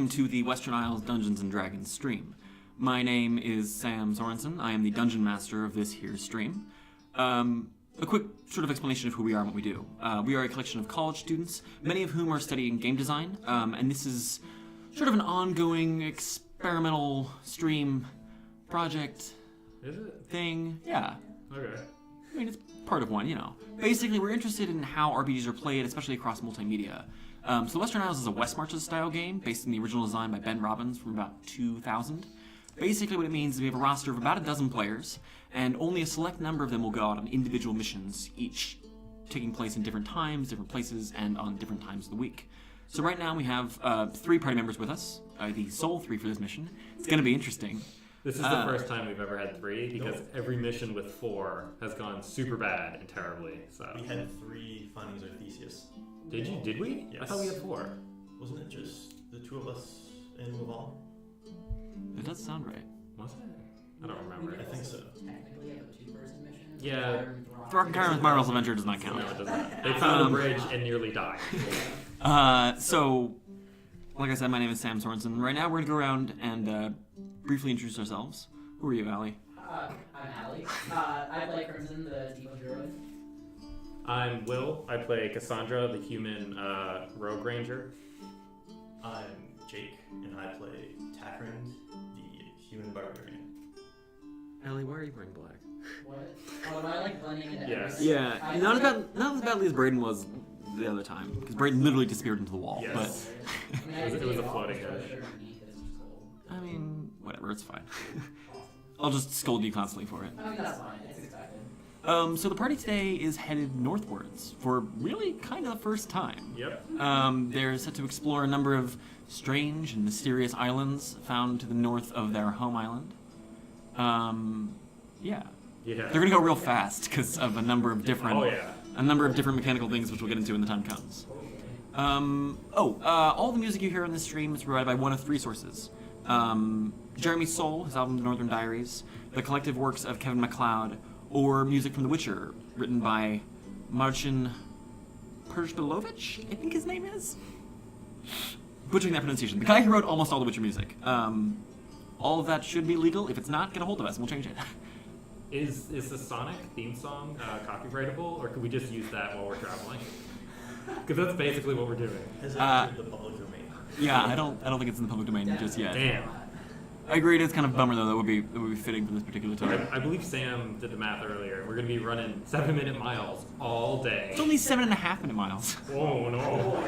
to the Western Isles Dungeons & Dragons stream. My name is Sam Sorensen. I am the Dungeon Master of this here stream. A quick sort of explanation of who we are and what we do. We are a collection of college students, many of whom are studying game design, and this is sort of an ongoing experimental stream project thing. Yeah. Okay. I mean, it's part of one, you know. Basically, we're interested in how RPGs are played, especially across multimedia. So the Western Isles is a West Marches style game based on the original design by Ben Robbins from about 2000. Basically what it means is we have a roster of about a dozen players, and only a select number of them will go out on individual missions, each taking place in different times, different places, and on different times of the week. So right now we have 3 party members with us, the sole 3 for this mission. It's going to be interesting. This is the first time we've ever had 3, because every mission with 4 has gone super bad and terribly. So We had 3 findings of Theseus. Did we? Yes. I thought we had 4. Wasn't it just the 2 of us and Laval? It does sound right. Was it? I don't remember. I think so. Technically, have a 2-person mission. Yeah. Throck's Marvel's Adventure does not count. No, it doesn't. They found the bridge and nearly died. So, like I said, my name is Sam Sorensen. Right now we're going to go around and briefly introduce ourselves. Who are you, Allie? I'm Allie. I play Crimson, the Tiefling druid. I'm Will. I play Cassandra, the human rogue ranger. I'm Jake, and I play Takrend, the human barbarian. Allie, why are you wearing black? What? Oh, am I like blending into Yes. everything? Yeah, not as badly as Braden was the other time, because Braden literally disappeared into the wall. Yes. It was a floating guy. But, I mean, whatever, it's fine. I'll just scold you constantly for it. I mean, that's fine. It's expected. So the party today is headed northwards for really kind of the first time. Yep. They're set to explore a number of strange and mysterious islands found to the north of their home island. Yeah. Yeah. They're gonna go real fast because of a number of different mechanical things, which we'll get into when the time comes. All the music you hear on this stream is provided by one of 3 sources. Jeremy Soule, his album The Northern Diaries, the collective works of Kevin MacLeod, or music from The Witcher, written by Marcin Pershbelovich, I think his name is? Butchering that pronunciation. The guy who wrote almost all the Witcher music. All of that should be legal. If it's not, get a hold of us and we'll change it. Is the Sonic theme song copyrightable, or could we just use that while we're traveling? Because that's basically what we're doing. Has it entered the public domain? Yeah, I don't think it's in the public domain just yet. Damn. I agree. It is kind of a bummer though. That would be fitting for this particular time. I believe Sam did the math earlier. We're going to be running 7-minute miles all day. It's only 7.5-minute miles. Oh no.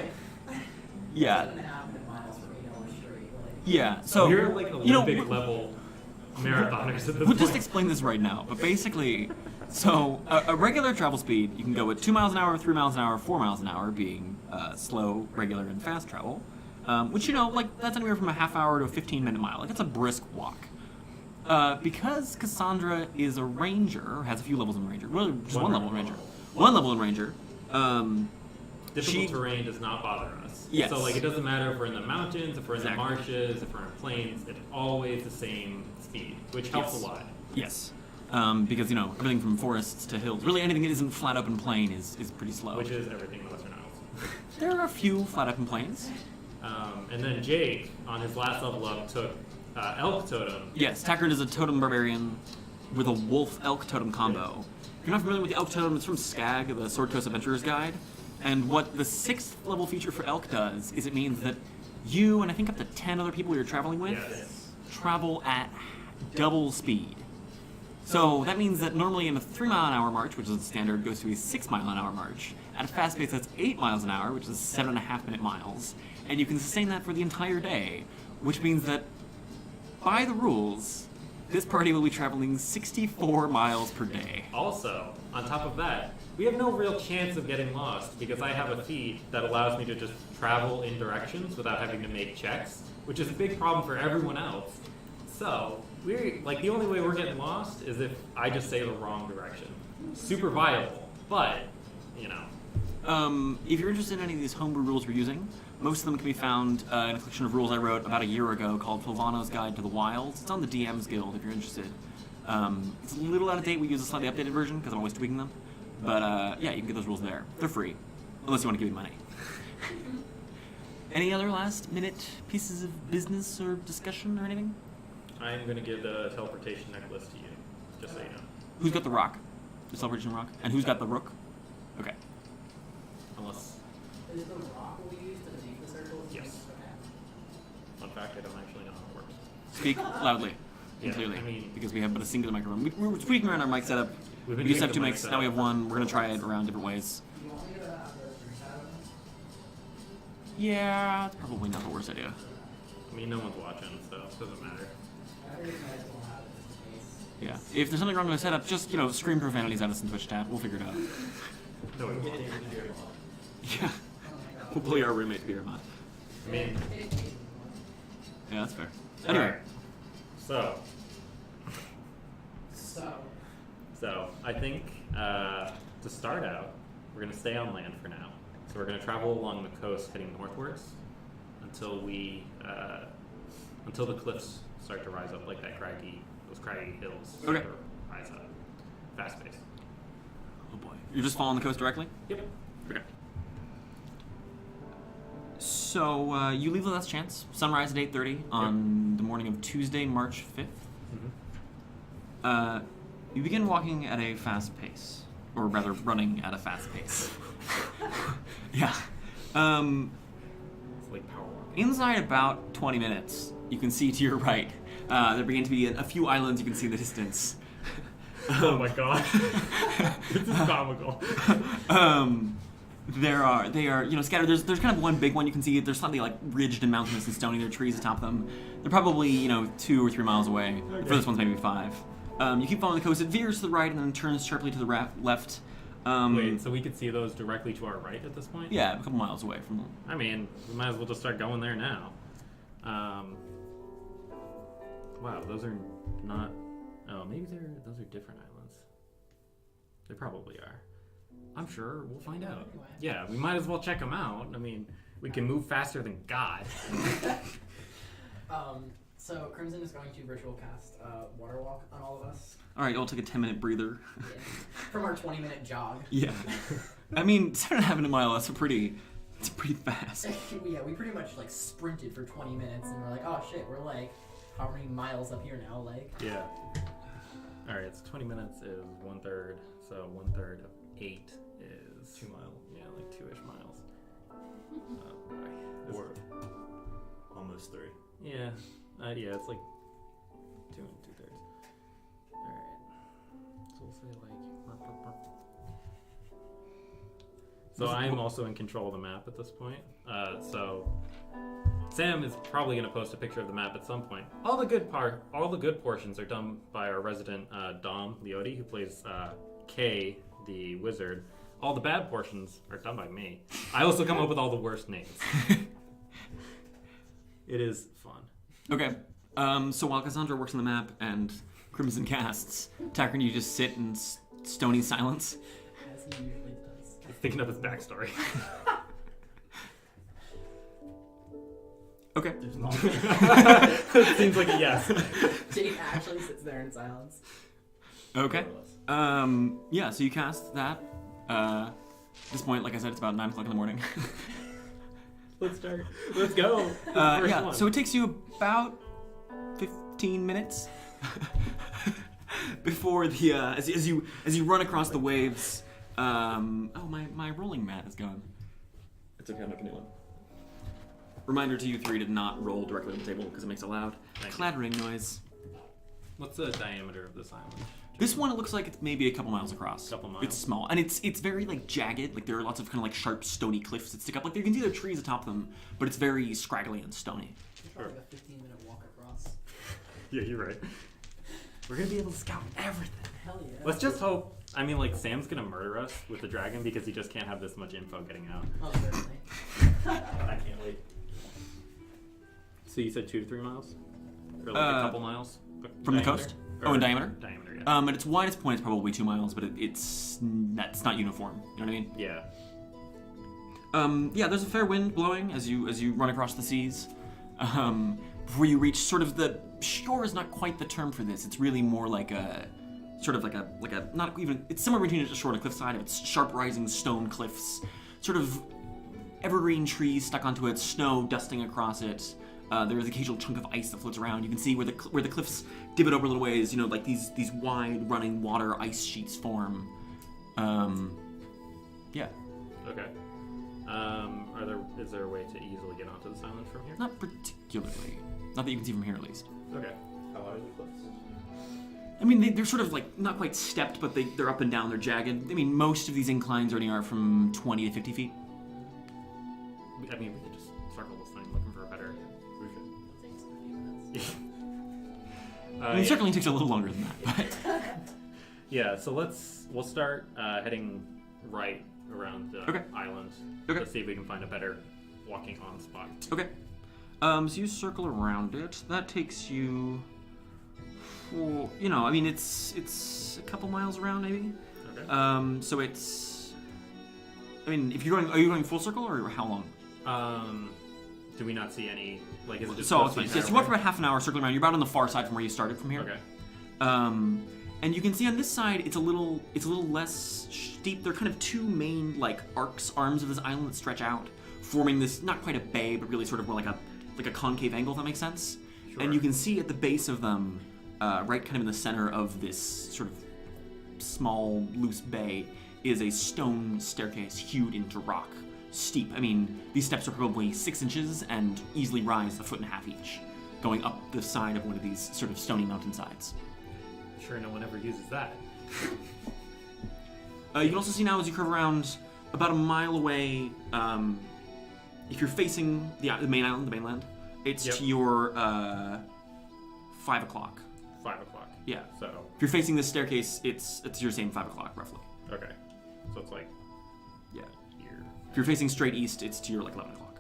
Yeah. 7.5 miles for 8 hours straight. Like, Yeah. So We're like Olympic level marathoners at this we'll point. just explain this right now. But basically, so a regular travel speed, you can go at 2 miles an hour, 3 miles an hour, 4 miles an hour, being slow, regular, and fast travel. Which, that's anywhere from a half hour to a 15-minute mile. Like, it's a brisk walk. Because Cassandra is a ranger, has a few levels in ranger, really just one level in ranger. One level in ranger. Difficult terrain does not bother us. Yes. So it doesn't matter if we're in the mountains, if we're in Exactly. the marshes, if we're in plains. It's always the same speed, which helps Yes. a lot. Yes. Because, everything from forests to hills, really anything that isn't flat open plain is pretty slow. Which is everything in the Western Isles. There are a few flat open plains. And then Jake, on his last level up, took Elk Totem. Yes, Takrend is a totem barbarian with a wolf-elk totem combo. If you're not familiar with the elk totem, it's from Skag, the Sword Coast Adventurer's Guide. And what the 6th level feature for elk does is it means that you and I think up to 10 other people you're traveling with Yes. travel at double speed. So that means that normally in a 3-mile-an-hour march, which is the standard, goes to a 6-mile-an-hour march. At a fast pace, that's 8 miles an hour, which is 7.5-minute miles. And you can sustain that for the entire day, which means that, by the rules, this party will be traveling 64 miles per day. Also, on top of that, we have no real chance of getting lost because I have a feat that allows me to just travel in directions without having to make checks, which is a big problem for everyone else. So, the only way we're getting lost is if I just say the wrong direction. Super viable, but, If you're interested in any of these homebrew rules we're using, most of them can be found in a collection of rules I wrote about a year ago called Fulvano's Guide to the Wilds. It's on the DM's Guild if you're interested. It's a little out of date. We use a slightly updated version because I'm always tweaking them. But yeah, you can get those rules there. They're free, unless you want to give me money. Any other last minute pieces of business or discussion or anything? I'm gonna give the teleportation necklace to you, just so you know. Who's got the rock? The celebration rock? And who's got the rook? Okay. Unless, Is the rock we use to make the circles? Yes. Okay. fun fact, I don't actually know how it works. Speak loudly and Yeah, clearly, I mean- because we have but a single microphone. We're tweaking around our mic setup. We've We been used to using have two the mic mics, now we have setup. one. We're going to try it around different ways. Do you want me to have the three side of them? Yeah, it's probably not the worst idea. I mean, no one's watching, so it doesn't matter. I think you might as well have it just in case. Yeah. If there's something wrong with the setup, just, scream profanities at us in Twitch chat. We'll figure it out. No, we Get won't. David to your mom. Yeah. We'll bully our roommate to be our mod. I mean, Yeah, that's fair. Anyway. alright. So, So, I think to start out, we're going to stay on land for now. So we're going to travel along the coast heading northwards until until the cliffs start to rise up like those craggy hills start Okay. to rise up. Fast pace. Oh boy. You're just following the coast directly? Yep. Okay. So, you leave the last chance. Sunrise at 8:30 on the morning of Tuesday, March 5th. Mm-hmm. You begin walking at a fast pace. Or rather, running at a fast pace. Yeah. It's like power walking. Inside about 20 minutes, you can see to your right, there begin to be a few islands you can see in the distance. Oh my god. This is comical. They are scattered. There's kind of one big one you can see. They're slightly like ridged and mountainous and stony. There are trees atop them. They're probably 2 or 3 miles away. Okay. The furthest one's maybe 5. You keep following the coast. It veers to the right and then turns sharply to the left. Wait, so we could see those directly to our right at this point? Yeah, a couple miles away from them. I mean, we might as well just start going there now. Wow, those are not... Oh, maybe those are different islands. They probably are. I'm sure we'll find out. Anyway. Yeah, we might as well check them out. I mean, we can move faster than God. So Crimson is going to virtual cast Water Walk on all of us. All right, I'll take a 10-minute breather. Yeah. From our 20-minute jog. Yeah. I mean, 7.5 mile, it's pretty fast. Yeah, we pretty much like sprinted for 20 minutes and we're like, oh shit, we're like how many miles up here now? Like, Yeah. Alright, so 20 minutes is 1/3, so 1/3 of 8 is... 2 miles. Yeah, like 2-ish miles. Oh boy. This- Or almost 3. Yeah, yeah, it's like 2 2/3. Alright. So we'll say like... So I'm also in control of the map at this point. So Sam is probably going to post a picture of the map at some point. All the good portions are done by our resident Dom Leotti, who plays Kay, the wizard. All the bad portions are done by me. I also come up with all the worst names. It is fun. Okay. So while Cassandra works on the map and Crimson casts, Takrend, you just sit in stony silence. as he usually does. He's thinking of his backstory. Okay. There's not. It seems like a yes. Jake actually sits there in silence. Okay. Yeah, so you cast that. At this point, like I said, it's about 9 o'clock in the morning. Let's start. Let's go. Yeah, so it takes you about 15 minutes before the as you run across the waves. Oh, my rolling mat is gone. It's okay, I'll make a new one. Reminder to you three to not roll directly on the table because it makes a loud Thank you. clattering noise. What's the diameter of this island? This one, it looks like it's maybe a couple miles across. Couple miles. It's small, and it's very like jagged. Like there are lots of kind of like sharp, stony cliffs that stick up. Like you can see there are trees atop them, but it's very scraggly and stony. It's probably like a 15-minute walk across. Yeah, you're right. We're gonna be able to scout everything. Hell yeah. Let's just hope. I mean, like Sam's gonna murder us with the dragon because he just can't have this much info getting out. Oh, certainly. I can't wait. So you said 2 to 3 miles, or like a couple miles From the Diameter? coast? Or Oh, in diameter? Diameter, yeah. At its widest point, it's probably 2 miles, but it's not uniform. You know what I mean? Yeah. Yeah, there's a fair wind blowing as you run across the seas. Before you reach sort of the shore is not quite the term for this. It's really more like a sort of like a not even. It's somewhere between a shore and a cliffside. It's sharp rising stone cliffs, sort of evergreen trees stuck onto it, snow dusting across it. There's an occasional chunk of ice that floats around. You can see where the cliffs divot over little ways. Like these wide running water ice sheets form. Yeah. Okay. Is there a way to easily get onto this island from here? Not particularly. Not that you can see from here, at least. Okay. How are the cliffs? I mean, they're sort of like not quite stepped, but they're up and down. They're jagged. I mean, most of these inclines only are from 20 to 50 feet. I mean, we could just circle this thing looking for a better solution. Takes a few minutes. I mean, circling takes a little longer than that, but Yeah, so we'll start heading right around the Okay. island. Okay. Let's see if we can find a better walking on spot. okay. So you circle around it. That takes you. I mean, it's a couple miles around, maybe. Okay. So it's. I mean, are you going full circle or how long? Do we not see any? Like, is it just? So close the yes, entire you walk for way? about half an hour circling around. You're about on the far side from where you started from here. Okay. And you can see on this side, it's a little less steep. There are kind of two main arms of this island that stretch out, forming this not quite a bay, but really sort of more like a concave angle. If that makes sense. Sure. And you can see at the base of them, right kind of in the center of this sort of small loose bay, is a stone staircase hewed into rock, steep. I mean, these steps are probably 6 inches and easily rise a foot and a half each, going up the side of one of these sort of stony mountainsides. Sure, no one ever uses that. You can also see now as you curve around about a mile away, if you're facing the mainland, it's Yep. to your 5 o'clock. 5 o'clock. Yeah. So If you're facing this staircase, it's your same 5 o'clock roughly. okay. So it's like Yeah. here. If you're facing straight east, it's to your 11 o'clock.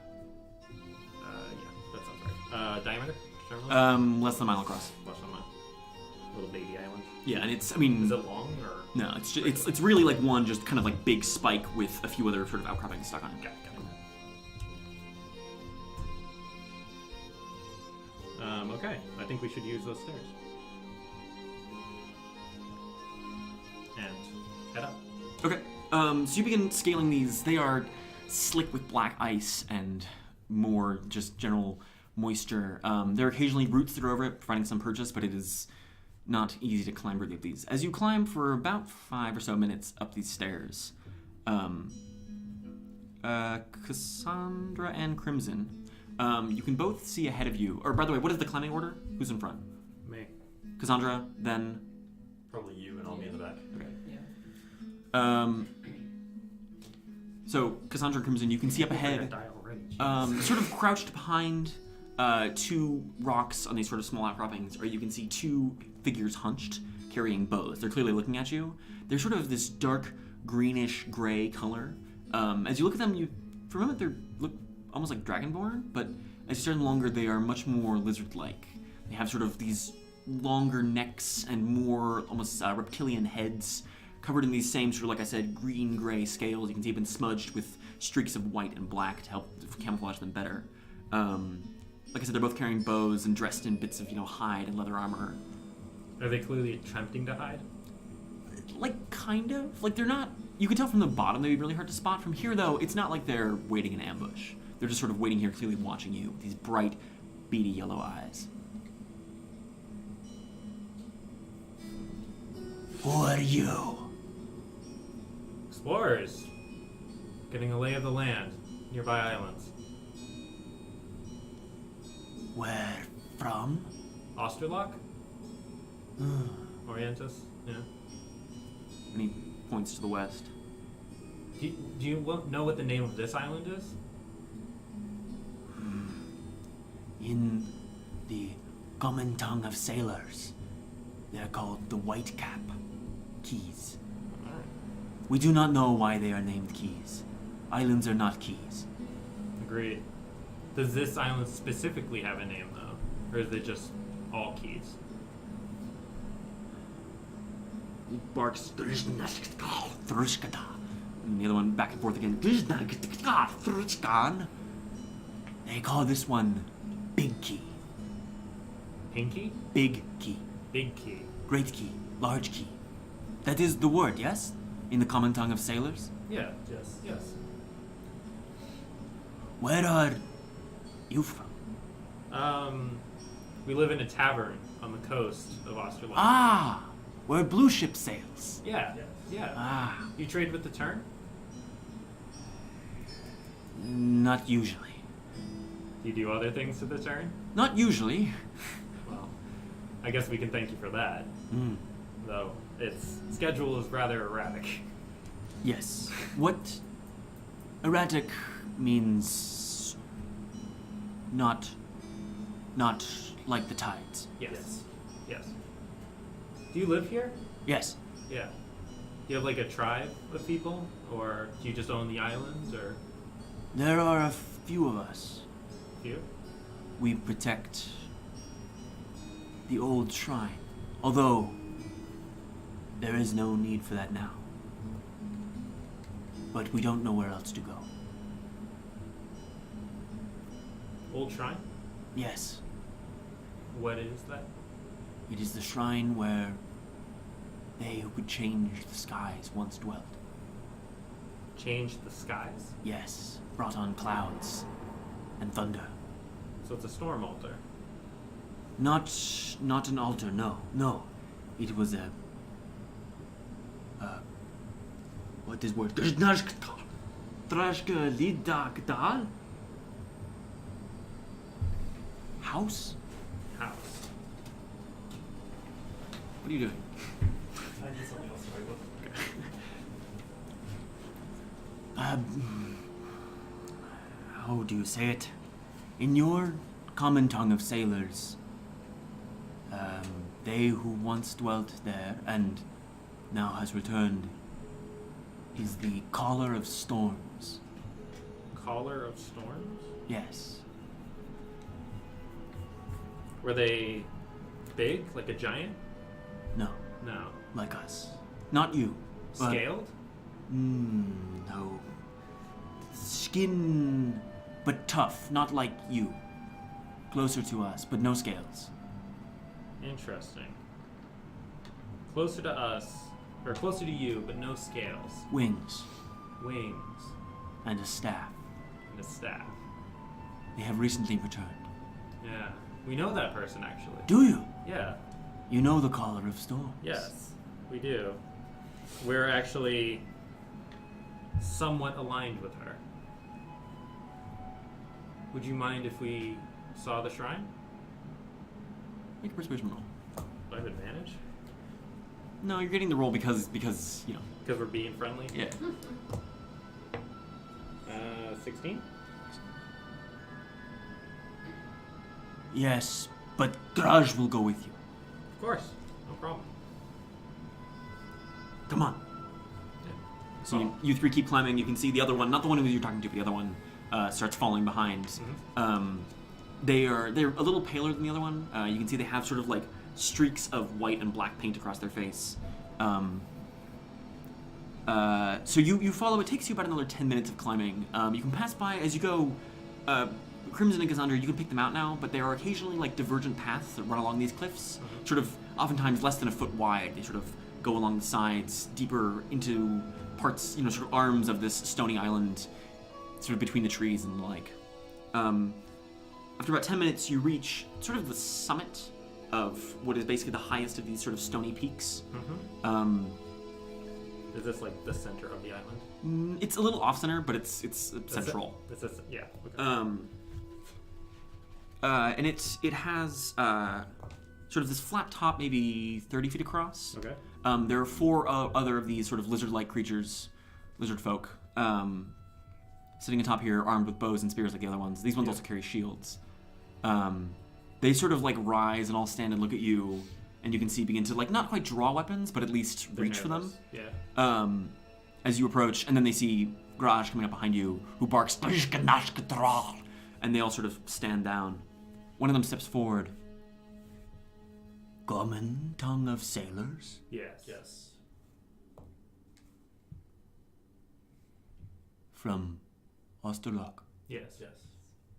Yeah, that sounds right. Diameter? Generally? Less than a mile across. Less than a mile. Little baby island. Yeah, and it's I mean Is it long or? no, it's really like one just kind of like big spike with a few other sort of outcroppings stuck on it. Got it. Okay, I think we should use those stairs. And head up. Okay. So you begin scaling these. They are slick with black ice and more just general moisture. There are occasionally roots that are over it, providing some purchase, but it is not easy to climb really up these. As you climb for about 5 or so minutes up these stairs, Cassandra and Crimson, you can both see ahead of you. Or by the way, what is the climbing order? Who's in front? Me. Cassandra, then. Probably you and I'll be in the back. Okay. Yeah. So Cassandra and Crimson, you can see up ahead. Die already. Sort of crouched behind two rocks on these sort of small outcroppings, or you can see two figures hunched, carrying bows. They're clearly looking at you. They're sort of this dark greenish gray color. As you look at them, for a moment they look almost like dragonborn, but as you stare longer, they are much more lizard-like. They have sort of these longer necks and more almost reptilian heads, covered in these same sort of, like I said, green-gray scales. You can see they've been smudged with streaks of white and black to help camouflage them better. Like I said, they're both carrying bows and dressed in bits of, hide and leather armor. Are they clearly attempting to hide? Like, kind of. Like, they're not... You can tell from the bottom they'd be really hard to spot. From here, though, it's not like they're waiting in ambush. They're just sort of waiting here, clearly watching you with these bright, beady yellow eyes. Who are you? Explorers. Getting a lay of the land. Nearby islands. Where from? Osterlok? Orientis? Yeah. And he points to the west. Do you know what the name of this island is? In the common tongue of sailors, they're called the White Cap Keys. Alright. We do not know why they are named keys. Islands are not keys. Agreed. Does this island specifically have a name, though? Or is it just all keys? He barks, Thrushkada. And the other one back and forth again. They call this one Big Key. Pinky? Big Key. Big key. Great Key. Large Key. That is the word, yes? In the common tongue of sailors? Yeah, yes. Where are you from? We live in a tavern on the coast of Osterlok. Ah, where Blue Ship sails. Yeah, yeah. Ah, You trade with the turn? not usually. Do you do other things to the turn? Not usually. Well, I guess we can thank you for that. Mm. Though its schedule is rather erratic. Yes. What erratic means not like the tides. Yes. Yes. Do you live here? Yes. Yeah. Do you have like a tribe of people? Or do you just own the islands? Or There are a few of us. you? We protect the old shrine. Although there is no need for that now. But we don't know where else to go. Old shrine? Yes. What is that? It is the shrine where they who could change the skies once dwelt. Change the skies? Yes, brought on clouds and thunder. So it's a storm altar. Not an altar, no. No. It was a what is word? House? House. What are you doing? I did something else. Sorry. How do you say it? In your common tongue of sailors, they who once dwelt there and now has returned is the caller of storms. Caller of storms? Yes. Were they big? Like a giant? No, No. like us. Not you. but- Scaled? No. Skin, but tough, not like you. Closer to us, but no scales. Interesting. Closer to us, or closer to you, but no scales. Wings Wings and a staff. and a staff. They have recently returned. Yeah. We know that person actually. Do you? Yeah. You know the caller of storms. Yes, we do. We're actually somewhat aligned with her. Would you mind if we saw the shrine? Make a persuasion roll. Do I have advantage? No, you're getting the roll because you know. Because we're being friendly? Yeah. 16? Yes, but Graj will go with you. Of course. No problem. Come on. So you three keep climbing. You can see the other one, not the one who you're talking to, but the other one starts falling behind. They're a little paler than the other one. You can see they have sort of like streaks of white and black paint across their face. So you follow. It takes you about another 10 minutes of climbing. You can pass by as you go. Crimson and Cassandra, you can pick them out now, but there are occasionally like divergent paths that run along these cliffs, sort of oftentimes less than a foot wide. They sort of go along the sides, deeper into parts, sort of arms of this stony island, sort of between the trees and the like. After about 10 minutes, you reach sort of the summit of what is basically the highest of these sort of stony peaks. Is this like the center of the island? It's a little off-center, but it's central. Yeah. Okay. And it has sort of this flat top, maybe 30 feet across. Okay. There are four other of these sort of lizard-like creatures, lizard folk, sitting atop here, armed with bows and spears like the other ones. These ones also carry shields. They sort of like rise and all stand and look at you, and you can see begin to like not quite draw weapons, but at least They're reach for them. nervous. Yeah. As you approach, and then they see Graj coming up behind you, who barks, and they all sort of stand down. One of them steps forward. Common tongue of sailors? Yes. Yes. From Osterlok, Yes. Yes.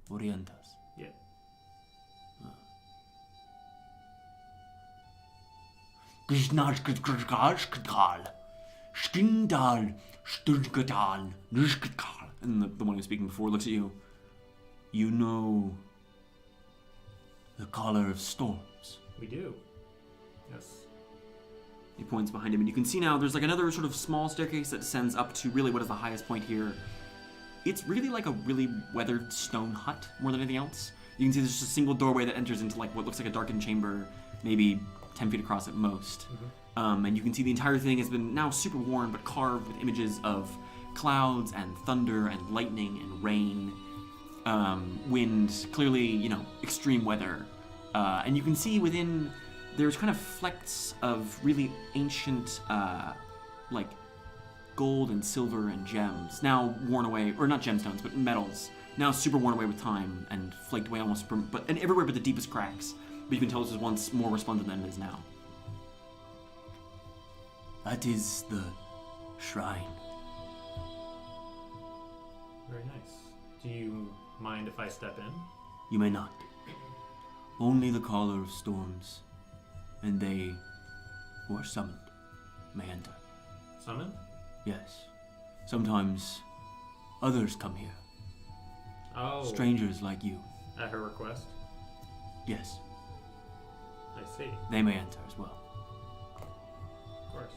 Orientas. Yeah. And the one who was speaking before looks at you. You know the Caller of Storms. We do. Yes. He points behind him, and you can see now there's like another sort of small staircase that descends up to really what is the highest point here. It's really like a really weathered stone hut more than anything else. You can see there's just a single doorway that enters into like what looks like a darkened chamber, maybe 10 feet across at most. And you can see the entire thing has been now super worn, but carved with images of clouds and thunder and lightning and rain, wind, clearly, you know, extreme weather. And you can see within, there's kind of flecks of really ancient, like gold and silver and gems, now worn away, or not gemstones, but metals, now super worn away with time and flaked away almost, and everywhere but the deepest cracks. But you can tell this was once more resplendent than it is now. That is the shrine. Very nice. Do you mind if I step in? You may not. Only the Caller of Storms, and they who are summoned, may enter. Summoned? Yes. Sometimes others come here. Oh. Strangers like you. At her request? Yes. I see. They may enter as well. Of course.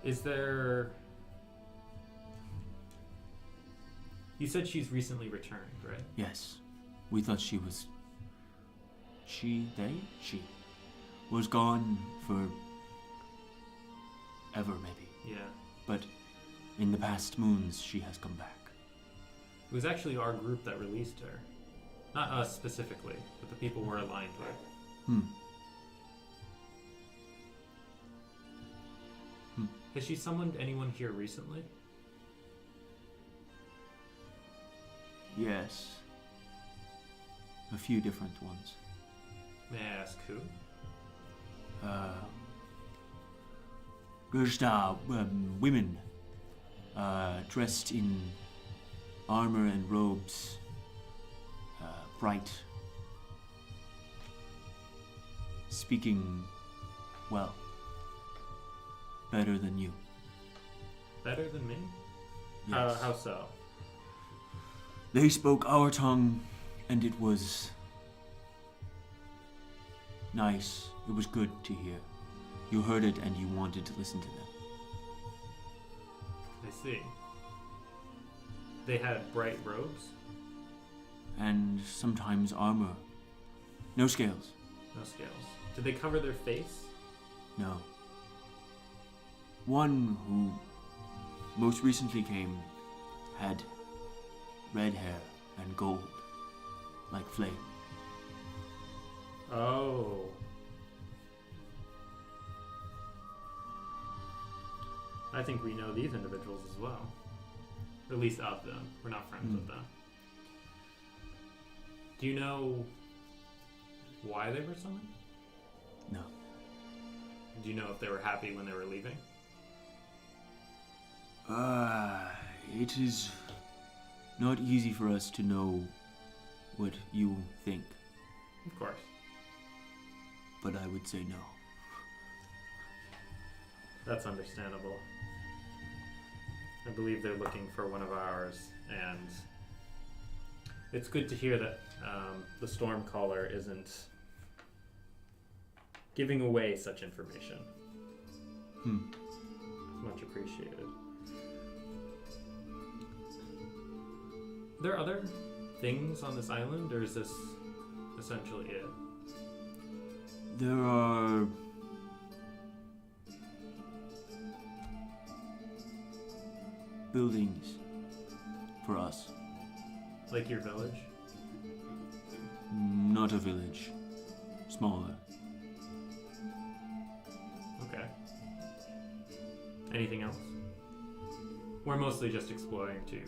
Is there... You said she's recently returned, right? Yes. We thought she was... She was gone for... ever, maybe. Yeah. But in the past moons, she has come back. It was actually our group that released her. Not us specifically, but the people we're aligned with. Has she summoned anyone here recently? Yes. A few different ones. May I ask who? Women. Dressed in armor and robes. Bright. Speaking, well, better than you. Better than me? Yes. How so? They spoke our tongue, and it was nice. It was good to hear. You heard it, and you wanted to listen to them. I see. They had bright robes? And sometimes armor. No scales. No scales. Did they cover their face? No. One who most recently came had red hair and gold, like flame. Oh. I think we know these individuals as well. At least of them. We're not friends with them. Do you know why they were summoned? No. Do you know if they were happy when they were leaving? It is not easy for us to know what you think, Of course. but I would say no. That's understandable. I believe they're looking for one of ours, and it's good to hear that the Stormcaller isn't giving away such information. Much appreciated. Are there other things on this island, or is this essentially it? There are buildings for us. Like your village? Not a village. Smaller. Okay. Anything else? We're mostly just exploring to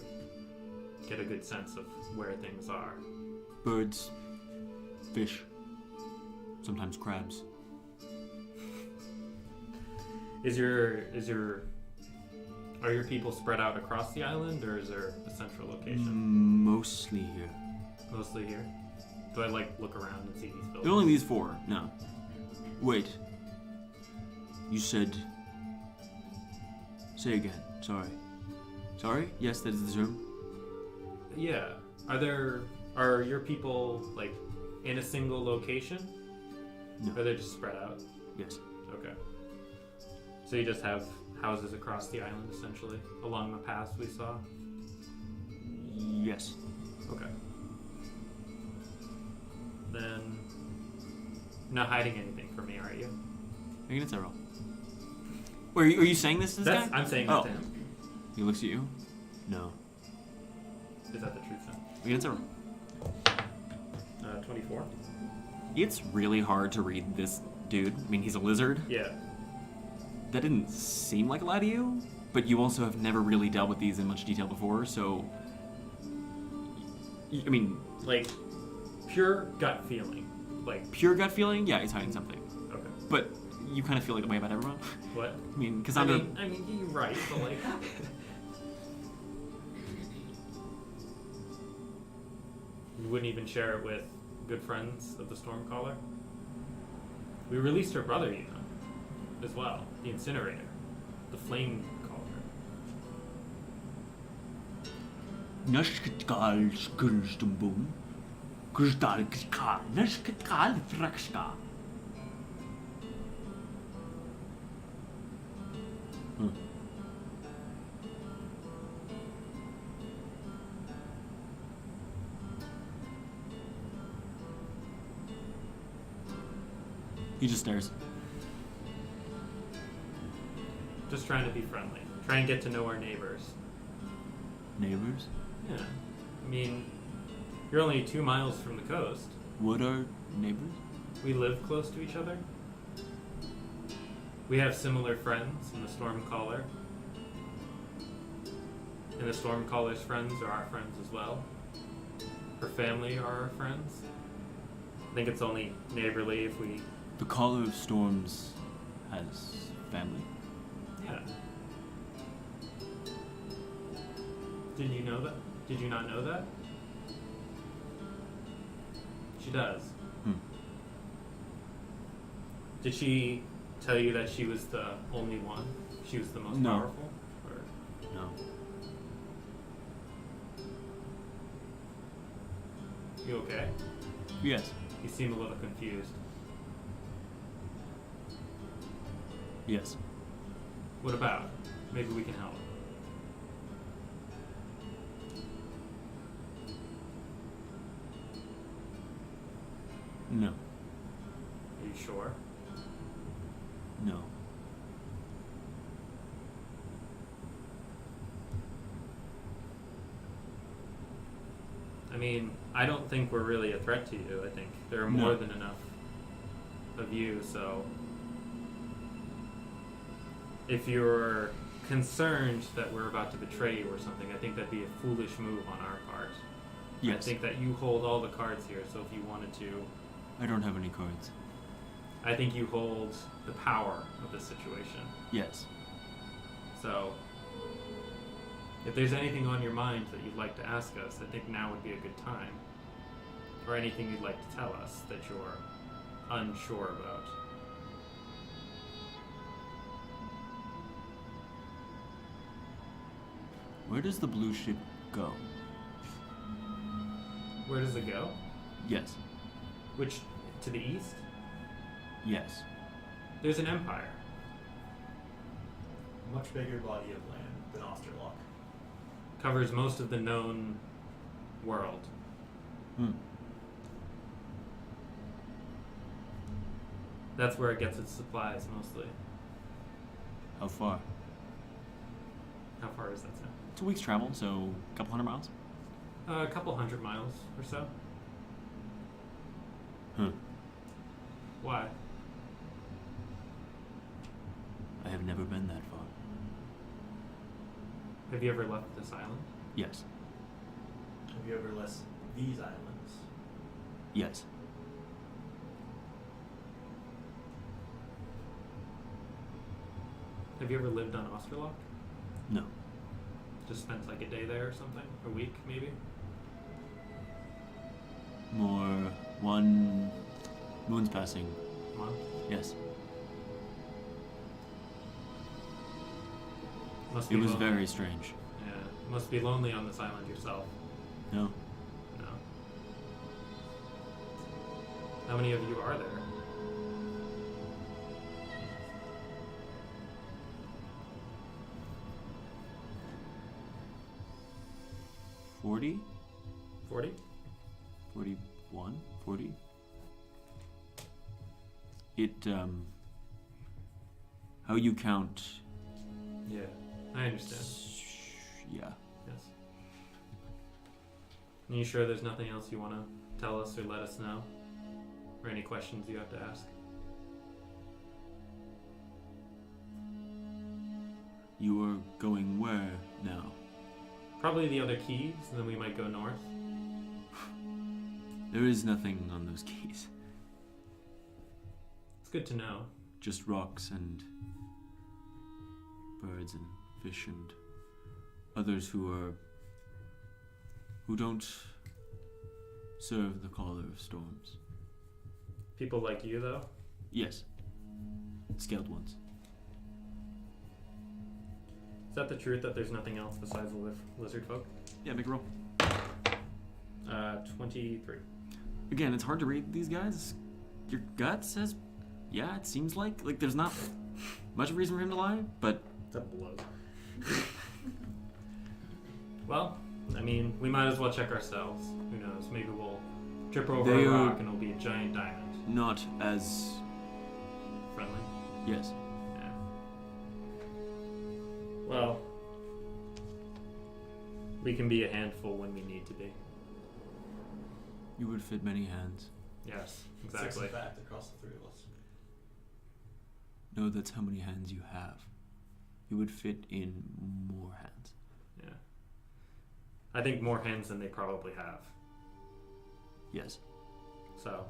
get a good sense of where things are. Birds. Fish. Sometimes crabs. Are your people spread out across the island, or is there a central location? Mostly here. Mostly here? Do I look around and see these buildings? There are only these four. No. Wait. You said... Say again. Sorry. Sorry? Yes, that is the term. Yeah. Are your people like in a single location? No. Or they're just spread out? Yes. Okay. So you just have houses across the island, essentially, along the paths we saw? Yes. Okay. Then, you're not hiding anything from me, are you? Make it a roll. Wait, are you saying this to this guy? I'm saying that to him. He looks at you. No. Is that the truth then? Make it a roll. 24? It's really hard to read this dude. I mean, he's a lizard. Yeah. That didn't seem like a lie to you, but you also have never really dealt with these in much detail before, so... I mean... Like, pure gut feeling. Like, Pure gut feeling? Yeah, he's hiding something. okay. But you kind of feel like the way about everyone. What? I mean, Cassandra... I mean, you're right, but like... You wouldn't even share it with good friends of the Stormcaller? We released her brother, you know, as well. The Incinerator. The Flame Caller. Nashkatkal skurstumbum. Kursdalkka nashkatkal thrakska. He just stares. Just trying to be friendly. Try and get to know our neighbors. Neighbors? Yeah. I mean, you're only 2 miles from the coast. What are neighbors? We live close to each other. We have similar friends in the Stormcaller. And the Stormcaller's friends are our friends as well. Her family are our friends. I think it's only neighborly if we... The Caller of Storms has family. Yeah. Did you know that? Did you not know that? She does. Did she tell you that she was the only one? She was the most No. powerful? Or... No. You okay? Yes. You seem a little confused. Yes. What about? Maybe we can help. No. Are you sure? No. I mean, I don't think we're really a threat to you. I think there are more than enough of you, so... If you're concerned that we're about to betray you or something, I think that'd be a foolish move on our part. Yes. I think that you hold all the cards here, so if you wanted to... I don't have any cards. I think you hold the power of the situation. Yes. So, if there's anything on your mind that you'd like to ask us, I think now would be a good time. Or anything you'd like to tell us that you're unsure about. Where does the blue ship go? Where does it go? Yes. Which, to the east? Yes. There's an empire. A much bigger body of land than Osterlok. Covers most of the known world. That's where it gets its supplies, mostly. How far? How far is that, Sam? It's a week's travel, so a couple hundred miles. A couple 100 miles or so. Why? I have never been that far. Have you ever left this island? Yes. Have you ever left these islands? Yes. Have you ever lived on Osterlok? No. Just spent like a day there or something? A week, maybe? More. One moon's passing. A month? Yes. Must It be was lonely. very strange. Yeah. Must be lonely on this island yourself. No. How many of you are there? $40? 40? 41? 40? How you count? Yeah, I understand. Yeah. Yes. Are you sure there's nothing else you want to tell us or let us know? Or any questions you have to ask? You are going where now? Probably the other keys, and then we might go north. There is nothing on those keys. It's good to know. Just rocks and birds and fish and others who don't serve the caller of storms. People like you, though? Yes. Scaled ones. Is that the truth that there's nothing else besides the lizard folk? Yeah, make a roll. 23. Again, it's hard to read these guys. Your gut says, yeah, it seems like there's not much reason for him to lie, but That blows. Well, I mean, we might as well check ourselves. Who knows? Maybe we'll trip over They a are- rock and it'll be a giant diamond. not as Friendly. yes. Yeah. Well, we can be a handful when we need to be. You would fit many hands. Yes, Six, exactly. in fact, across the three of us. No, that's how many hands you have. You would fit in more hands. Yeah. I think more hands than they probably have. Yes. So,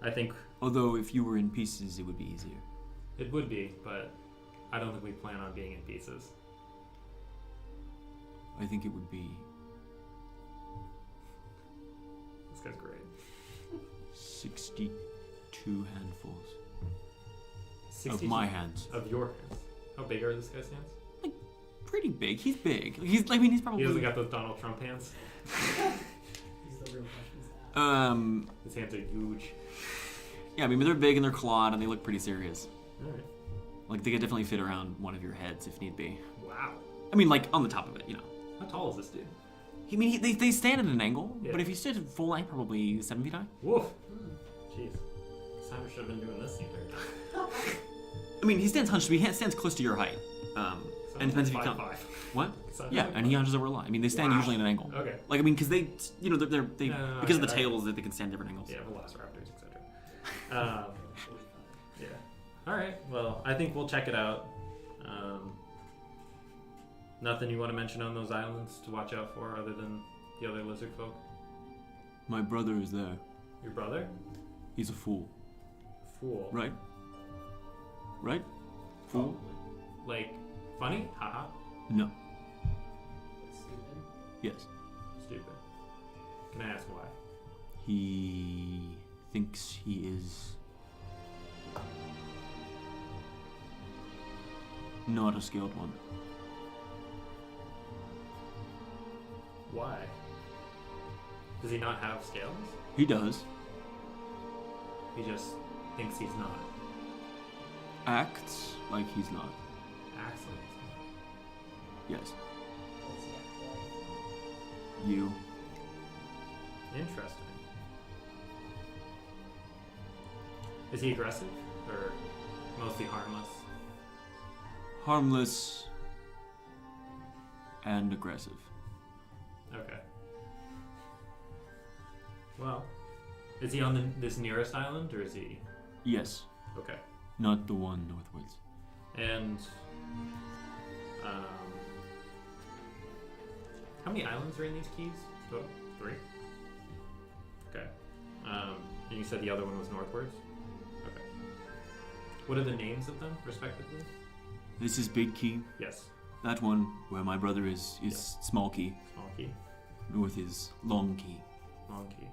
I think Although if you were in pieces, it would be easier. it would be, but I don't think we plan on being in pieces. I think it would be This guy's great. 62 handfuls 62 of my hands. Of your hands. How big are this guy's hands? Pretty big. He's big. He's probably. He doesn't got those Donald Trump hands. These are the real questions to ask. His hands are huge. Yeah, I mean, they're big and they're clawed and they look pretty serious. Alright. Like they could definitely fit around one of your heads if need be. Wow. I mean, like on the top of it, you know. How tall is this dude? I mean, they stand at an angle, Yeah. but if you stood full length, probably 7 feet high. Woof. Jeez. Cassandra should have been doing this the entire time. I mean, he stands hunched, but he stands close to your height. And depends if you count. 5'5". What? Cassandra Yeah, like and he hunches over a lot. I mean, they stand Wow. usually at an angle. Okay. Like, I mean, because they, you know, they No, because of the I- tails, that they can stand different angles. Yeah, velociraptors, etc. Yeah. Alright, well, I think we'll check it out. Nothing you want to mention on those islands to watch out for other than the other lizard folk? My brother is there. Your brother? He's a fool, Fool. right? Right? Fool? Like, funny? Haha. No. Stupid. Yes. Stupid. Can I ask why? He thinks he is not a skilled one. Why? Does he not have scales? He does. He just thinks he's not. Acts like he's not. Excellent. Yes. What's he act like? You. Interesting. Is he aggressive or mostly harmless? Harmless and aggressive. Okay. Well, is he on this nearest island or is he? Yes. Okay. Not the one northwards. And how many islands are in these keys? Total? 3? Okay. And you said the other one was northwards? Okay. What are the names of them, respectively? This is Big Key. Yes. That one, where my brother is Small Key. Small key. North is Long Key. Long key.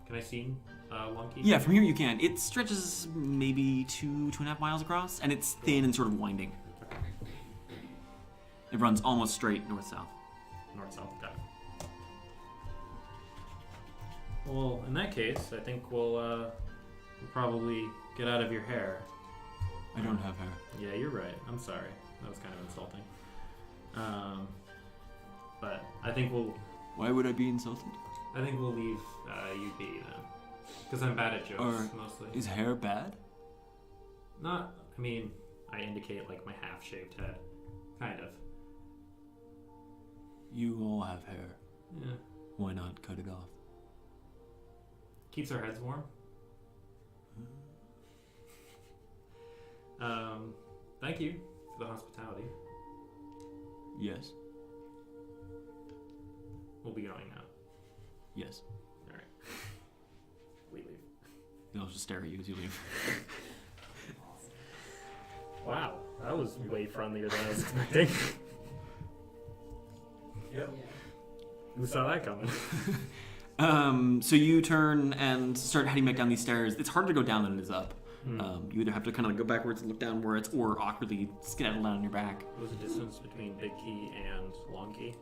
Can I see long key? Yeah, from here you can. It stretches maybe 2.5 miles across, and it's thin and sort of winding. It runs almost straight north-south. North-south. Got it. Well, in that case, I think we'll probably get out of your hair. I don't have hair. Yeah, you're right. I'm sorry. That was kind of insulting. But I think we'll Why would I be insulted? leave you be then, because I'm bad at jokes Or mostly. is hair bad? Not. I mean, I indicate like my half-shaved head, kind of. You all have hair. Yeah. Why not cut it off? Keeps our heads warm. Thank you for the hospitality. Yes. We'll be going now. Yes. All right. We leave. They'll just stare at you as you leave. Wow, that was way friendlier than I was expecting. Yep. Who saw that coming? So you turn and start heading back down these stairs. It's harder to go down than it is up. You either have to kind of like go backwards and look downwards, or awkwardly skedaddle down on your back. What was the distance between Big Key and Long Key?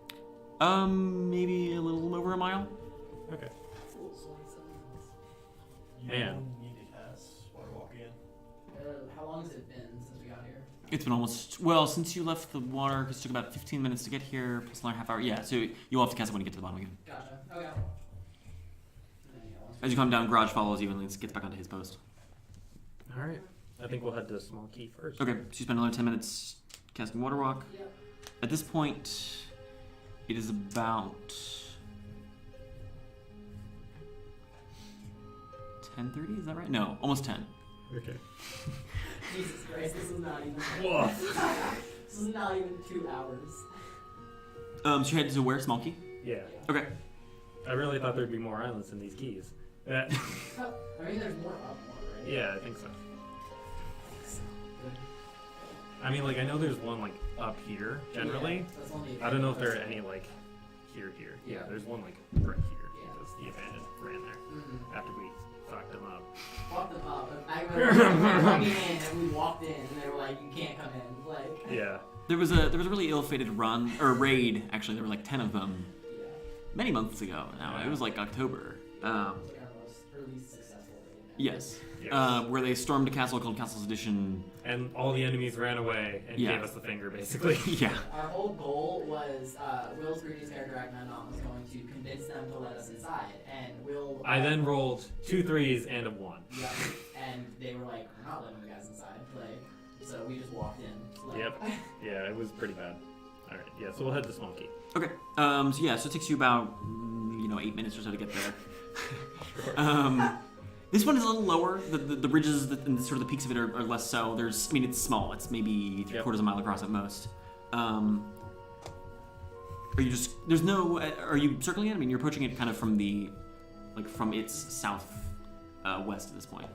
Maybe a little over a mile. Okay. You And- need to cast Water Walk again. How long has it been since we got here? It's been almost, since you left the water, because it took about 15 minutes to get here, plus another half hour. Yeah, so you'll have to cast it when you get to the bottom again. Gotcha. Okay. As you come down, Garage follows you and gets back onto his post. All right. I think we'll head to Small Key first. Okay, so you spend another 10 minutes casting Water Walk. Yep. At this point, it is about 10:30. Is that right? No, almost 10. Okay. Jesus Christ, this is not even. Whoa. This is not even 2 hours. So you head to where? Small Key? Yeah. Okay. I really thought there'd be more islands in these keys. I mean, there's more up one, right? Yeah, I think so. I mean, like, I know there's one, like, up here, generally. Yeah, that's only I don't know if there are any, like, here. Yeah, there's one, like, right here. Yeah. Because the abandoned ran there Mm-hmm. after we fucked them up. Fucked them up. I remember coming in and we walked in and they were like, "You can't come in." Like. Yeah. There was a really ill-fated run or raid. Actually, there were like 10 of them Yeah. many months ago. Now it was like October. It was like our most early successful raid. Yes. Yes. Where they stormed a castle called Castle's Edition. And all the enemies ran away and Yeah. gave us the finger, basically. Yeah. Our whole goal was Will's previous character Agamemnon was going to convince them to let us inside, and Will. I then rolled 2 3s and a 1. Yeah, and they were like, "We're not letting you guys inside." Like, so we just walked in. Like, Yep. Yeah, it was pretty bad. All right. Yeah, so we'll head to Small Key. Okay. So it takes you about 8 minutes or so to get there. This one is a little lower. The ridges and sort of the peaks of it are less so. It's small. It's maybe three-quarters of a mile across at most. Are you just? There's no. Are you circling it? I mean, you're approaching it kind of from from its south west at this point.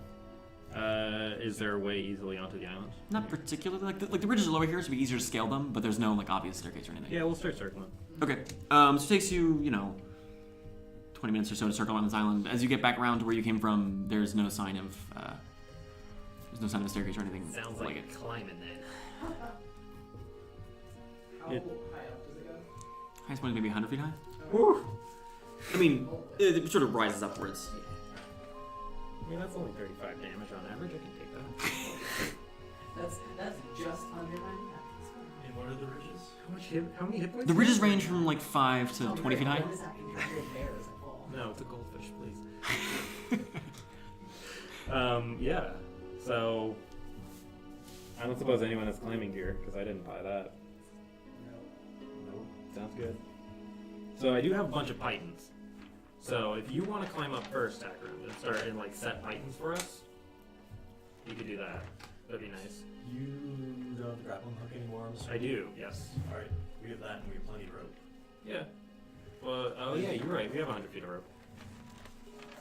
Is there a way easily onto the island? Not particularly. Like the ridges are lower here, so it'd be easier to scale them. But there's no like obvious staircase or anything. Yeah, we'll start circling. Okay. So it takes you 20 minutes or so to circle around this island. As you get back around to where you came from, there's no sign of a staircase or anything. Sounds like it. Climbing then. How high up does it go? Highest point is maybe 100 feet high. Woo. I mean, it sort of rises upwards. I mean, that's only 35 damage on average. I can take that. That's just under 90. And what are the ridges? How many hit points? The ridges range from like 5 to 20 feet high. What does that mean? You're a bear as I fall. No, it's a goldfish, please. Yeah. So, I don't suppose anyone has climbing gear because I didn't buy that. Nope. Sounds good. So I do have a bunch of pythons. So if you want to climb up first, Takrend, and start and like set pythons for us, you could do that. That'd be nice. You don't have the grappling hook anymore, I'm I do. Yes. Alright, we have that and we have plenty of rope. Yeah. Well, oh yeah, you're right. We have 100 feet of rope.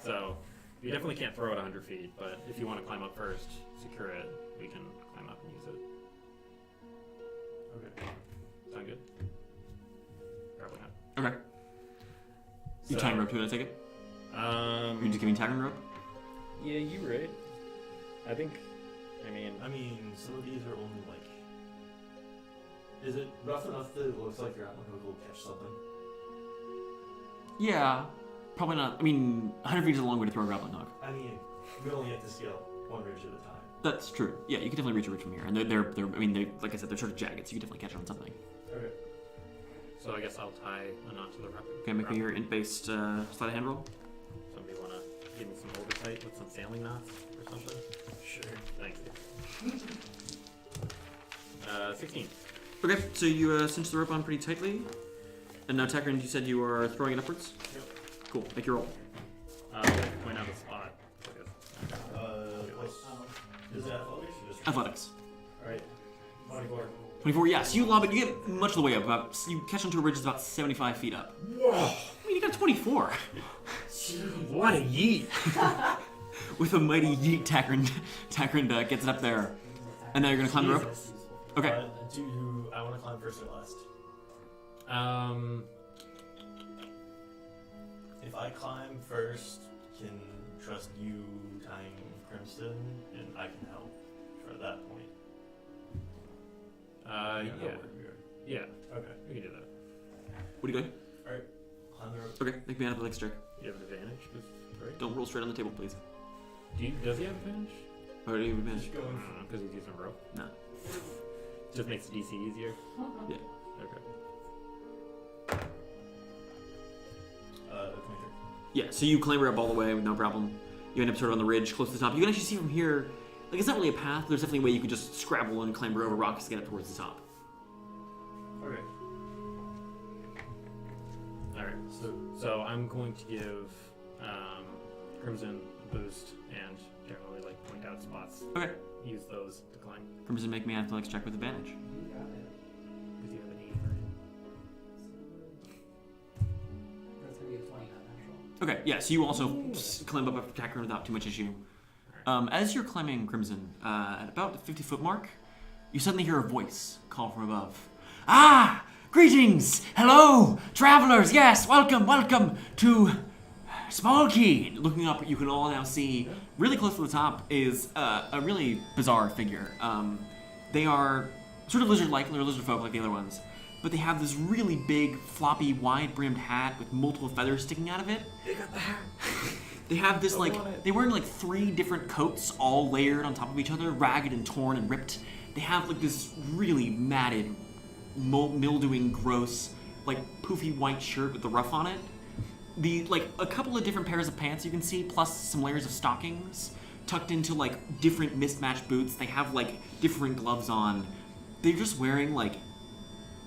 So, you definitely can't throw it 100 feet, but if you want to climb up first, secure it, we can climb up and use it. Okay. Sound good? Probably not. Okay. You So- tying rope to it, I take it? You're just giving Takrend rope? Yeah, you're right. I think, I mean, some of these are only like... Is it rough enough that it looks like your grappling hook will catch something? Yeah. Probably not. I mean, 100 feet is a long way to throw a grappling hook. I mean, we only have to scale one ridge at a time. That's true. Yeah, you can definitely reach a ridge from here, and they're I mean, like I said, they're sort of jagged, so you can definitely catch on something. Okay. So I guess I'll tie a knot to the rapid. Okay, make me your int-based sleight of hand roll. Somebody want to give me some oversight with some sailing knots or something? Sure. Thank you. 16. Okay, so you cinch the rope on pretty tightly, and now Takrend, you said you are throwing it upwards. Yep. Cool. Make your roll. Point out the spot. Plus, is it athletics or just? Athletics. Alright. 24. 24. Yes, you lob it. You get much of the way up. You catch onto a ridge that's about 75 feet up. Whoa! I mean, you got 24. What a yeet! With a mighty yeet, Takrend gets it up there. And now you're gonna climb the rope? Jesus. Okay. I want to climb first or last? If I climb first, can trust you tying Crimson, and I can help for that point. Yeah. Yeah, Okay. we can do that. What are you doing? Alright. Climb the rope. Okay, make me an athletics check. You have an advantage, right? Don't roll straight on the table, please. Does he have advantage? Or do you have advantage? Just going. Because he's using rope. No. Just makes the DC easier. Yeah. Okay. 23. Yeah, so you clamber up all the way with no problem. You end up sort of on the ridge close to the top. You can actually see from here, like, it's not really a path. There's definitely a way you could just scrabble and clamber over rocks to get up towards the top. Okay. Alright, so I'm going to give Crimson a boost and generally like point out spots. Okay. Use those to climb. Crimson, make me an athletics check with advantage. You got it. Because you have an 8 for That's gonna be a 20, not natural. Okay, yeah, so you also climb up after Takrend without too much issue. As you're climbing Crimson, at about the 50-foot mark, you suddenly hear a voice call from above. Ah! Greetings! Hello! Travelers, yes! Welcome, welcome to Small Key! Looking up, you can all now see, really close to the top, is a really bizarre figure. They are sort of lizard-like, they're lizard folk like the other ones, but they have this really big, floppy, wide-brimmed hat with multiple feathers sticking out of it. They got the hat! They have this, like, they're wearing, like, 3 different coats all layered on top of each other, ragged and torn and ripped. They have, like, this really matted, mildewing, gross, like, poofy white shirt with the ruff on it. A couple of different pairs of pants you can see, plus some layers of stockings, tucked into, like, different mismatched boots. They have, like, different gloves on. They're just wearing, like,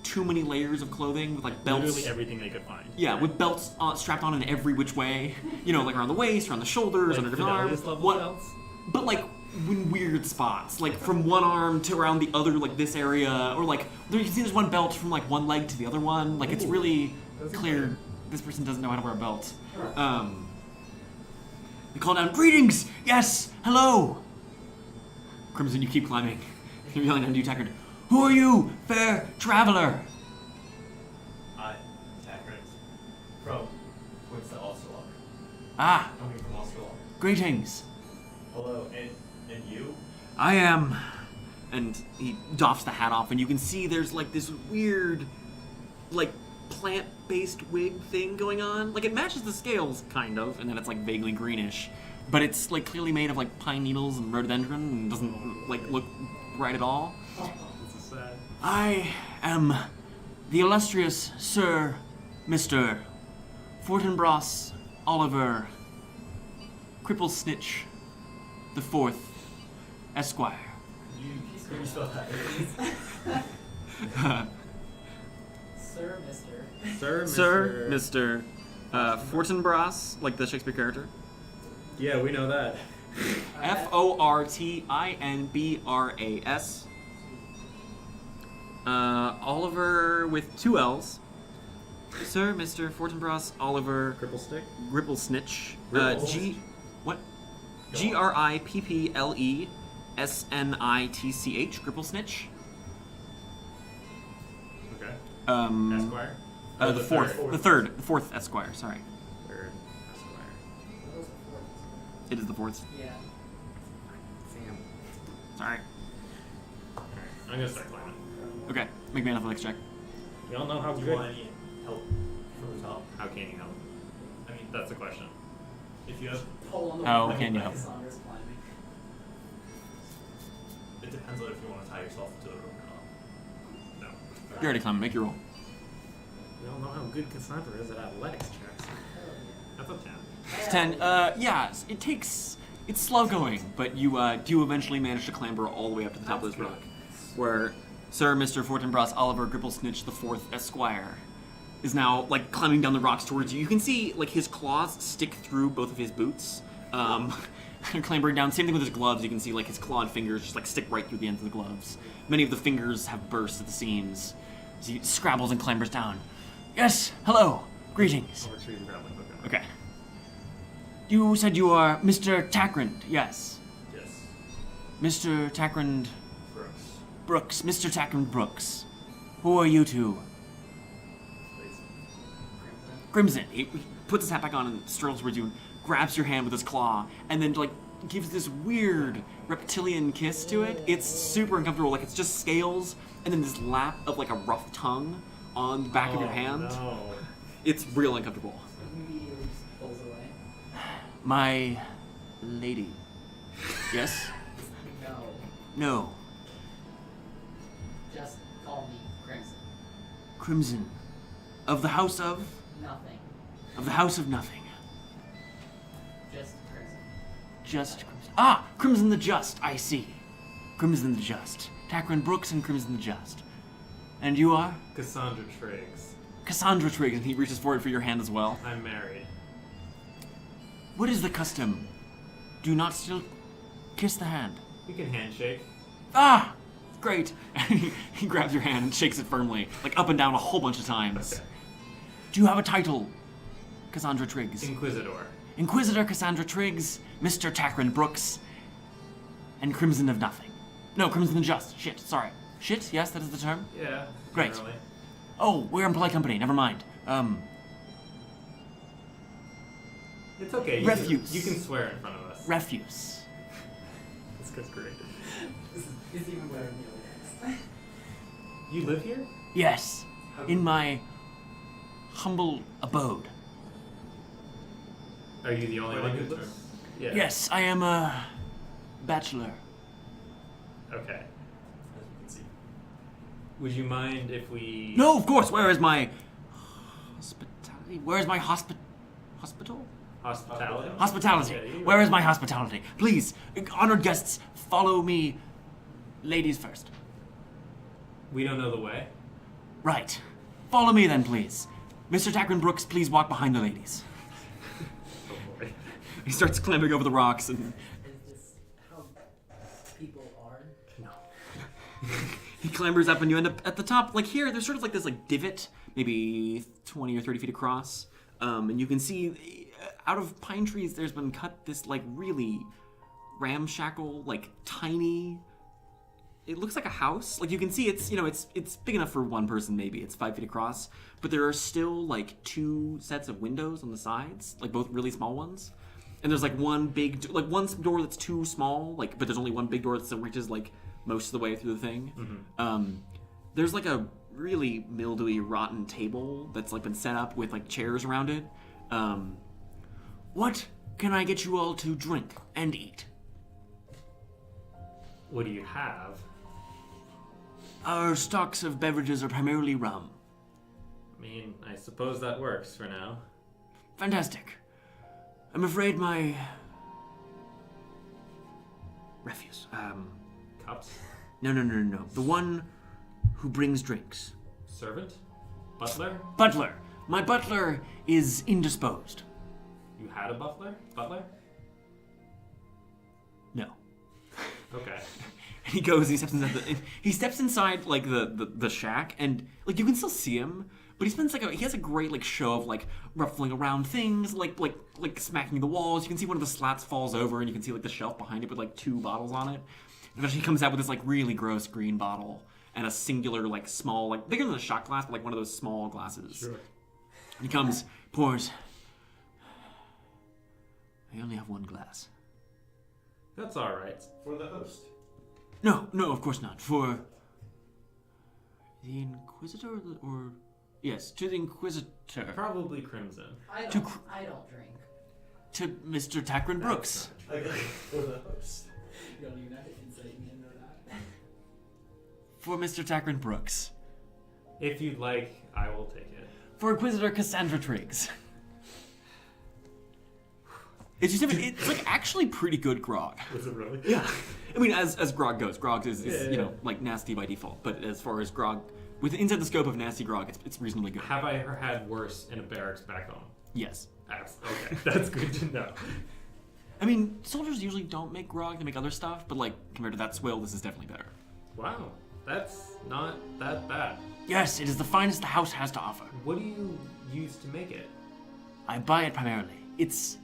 too many layers of clothing with, like, belts. Literally everything they could find. Yeah, with belts strapped on in every which way. You know, like around the waist, around the shoulders, under different arms. Belts? But like in weird spots, like from one arm to around the other, like this area, or like there you can see there's one belt from like one leg to the other one. Like it's really clear this person doesn't know how to wear a belt. They call down, "Greetings! Yes! Hello!" Crimson, you keep climbing. You're yelling down to you, Takrend. "Who are you, fair traveler?" I, Takrend, from points to Osterlok. Ah, Coming from Osterlok. greetings. Hello, and you? I am. And he doffs the hat off, and you can see there's like this weird, like, plant-based wig thing going on. Like, it matches the scales, kind of, and then it's like vaguely greenish. But it's like clearly made of like pine needles and rhododendron and doesn't like look right at all. This is sad. I am the illustrious Sir Mr. Fortinbras Oliver Cripple Snitch the Fourth Esquire. Can you spell that? Sir, Mister. Sir, Mr. Fortinbras, like the Shakespeare character. Yeah, we know that. Fortinbras. Oliver with 2 L's. Sir, Mr. Fortinbras Oliver Cripple stick? Gripplesnitch. Gripple. What? Gripplesnitch. Gripplesnitch. Okay. Esquire? The fourth Esquire. Sorry, Third Esquire. What was the fourth? it is the fourth. Yeah. Sam. Sorry. Alright, I'm gonna start climbing. Okay, make me an athletics check. Y'all know how Do you good. want any help from the top? How can you help? I mean, That's the question. If you have, Hole on the How wall can you that help? Cassandra's climbing. it depends on if you want to tie yourself to the rope or not. No. You're already climbing. Make your roll. We all know how good Cassandra is at athletics checks. That's a 10. It's 10. Yeah, it's slow going, but you do eventually manage to clamber all the way up to the top of this rock, where Sir Mr. Fortinbras Oliver Gripplesnitch IV Esquire is now like climbing down the rocks towards you. You can see like his claws stick through both of his boots. Clambering down. Same thing with his gloves. You can see like his clawed fingers just like stick right through the ends of the gloves. Many of the fingers have burst at the seams as he scrabbles and clambers down. Yes, hello, greetings. I'll retrieve the grappling hook. Okay. You said you are Mr. Takrend, yes. Yes. Mr. Takrend Brooks. Brooks. Mr. Takrend Brooks. Who are you two? Please. Crimson. He puts his hat back on and strolls towards you and grabs your hand with his claw and then like gives this weird reptilian kiss to it. It's super uncomfortable. Like it's just scales and then this lap of like a rough tongue on the back of your hand. No. It's real uncomfortable. Immediately just pulls away. My lady. Yes? No. No. Just call me Crimson. Crimson. Of the house of? Nothing. Of the house of nothing. Just Crimson. Just Crimson. Ah! Crimson the Just, I see. Crimson the Just. Takrend Brooks and Crimson the Just. And you are? Cassandra Triggs. Cassandra Triggs, and he reaches forward for your hand as well. I'm married. What is the custom? Do not still kiss the hand. We can handshake. Ah! Great. He grabs your hand and shakes it firmly, like up and down a whole bunch of times. Okay. Do you have a title, Cassandra Triggs? Inquisitor. Inquisitor Cassandra Triggs, Mr. Takrend Brooks, and Crimson of Nothing. No, Crimson the Just. Shit, sorry. Shit, yes, that is the term? Yeah. Great. Generally. Oh, we're in polite company, never mind. It's okay. Refuse. You can swear in front of us. Refuse. This guy's great. This is even better than the other guys. You live here? Yes, in my humble abode. Are you the only Quite a one who good lives? term. Yeah. Yes, I am a bachelor. Okay. As you can see. Would you mind if we... No, of course, where is my hospitality? Where is my hospital? Hospitality? Hospitality. Yeah, you- Where is my hospitality? Please, honored guests, follow me. Ladies first. We don't know the way. Right. Follow me then, please. Mr. Takrend Brooks, please walk behind the ladies. Oh boy. He starts clambering over the rocks and Is this how people are? No. he clambers up and you end up at the top. Like here, there's sort of like this like divot, maybe 20 or 30 feet across. And you can see out of pine trees, there's been cut this like really ramshackle, like tiny. It looks like a house. Like you can see, it's it's big enough for one person. Maybe it's 5 feet across, but there are still like 2 sets of windows on the sides, like both really small ones. And there's like one big, like one door that's too small, like but there's only one big door that still reaches like most of the way through the thing. Mm-hmm. There's like a really mildewy, rotten table that's like been set up with like chairs around it. What can I get you all to drink and eat? What do you have? Our stocks of beverages are primarily rum. I mean, I suppose that works for now. Fantastic. I'm afraid my refuse. Cups? No. The one who brings drinks. Servant? Butler? Butler. My butler is indisposed. You had a butler? Butler? No. Okay. And he goes. He steps inside like the shack, and like you can still see him, but he spends he has a great like show of like ruffling around things, like smacking the walls. You can see one of the slats falls over, and you can see like the shelf behind it with like 2 bottles on it. And eventually he comes out with this like really gross green bottle and a singular like small like bigger than a shot glass, but like one of those small glasses. Sure. He comes, pours. I only have 1 glass. That's alright. For the host. No, of course not. For the Inquisitor or Yes, to the Inquisitor. Probably Crimson. I To don't drink. To Mr. Takrend Brooks. I got for the host. You don't even have to insight me into that. For Mr. Takrend Brooks. If you'd like, I will take it. For Inquisitor Cassandra Triggs. It's just, it's like actually pretty good grog. Was it really? Yeah. I mean, as grog goes, grog is Yeah, you yeah. know, like nasty by default. But as far as grog, inside the scope of nasty grog, it's reasonably good. Have I ever had worse in a barracks back home? Yes. Okay, that's good to know. I mean, soldiers usually don't make grog, they make other stuff, but like, compared to that swill, this is definitely better. Wow, that's not that bad. Yes, it is the finest the house has to offer. What do you use to make it? I buy it primarily. It's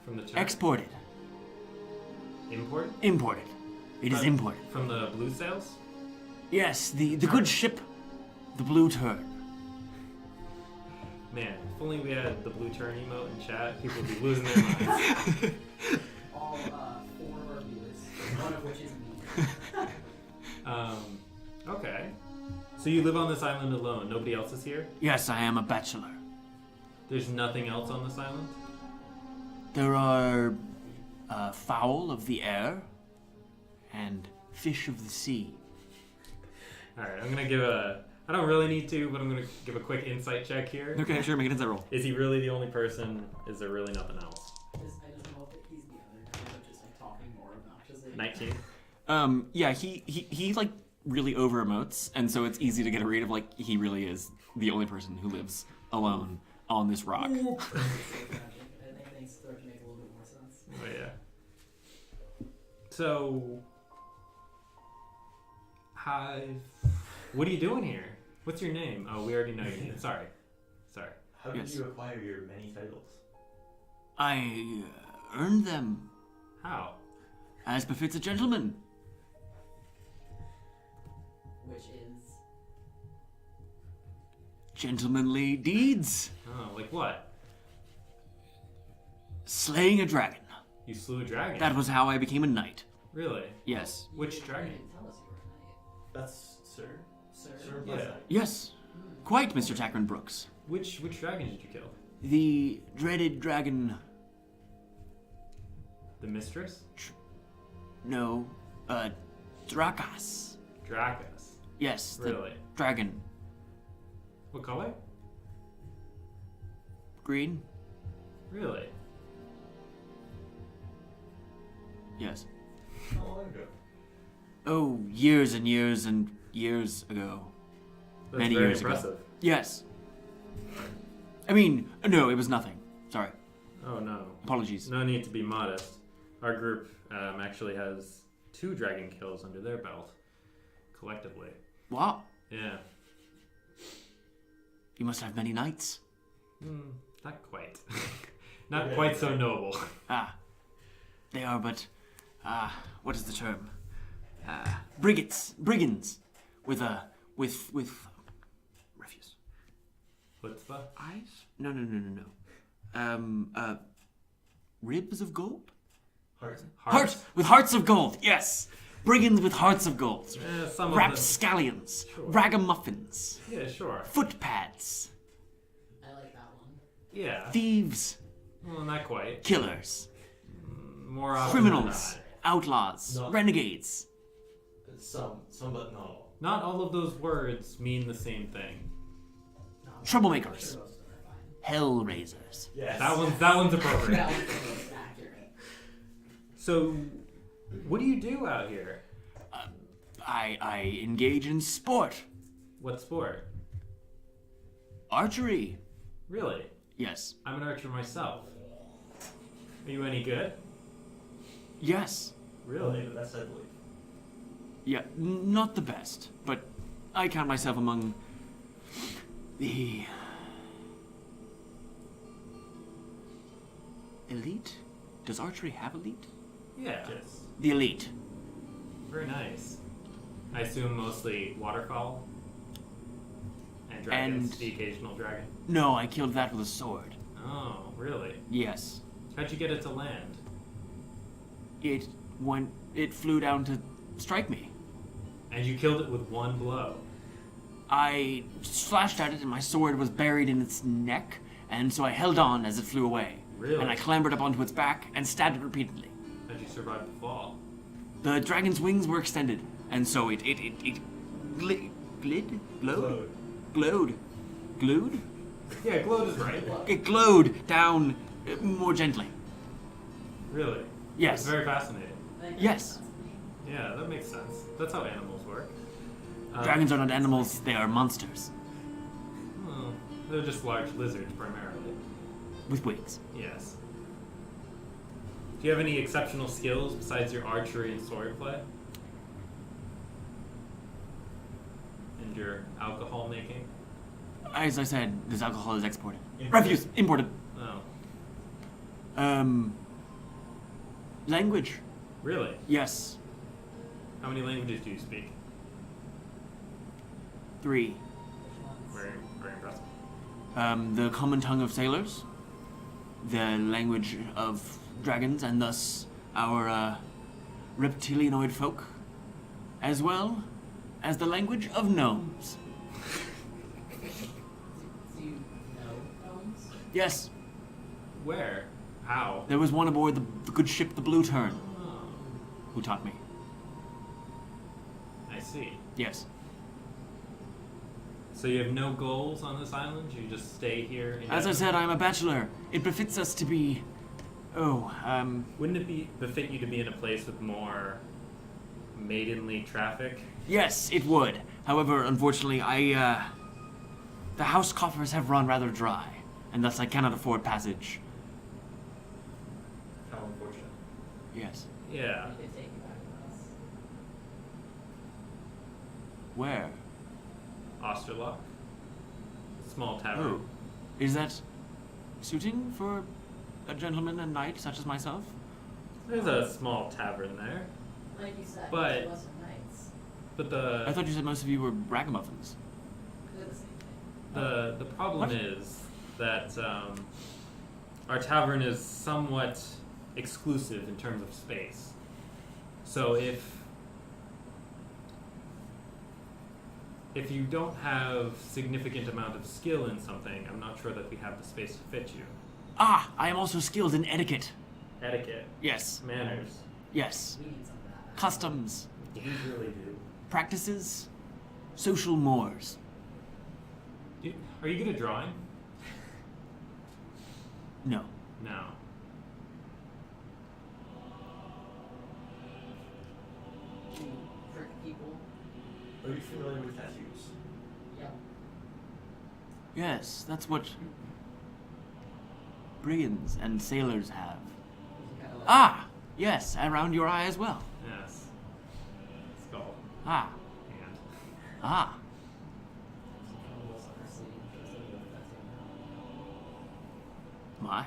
From the term. exported. Import? Imported. It is imported. From the blue sails? Yes, the good ship, the Blue Turn. Man, if only we had the blue turn emote in chat, people would be losing their minds. All 4 of our viewers, one of which is me. Okay. So you live on this island alone, nobody else is here? Yes, I am a bachelor. There's nothing else on this island? There are fowl of the air and fish of the sea. Alright, I'm gonna give I don't really need to, but I'm gonna give a quick insight check here. Okay, sure, make an insight roll. Is he really the only person? Is there really nothing else? I don't know if he's the other guy, but just like talking more obnoxiously. 19? Yeah, he like really over emotes, and so it's easy to get a read of like he really is the only person who lives alone on this rock. I think things start to make a little bit more sense. Oh yeah. So, what are you doing here? What's your name? Oh, we already know your name. Sorry. How did Yes. you acquire your many titles? I earned them How? as befits a gentleman. Which is Gentlemanly deeds. Oh, like what? Slaying a dragon. You slew a dragon? That was how I became a knight. Really? Yes. Which You dragon? didn't tell us you were a knight. That's Sir. Sir. Sir Yeah. Blessing. Yes. Quite, Mr. Takrend Brooks. Which dragon did you kill? The dreaded dragon. The mistress? No. Drakas. Dracus. Yes. The Really? dragon. What color? Green? Really? Yes. How long ago? Oh, years and years and years ago. That's Many very years ago. impressive. Yes. I mean, no, it was nothing. Sorry. Oh no. Apologies. No need to be modest. Our group actually has 2 dragon kills under their belt. Collectively. What? Yeah. You must have many knights. Not quite. Not Yeah. quite so noble. Ah. They are but, what is the term? Brigands. With refuse. Chutzpah? Eyes? No. Ribs of gold? Heart. Hearts with hearts of gold, yes! Brigands with hearts of gold. Some of them. Rapscallions. Sure. Ragamuffins. Yeah, sure. Footpads. I like that one. Yeah. Thieves. Well, not quite. Killers. More often Criminals. than Outlaws. No. Renegades. Some, but not all. not. Not all of those words mean the same thing. No, Troublemakers. I'm sure most of them are fine. Hellraisers. Yes. That one's appropriate. That one's the most accurate. So, what do you do out here? I engage in sport. What sport? Archery. Really? Yes. I'm an archer myself. Are you any good? Yes. Really? The best, I believe. Yeah, not the best, but I count myself among the elite. Does archery have elite? Yeah. Yes. The elite. Very nice. I assume mostly waterfowl and dragons. And- The occasional dragon. No, I killed that with a sword. Oh, really? Yes. How'd you get it to land? It flew down to strike me. And you killed it with one blow. I slashed at it and my sword was buried in its neck, and so I held on as it flew away. Really? And I clambered up onto its back and stabbed it repeatedly. How'd you survive the fall? The dragon's wings were extended, and so it glowed? Glued? Yeah, glowed is right. It glowed down more gently. Really? Yes. It's very fascinating. Yes. Yeah, that makes sense. That's how animals work. Dragons are not animals, they are monsters. Well, they're just large lizards primarily. With wings. Yes. Do you have any exceptional skills besides your archery and swordplay? And your alcohol making? As I said, this alcohol is exported. Imported. Refuse, imported. Oh. Language. Really? Yes. How many languages do you speak? 3. Very, very impressive. The common tongue of sailors, the language of dragons, and thus our reptilianoid folk, as well as the language of gnomes. Do you know gnomes? Yes, Where? How? there was one aboard the good ship, the Blue Tern, Oh, who taught me. I see. Yes. So you have no goals on this island? You just stay here? As I said, I'm a bachelor. It befits us to be... Wouldn't it befit you to be in a place with more maidenly traffic? Yes, it would. However, unfortunately, the house coffers have run rather dry, and thus I cannot afford passage. How unfortunate. Yes. Yeah. We could take you back with us. Where? Osterlok. Small tavern. Oh. Is that suiting for a gentleman and knight such as myself? There's a small tavern there. Like you said, But- it wasn't nice. But I thought you said most of you were ragamuffins. They're the same thing. the problem What? is that our tavern is somewhat exclusive in terms of space. So if you don't have significant amount of skill in something, I'm not sure that we have the space to fit you. Ah, I am also skilled in etiquette. Etiquette, Yes. manners. Yes. We need some of that. Customs. We really do. Practices. Social mores. Are you good at drawing? No. No. Do you trick people? Are you familiar with tattoos? Yep. Yes, that's what brigands and sailors have. You kinda like Ah! Yes, around your eye as well. Yes. Skull. Ah. Hand. Ah. My.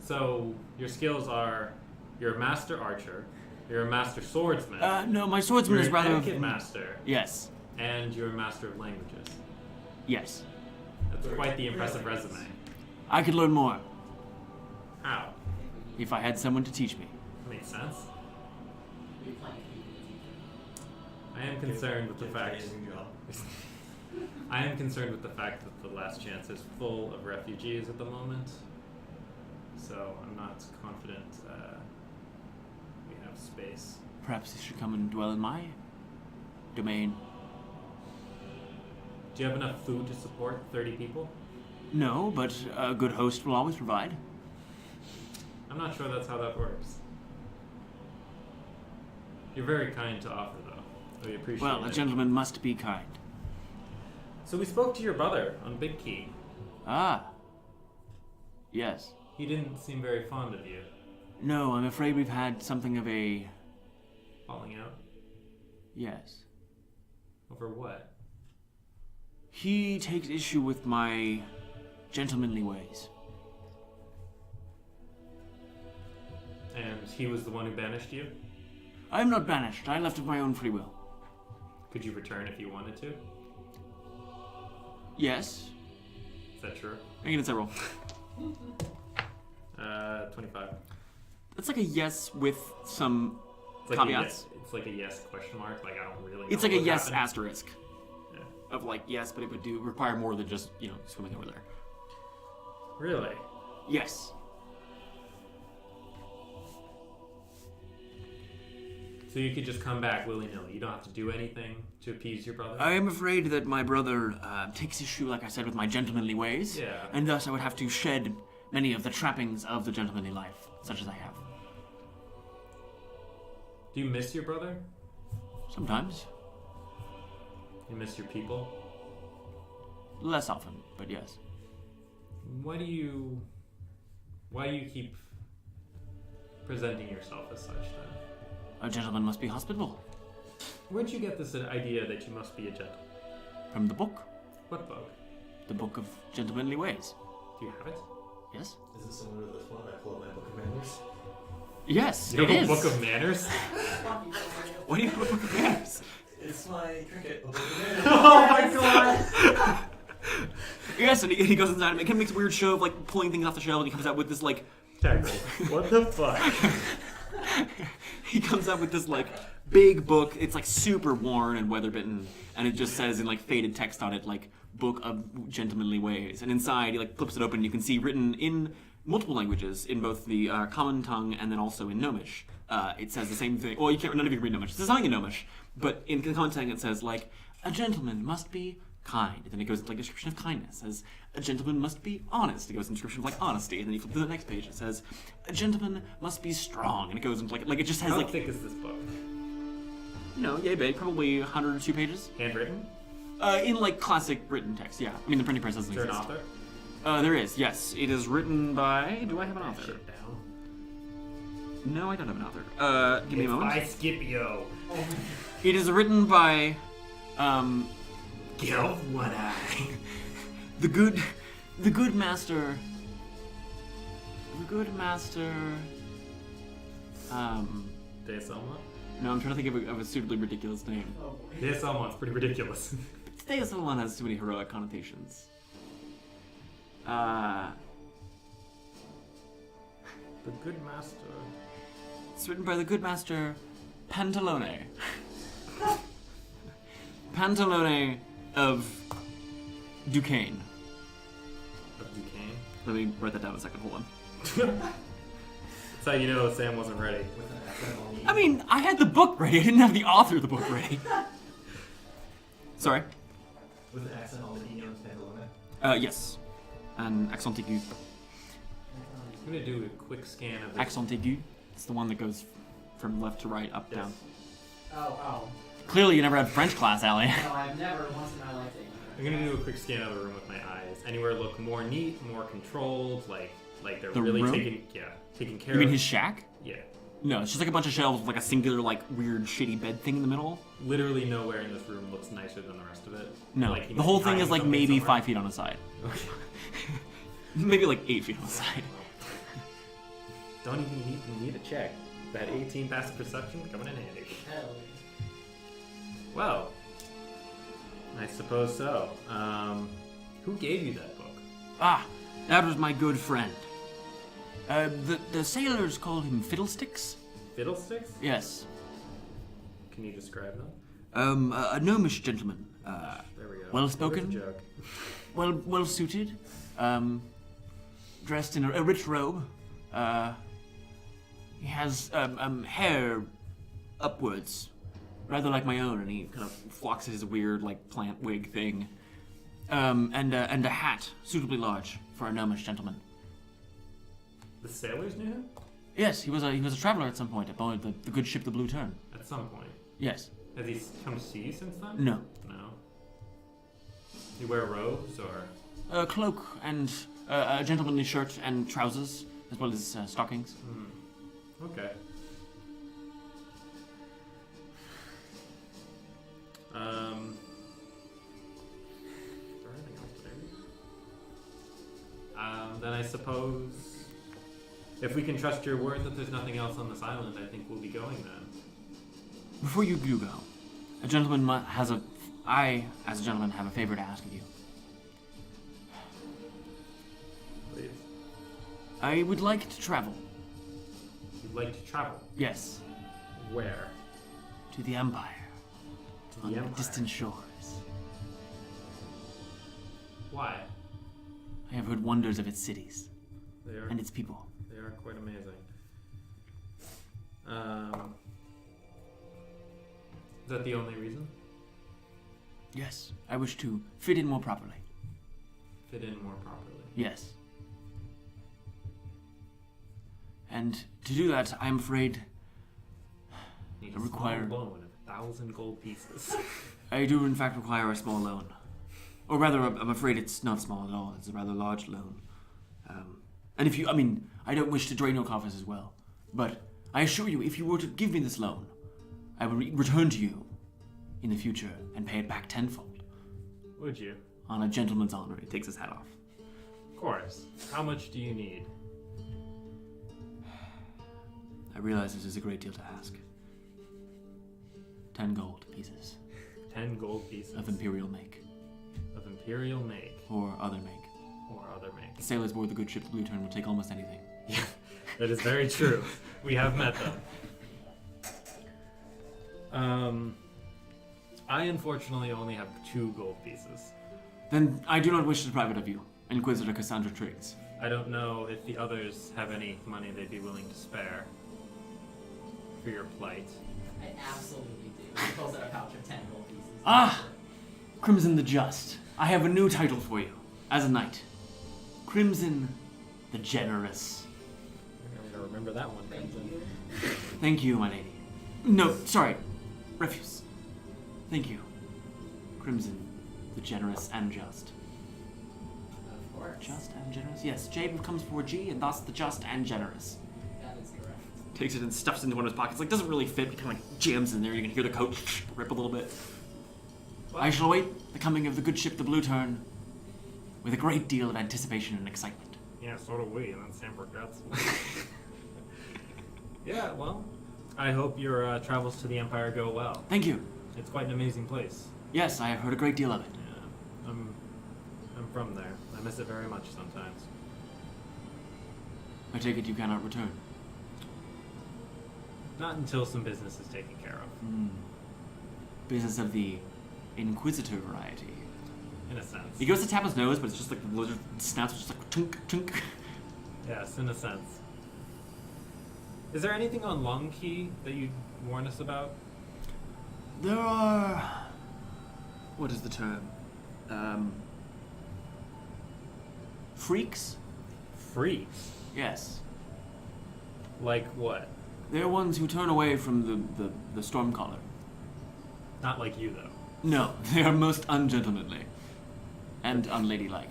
So your skills are you're a master archer, you're a master swordsman, No, my swordsman you're is an rather... etiquette master, Yes. and you're a master of languages. Yes. That's quite the impressive resume. I could learn more How? if I had someone to teach me. Makes sense. We plan to keep it. I am concerned with the Get fact. a new job. I am concerned with the fact that the last chance is full of refugees at the moment. So I'm not confident we have space. Perhaps you should come and dwell in my domain. Do you have enough food to support 30 people? No, but a good host will always provide. I'm not sure that's how that works. You're very kind to offer, though. We appreciate Well, a it. gentleman must be kind. So we spoke to your brother on Big Key. Ah. Yes. He didn't seem very fond of you. No, I'm afraid we've had something of a... Falling out? Yes. Over what? He takes issue with my gentlemanly ways. And he was the one who banished you? I am not banished. I left of my own free will. Could you return if you wanted to? Yes. Is that true? I can get several. 25. That's like a yes with some It's like caveats. It's like a yes question mark. Like I don't really know. It's like a what yes happened. asterisk. Yeah. Of like, yes, but it would require more than just, swimming over there. Really? Yes. So you could just come back willy-nilly. You don't have to do anything to appease your brother? I am afraid that my brother takes issue, like I said, with my gentlemanly ways. Yeah. And thus I would have to shed many of the trappings of the gentlemanly life, such as I have. Do you miss your brother? Sometimes. You miss your people? Less often, but yes. Why do you keep presenting yourself as such then? A gentleman must be hospitable. Where'd you get this idea that you must be a gentleman? From the book. What book? The book of gentlemanly ways. Do you have it? Yes? Is it similar to this one? I pull up my book of manners. Yes, You it have a is. book of manners? What do you have a book of manners? It's my cricket book of manners. Oh my god! Yes, and he goes inside and it makes a weird show of like pulling things off the shelf and he comes out with this like... Takrend. What the fuck? He comes out with this like big book. It's like super worn and weather-bitten, and it just says in like faded text on it like "Book of Gentlemanly Ways." And inside, he like flips it open, and you can see written in multiple languages, in both the common tongue and then also in Gnomish. It says the same thing. Well, you can't. None of you can read Gnomish. It says something in Gnomish, but in the common tongue it says like a gentleman must be kind. And then it goes into like a description of kindness. It says a gentleman must be honest. It goes into a description of like honesty. And then you flip to the next page. It says a gentleman must be strong. And it goes into like it just has How like thick is this book? yay big, probably 102 pages. Handwritten? In like classic written text. Yeah, I mean the printing press doesn't Is there an exist. author? There is. Yes, it is written by. Do I have an author? Shit down. No, I don't have an author. Give me a moment. By Scipio. It is written by Gil One Eye. the good master. The good master. De Selma? No, I'm trying to think of a suitably ridiculous name. Oh boy. De Selma's pretty ridiculous. Deus Solon has too many heroic connotations. The Good Master. It's written by the good master Pantalone. Pantalone of Duquesne. Of Duquesne. Let me write that down a second. Hold on. That's how you know Sam wasn't ready. With an accent on the I mean, I had the book ready. I didn't have the author of the book ready. Sorry. With an accent on the E on Pantalone. Yes. And accent aigu. I'm gonna do a quick scan of this. Accent aigu. It's the one that goes from left to right, up, Yes. down. Oh. Clearly, you never had French class, Allie. No, I've never once in my life taken I'm gonna do a quick scan of the room with my eyes. Anywhere look more neat, more controlled, like they're The really room? taking care You mean of. his shack? Yeah. No, it's just like a bunch of shelves with like a singular, like, weird, shitty bed thing in the middle. Literally nowhere in this room looks nicer than the rest of it. No, Like, he the must whole be thing hiding is like something maybe somewhere. 5 feet on the side. Okay. Maybe like 8 feet on the side. Don't even need a check. That 18 passive perception coming in handy. Hell. Well, I suppose so. Who gave you that book? Ah, that was my good friend. The sailors called him Fiddlesticks? Fiddlesticks? Yes. Can you describe them? A gnomish gentleman. There we go. Well-spoken? Where's the joke? Well suited. Dressed in a rich robe. He has hair upwards, rather like my own, and he kind of flocks his weird like plant wig thing. And a hat suitably large for a gnomish gentleman. The sailors knew him? Yes, he was a traveler at some point aboard the good ship, the Blue Tern. At some point. Yes. Has he come to see you since then? No. No. You wear robes or? A cloak and a gentlemanly shirt and trousers, as well as stockings. Okay. Is there anything else to do? Then I suppose if we can trust your word that there's nothing else on this island, I think we'll be going then. Before you do go, a gentleman I, as a gentleman, have a favor to ask of you. Please. I would like to travel. You'd like to travel. Yes. Where? To the Empire. To On the the Empire. distant shores. Why? I have heard wonders of its cities They are and its people. they are quite amazing. Is that the only reason? Yes, I wish to fit in more properly. Fit in more properly. Yes. And to do that, I'm afraid Need I a require- small loan of 1,000 gold pieces. I do in fact require a small loan. Or rather, I'm afraid it's not small at all. It's a rather large loan. And if you, I don't wish to drain your coffers as well. But I assure you, if you were to give me this loan, I will return to you in the future and pay it back tenfold. Would you? On a gentleman's honor. He takes his hat off. Of course. How much do you need? I realize this is a great deal to ask. 10 gold pieces 10 gold pieces of Imperial make. of Imperial make Or other make. or other make. The sailors aboard the good ship the Blue Tern will take almost anything. Yeah, that is very true. We have met them. I unfortunately only have 2 gold pieces. Then I do not wish to deprive it of you, Inquisitor Cassandra Triggs. I don't know if the others have any money they'd be willing to spare for your plight. I absolutely do. He pulls out a pouch of 10 gold pieces. Ah! Crimson the Just. I have a new title for you, as a knight. Crimson the Generous. I'm gonna remember that one. Thank Crimson. you. Thank you, my lady. No, sorry. Refuse. Thank you. Crimson the Generous and Just. Of course. Just and Generous? Yes, J comes before G, and thus the Just and Generous. That is correct. Takes it and stuffs it into one of his pockets. Like, doesn't really fit, but kind of like jams in there. You can hear the coat rip a little bit. I shall await the coming of the good ship, the Blue Tern, with a great deal of anticipation and excitement. Yeah, so do we, and then Sam forgets. Yeah, well, I hope your travels to the Empire go well. Thank you. It's quite an amazing place. Yes, I have heard a great deal of it. Yeah, I'm from there. I miss it very much sometimes. I take it you cannot return. Not until some business is taken care of, Business of the Inquisitor variety. in a sense. He goes to tap his nose, but it's just like the lizard snaps, just like tunk, tunk. Yes, in a sense. Is there anything on Long Key that you'd warn us about? There are... What is the term? Freaks? Freaks? Yes. Like what? They're ones who turn away from the Stormcaller. Not like you, though. No, they are most ungentlemanly. And unladylike.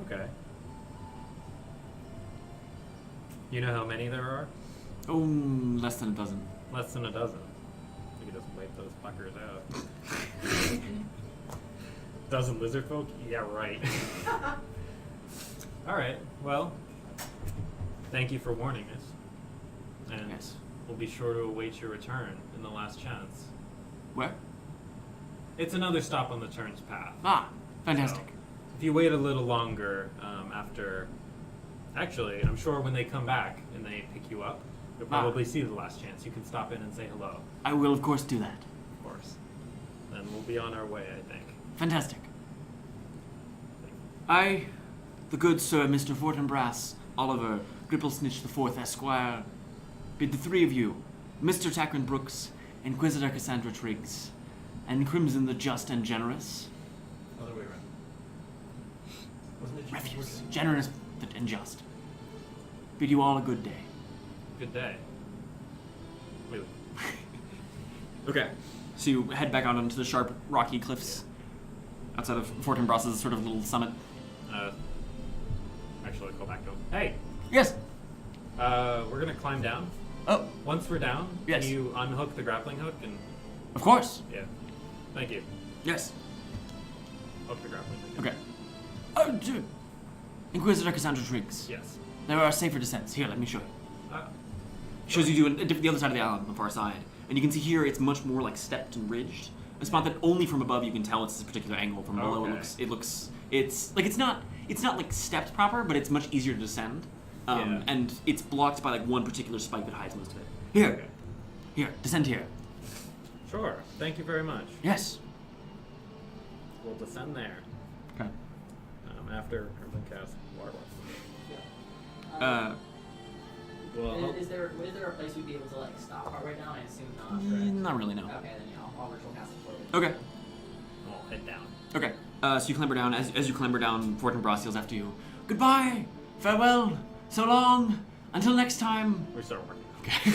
Okay. You know how many there are? Oh, less than a dozen. Less than a dozen. We could just wipe those fuckers out. Dozen lizard folk? Yeah, right. Alright, well, thank you for warning us. And Yes. we'll be sure to await your return in the last chance. Where? It's another stop on the Turn's path. Ah, fantastic. So, if you wait a little longer after... Actually, I'm sure when they come back and they pick you up, you'll probably see the last chance. You can stop in and say hello, I will, of course, do that. of course. Then we'll be on our way, I think. Fantastic. I, the good Sir Mr. Fortinbras, Oliver Gripplesnitch IV, Esquire, bid the three of you, Mr. Takrend Brooks, Inquisitor Cassandra Triggs, and Crimson the Just and Generous. Other way around. Wasn't it just Refuse. Generous and just. Bid you all a good day. Good day. Wait. Okay. So you head back out onto the sharp, rocky cliffs outside of Fortinbras's sort of little summit. Actually, go back to him. Hey! Yes. We're gonna climb down. Oh, Once we're down, Yes. can you unhook the grappling hook and... of course. Yeah. Thank you. Yes. Hook the grappling hook. Okay. Oh, dude. Inquisitor Cassandra Triggs. Yes. There are safer descents. Here, let me show you. Uh, Shows you the other side of the island, on the far side. And you can see here it's much more like stepped and ridged. A spot that only from above you can tell it's this particular angle. From below Okay. it's not like stepped proper, but it's much easier to descend. Yeah. And it's blocked by like one particular spike that hides most of it. Here. okay. Here, descend here. Sure. Thank you very much. Yes. We'll descend there. Okay. After Crimson cast Water. Well, is there a place we'd be able to like stop right now? I assume not. Correct? Not really, no. Okay, then I'll virtual cast it forward. Okay. I'll head down. Okay. So you clamber down. As you clamber down, Fortinbras yells after you. Goodbye. Farewell. So long. Until next time. We start working. Okay.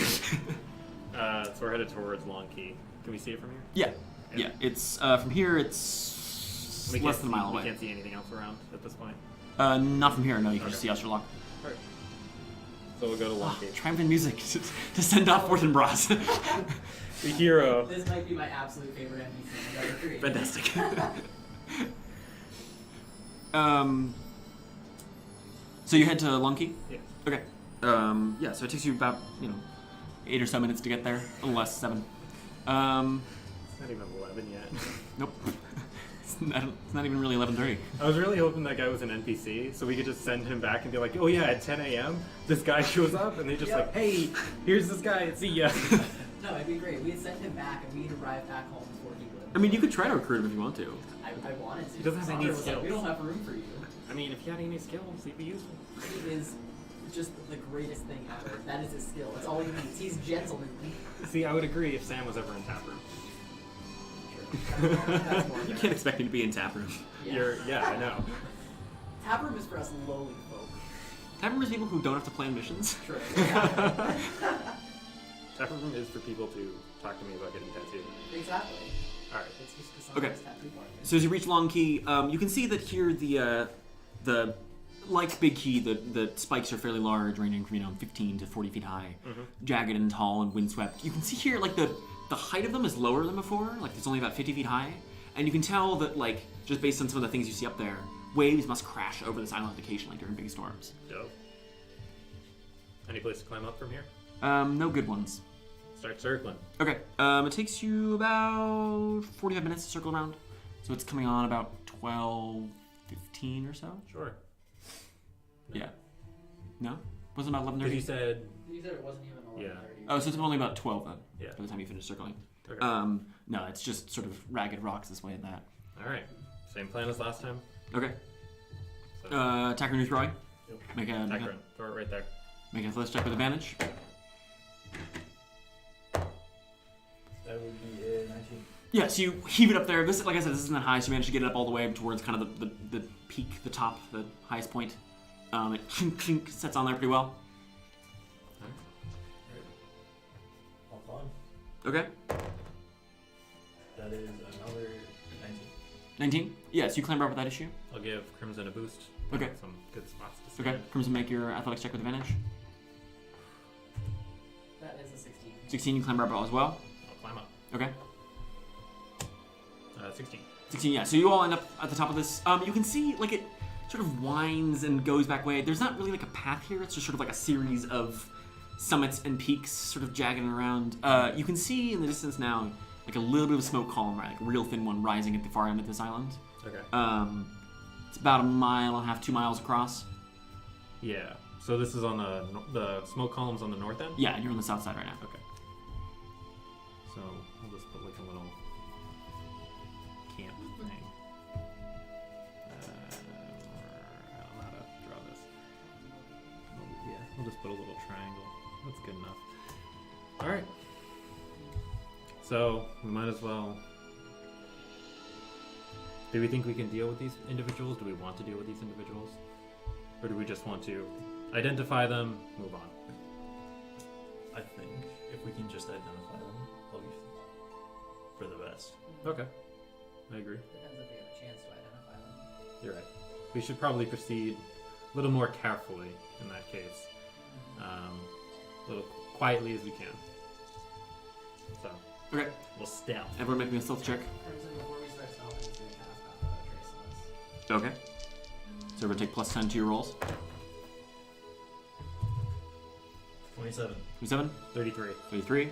So we're headed towards Long Key. Can we see it from here? Yeah. Yeah. It's from here. It's We less can't than a mile see- away. We can't see anything else around at this point. Not from here. No, you can Okay. just see Osterlok. Alright. So we'll go to Long Key. Triumphant music to send off Fortinbras. The hero. This might be my absolute favorite NPC I've ever created. Fantastic. So you head to Lunky? Yeah. Okay. Yeah, so it takes you about, 8 or so minutes to get there. A little less, 7. It's not even 11 yet. Nope. It's not even really 11:30. I was really hoping that guy was an NPC, so we could just send him back and be like, oh yeah, at 10 a.m., this guy shows up, and they just Yep. like, hey, here's this guy, see ya. No, it'd be great. We'd send him back and we'd arrive back home before he would. I mean, you could try to recruit him if you want to. I wanted to. He doesn't have any Cassandra was like, skills. we don't have room for you. I mean, if he had any skills, he'd be useful. He is just the greatest thing ever. That is his skill. That's all he needs. He's gentlemanly. See, I would agree if Sam was ever in Taproom. That's more You fair. can't expect him to be in Taproom. Yeah. Yeah, I know. Taproom is for us lowly folk. Taproom is people who don't have to plan missions. True. Taproom is for people to talk to me about getting tattooed. Exactly. Alright. It's just Cassandra's Okay. tattoo party. So as you reach Long Key, you can see that here the like Big Key, the spikes are fairly large, ranging from 15 to 40 feet high, jagged and tall and windswept. You can see here like the height of them is lower than before, like it's only about 50 feet high, and you can tell that like just based on some of the things you see up there, waves must crash over this island occasionally during big storms. Dope. Any place to climb up from here? No good ones. Start circling. Okay, it takes you about 45 minutes to circle around, so it's coming on about 12:15 or so. Sure. Yeah. No? Wasn't it about 11:30? Because you said... You said it wasn't even 11:30. Yeah. Oh, so it's only about 12 then. Yeah. By the time you finish circling. Okay. No, it's just sort of ragged rocks this way and that. Alright. Same plan as last time. Okay. So, Takrend, who's throwing? Yep. Make a Takrend. Throw it right there. make an athletics check with advantage. That would be a 19. Yeah, so you heave it up there. This, like I said, this isn't that high, so you manage to get it up all the way towards kind of the peak, the top, the highest point. It clink, clink, sets on there pretty well. I'll climb. Okay. That is another 19. 19? Yeah, so you clamber up with that issue. I'll give Crimson a boost. Okay. Some good spots to Okay. stand. Crimson, make your athletics check with advantage. That is a 16. 16, you clamber up as well. I'll climb up. Okay. 16. 16, yeah. So you all end up at the top of this. You can see, like, it sort of winds and goes back way. There's not really, like, a path here. It's just sort of like a series of summits and peaks sort of jagging around. You can see in the distance now, like, a little bit of a smoke column, right? Like, a real thin one rising at the far end of this island. Okay. It's about 1.5 miles, 2 miles across. Yeah. So this is on the smoke columns on the north end? Yeah, and you're on the south side right now. Okay. So we'll just put like a little camp thing. I don't know how to draw this. Yeah, we'll just put a little triangle. That's good enough. All right. So we might as well. Do we think we can deal with these individuals? Do we want to deal with these individuals? Or do we just want to identify them, move on? I think if we can just identify them, that'll be for the best. Okay. I agree. Depends if we have a chance to identify them. You're right. We should probably proceed a little more carefully in that case. A little quietly as we can. So, Okay. we'll stealth. Everyone make me a stealth check. Crimson, before we start stomping, it's going to cast Path of Trace on us. Okay. So everyone take plus 10 to your rolls. 27. 27? 33. 33?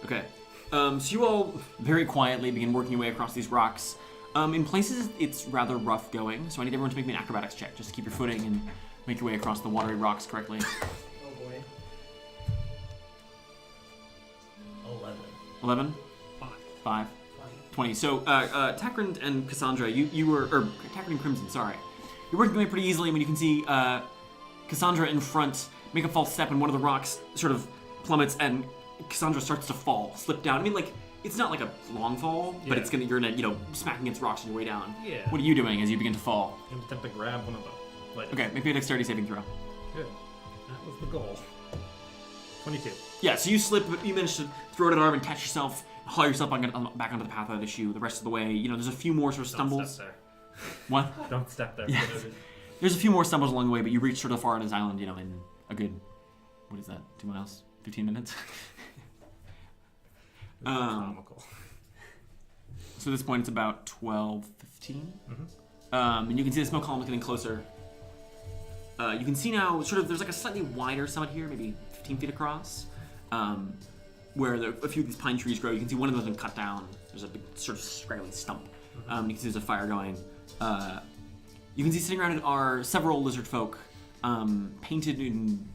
Okay. So you all very quietly begin working your way across these rocks. In places, it's rather rough going, so I need everyone to make me an acrobatics check just to keep your footing and make your way across the watery rocks correctly. Oh boy. Oh 11? 5? 20. So, Takrend and Cassandra, you were, or Takrend and Crimson, sorry. You're working away pretty easily when you can see Cassandra in front make a false step and one of the rocks sort of plummets and Cassandra starts to fall, slip down. I mean, like, it's not like a long fall, but it's you're gonna, smack against rocks on your way down. Yeah. What are you doing as you begin to fall? I'm gonna attempt to grab one of them. Okay, make me a dexterity saving throw. Good. That was the goal. 22. Yeah, so you slip, but you manage to throw it at an arm and catch yourself, haul yourself back onto the path of the issue the rest of the way. There's a few more sort of stumbles. Don't step there. What? Don't step there. Yeah. There's a few more stumbles along the way, but you reach sort of far on his island, in a good, what is that, 2 miles? 15 minutes? Comical. So at this point, it's about 12, 15. Mm-hmm. And you can see the smoke column is getting closer. You can see now, there's like a slightly wider summit here, maybe 15 feet across, where a few of these pine trees grow. You can see one of those has been cut down. There's a big sort of scraggly stump. You can see there's a fire going. You can see sitting around it are several lizard folk, painted in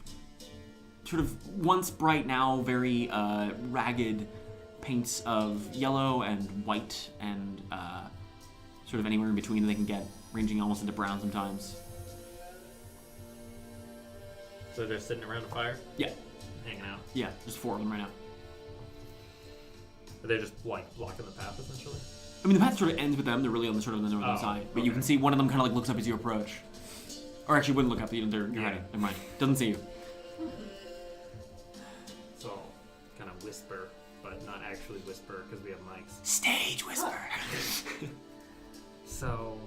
sort of once bright, now very ragged paints of yellow and white and sort of anywhere in between they can get, ranging almost into brown sometimes. So they're sitting around a fire? Yeah. Hanging out? Yeah, there's 4 of them right now. They're just, blocking the path, essentially? I mean, the path sort of ends with them. They're really on the sort of the northern side. But you can see one of them kind of looks up as you approach. Or actually wouldn't look up. You're hiding. Never mind. Doesn't see you. So, kind of whisper, but not actually whisper because we have mics. Stage whisper. So,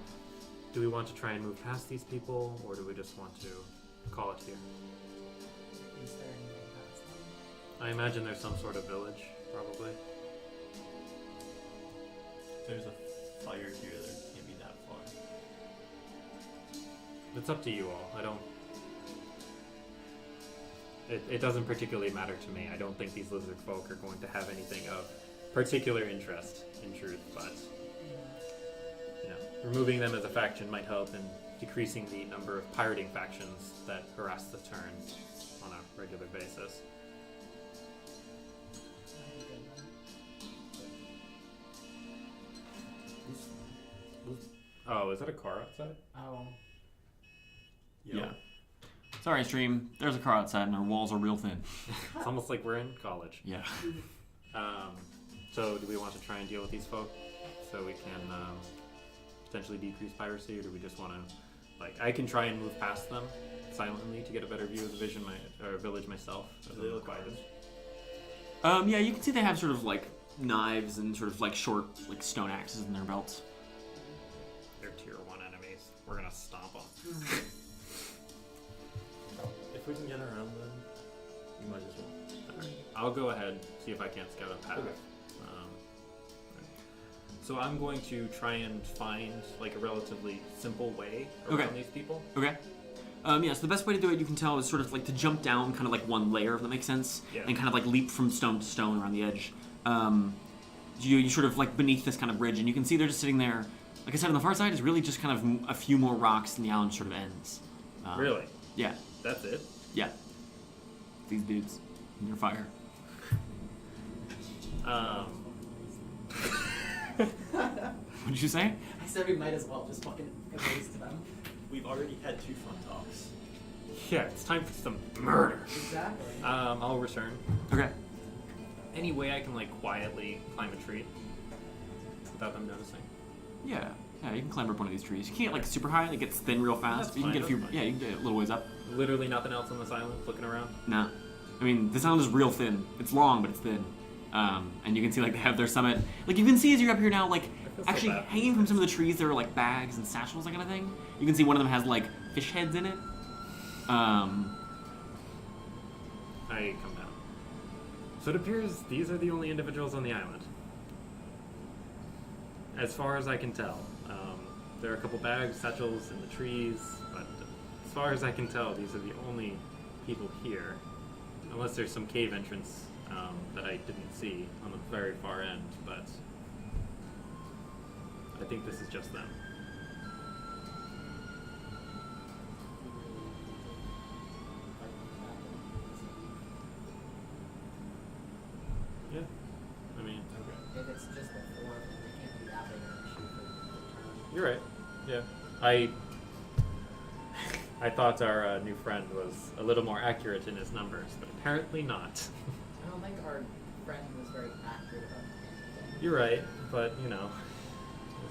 do we want to try and move past these people, or do we just want to call it here? Is there any way past them? I imagine there's some sort of village, probably. There's a fire here that can't be that far. It's up to you all. I don't... It doesn't particularly matter to me. I don't think these lizard folk are going to have anything of particular interest, in truth, but... removing them as a faction might help in decreasing the number of pirating factions that harass the turn on a regular basis. Oh, is that a car outside? Oh. Yeah. Sorry, stream. There's a car outside and our walls are real thin. It's almost like we're in college. Yeah. So do we want to try and deal with these folk so we can potentially decrease piracy, or do we just want to, I can try and move past them silently to get a better view of the village myself. Do they look armed? Yeah, you can see they have sort of knives and sort of short stone axes in their belts. They're tier 1 enemies. We're gonna stomp them. If we can get around them, we might as well. Alright. I'll go ahead, see if I can't scout a path. Okay. So I'm going to try and find a relatively simple way around these people. Okay. Yeah, so the best way to do it, you can tell, is sort of to jump down kind of one layer, if that makes sense, and kind of leap from stone to stone around the edge. You sort of beneath this kind of bridge, and you can see they're just sitting there. Like I said, on the far side is really just kind of a few more rocks, and the island sort of ends. Really? Yeah. That's it? Yeah. These dudes. And your fire. What did you say? I said we might as well just fucking erase them. We've already had 2 front talks. Yeah, it's time for some murder. Exactly. I'll return. Okay. Any way I can quietly climb a tree without them noticing? Yeah. Yeah, you can climb up one of these trees. You can't get super high, it gets thin real fast. That's But you can fine, get a few. that's fine. Yeah, you can get a little ways up. Literally nothing else on this island looking around? Nah. I mean, this island is real thin. It's long, but it's thin. And you can see they have their summit. You can see as you're up here now, so actually bad. hanging from some of the trees, there are bags and satchels, that kind of thing. You can see one of them has fish heads in it. I come down. So it appears these are the only individuals on the island. As far as I can tell. There are a couple bags, satchels in the trees, but as far as I can tell, these are the only people here. Unless there's some cave entrance that I didn't see on the very far end, but I think this is just them. Yeah, I mean, just before, and it can't be that big of an issue for the turn. You're right. Yeah. I thought our new friend was a little more accurate in his numbers, but apparently not. I don't think our friend was very accurate about anything. You're right, but you know.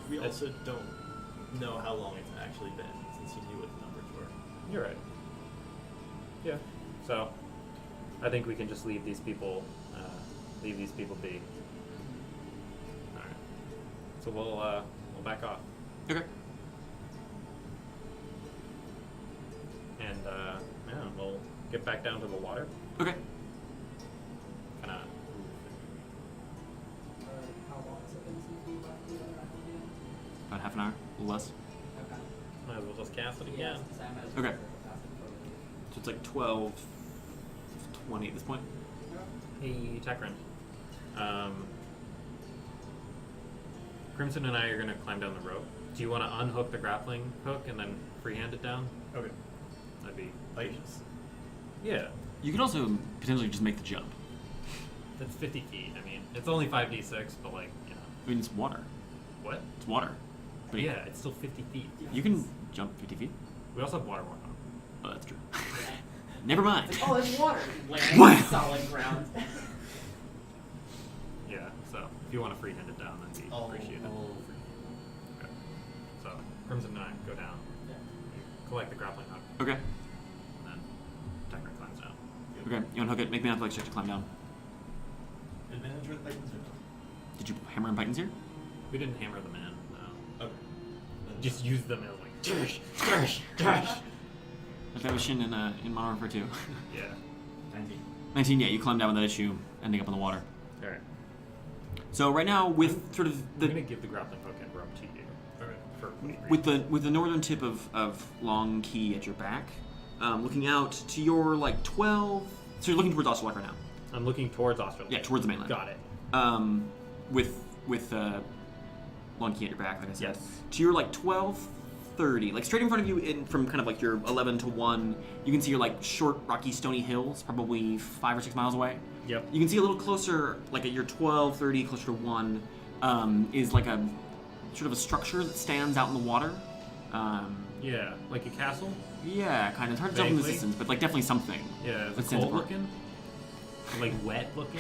We also don't know how long it's actually been since he knew what the numbers were. You're right. Yeah. So, I think we can just leave these people be. All right. So we'll back off. Okay. And yeah, we'll get back down to the water. Okay. Kind of. How long has it been since we left the other island again? About half an hour, a little less. Okay. Might as well just cast it Yeah, again. so I might as Okay. well pass it forward. So it's like 12, 20 at this point. Hey, Takrend. Crimson and I are going to climb down the rope. Do you want to unhook the grappling hook and then freehand it down? Okay. That'd be Righteous. Yeah. You could also potentially just make the jump. That's 50 feet. I mean, it's only 5d6, but like, you know. I mean, it's water. What? It's water. But yeah, it's still 50 feet. You can jump 50 feet. We also have water walk on. Oh, that's true. Never mind. It's like, oh, it's water. Landing Wow. on solid ground. Yeah, so if you want to freehand it down, that'd be appreciated. Okay. So, Crimson and I go down. Yeah. You collect the grappling hook, Okay. and then Takrend climbs down. Okay. You unhook it. Make me an athletics check to climb down. Advantage with Titans or no? Did you hammer and Pythons here? We didn't hammer them in, no. Okay. Then Just use them as like, That was Shin in Modern Warfare 2. yeah. 19. 19. Yeah, you climb down without issue, ending up in the water. Alright. So right now, with sort of I'm the gonna give the grappling hook and rope to you. Okay. For complete with the northern tip of Long Key at your back, looking out to your like 12. So you're looking towards Osterlok right now. I'm looking towards Osterlok. Yeah, towards the mainland. Got it. With Long Key at your back, like I said. Yes. To your like 12:30, like straight in front of you, in from kind of like your 11 to 1, you can see your like short, rocky, stony hills, probably 5 or 6 miles away. Yep. You can see a little closer, like at your 12:30, closer to 1, is like a sort of a structure that stands out in the water. Yeah, like a castle? Yeah, kind of. It's hard to tell from the Vaguely. distance, but like definitely something. Yeah, That it's stands cold apart. looking? Like wet looking?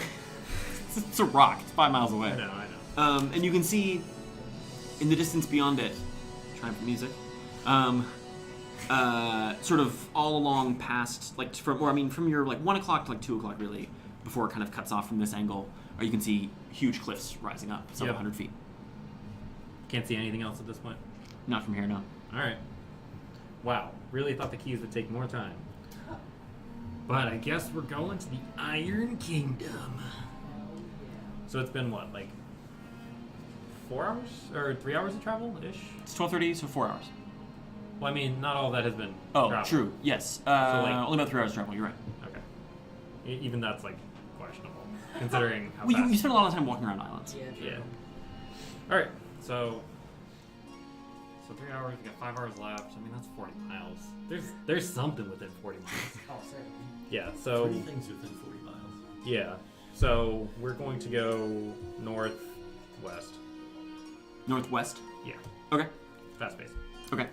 It's a rock. It's 5 miles away. I know. And you can see in the distance beyond it, trying for music, sort of all along past, like from your like 1 o'clock to like 2 o'clock really, before it kind of cuts off from this angle, or you can see huge cliffs rising up, several Yep. hundred feet. Can't see anything else at this point? Not from here, no. Alright. Wow, really thought the keys would take more time. But I guess we're going to the Iron Kingdom. So it's been what, like 4 hours? Or 3 hours of travel-ish? It's 12:30, so 4 hours. Well, I mean, not all that has been Oh, travel. true. Yes. Only about 3 hours travel. You're right. Okay. Even that's, like, questionable, considering how Well, fast. you spend a lot of time walking around islands. Yeah, true. Yeah. Alright, so 3 hours, we got 5 hours left. I mean, that's 40 miles. There's something within 40 miles. Oh, certainly. Yeah, so 3 things within 40 miles. yeah. So we're going to go northwest. Northwest. Yeah. Okay. Fast pace. Okay.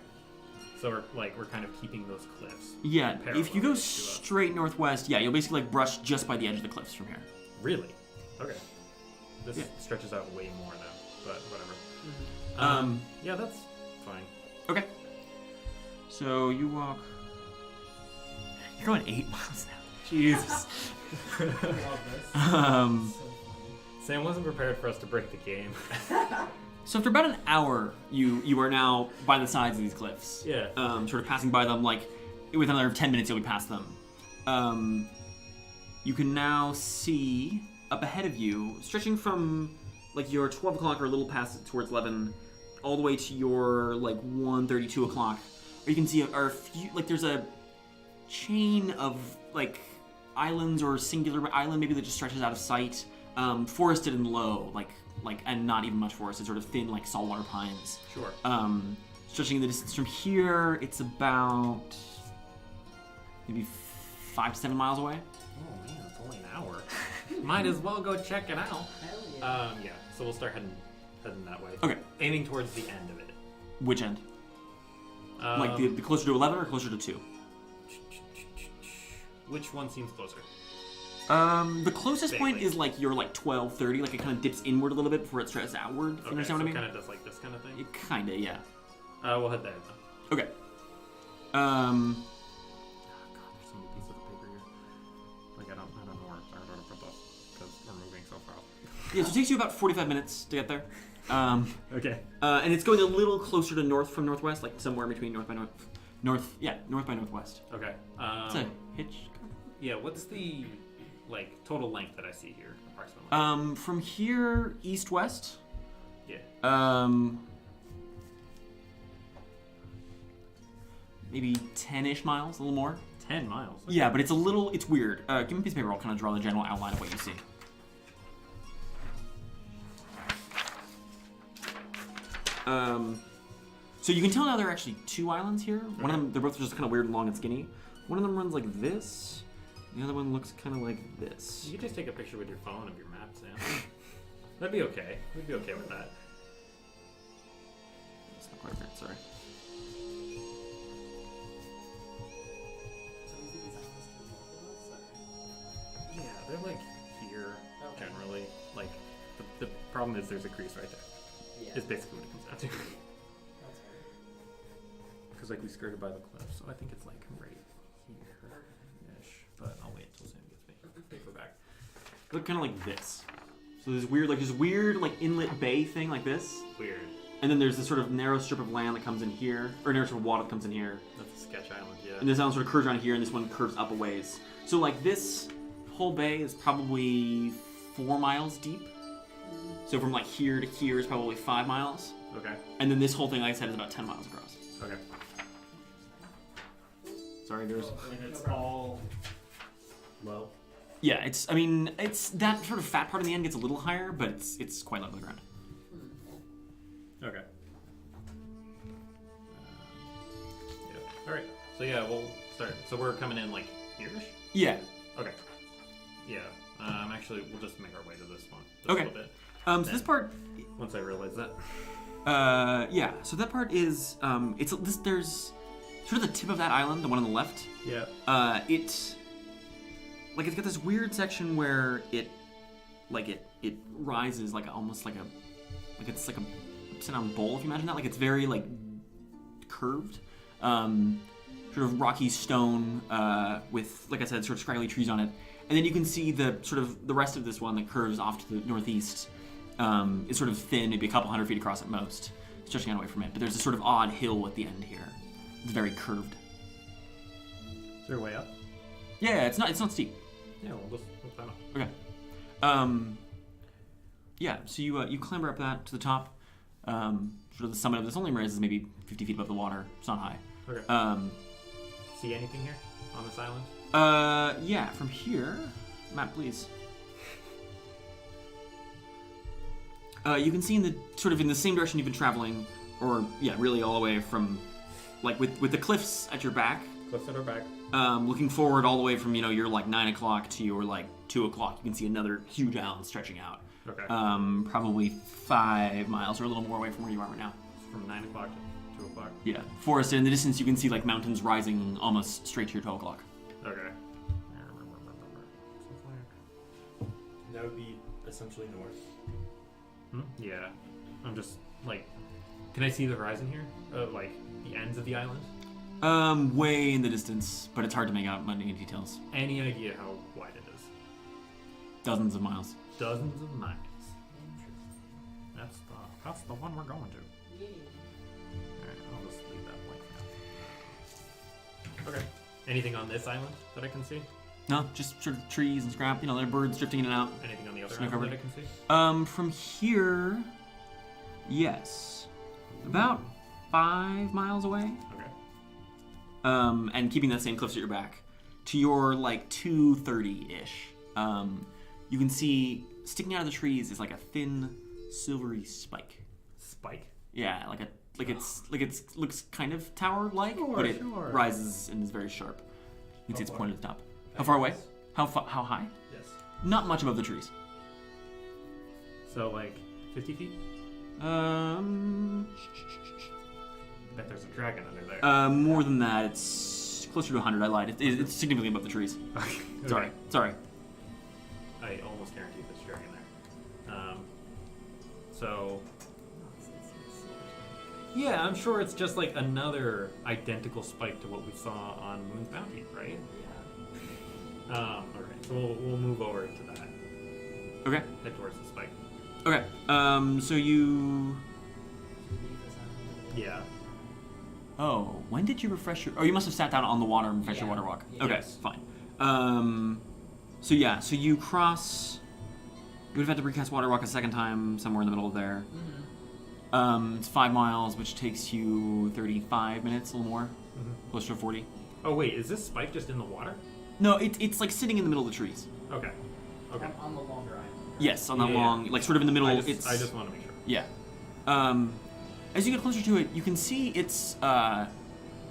So we're kind of keeping those cliffs. Yeah. parallel If you go to us. straight northwest, yeah, you'll basically like brush just by the edge of the cliffs from here. Really? Okay. This Yeah. stretches out way more now, but whatever. Yeah, that's fine. Okay. So you walk. You're going 8 miles now. Jesus. I love this. um. So funny. Sam wasn't prepared for us to break the game. So after about an hour, you are now by the sides of these cliffs. Yeah. Sort of passing by them. Like within another 10 minutes, you'll be past them. You can now see up ahead of you, stretching from like your 12 o'clock or a little past it towards 11, all the way to your like 1:30, 2 o'clock. Or you can see a few, like there's a chain of like islands or singular island maybe that just stretches out of sight, forested and low, like and not even much forested, sort of thin like saltwater pines. Sure. Stretching in the distance from here, it's about maybe 5 to 7 miles away. Oh man, it's only an hour. Might as well go check it out. Hell yeah. Yeah. So we'll start heading that way. Okay. Aiming towards the end of it. Which end? Like the closer to 11 or closer to 2? Which one seems closer? The closest point Vaguely. is like you're like 12, 30, like it kind of dips inward a little bit before it stretches outward. If you understand what I mean? Kind of does like this kind of thing. It kinda, yeah. We'll head there then. Okay. God, there's so many pieces of paper here. Like I don't know where to put those because we're moving so far. Yeah, so it takes you about 45 minutes to get there. Okay. And it's going a little closer to north from northwest, like somewhere between north by northwest. Okay. It's a hitch. Yeah. What's the like total length that I see here approximately? From here east-west. Yeah. Maybe 10-ish miles, a little more. 10 miles. Okay. Yeah, but it's weird. Give me a piece of paper, I'll kind of draw the general outline of what you see. So you can tell now there are actually 2 islands here. One of them, they're both just kind of weird and long and skinny. One of them runs like this. The other one looks kind of like this. You could just take a picture with your phone of your map, Sam. That'd be okay. We'd be okay with that. It's not quite right, sorry. So we see these islands to the north of us, or? Yeah, they're like here Okay. generally. Like the problem is there's a crease right there. Yeah. Is basically what it comes down to. That's fair. Because like we skirted by the cliff, so I think it's like right here-ish. But I'll wait until Sam gets me paper back. Look kind of like this. So there's weird like inlet bay thing like this. Weird. And then there's this sort of narrow strip of land that comes in here, or narrow strip of water that comes in here. That's a sketch island, yeah. And this island sort of curves around here, and this one curves up a ways. So like this whole bay is probably 4 miles deep. So from like here to here is probably 5 miles. Okay. And then this whole thing, like I said, is about 10 miles across. Okay. Sorry, there's... And it's all low. Yeah, it's that sort of fat part in the end gets a little higher, but it's quite low to the ground. Okay. Yeah. All right. So yeah, we'll start. So we're coming in like here-ish. Yeah. Okay. Yeah. Actually, we'll just make our way to this one. Okay. A little bit. So this part... Once I realize that. Yeah, so that part is, there's sort of the tip of that island, the one on the left. Yeah. It's got this weird section where it rises almost like it's like a upside down bowl, if you imagine that. Like it's very like curved, sort of rocky stone with, like I said, sort of scraggly trees on it. And then you can see the rest of this one that curves off to the northeast. Is sort of thin, maybe a couple hundred feet across at most, stretching out away from it. But there's a sort of odd hill at the end here. It's very curved. Is there a way up? Yeah, it's not steep. Yeah, we'll climb up. Okay. Yeah, so you clamber up that to the top. Sort of the summit of this only raises maybe 50 feet above the water. It's not high. Okay. See anything here on this island? Yeah, from here, map please. You can see in the same direction you've been traveling, or yeah, really all the way from, like with the cliffs at your back. Cliffs at our back. Looking forward all the way from your like 9 o'clock to your like 2 o'clock, you can see another huge island stretching out. Okay. Probably 5 miles or a little more away from where you are right now. From 9 o'clock to 2 o'clock. Yeah, forested. In the distance, you can see like mountains rising almost straight to your 12 o'clock. Okay. That would be essentially north. Yeah. I'm just like, can I see the horizon here? Like the ends of the island? Way in the distance, but it's hard to make out many details. Any idea how wide it is? Dozens of miles. Dozens of miles. That's the one we're going to. Yay. Alright, I'll just leave that blank now. Okay. Anything on this island that I can see? No, just sort of trees and scrap. There are birds drifting in and out. Anything on the other Snow island covered. that I can see? From here, yes, about 5 miles away. Okay. And keeping that same cliffs at your back, to your like 230-ish. You can see sticking out of the trees is like a thin, silvery spike. Spike? Yeah, it's looks kind of tower-like, but it rises and is very sharp. You can see it's pointed at the top. How far away? How high? Yes. Not much above the trees. So like, 50 feet? Bet there's a dragon under there. More than that. It's closer to 100. I lied. It's significantly above the trees. Okay. Sorry. I almost guarantee there's a dragon there. So... Yeah, I'm sure it's just like another identical spike to what we saw on Moon's Bounty, right? Yeah. Alright, so we'll move over to that. Okay. Head towards the spike. Okay. So you. Yeah. Oh, when did you refresh your? Oh, you must have sat down on the water and refreshed your Yeah. water walk. Yeah. Okay, Yes. fine. So you cross. You would have had to recast water walk a second time somewhere in the middle of there. Mm-hmm. It's 5 miles, which takes you 35 minutes, a little more, closer to 40. Oh wait, is this spike just in the water? No, it's like sitting in the middle of the trees. Okay. Okay. On the longer island. Yes, on that Yeah. long, like sort of in the middle. I it's just want to make sure. yeah. As you get closer to it, you can see it's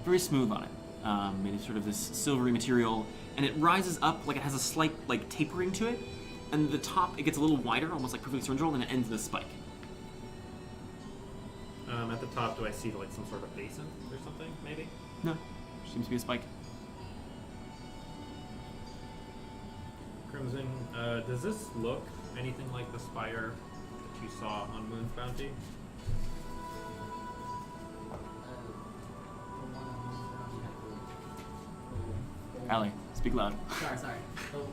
very smooth on it. Made of sort of this silvery material, and it rises up like it has a slight like tapering to it, and the top it gets a little wider, almost like perfectly cylindrical, and it ends in a spike. At the top, do I see like some sort of basin or something? Maybe. No, seems to be a spike. Crimson, does this look anything like the spire that you saw on Moon's Bounty? Allie, speak loud. Sorry.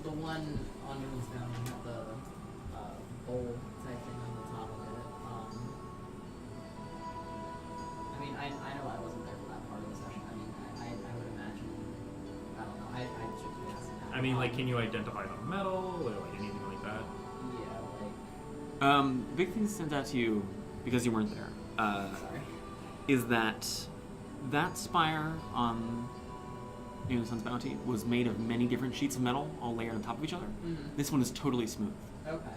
The one on Moon's Mountain had the bowl type thing on the top of it. I mean, I know I wasn't there for that part of the session. I mean, I would imagine. I don't know. I should be asking that. I mean, like, can you identify the metal or like anything like that? Yeah, like. Big thing that stands out to you because you weren't there. Sorry. Is that spire on the Sun's Bounty was made of many different sheets of metal all layered on top of each other. Mm-hmm. This one is totally smooth. Okay.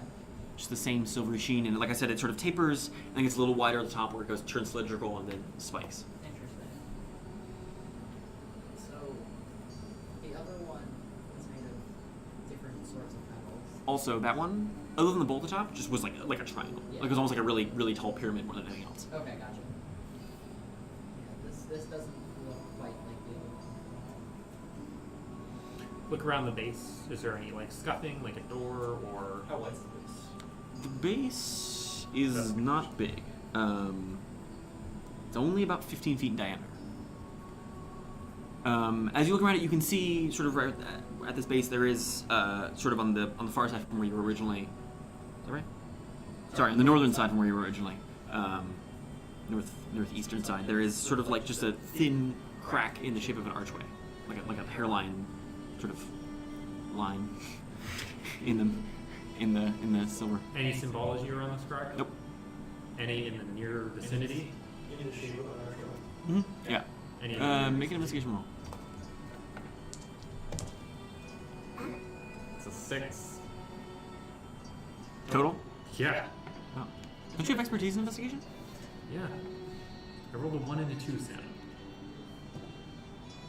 Just the same silvery sheen, and like I said, it sort of tapers and gets a little wider at the top where it goes turns cylindrical and then spikes. Interesting. So, the other one is made of different sorts of metals. Also, that one, other than the bowl at the top, just was like a triangle. Yeah. Like it was almost like a really, really tall pyramid more than anything else. Okay, gotcha. Yeah, this doesn't look quite like the other one. Look around the base. Is there any like scuffing, like a door or? How wide's the base? The base is not big. It's only about 15 feet in diameter. As you look around it, you can see sort of right at this base there is sort of on the far side from where you were originally. Is that right? Sorry, on the northern side from where you were originally, northeastern side. There is sort of like just a thin crack in the shape of an archway, like a hairline, sort of line in the silver. Any symbology around this crack? Nope. Any in the near vicinity? In the shape of an archway. Mm-hmm. Yeah. Any Make an investigation roll. It's a 6. Total? Yeah. Oh. Don't you have expertise in investigation? Yeah. I rolled a 1 and a 2, Sam.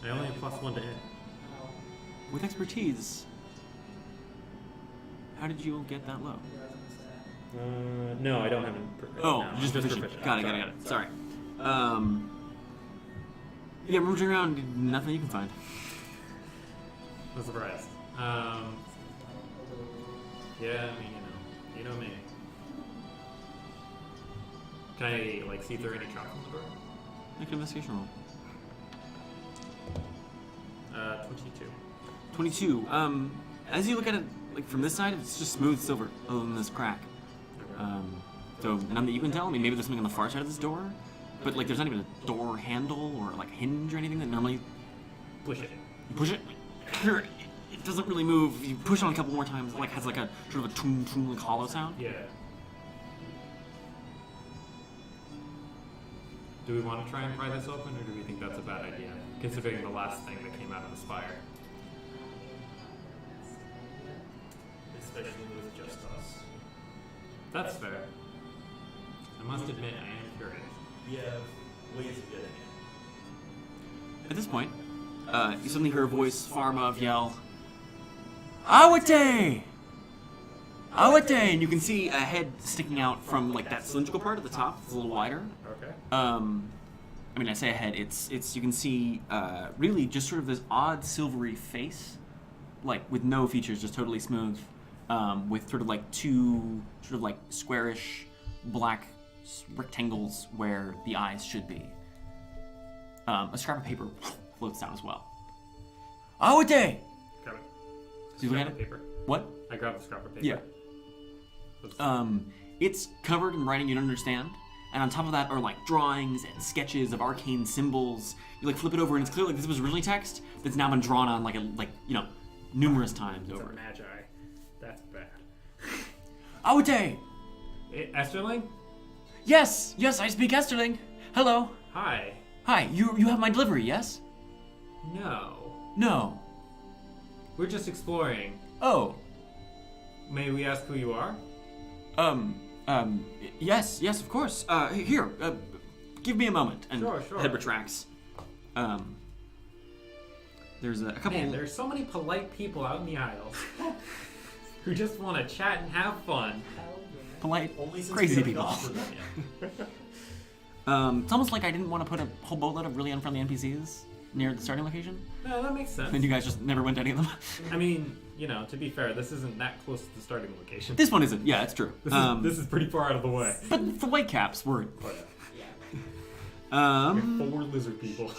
I only have +1 to hit. With expertise, how did you get that low? No, I don't have it. Oh, no, just proficient. proficient. Got it. Sorry. Yeah, rummaging around, nothing you can find. I'm surprised. Yeah, I mean, you know me. Can I like see if there are any traps on the door? Make an investigation roll. 22. 22. As you look at it, like from this side, it's just smooth silver, other than this crack. So none that you can tell. I mean, maybe there's something on the far side of this door, but like there's not even a door handle or like hinge or anything that normally. Push it. You push it, it doesn't really move. You push on a couple more times, it like has like a sort of a toom toom like hollow sound. Yeah. Do we want to try and pry this open, or do we think that's a bad idea, considering the last thing that came out of the spire? Especially with just us. That's fair. I must admit, I am curious. We have ways of getting in. At this point, you suddenly hear a voice far above yell, "Awate!" Awate! And you can see a head sticking out from like that cylindrical part at the top. It's a little wider. Okay. I mean, I say a head. It's you can see really just sort of this odd silvery face, like with no features, just totally smooth, with sort of like two sort of like squarish black rectangles where the eyes should be. A scrap of paper floats down as well. Awate! Grab it. So you look at Scrap of it? paper. What? I grabbed the scrap of paper. Yeah. Let's- It's covered in writing you don't understand, and on top of that are like drawings and sketches of arcane symbols. You like flip it over, and it's clear like this was originally text that's now been drawn on like numerous times It's a over. magi. That's bad. Awate! Esterling? Yes, I speak Esterling. Hello. Hi. Hi, you have my delivery, yes? No. No. We're just exploring. Oh. May we ask who you are? Yes, of course. Here, give me a moment. And Sure. head retracts. There's a couple. Man, there's so many polite people out in the aisles who just want to chat and have fun. polite, Only since crazy we people. haven't offered them yet. It's almost like I didn't want to put a whole boatload of really unfriendly NPCs near the starting location, No, that makes sense. and you guys just never went to any of them. I mean, to be fair, this isn't that close to the starting location. This one isn't. Yeah, it's true. This is pretty far out of the way. But the Whitecaps were. Oh, yeah. Yeah. We have 4 lizard people.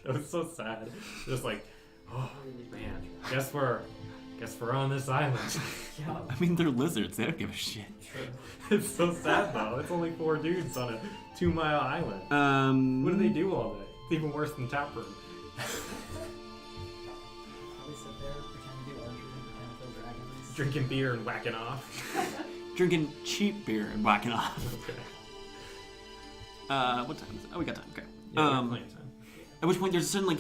That was so sad. Just like, oh man, guess we're on this island. Yeah. I mean, they're lizards. They don't give a shit. It's so sad though. It's only 4 dudes on a 2-mile island. What do they do all day? It's even worse than taproom. Probably sit there, pretend to do archery, pretend to kill dragons. Drinking beer and whacking off. Drinking cheap beer and whacking off. Okay. What time is it? Oh, we got time. Okay. Yeah, we're playing time. At which point there's a sudden like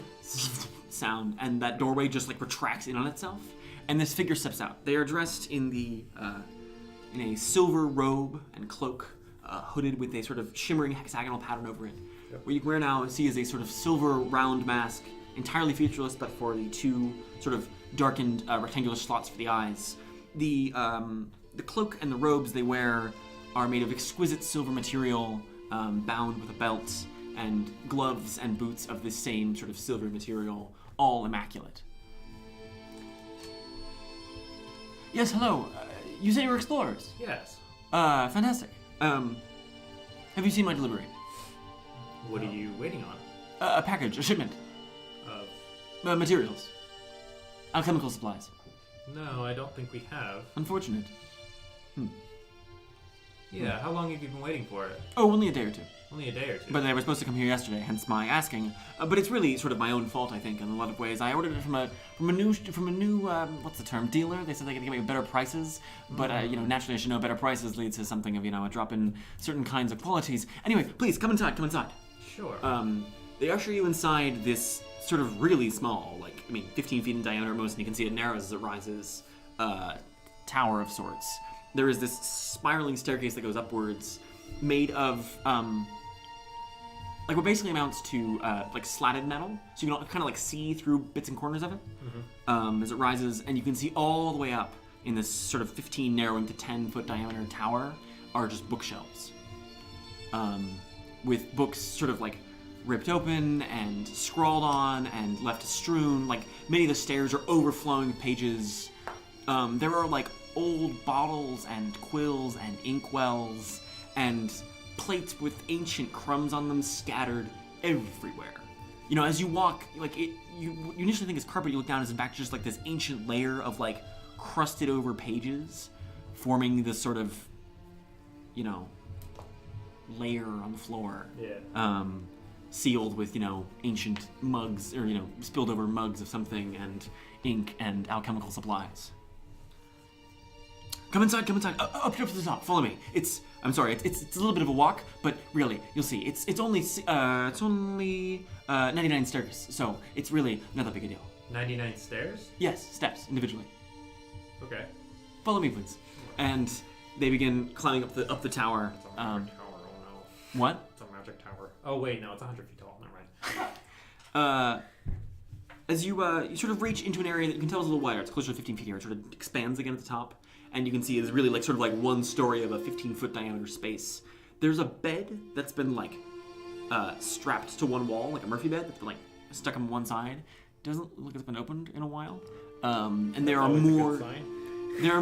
sound, and that doorway just like retracts in on itself, and this figure steps out. They are dressed in in a silver robe and cloak, hooded with a sort of shimmering hexagonal pattern over it. Yep. What you can now see is a sort of silver round mask, entirely featureless, but for the 2 sort of darkened rectangular slots for the eyes. The cloak and the robes they wear are made of exquisite silver material, bound with a belt, and gloves and boots of this same sort of silver material, all immaculate. Yes, hello. You said you were explorers. Yes. Fantastic. Have you seen my delivery? What are you waiting on? A package, a shipment, Of materials, alchemical supplies. No, I don't think we have. Unfortunate. Yeah, how long have you been waiting for it? Oh, only a day or 2. Only a day or 2. But they were supposed to come here yesterday, hence my asking. But it's really sort of my own fault, I think, in a lot of ways. I ordered it from a new what's the term, dealer. They said they could give me better prices, but naturally I should know better prices leads to something of a drop in certain kinds of qualities. Anyway, please come inside. Sure. They usher you inside this sort of really small, 15 feet in diameter at most, and you can see it narrows as it rises, tower of sorts. There is this spiraling staircase that goes upwards, made of what basically amounts to slatted metal, so you can kind of see through bits and corners of it as it rises, and you can see all the way up in this sort of 15 narrowing to 10-foot diameter tower are just bookshelves, with books sort of ripped open and scrawled on and left strewn. Many of the stairs are overflowing with pages. There are old bottles and quills and inkwells and plates with ancient crumbs on them scattered everywhere. As you walk, you initially think it's carpet, you look down, it's in fact just this ancient layer of crusted over pages, forming this sort of, layer on the floor. Yeah. Sealed with, ancient mugs, or, spilled over mugs of something, and ink and alchemical supplies. Come inside. Up to the top. Follow me. It's a little bit of a walk, but really, you'll see. It's only 99 stairs, so it's really not that big a deal. 99 stairs? Yes, steps individually. Okay. Follow me, please. And they begin climbing up the tower. It's a magic tower. Oh no. What? It's a magic tower. Oh wait, no, it's 100 feet tall. Never mind. As you sort of reach into an area that you can tell is a little wider, it's closer to 15 feet here, it sort of expands again at the top, and you can see it's really like sort of like one story of a 15-foot diameter space. There's a bed that's been like strapped to one wall, like a Murphy bed that's been like stuck on one side. Doesn't look like it's been opened in a while. And there are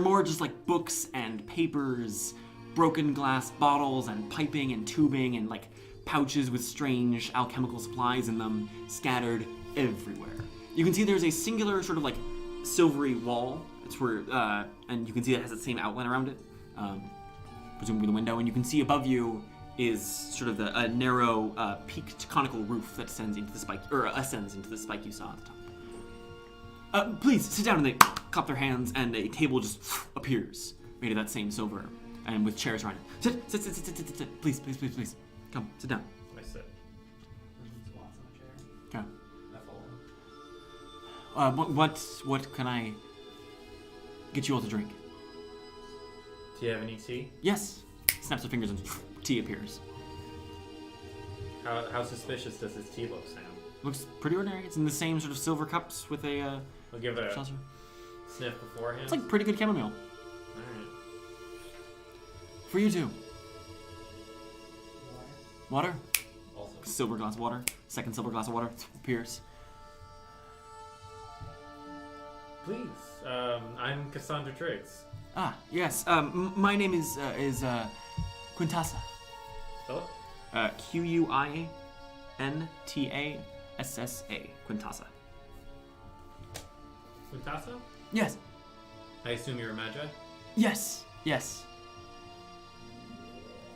more just like books and papers, broken glass bottles and piping and tubing and like pouches with strange alchemical supplies in them scattered everywhere. You can see there's a singular sort of like silvery wall. It's where, and you can see it has the same outline around it, presumably the window. And you can see above you is sort of a narrow, peaked conical roof that ascends into the spike you saw at the top. Please sit down. And they clap their hands, and a table just appears, made of that same silver, and with chairs around it. Sit. Please. Come, sit down. I sit. Squats on a chair. Okay. I fold. What can I get you all to drink? Do you have any tea? Yes. Snaps her fingers and tea appears. How suspicious does this tea look, Sam? Looks pretty ordinary. It's in the same sort of silver cups with a I'll give it a saucer. sniff beforehand. It's like pretty good chamomile. Alright. For you too. Water. Water? Also. Silver glass of water. Second silver glass of water appears. Please. I'm Cassandra Triggs. Ah, yes. My name is Quintassa. Spell Quintassa. Quintassa. it? Quintassa? Yes. I assume you're a magi? Yes.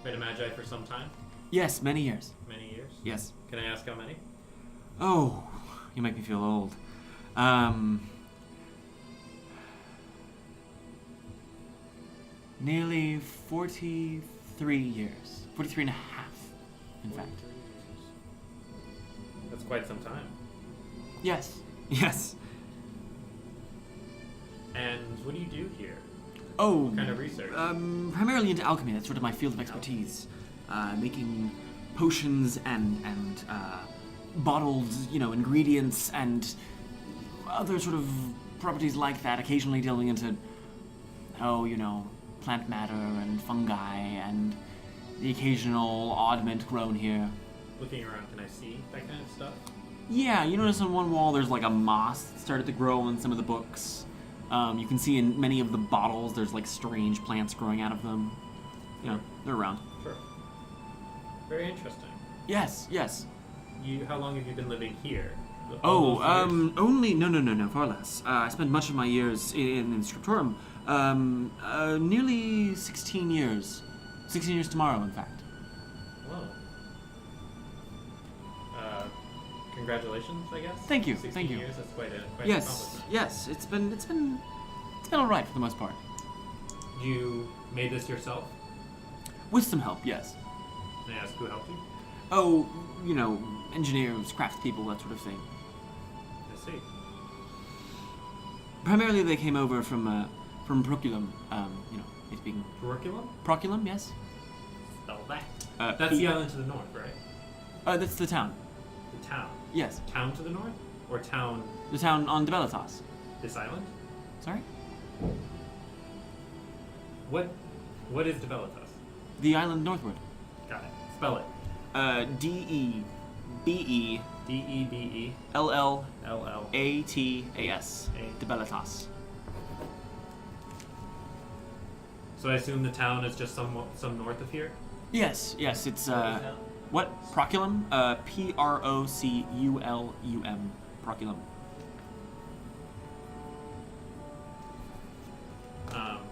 Been a magi for some time? Yes, many years. Many years? Yes. Can I ask how many? Oh, you make me feel old. Nearly 43 years. 43 and a half, in fact. That's quite some time. Yes. And what do you do here? Oh, What kind of research? primarily into alchemy. That's sort of my field of expertise. Making potions and bottled, ingredients and other sort of properties like that. Occasionally delving into, plant matter and fungi and the occasional oddment grown here. Looking around, can I see that kind of stuff? Yeah, you notice on one wall there's like a moss that started to grow in some of the books. You can see in many of the bottles there's like strange plants growing out of them. They're around. Sure. Very interesting. Yes. How long have you been living here? Oh, All those years? only no, far less. I spent much of my years in Scriptorum. Nearly 16 years. 16 years tomorrow, in fact. Whoa. Congratulations, I guess. Thank you, 16 thank you. years, that's quite an Yes, accomplishment. yes. It's been all right for the most part. You made this yourself? With some help, yes. May I ask who helped you? Oh, engineers, craftspeople, that sort of thing. I see. Primarily, they came over from Proculum. It being Curriculum? Proculum, yes. Spell that. That's the island to the north, right? That's the town. The town. Yes, Town to the north? Or town, the town on Debelitas. this island? Sorry, What is Develitas? the island northward. Got it. Spell it. Debelleatas. D-E-B-E. Debelitas. L-L. Debelitas. So I assume the town is just some north of here? Yes. It's what? Proculum. Proculum. Proculum.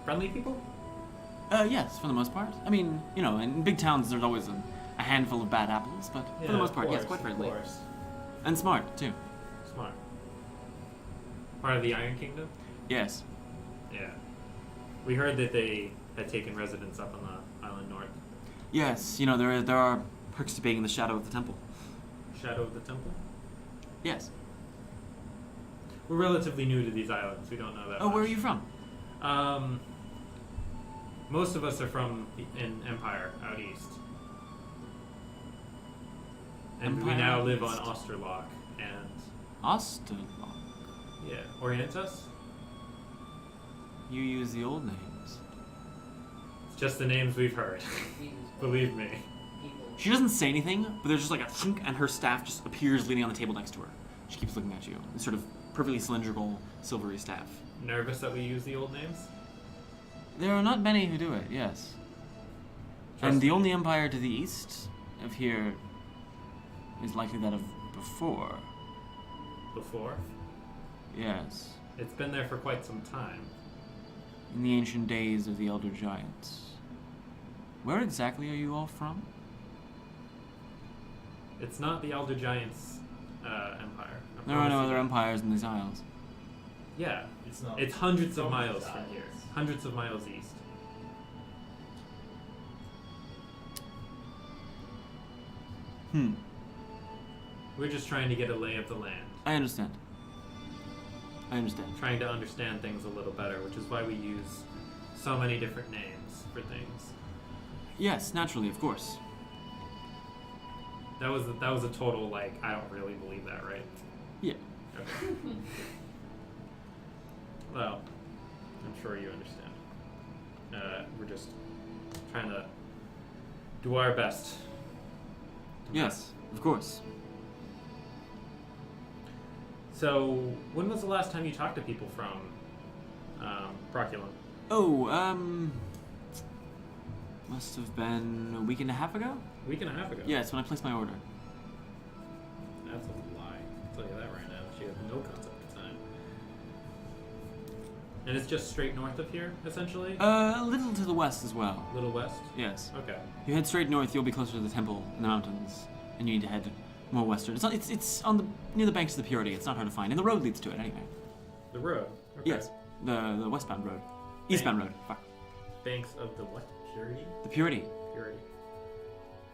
Friendly people? Yes, for the most part. I mean, in big towns there's always a handful of bad apples, but for the most part, yes, quite friendly. Of course. And smart, too. Smart. Part of the Iron Kingdom? Yes. Yeah. We heard that they had taken residence up on the island north. Yes, there are perks to being in the shadow of the temple. Shadow of the Temple? Yes. We're relatively new to these islands. We don't know that much. Where are you from? Most of us are from an empire out east. And we Empire now out live on east. Osterlok and Osterlok. yeah, Orientus? You use the old names. Just the names we've heard. Believe me. People. She doesn't say anything, but there's just like a thunk, and her staff just appears leaning on the table next to her. She keeps looking at you. This sort of perfectly cylindrical, silvery staff. Nervous that we use the old names? There are not many who do it, yes. Trust And the me. only empire to the east of here is likely that of before. Before? Yes. It's been there for quite some time. In the ancient days of the Elder Giants. Where exactly are you all from? It's not the Elder Giants empire. I There are no promise other you. empires in these isles. Yeah. It's not. It's hundreds of From miles these from here. isles. Hundreds of miles east. We're just trying to get a lay of the land. I understand. I understand. Trying to understand things a little better, which is why we use so many different names for things. Yes, naturally, of course. That was a total, like, I don't really believe that, right? Yeah. Okay. Well, I'm sure you understand. We're just trying to do our best. Yes, of course. So, when was the last time you talked to people from Proculum? Oh, must have been a week and a half ago? A week and a half ago? Yes, when I placed my order. That's a lie. I'll tell you that right now. She has no concept of time. And it's just straight north of here, essentially? A little to the west as well. A little west? Yes. Okay. If you head straight north, you'll be closer to the temple in the mountains, and you need to head more western. It's on the near the banks of the Purity. It's not hard to find, and the road leads to it anyway. The road? Okay. Yes, the westbound road, eastbound road. Fuck. Banks of the what? Purity? The Purity. Purity.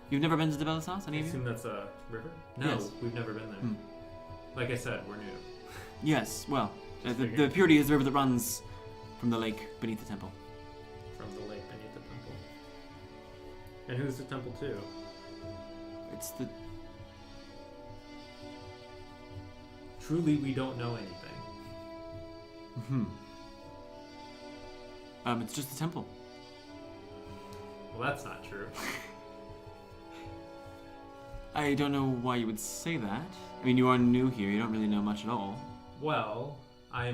You've never been to the Belisas, I any of you? assume that's a river? No, Yes. we've never been there. Hmm. Like I said, we're new. Yes. Well, the figured. Purity is the river that runs from the lake beneath the temple. From the lake beneath the temple. And who's the temple to? It's the Truly, we don't know anything. It's just the temple. Well, that's not true. I don't know why you would say that. I mean, you are new here. You don't really know much at all. Well, I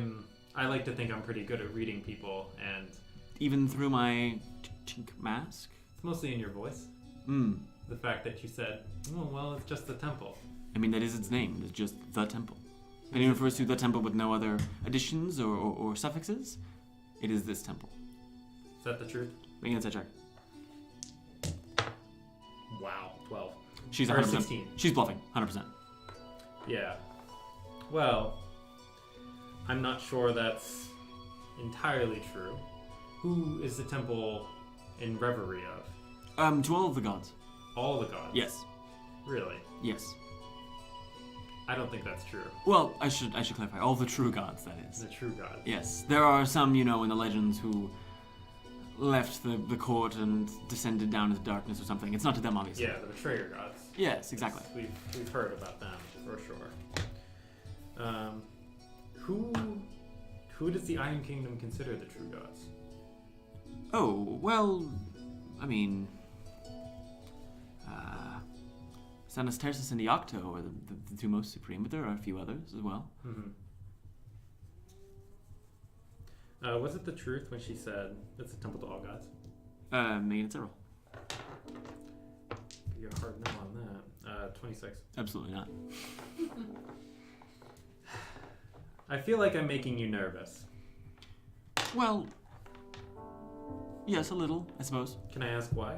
like to think I'm pretty good at reading people, and Even through my chink mask. it's mostly in your voice. The fact that you said, "Oh, well, it's just the temple." I mean, that is its name. It's just the temple. If anyone refers to the temple with no other additions or suffixes, it is this temple. Is that the truth? Make an insight check. Wow, 12. She's Or 100%. 16. She's bluffing, 100%. Yeah. Well, I'm not sure that's entirely true. Who is the temple in reverie of? To all of the gods. All the gods? Yes. Really? Yes. I don't think that's true. Well, I should clarify. All the true gods, that is. The true gods. Yes. There are some, in the legends who left the court and descended down into darkness or something. It's not to them, obviously. Yeah, the betrayer gods. Yes, exactly. We've heard about them for sure. Who does the Iron Kingdom consider the true gods? Oh, well, I mean, Sanus Tersis and Iocto are the two most supreme, but there are a few others as well. Mm-hmm. Was it the truth when she said it's a temple to all gods? Megan, it's several. Give you a hard no on that. 26. Absolutely not. I feel like I'm making you nervous. Well, yes, a little, I suppose. Can I ask why?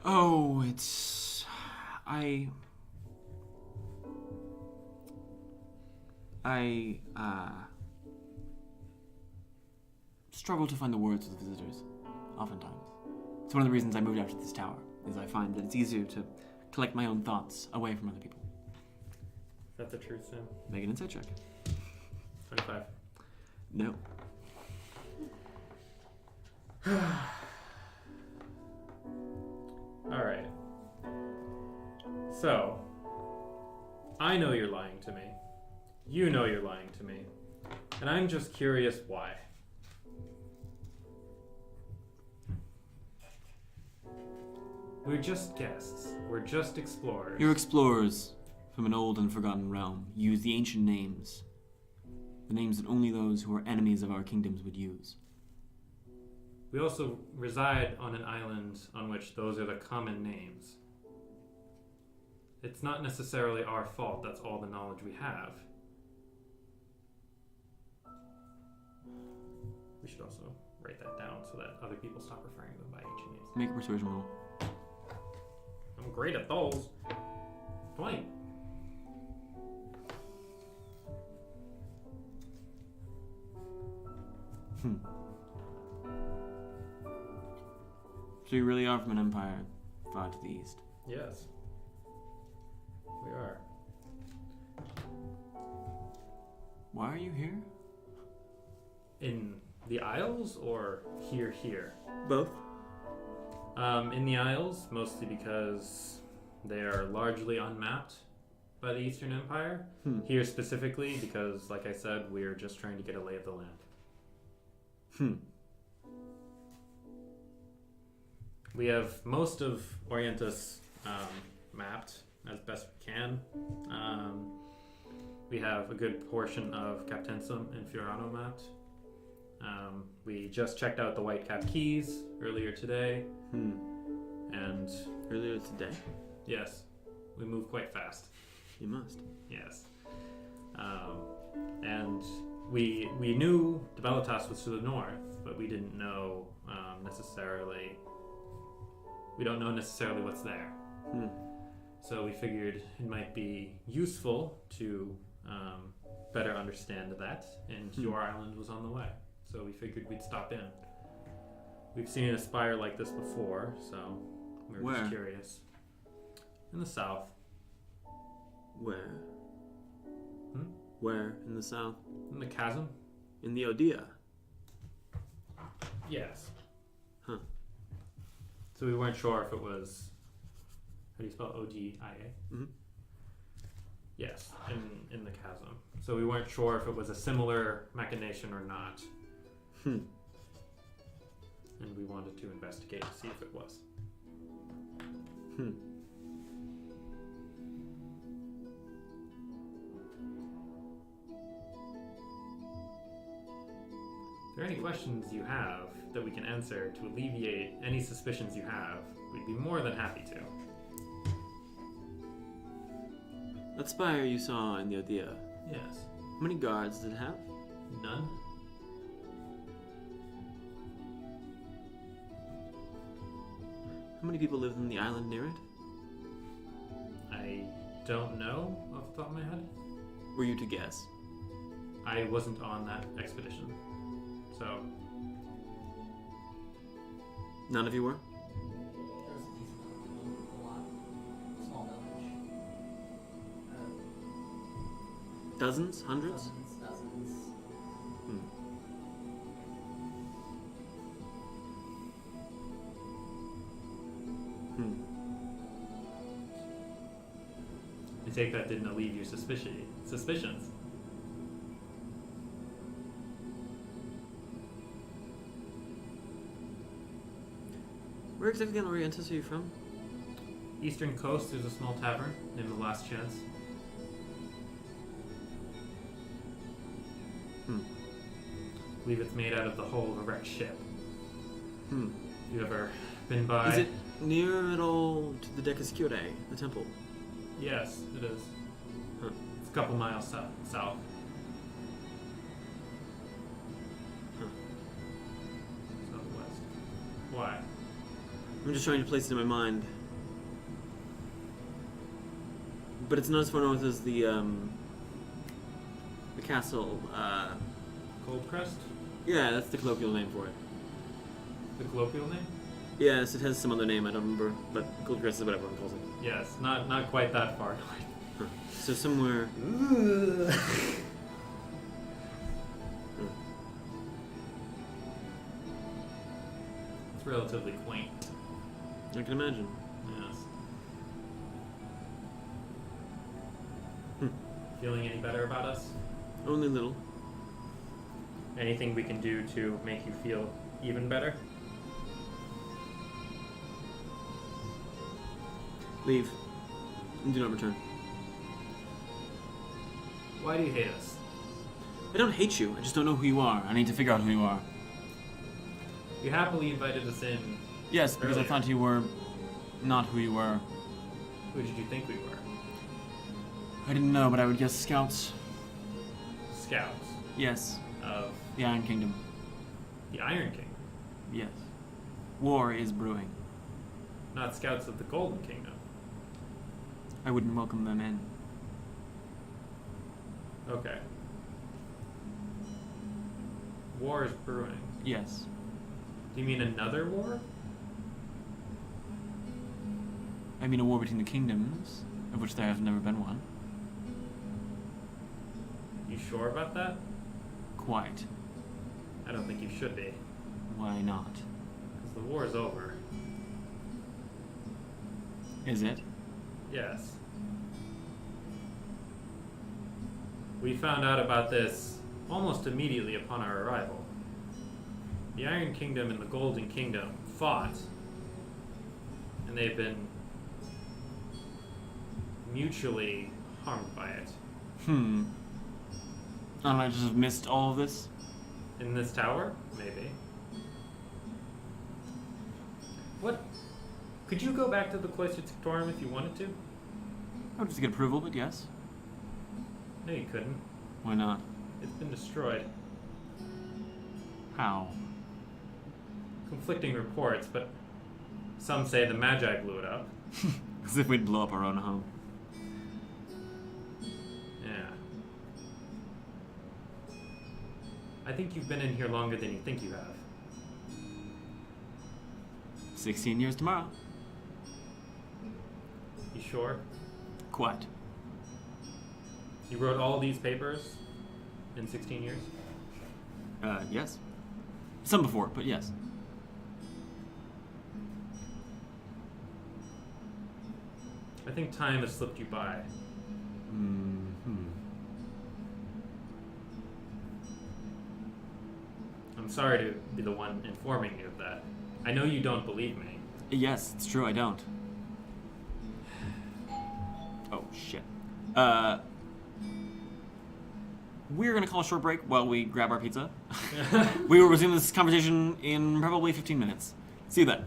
Oh, it's... I struggle to find the words with visitors, oftentimes. It's one of the reasons I moved out to this tower, is I find that it's easier to collect my own thoughts away from other people. Is that the truth, Sam? Make an insight check. 25. No. Alright. So, I know you're lying to me. You know you're lying to me. And I'm just curious why. We're just guests. We're just explorers. You're explorers from an old and forgotten realm. You use the ancient names. The names that only those who are enemies of our kingdoms would use. We also reside on an island on which those are the common names. It's not necessarily our fault. That's all the knowledge we have. We should also write that down so that other people stop referring to them by ancient names. Make a persuasion roll. I'm great at those. 20. So you really are from an empire far to the east. Yes. We are. Why are you here? In the Isles or here? Both. In the Isles, mostly because they are largely unmapped by the Eastern Empire. Here specifically because, like I said, we're just trying to get a lay of the land. We have most of Orientis mapped as best we can. We have a good portion of Captensum and Fiorano mapped. We just checked out the White Cap Keys earlier today. And Earlier today? yes, we move quite fast. You must. Yes. And we knew the Bellitas was to the north, but we didn't know necessarily. We don't know necessarily what's there. So we figured it might be useful to better understand that, and your island was on the way. So we figured we'd stop in. We've seen a spire like this before, so we were just curious. In the south. Where? Where in the south? In the chasm? In the Odia? Yes. Huh. So we weren't sure if it was, how do you spell Odia? Yes, in the chasm. So we weren't sure if it was a similar machination or not. And we wanted to investigate to see if it was. If there are any questions you have that we can answer to alleviate any suspicions you have, we'd be more than happy to. That spire you saw in the Odia, Yes. how many guards did it have? None? How many people lived in the island near it? I don't know off the top of my head. Were you to guess? I wasn't on that expedition, so None of you were? There was a decent a lot. Small village. Dozens? Hundreds? Dozens. I take that didn't alleviate your suspicions. Where exactly on Orientis are you from? Eastern coast, there's a small tavern named the Last Chance. I believe it's made out of the hull of a wrecked ship. You ever been by? Is it near at all to the Decascure, the temple? Yes, it is. Huh. It's a couple miles south. Huh. Southwest. Why? I'm just trying to place it in my mind. But it's not as far north as the castle. Cold Crest? Yeah, that's the colloquial name for it. The colloquial name? Yes, it has some other name, I don't remember, but Goldcrest is what everyone calls it. Yes, not quite that far north. Huh. So somewhere... It's relatively quaint. I can imagine. Yes. Feeling any better about us? Only a little. Anything we can do to make you feel even better? Leave. And do not return. Why do you hate us? I don't hate you. I just don't know who you are. I need to figure out who you are. You happily invited us in. Yes, because I Earlier. thought you were not who you were. Who did you think we were? I didn't know, but I would guess scouts. Scouts Yes, of the Iron Kingdom. the Iron King, Yes. War is brewing. not scouts of the Golden Kingdom. I wouldn't welcome them in. Okay. War is brewing. Yes. Do you mean another war? I mean a war between the kingdoms, of which there has never been one. You sure about that? Quite. I don't think you should be, Why not? because the war is over. Is it? Yes. We found out about this almost immediately upon our arrival. The Iron Kingdom and the Golden Kingdom fought, and they've been mutually harmed by it. I don't know, I just have missed all of this. In this tower? Maybe. What? Could you go back to the Cloistered Sectorium if you wanted to? I would just get approval, but yes. No, you couldn't. Why not? It's been destroyed. How? Conflicting reports, but some say the Magi blew it up. As if we'd blow up our own home. Yeah. I think you've been in here longer than you think you have. 16 years tomorrow. You sure? Quite. You wrote all these papers in 16 years? Yes. Some before, but yes. I think time has slipped you by. I'm sorry to be the one informing you of that. I know you don't believe me. Yes, it's true, I don't. Oh, shit. We're gonna call a short break while we grab our pizza. We will resume this conversation in probably 15 minutes. See you then.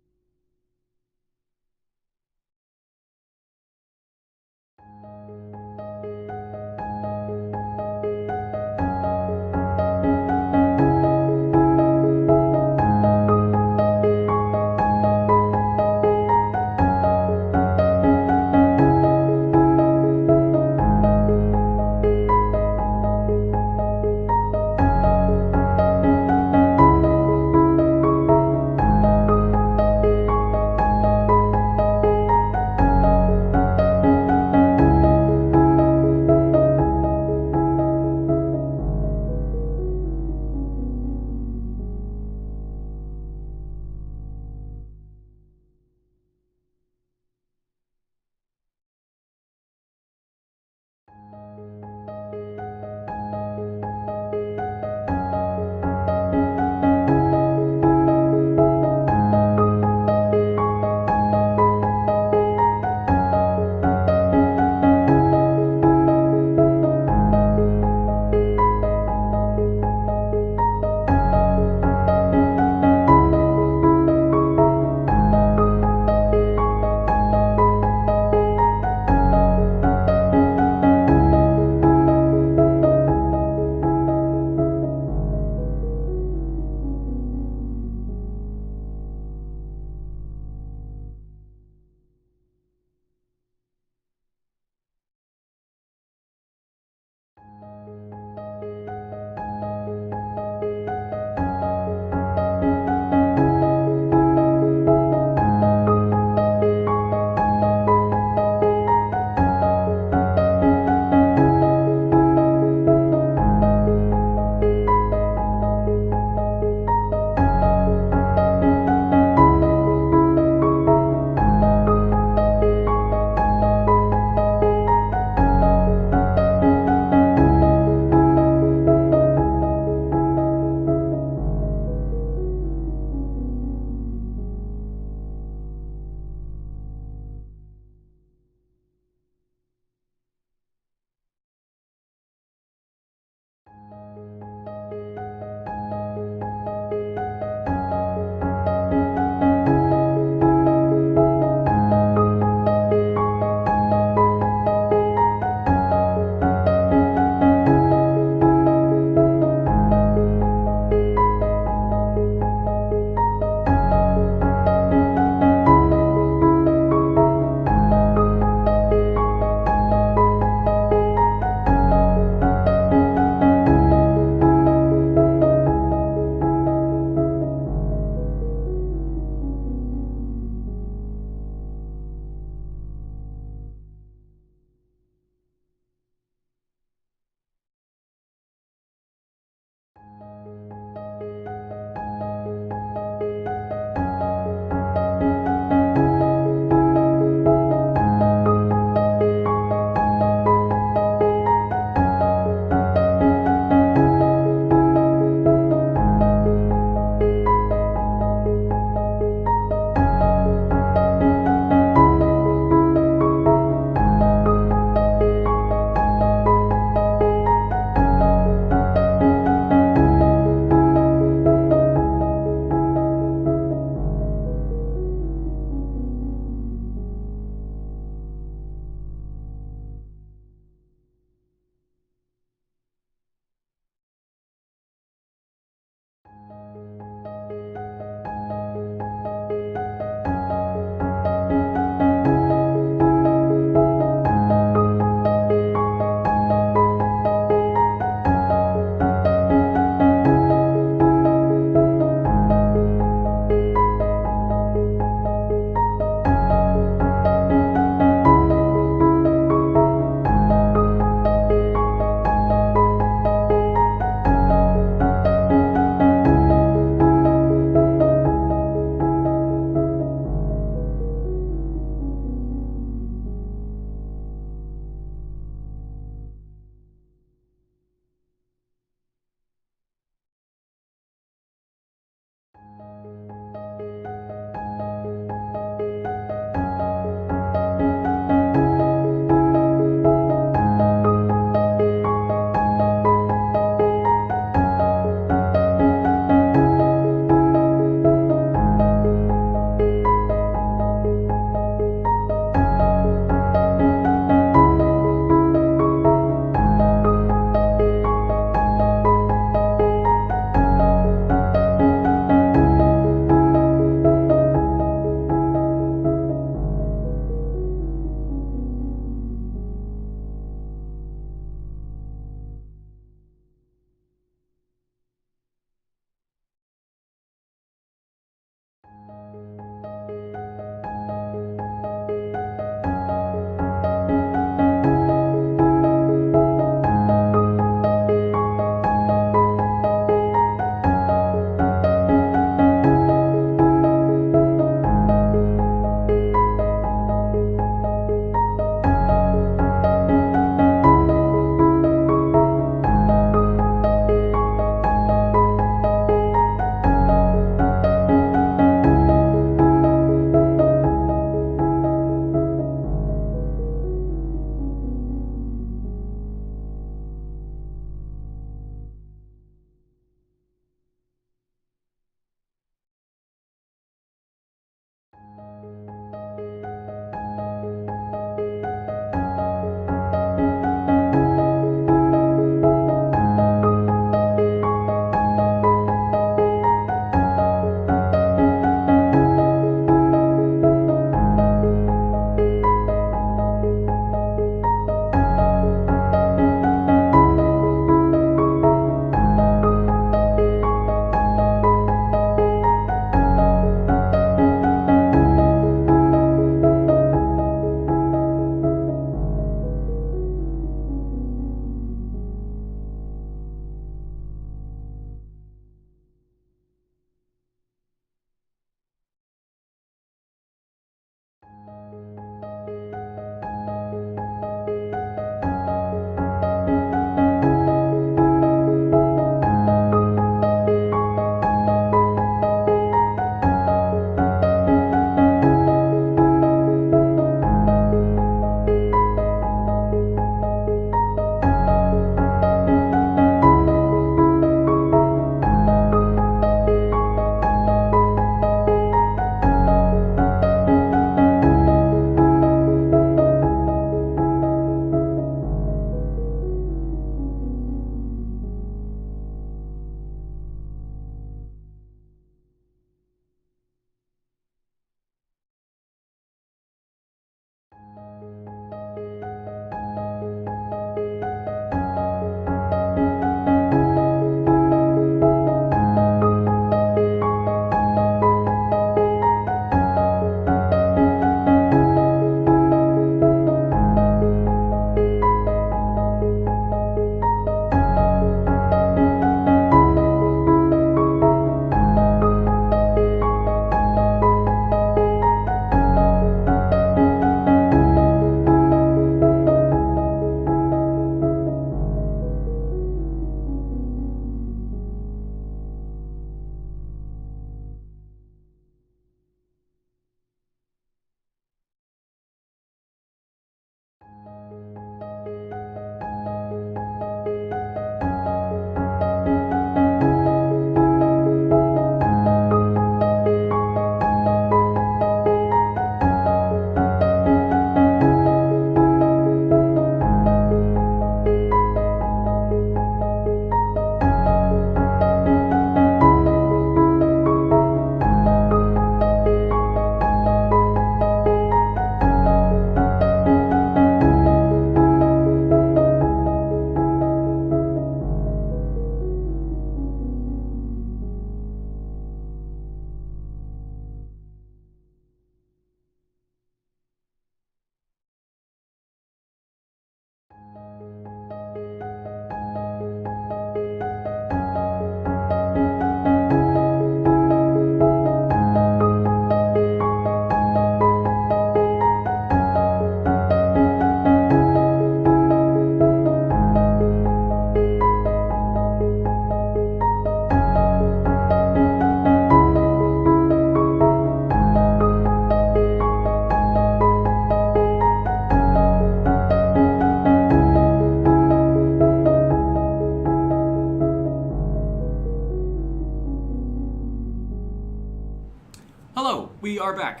We are back.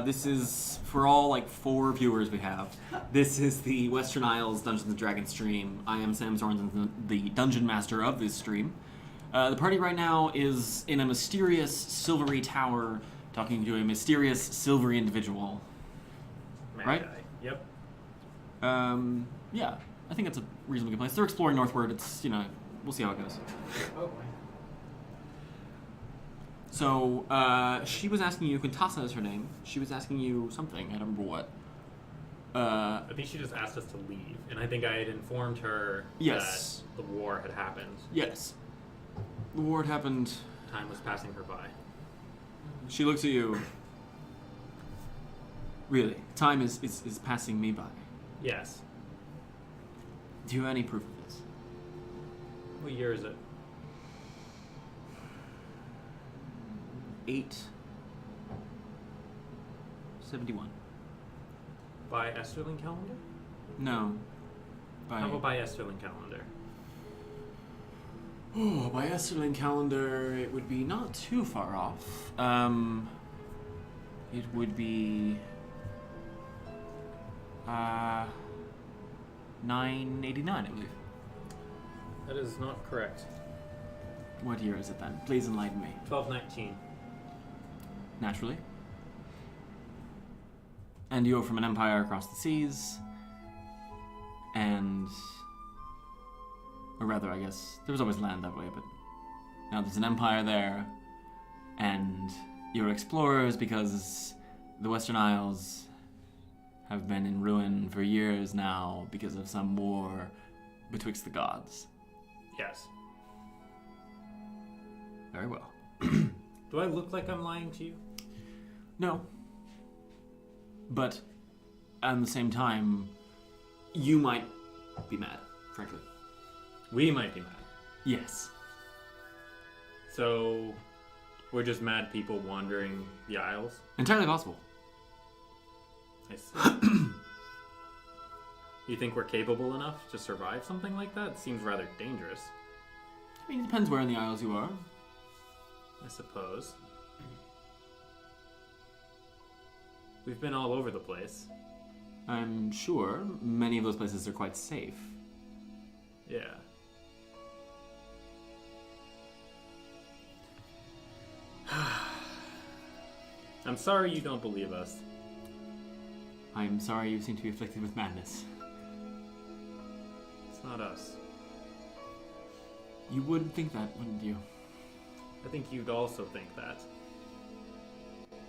This is, for all, 4 viewers we have, this is the Western Isles Dungeons & Dragons stream. I am Sam Zorn, the Dungeon Master of this stream. The party right now is in a mysterious silvery tower, talking to a mysterious silvery individual. Right? Yep. Yeah, I think it's a reasonably good place. They're exploring northward. It's, we'll see how it goes. Oh boy. So, she was asking you, Quintessa is her name. She was asking you something, I don't remember what. I think she just asked us to leave, and I think I had informed her Yes. that the war had happened. Yes. The war had happened. Time was passing her by. She looks at you. Really, time is passing me by. Yes. Do you have any proof of this? What year is it? 871. By Esterling calendar? No. By... How about by Esterling calendar? Oh, by Osterlok calendar, it would be not too far off. It would be 989, I believe. That is not correct. What year is it then? Please enlighten me. 1219. Naturally. And you're from an empire across the seas, and... Or rather, I guess, there was always land that way, but now there's an empire there, and you're explorers because the Western Isles have been in ruin for years now because of some war betwixt the gods. Yes. Very well. Do I look like I'm lying to you? No. But at the same time, you might be mad, frankly. We might be mad. Yes. So, we're just mad people wandering the Isles? Entirely possible. I see. You think we're capable enough to survive something like that? It seems rather dangerous. I mean, it depends where in the Isles you are. I suppose. We've been all over the place. I'm sure many of those places are quite safe. Yeah. I'm sorry you don't believe us. I'm sorry you seem to be afflicted with madness. It's not us. You would think that, wouldn't you? I think you'd also think that.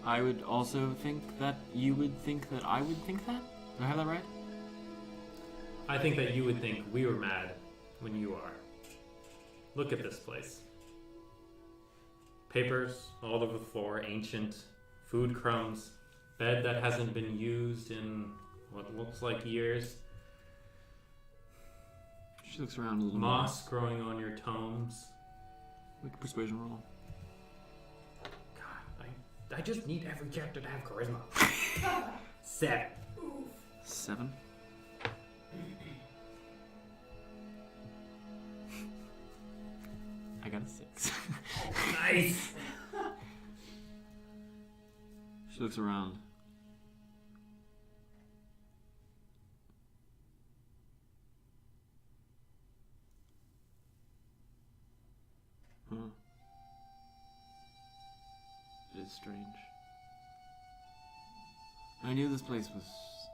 I would also think that you would think that I would think that? Do I have that right? I think that you would think we were mad when you are. Look at this place. Papers all over the floor, ancient, food crumbs, bed that hasn't been used in what looks like years, She looks around a little moss growing on your tomes. Make a persuasion roll. God, I just need every character to have charisma. 7. 7. I got a 6. Nice! She looks around. Huh. It is strange. I knew this place was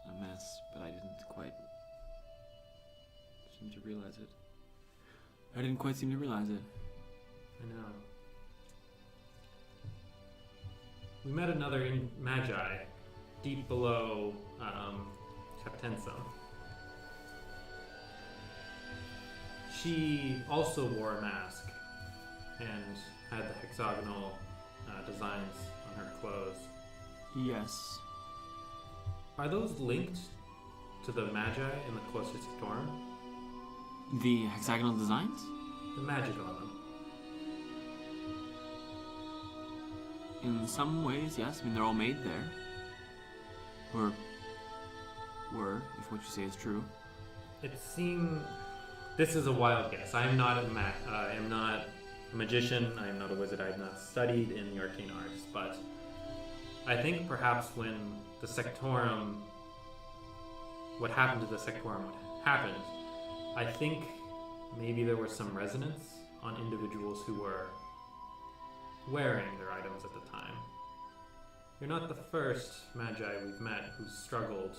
a mess, but I didn't quite seem to realize it. I didn't quite seem to realize it. I know. We met another Magi deep below Captensa. She also wore a mask and had the hexagonal designs on her clothes. Yes. Are those linked to the Magi in the closest storm? The hexagonal designs? The magic on them. In some ways, yes. I mean, they're all made there. Or were, if what you say is true. It seemed. This is a wild guess. I am not I am not a magician. I am not a wizard. I have not studied in the arcane arts. But I think perhaps when the Sectorum, what happened to the Sectorum happened, I think maybe there was some resonance on individuals who were wearing their items at the time. You're not the first Magi we've met who struggled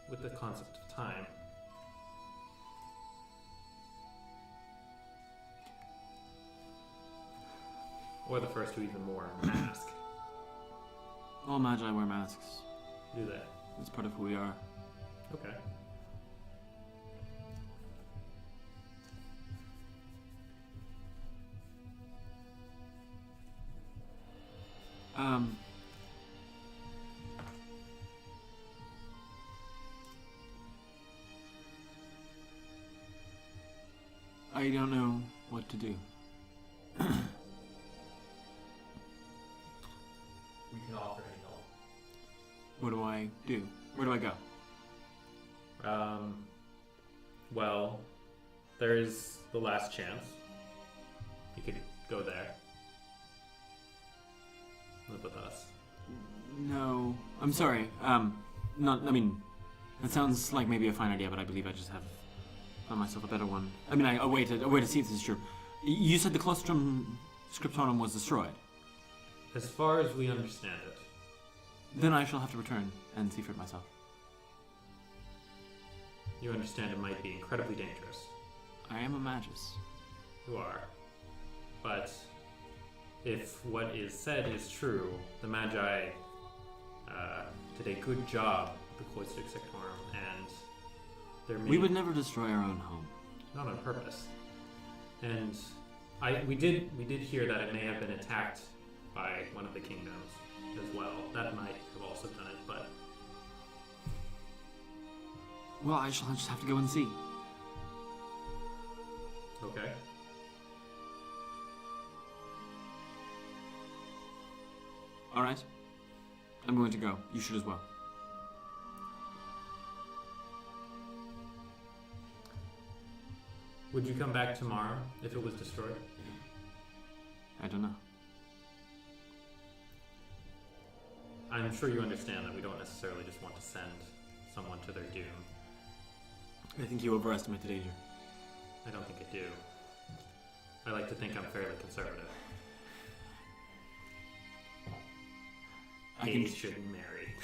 with the concept of time. Or the first who even wore a mask. All Magi wear masks. Do they? It's part of who we are. Okay. I don't know what to do. We can offer any help. What do I do? Where do I go? Well, there is the last chance. You could go there. Live with us. No, I'm sorry. Not. I mean, that sounds like maybe a fine idea, but I believe I just have found myself a better one. I mean, a way to see if this is true. You said the Clustrum Scriptorum was destroyed. As far as we understand it. Then I shall have to return and see for it myself. You understand it might be incredibly dangerous. I am a magus. You are. But if what is said is true, the Magi did a good job with the Cloistered Sectorum, and there may We would never destroy our own home. not on purpose. And we did hear that it may have been attacked by one of the kingdoms as well. That might have also done it, but Well, I shall just have to go and see. okay. All right. I'm going to go. You should as well. Would you come back tomorrow if it was destroyed? I don't know. I'm sure you understand that we don't necessarily just want to send someone to their doom. I think you overestimate the danger. I don't think I do. I like to think I'm fairly conservative. I can- Age shouldn't marry.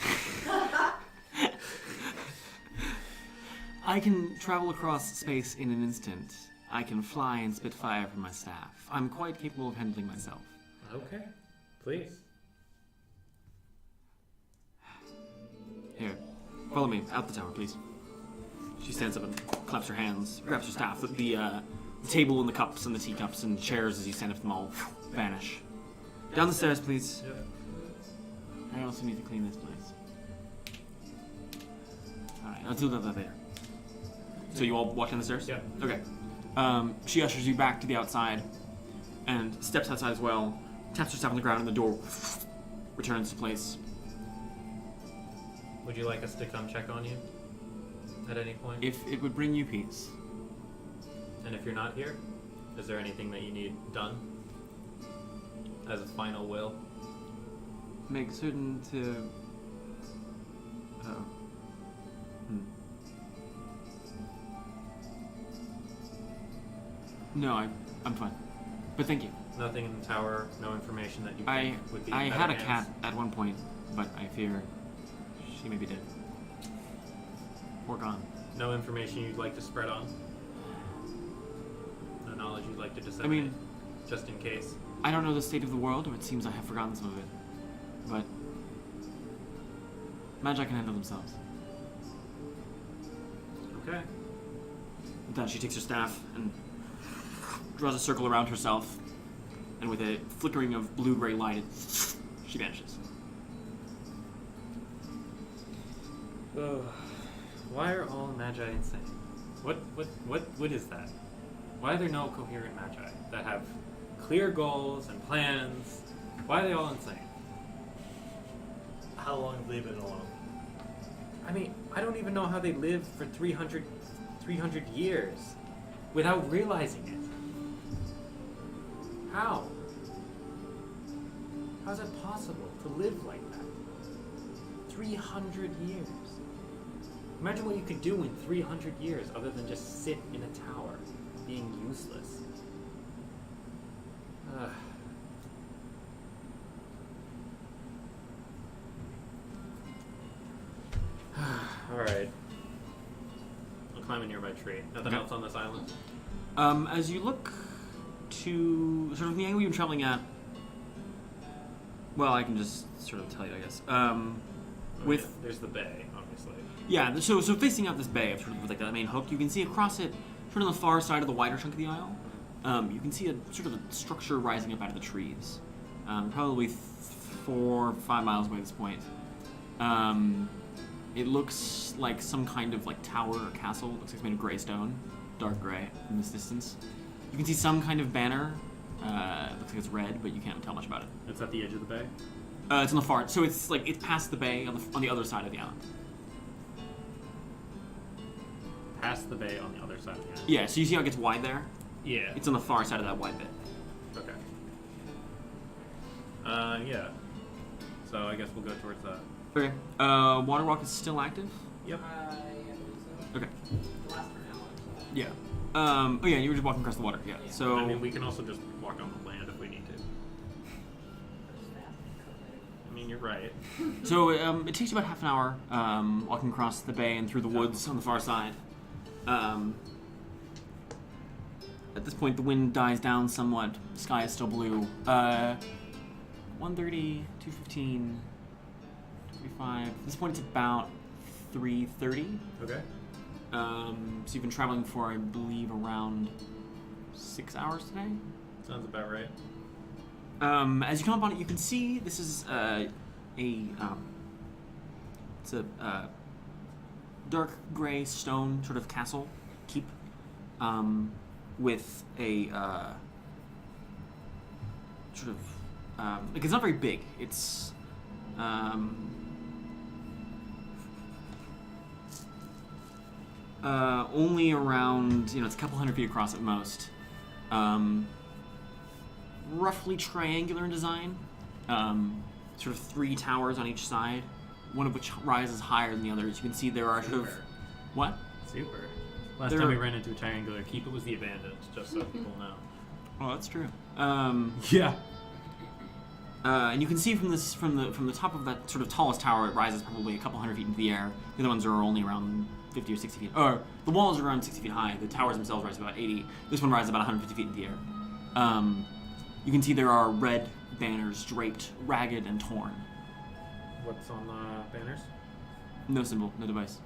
I can travel across space in an instant. I can fly and spit fire from my staff. I'm quite capable of handling myself. Okay, please. Here, follow me out the tower, please. She stands up and claps her hands, grabs her staff. The table and the cups and the teacups and chairs as you stand up them all vanish. Down the stairs, please. Yep. I also need to clean this place. Alright, I'll do that later. So you all walk down the stairs? Yeah. Okay. She ushers you back to the outside and steps outside as well, taps her staff on the ground, and the door returns to place. Would you like us to come check on you at any point? If it would bring you peace. And if you're not here, is there anything that you need done as a final will? Make certain to... Oh. No, I'm fine. But thank you. Nothing in the tower, no information that you I think would be in had a better cat hands? at one point, but I fear she may be dead. Or gone. No information you'd like to spread on? No knowledge you'd like to disseminate? I mean, just in case? I don't know the state of the world, or it seems I have forgotten some of it. But Magi can handle themselves. Okay. With that, she takes her staff and draws a circle around herself, and with a flickering of blue-gray light, she vanishes. Why are all Magi insane? What is that? Why are there no coherent Magi that have clear goals and plans? Why are they all insane? How long have they been alone? I mean, I don't even know how they lived for 300 years without realizing it. How? How's it possible to live like that? 300 years. Imagine what you could do in 300 years other than just sit in a tower, being useless. Alright. I'll climb a nearby tree. Nothing else on this island? As you look to sort of the angle you've been traveling at, well, I can just sort of tell you, I guess. There's the bay, obviously. Yeah, so facing out this bay, sort of with like that main hook, you can see across it, sort of on the far side of the wider chunk of the isle, you can see a sort of a structure rising up out of the trees, probably 4 or 5 miles away at this point. It looks like some kind of like tower or castle. It looks like it's made of gray stone, dark gray in this distance. You can see some kind of banner. It looks like it's red, but you can't tell much about it. It's at the edge of the bay? It's on the far, so it's like it's past the bay on the other side of the island. Past the bay on the other side of the island? Yeah, so you see how it gets wide there? Yeah. It's on the far side of that wide bit. Okay. Yeah. So I guess we'll go towards that. Okay. Water walk is still active? Yep. Yeah, I believe so. Okay. The last for an hour. So. Yeah. Oh yeah, you were just walking across the water. Yeah. Yeah. So. I mean, we can also just walk on the land if we need to. I mean, you're right. So it takes you about half an hour walking across the bay and through the woods on the far side. At this point, the wind dies down somewhat. The sky is still blue. 1:30, 2:15, 2:45. At this point, it's about 3:30. Okay. So you've been traveling for, I believe, around 6 hours today. Sounds about right. As you come up on it, you can see this is it's a dark gray stone sort of castle keep with a sort of like it's not very big. It's only around, it's a couple hundred feet across at most. Roughly triangular in design. Sort of 3 towers on each side, one of which rises higher than the others. You can see there are sort of... What? Super. Last There time we are- ran into a triangular keep, it was the abandoned, just so people know. Oh, that's true. Yeah. And you can see from the top of that sort of tallest tower, it rises probably a couple hundred feet into the air. The other ones are only around 50 or 60 feet. Or the walls are around 60 feet high. The towers themselves rise about 80. This one rises about 150 feet into the air. You can see there are red banners draped, ragged, and torn. What's on the banners? No symbol, no device.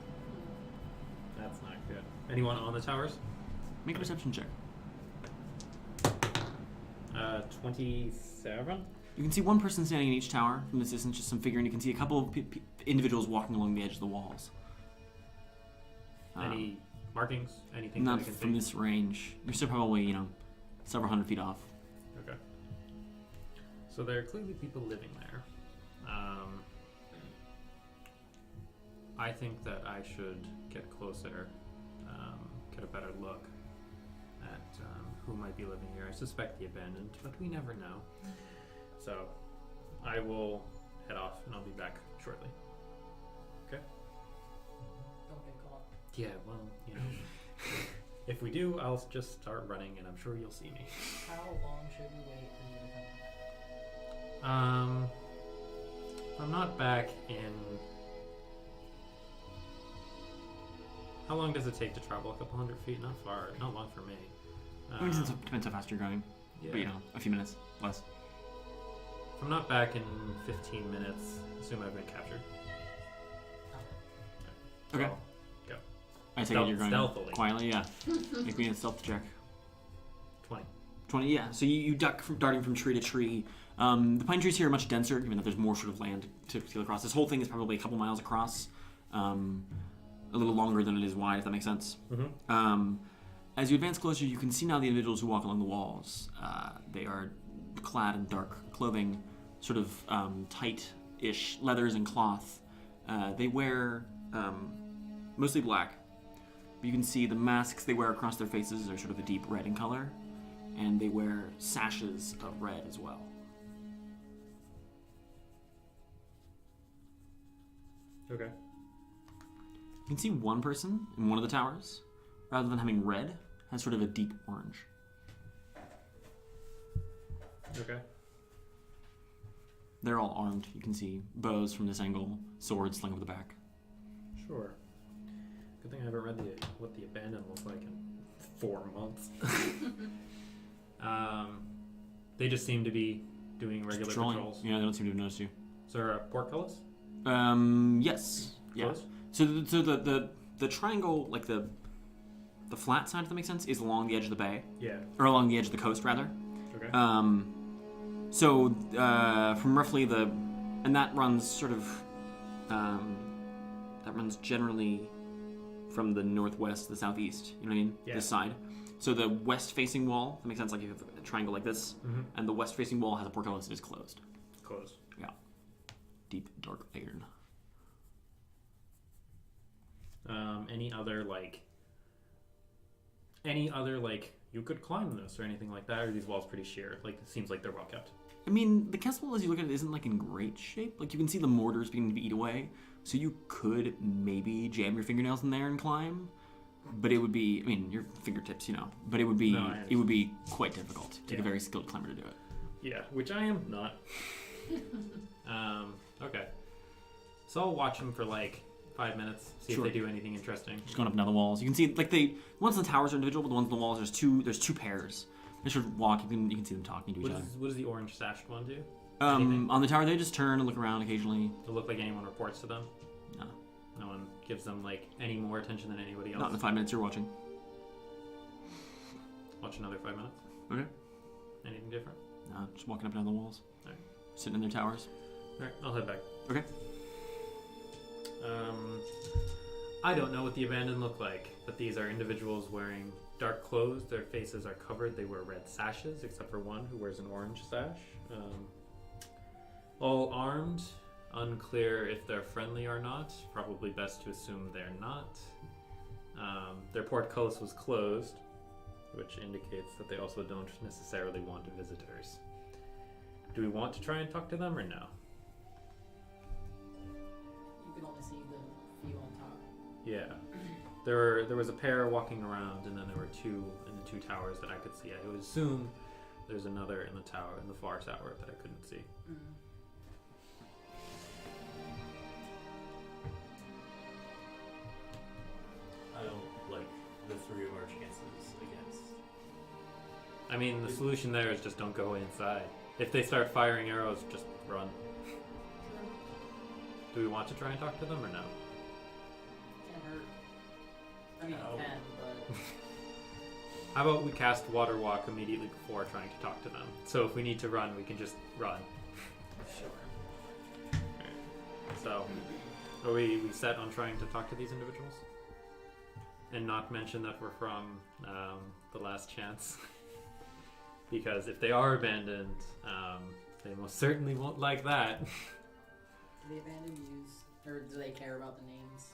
That's not good. Anyone on the towers? Make a perception check. 27? You can see one person standing in each tower from this distance, just some figure, and you can see a couple of individuals walking along the edge of the walls. Any markings? Anything that Not I can from see? this range. You're still probably, several hundred feet off. Okay. So there are clearly people living there. I think that I should get closer, get a better look at who might be living here. I suspect the abandoned, but we never know. So I will head off and I'll be back shortly. Okay? Don't get caught. Yeah, well, if we do, I'll just start running and I'm sure you'll see me. How long should we wait for you to come back? If I'm not back in... How long does it take to travel? A couple hundred feet? Not far. Not long for me. I mean, it depends how fast you're going. Yeah. But, a few minutes, less. If I'm not back in 15 minutes, assume I've been captured. Okay. So, go. I take it you're going Stealthily. quietly, yeah. Make me a stealth check. 20. 20, yeah. So you duck darting from tree to tree. The pine trees here are much denser, even though there's more sort of land to feel across. This whole thing is probably a couple miles across. A little longer than it is wide, if that makes sense. Mm-hmm. As you advance closer, you can see now the individuals who walk along the walls. They are clad in dark clothing, sort of tight-ish leathers and cloth. They wear mostly black. But you can see the masks they wear across their faces are sort of a deep red in color, and they wear sashes of red as well. Okay. You can see one person in one of the towers, rather than having red, has sort of a deep orange. Okay. They're all armed. You can see bows from this angle, swords slung over the back. Sure. Good thing I haven't read what the abandoned looks like in 4 months. They just seem to be doing regular Patrolling. patrols. Yeah, they don't seem to have noticed you. Is there portcullis? Yes. Yeah. Close? So the triangle, like the flat side, if that makes sense, is along the edge of the bay, Yeah. or along the edge of the coast, rather. Okay. So from roughly and that runs sort of, that runs generally from the northwest to the southeast. You know what I mean? Yeah. This side. So the west-facing wall, that makes sense. Like you have a triangle like this, and the west-facing wall has a portcullis that is closed. Closed. Yeah. Deep dark iron. Any other you could climb this or anything like that, or are these walls pretty sheer? Like it seems like they're well kept. I mean, the castle, as you look at it, isn't like in great shape. Like you can see the mortars beginning to be eat away, so you could maybe jam your fingernails in there and climb, but it would be, I mean, your fingertips, you know, but it would be quite difficult. Take a very skilled climber to do it. Yeah, which I am not. Okay. So I'll watch them for 5 minutes, see if they do anything interesting. Just going up and down the walls. You can see the ones on the towers are individual, but the ones on the walls there's two pairs. They sort of walk. You can see them talking to each other. What does the orange sashed one do? On the tower, they just turn and look around occasionally. Does it look like anyone reports to them? No. No one gives them any more attention than anybody else? Not in the 5 minutes you're watching. Watch another 5 minutes. Okay. Anything different? No, just walking up and down the walls. Alright. Sitting in their towers. Alright, I'll head back. Okay. I don't know what the abandoned look like, but these are individuals wearing dark clothes. Their faces are covered. They wear red sashes, except for one who wears an orange sash. All armed. Unclear if they're friendly or not. Probably best to assume they're not. Their portcullis was closed, which indicates that they also don't necessarily want visitors. Do we want to try and talk to them or no? You can only see the view on top. Yeah. There was a pair walking around, and then there were two in the 2 towers that I could see. I would assume there's another in the far tower that I couldn't see. I don't like the 3 of our chances against. I mean, the solution there is just don't go inside. If they start firing arrows, just run. Do we want to try and talk to them or no? Can't hurt. I mean, No. it can, but How about we cast Water Walk immediately before trying to talk to them? So if we need to run, we can just run. sure. So, are we set on trying to talk to these individuals? And not mention that we're from the Last Chance? Because if they are abandoned, they most certainly won't like that. Do the abandoned use, or do they care about the names?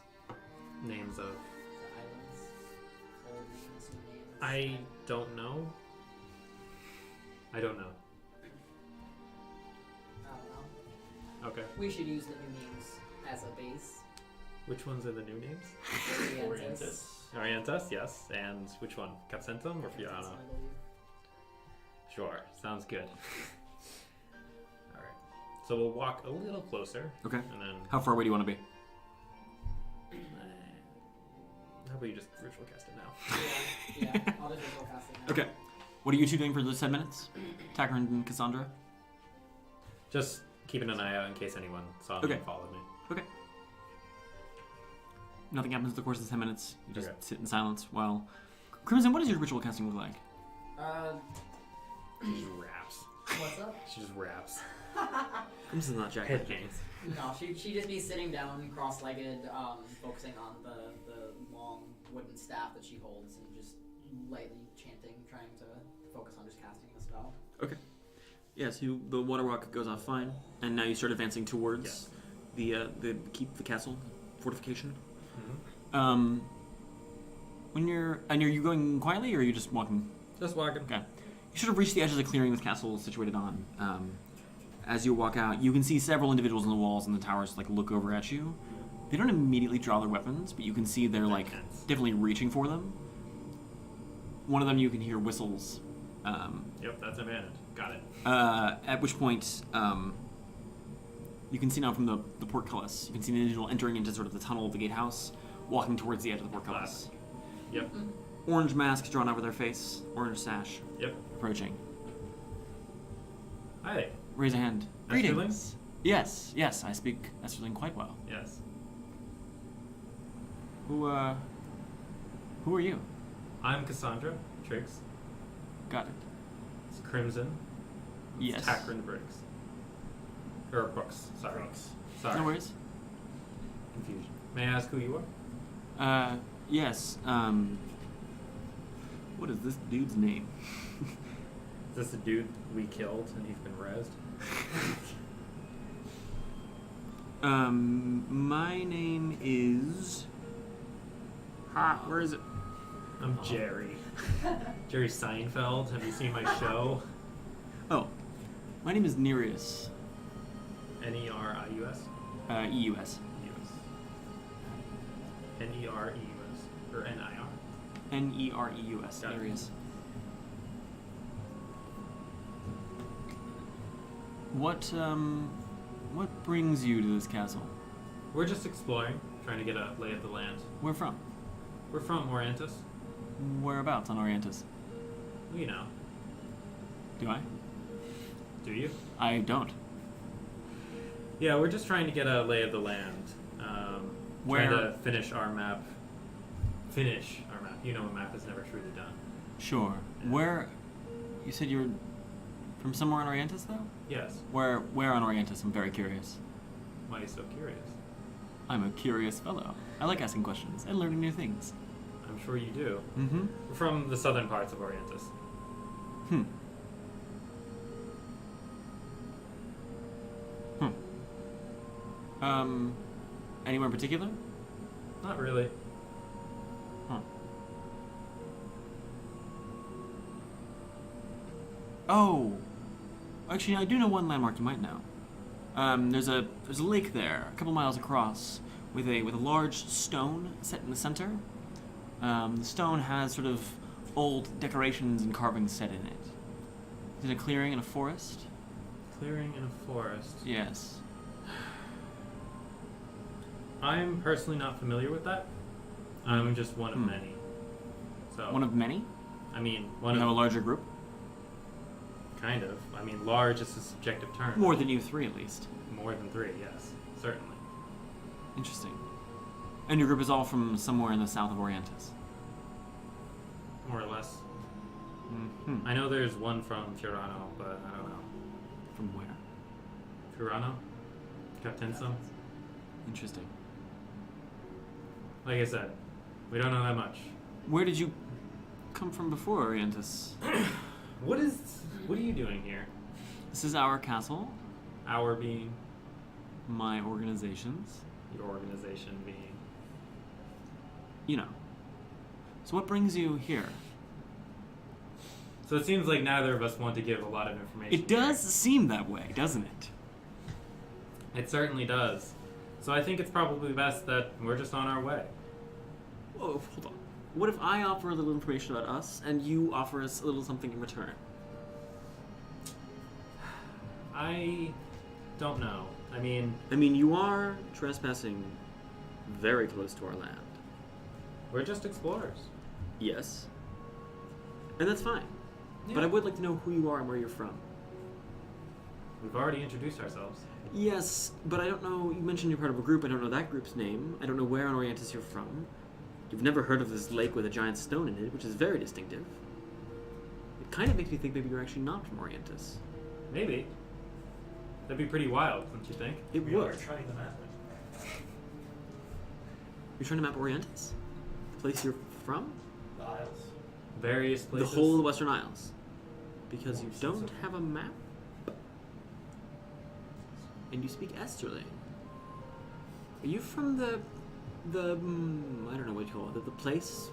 Names of... The islands? Old names, new names? I don't know. I don't know. I don't know. Okay. We should use the new names as a base. Which ones are the new names? Orientis. Orientis, yes. And which one? Capsentum or Fiorano? I believe. Sure. Sounds good. Alright. So we'll walk a little closer. Okay. And then... How far away do you want to be? How about you just ritual cast it now? Yeah, I'll just go cast it now. Okay. What are you two doing for those 10 minutes? Takrend and Cassandra? Just keeping an eye out in case anyone saw me and followed me. Okay. Nothing happens in the course of the 10 minutes. You just Okay. sit in silence while... Crimson, what does your ritual casting look like? She just raps. What's up? She just raps. Crimson's not Jack. Head gains. No, she'd just be sitting down, cross-legged, focusing on the long wooden staff that she holds, and just lightly chanting, trying to focus on just casting the spell. Okay. Yeah, so the water walk goes off fine, and now you start advancing towards the keep, the castle fortification. Mm-hmm. Are you going quietly, or are you just walking? Just walking. Okay. You sort of reach the edge of the clearing the castle is situated on. As you walk out, you can see several individuals on the walls and the towers look over at you. They don't immediately draw their weapons, but you can see they're like Tense. definitely reaching for them. One of them you can hear whistles. Yep, that's advantage. Got it. At which point, you can see now from the portcullis, you can see the individual entering into sort of the tunnel of the gatehouse, walking towards the edge of the portcullis. Yep. Orange mask drawn over their face, orange sash, Yep. approaching. Hi. Raise a hand. Esterling? Greetings. Yes, I speak Esterling quite well. Yes. Who are you? I'm Cassandra. Triggs. Got it. It's Crimson. Yes. Takrend bricks. Or books. Sorry. Brooks. Sorry. No worries. Confusion. May I ask who you are? Yes, what is this dude's name? Is this the dude we killed and he's been rezzed? My name is... where is it? I'm Jerry. Jerry Seinfeld. Have you seen my show? Oh, my name is Nereus. N-E-R-I-U-S? E-U-S. U-S. N-E-R-E-U-S. Or N-I-R. Nereus. Got it. Nereus. What brings you to this castle? We're just exploring, trying to get a lay of the land. Where from? We're from Orientis. Whereabouts on Orientis? You know. Do I? Do you? I don't. Yeah, we're just trying to get a lay of the land. Where- Trying to finish our map. Finish our map. You know a map is never truly done. Sure. Yeah. Where... You said you were from somewhere on Orientis, though? Yes. Where on Orientis? I'm very curious. Why are you so curious? I'm a curious fellow. I like asking questions and learning new things. I'm sure you do. Mm-hmm. We're from the southern parts of Orientis. Hmm. Anywhere in particular? Not really. Huh. Oh! Actually, I do know one landmark you might know. There's a lake there, a couple miles across, with a large stone set in the center. The stone has sort of old decorations and carvings set in it. It's in a clearing in a forest. Clearing in a forest. Yes. I'm personally not familiar with that. I'm just one of many. So One of many? I mean, one You have a of larger group? kind of. I mean, large is a subjective term. More than you three, at least. More than 3, yes, certainly. Interesting. And your group is all from somewhere in the south of Orientis? More or less. Mm-hmm. I know there's one from Furano, but I don't know. From where? Furano? Captensum? Interesting. Like I said, we don't know that much. Where did you come from before Orientis? What are you doing here? This is our castle, Our being, my organizations, your organization being. you know. So what brings you here? So it seems like neither of us want to give a lot of information. It does seem that way, doesn't it? It certainly does. So I think it's probably best that we're just on our way. Oh, hold on. What if I offer a little information about us, and you offer us a little something in return? I don't know. I mean, you are trespassing very close to our land. we're just explorers. Yes. And that's fine. But I Yeah. would like to know who you are and where you're from. We've already introduced ourselves. Yes, but I don't know. You mentioned you're part of a group. I don't know that group's name. I don't know where on Orientis you're from. You've never heard of this lake with a giant stone in it, which is very distinctive. It kind of makes me think maybe you're actually not from Orientis. Maybe. That'd be pretty wild, don't you think? It We would. are trying to map it. You're trying to map Orientis? The place you're from? The Isles. Various places. The whole of the Western Isles. Because you don't have a map? And you speak Esterling. Are you from the I don't know what you call it, the place?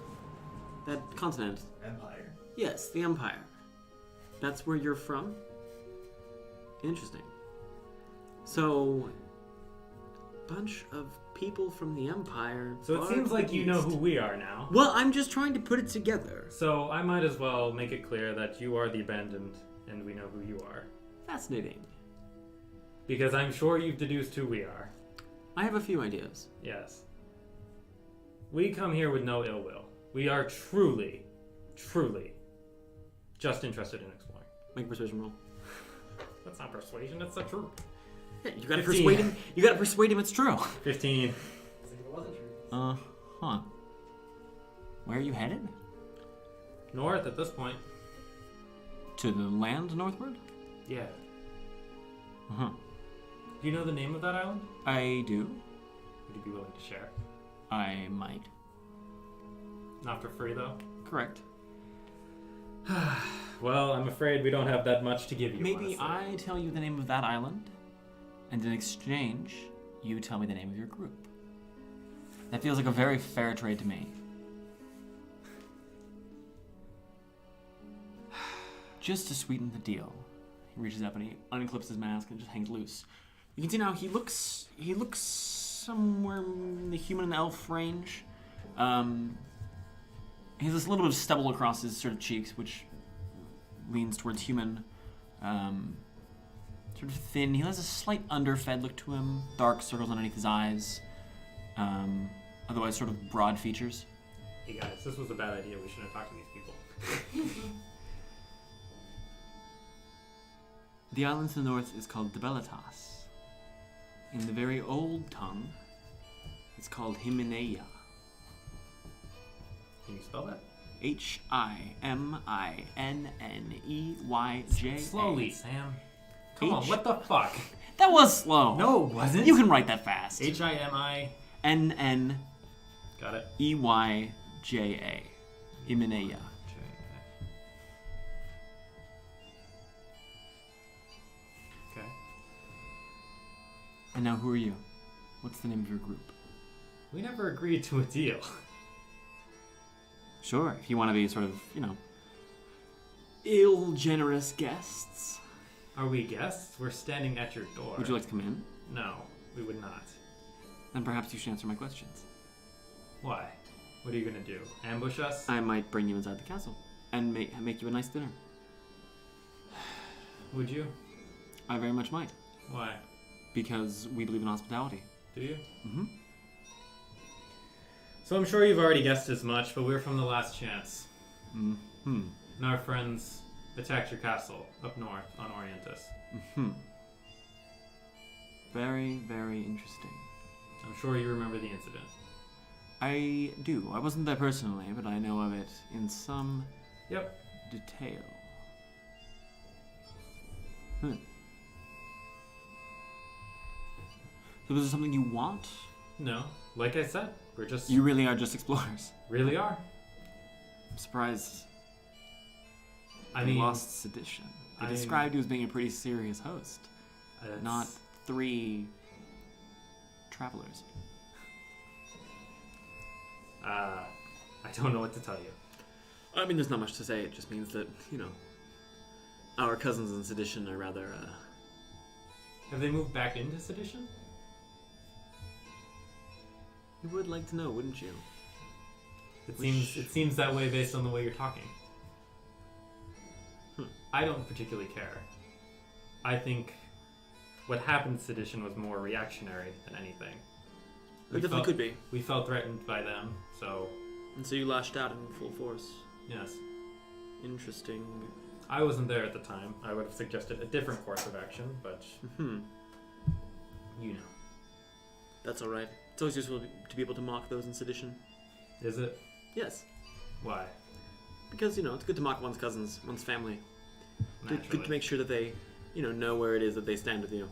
That continent? Empire. Yes, the Empire. That's where you're from? Interesting. So, bunch of people from the Empire. So it far seems to like the you know east. who we are now. Well, I'm just trying to put it together. So I might as well make it clear that you are the abandoned, and we know who you are. Fascinating. Because I'm sure you've deduced who we are. I have a few ideas. Yes. We come here with no ill will. We are truly, truly just interested in exploring. Make a persuasion roll. That's not persuasion, that's the truth. Yeah, you gotta 15. persuade him. You gotta persuade him it's true. 15. As if it wasn't true. Huh. Where are you headed? North at this point. To the land northward? Yeah. Uh-huh. Do you know the name of that island? I do. Would you be willing to share? I might. Not for free, though? Correct. Well, I'm afraid we don't have that much to give you. Maybe honestly. I tell you the name of that island, and in exchange, you tell me the name of your group. That feels like a very fair trade to me. Just to sweeten the deal, he reaches up and he unclips his mask and just hangs loose. You can see now he looks somewhere in the human and elf range. He has this little bit of stubble across his sort of cheeks, which leans towards human. Sort of thin. He has a slight underfed look to him. Dark circles underneath his eyes. Otherwise, sort of broad features. Hey guys, this was a bad idea. We shouldn't have talked to these people. The island to the north is called Debelitas. In the very old tongue, it's called Himenea. Can you spell that? Himineyja. Slowly, Sam. Come on, H- what the fuck? That was slow. No, it wasn't. You can write that fast. Himi. N-N-E-Y-J-A. Got it. Himenea. Okay. And now who are you? What's the name of your group? We never agreed to a deal. Sure, if you want to be sort of, ill-generous guests. Are we guests? We're standing at your door. Would you like to come in? No, we would not. Then perhaps you should answer my questions. Why? What are you gonna do? Ambush us? I might bring you inside the castle and make you a nice dinner. Would you? I very much might, Why? because we believe in hospitality. Do you? Mm-hmm. So I'm sure you've already guessed as much, but we're from the Last Chance. Mm-hmm. And our friends attacked your castle up north on Orientis. Mm-hmm. Very, very interesting. I'm sure you remember the incident. I do. I wasn't there personally, but I know of it in some Yep. detail. So this is something you want? No, like I said, we're just... You really are just explorers. really are. I'm surprised I you mean... lost sedition. They I- described you as being a pretty serious host, that's- not 3 travelers. I don't know what to tell you. I mean, there's not much to say. It just means that, our cousins in sedition are rather, Have they moved back into sedition? You would like to know, wouldn't you? It seems that way based on the way you're talking. I don't particularly care. I think what happened to sedition was more reactionary than anything. It definitely could be. We felt threatened by them, so And so you lashed out in full force. yes. Interesting. I wasn't there at the time. I would have suggested a different course of action, but you know. That's alright. It's always useful to be able to mock those in sedition. Is it? Yes. Why? Because, it's good to mock one's cousins, one's family. Good Naturally. to make sure that they, know where it is that they stand with you.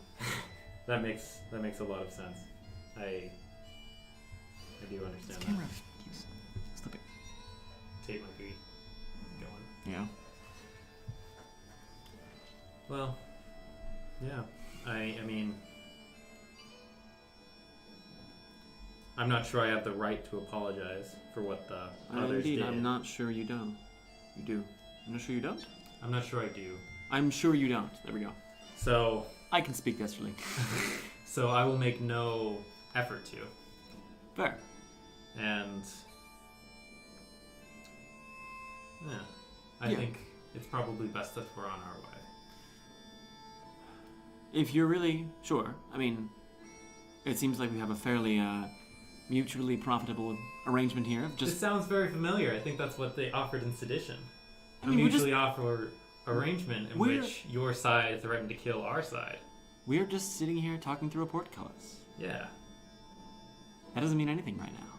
That makes a lot of sense. I do understand This that. camera keeps slipping. Tape might be going. Yeah. Well, yeah. I mean, I'm not sure I have the right to apologize for what the others Indeed, did. I'm not sure you don't. You do. I'm not sure you don't? I'm not sure I do. I'm sure you don't. There we go. So I can speak yesterday. I will make no effort to. Fair. And yeah, I Yeah. think it's probably best that we're on our way. If you're really sure, I mean, it seems like we have a fairly mutually profitable arrangement here. This Just sounds very familiar. I think that's what they offered in Sedition. I A mean, we're mutually offer arrangement in we're- which your side threatened to kill our side. we're just sitting here talking through a portcullis. Yeah. That doesn't mean anything right now.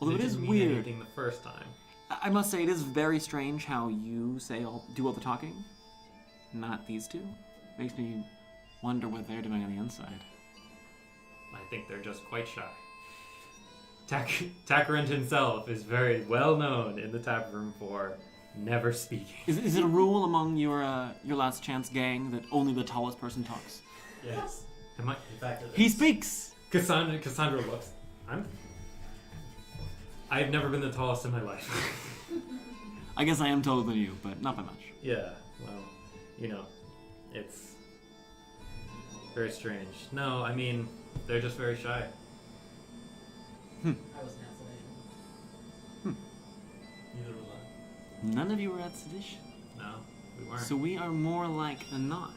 Although it is didn't mean weird. anything the first time. I must say, it is very strange how you do all the talking, not these two. Makes me wonder what they're doing on the inside. I think they're just quite shy. Takrend himself is very well known in the tap room for never speaking. Is it a rule among your last chance gang that only the tallest person talks? Yes. Am I? In fact, it He is. speaks. Cassandra looks. I've never been the tallest in my life. I guess I am taller than you, but not by much. Yeah, well, it's very strange. No, I mean, they're just very shy. I wasn't at Sedation. Neither was I. None of you were at Sedition. No, we weren't. So we are more like than not.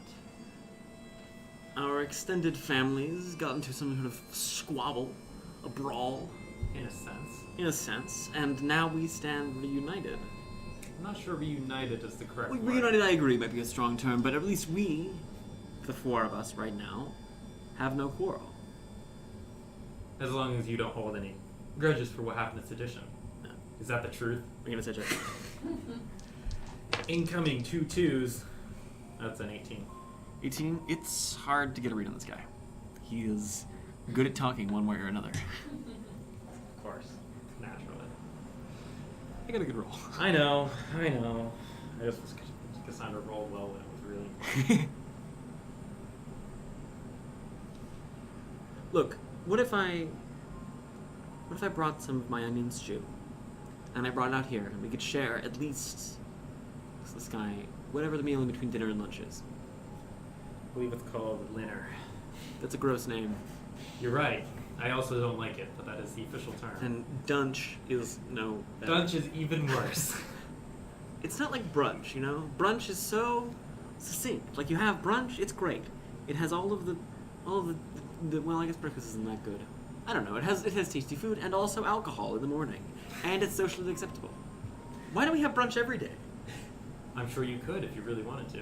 Our extended families got into some sort of squabble, a brawl, in a sense. in a sense, and now we stand reunited. I'm not sure reunited is the correct word. Reunited, I agree, might be a strong term, but at least we, the four of us right now, have no quarrel. As long as you don't hold any grudges for what happened at Sedition. No. Is that the truth? We're gonna say check. Incoming 2 2s. That's an 18. 18, it's hard to get a read on this guy. He is good at talking one way or another. Of course. Naturally. I got a good roll. I know. I just was Cassandra rolled well when it was really important. Look, what if I brought some of my onion stew, and I brought it out here, and we could share at least this guy, whatever the meal in between dinner and lunch is. I believe it's called Linner. That's a gross name. You're right. I also don't like it, but that is the official term. And dunch is no better. Dunch is even worse. It's not like brunch, you know? Brunch is so succinct. Like, you have brunch, it's great. It has all of the well, I guess breakfast isn't that good. I don't know. It has tasty food and also alcohol in the morning, and it's socially acceptable. Why don't we have brunch every day? I'm sure you could if you really wanted to.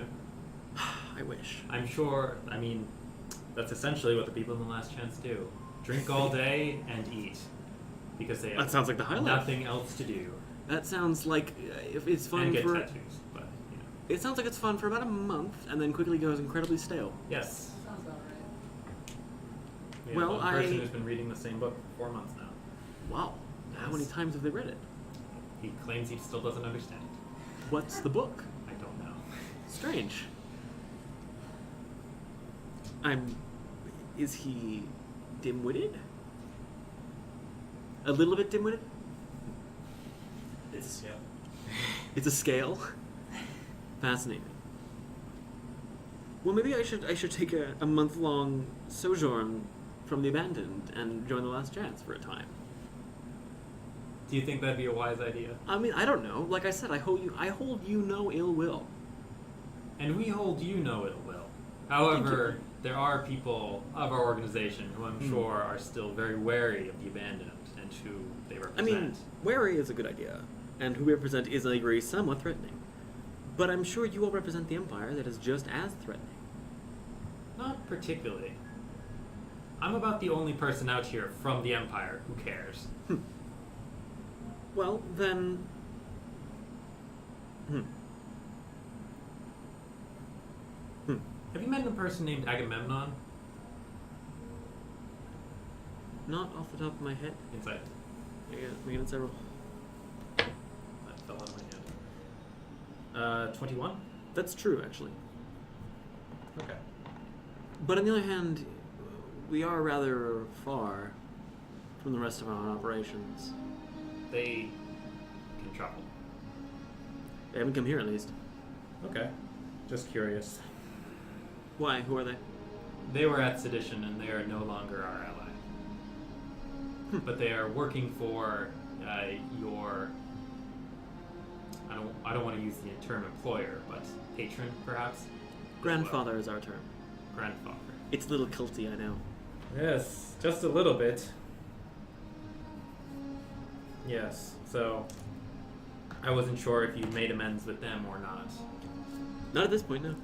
I wish. I'm sure, I mean, that's essentially what the people in the Last Chance do. Drink all day and eat. Because they have That sounds like the highlight. nothing else to do. That sounds like if it's fun And get for. tattoos, but, It sounds like it's fun for about a month, and then quickly goes incredibly stale. Yes. Sounds about right. We have Well, one person I- who's been reading the same book for 4 months now. Wow. How many Yes. times have they read it? He claims he still doesn't understand. What's the book? I don't know. Strange. Is he dim-witted? A little bit dim-witted? It's a scale. It's a scale? Fascinating. Well, maybe I should take a month-long sojourn from the abandoned and join the Last Chance for a time. Do you think that'd be a wise idea? I mean, I don't know. Like I said, I hold you no ill will. And we hold you no ill will. Thank However, you. there are people of our organization who I'm sure are still very wary of the abandoned and who they I represent. mean, wary is a good idea, and who we represent is, I agree, somewhat threatening. But I'm sure you all represent the Empire that is just as threatening. Not particularly. I'm about the only person out here from the Empire who cares. Well, then... Have you met a person named Agamemnon? Not off the top of my head. Insight. We got several. That fell out of my hand. 21? That's true, actually. Okay. But on the other hand, we are rather far from the rest of our operations. They can travel. They haven't come here, at least. Okay. Just curious. Why? Who are they? They were at Sedition and they are no longer our ally. but they are working for your. I don't want to use the term employer, but patron, perhaps. Grandfather is our term. Grandfather. It's a little culty, I know. Yes, just a little bit. Yes, so I wasn't sure if you made amends with them or not. Not at this point, no.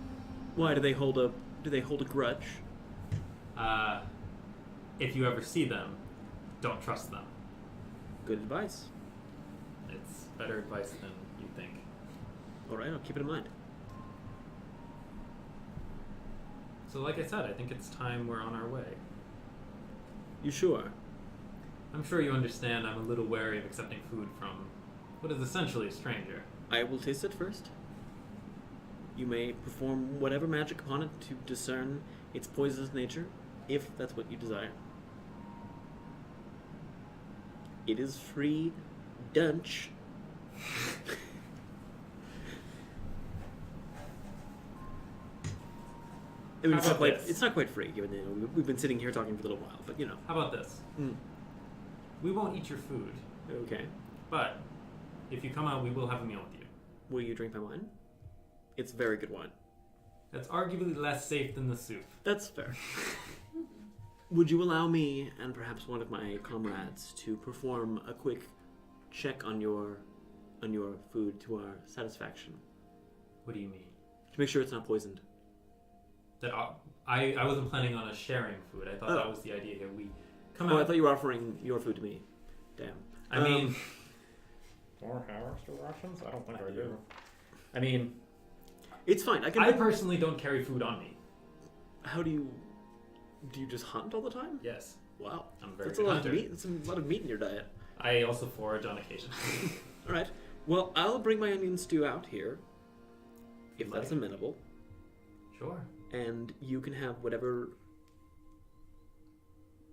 Why do they hold a grudge? If you ever see them, don't trust them. Good advice. It's better advice than you think. All right, I'll keep it in mind. So like I said, I think it's time we're on our way. You sure? I'm sure you understand I'm a little wary of accepting food from what is essentially a stranger. I will taste it first. You may perform whatever magic upon it to discern its poisonous nature, if that's what you desire. It is free dunch. I mean, How about this? it's not quite free, given that we've been sitting here talking for a little while, but you know. How about this? We won't eat your food, Okay. but if you come out, we will have a meal with you. Will you drink my wine? It's very good wine. That's arguably less safe than the soup. That's fair. Would you allow me and perhaps one of my comrades to perform a quick check on your food to our satisfaction What do you mean? to make sure it's not poisoned? That I wasn't planning on us sharing food. I thought Oh. that was the idea here. We come Oh, I out. thought you were offering your food to me. Damn. I mean, or have extra rations? I don't think I do. I mean, it's fine. I personally don't carry food on me. How do you just hunt all the time? Yes, Wow, I'm a very that's good a lot hunter. of meat. That's a lot of meat in your diet. I also forage on occasion. All right. Well, I'll bring my onion stew out here, if that's Like- amenable, Sure. and you can have whatever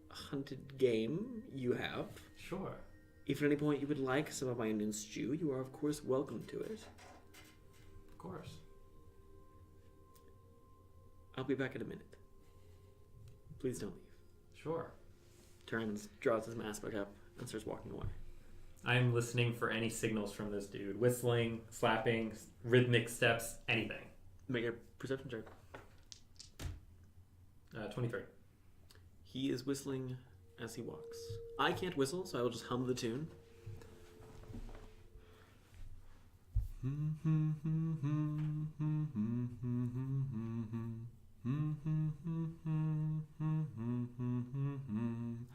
hunted game you have. Sure. If at any point you would like some of my onion stew, you are of course welcome to it. Of course. I'll be back in a minute. Please don't leave. Sure. Turns, draws his mask back up, and starts walking away. I'm listening for any signals from this dude. Whistling, slapping, rhythmic steps, anything. Make a perception check. 23. He is whistling as he walks. I can't whistle, so I will just hum the tune.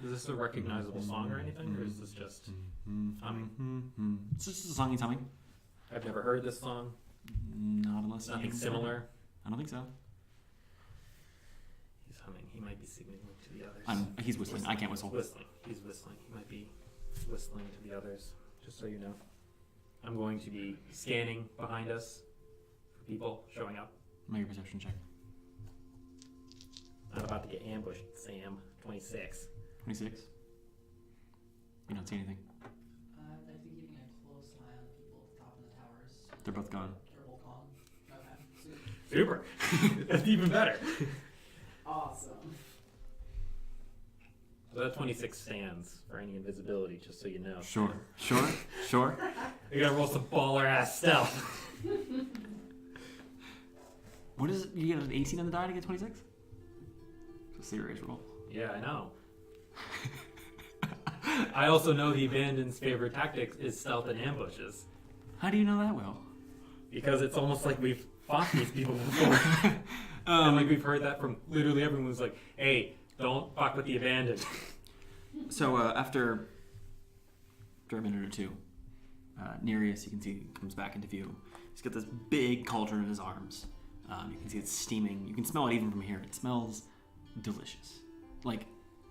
Is this a recognizable song or anything, or is this just humming? It's just a song he's humming. I've never heard this song. Not unless Nothing you- similar. I don't think so. He's humming. He might be signaling to the others. He's whistling. I can't whistle. Whistling. He's whistling. He might be whistling to the others, just so you know. I'm going to be scanning behind us for people showing up. Make a perception check. I'm about to get ambushed, Sam. 26. 26. You don't see anything. I've been keeping a close eye on people at the top of the towers. They're both gone. They're both gone. Okay. Super. That's even better. Awesome. So that 26 stands for any invisibility, just so you know. Sure. You gotta roll some baller ass stealth. What is it? You get an 18 on the die to get 26? It's a serious roll. Yeah, I know. I also know the Abandoned's favorite tactic is stealth and ambushes. How do you know that well? Because it's almost like we've fought these people before. And like we've heard that from literally everyone who's like, hey, don't fuck with the Abandoned. So after a minute or two, Nereus, you can see, comes back into view. He's got this big cauldron in his arms. You can see it's steaming. You can smell it even from here. It smells delicious. Like,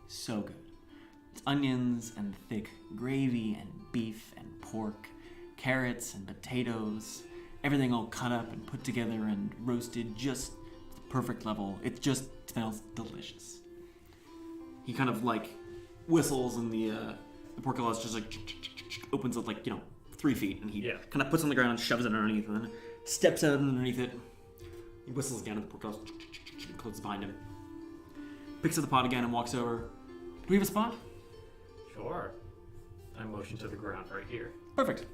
so good. It's onions and thick gravy and beef and pork, carrots and potatoes, everything all cut up and put together and roasted just to the perfect level. It just smells delicious. He kind of like whistles and the portcullis just like opens up like 3 feet, and he kind of puts it on the ground and shoves it underneath, and then steps out underneath it. He whistles again, and the portcullis closes behind him. Picks up the pot again and walks over. Do we have a spot? Sure. I motion to the ground right here. Perfect.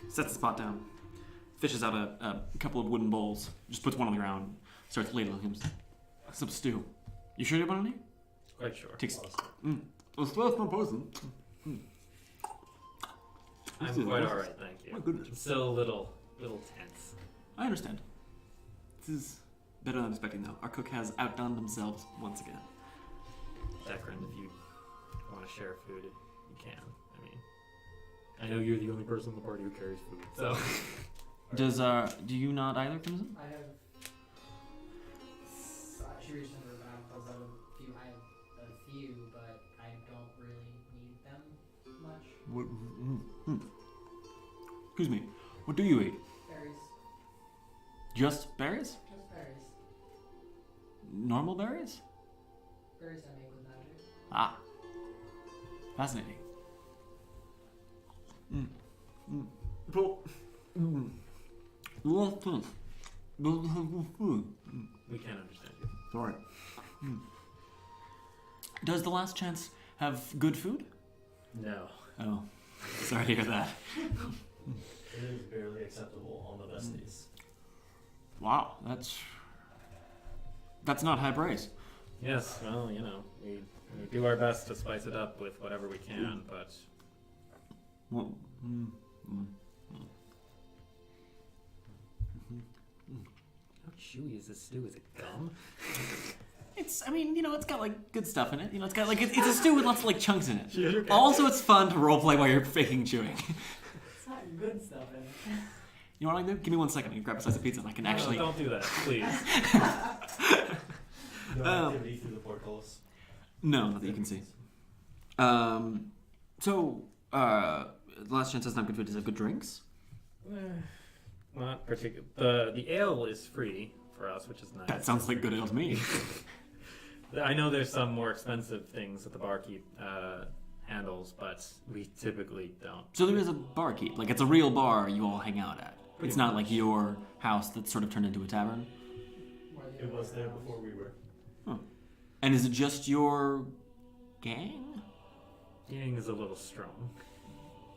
Sets the spot down. Fishes out a couple of wooden bowls. Just puts one on the ground. Starts ladling him some stew. You sure you want any? Quite sure. Takes. It's less one person. I'm quite alright, thank you. My goodness. I'm still a little tense. I understand. This is better than expecting, though. Our cook has outdone themselves once again. Takrend, if you want to share food, you can. I mean, I know you're the only person in the party who carries food, so. Do you not either, Crimson? I have. She reached under the back. I have a few. I have a few, but I don't really need them much. Excuse me. What do you eat? Berries. Just berries? Just berries. Normal berries? Berries I make with magic. Ah. Fascinating. We can't understand you. Sorry. Does the last chance have good food? No. Oh. Sorry to hear that. It is barely acceptable on the best days. Wow, that's not high praise. Yes, well, you know, we do our best to spice it up with whatever we can, but Well, how chewy is this stew? Is it gum? I mean, it's got like good stuff in it. It's got like it's a stew with lots of like chunks in it. Yeah, okay. Also, it's fun to roleplay while you're faking chewing. It's not good stuff in it. You know what I do? Give me 1 second. I can grab a slice of pizza and I can actually. No, don't do that, please. No activity through the portals. No, not that you can see. The last chance has not good food. Does it have good drinks? Not particular. The ale is free for us, which is nice. That sounds like good ale to me. I know there's some more expensive things that the barkeep handles, but we typically don't. So there is a barkeep. Like it's a real bar you all hang out at. It's not like your house that's sort of turned into a tavern. It was there before we were. Huh. And is it just your gang? Gang is a little strong.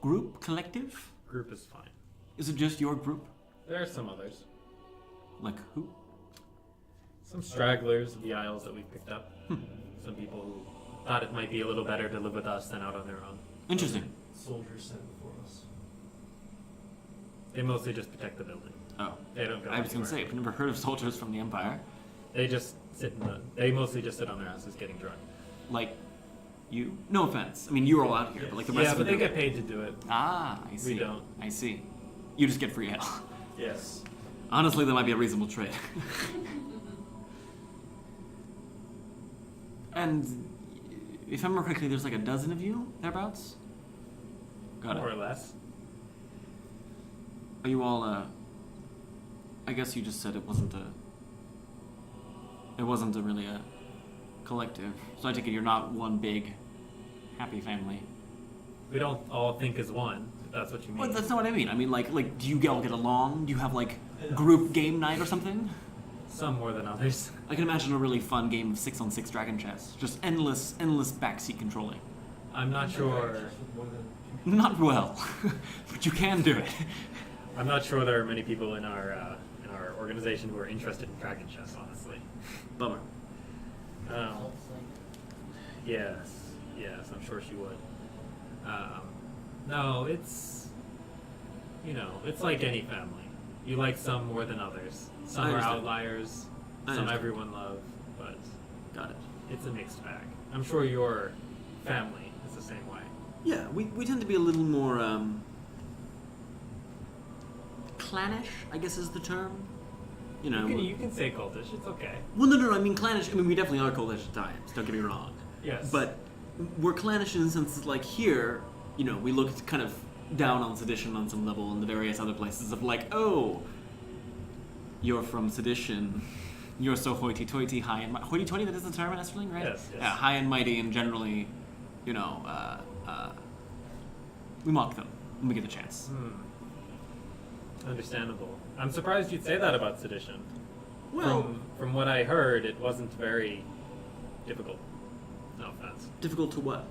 Group? Collective? Group is fine. Is it just your group? There are some others. Like who? Some stragglers of the isles that we've picked up. Some people who thought it might be a little better to live with us than out on their own. Interesting. Soldiers sent before us. They mostly just protect the building. Oh. They don't go I was going to say, anywhere. I've never heard of soldiers from the Empire. They just they mostly just sit on their asses getting drunk. Like you? No offense. I mean, you're all out here, but like the rest Yeah, of but the they group. get paid to do it. Ah, I see. don't. I see. You just get free ale. Yes. Honestly, that might be a reasonable trade. And if I remember correctly, there's like a dozen of you thereabouts. Got More it. or less. Are you all? I guess you just said it wasn't really a collective. So I take it you're not one big, happy family. We don't all think as one, if that's what you mean. Well, that's not what I mean. I mean, like, do you all get along? Do you have like group game night or something? Some more than others. I can imagine a really fun game of 6-on-6 dragon chess. Just endless backseat controlling. I'm not sure. Not well, but you can do it. I'm not sure there are many people in our organization who are interested in dragon chess, honestly. Bummer. Yes, I'm sure she would. No, it's it's like any family. You like some more than others. Some I are understand. outliers. I Some understand. everyone love, but Got it. it's a mixed bag. I'm sure your family is the same way. Yeah, we tend to be a little more clannish, I guess is the term. You know. You can say cultish. It's okay. Well, no, I mean clannish. I mean, we definitely are cultish at times. Don't get me wrong. Yes. But we're clannish in the sense that, like, here, we look kind of down on sedition on some level, and the various other places of like, oh, you're from sedition. You're so hoity-toity, high and hoity-toity. That is the term in Esterling, right? Yes. Yeah, high and mighty, and generally, we mock them when we get the chance. Understandable. I'm surprised you'd say that about sedition. Well, From what I heard, it wasn't very difficult. No offense. difficult to what?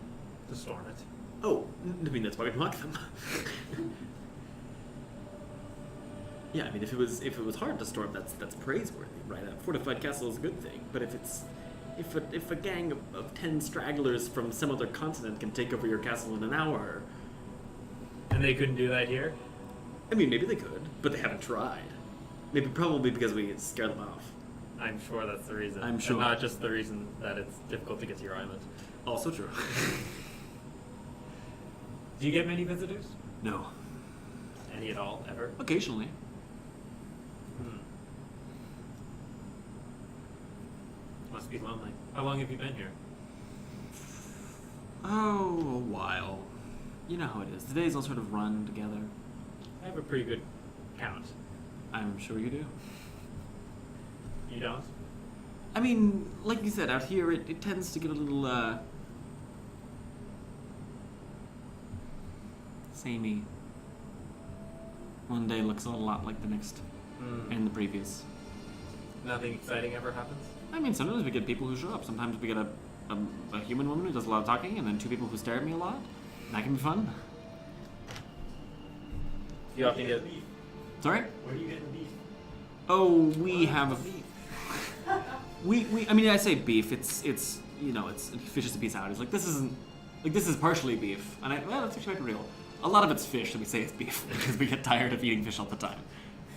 To storm it. Oh, I mean, that's why we mock them. Yeah, I mean, if it was hard to storm, that's praiseworthy, right? A fortified castle is a good thing. But if a gang of 10 stragglers from some other continent can take over your castle in an hour, And they couldn't do that here? I mean, maybe they could, but they haven't tried. Maybe probably because we scare them off. I'm sure that's the reason. I'm sure. And not just the reason that it's difficult to get to your island. Also true. Do you get many visitors? No. Any at all, ever? Occasionally. Must be lonely. How long have you been here? Oh, a while. You know how it is. The days all sort of run together. I have a pretty good count. I'm sure you do. You don't? I mean, like you said, out here it tends to get a little, samey. One day looks a lot like the next, and the previous. Nothing exciting ever happens? I mean, sometimes we get people who show up. Sometimes we get a human woman who does a lot of talking, and then 2 people who stare at me a lot. That can be fun. You often get... beef? Sorry? Where do you get the beef? Oh, we have a... I mean, I say beef. It's fish is a piece out. It's like, this isn't... Like, this is partially beef. And that's actually quite real. A lot of it's fish that we say it's beef, because we get tired of eating fish all the time.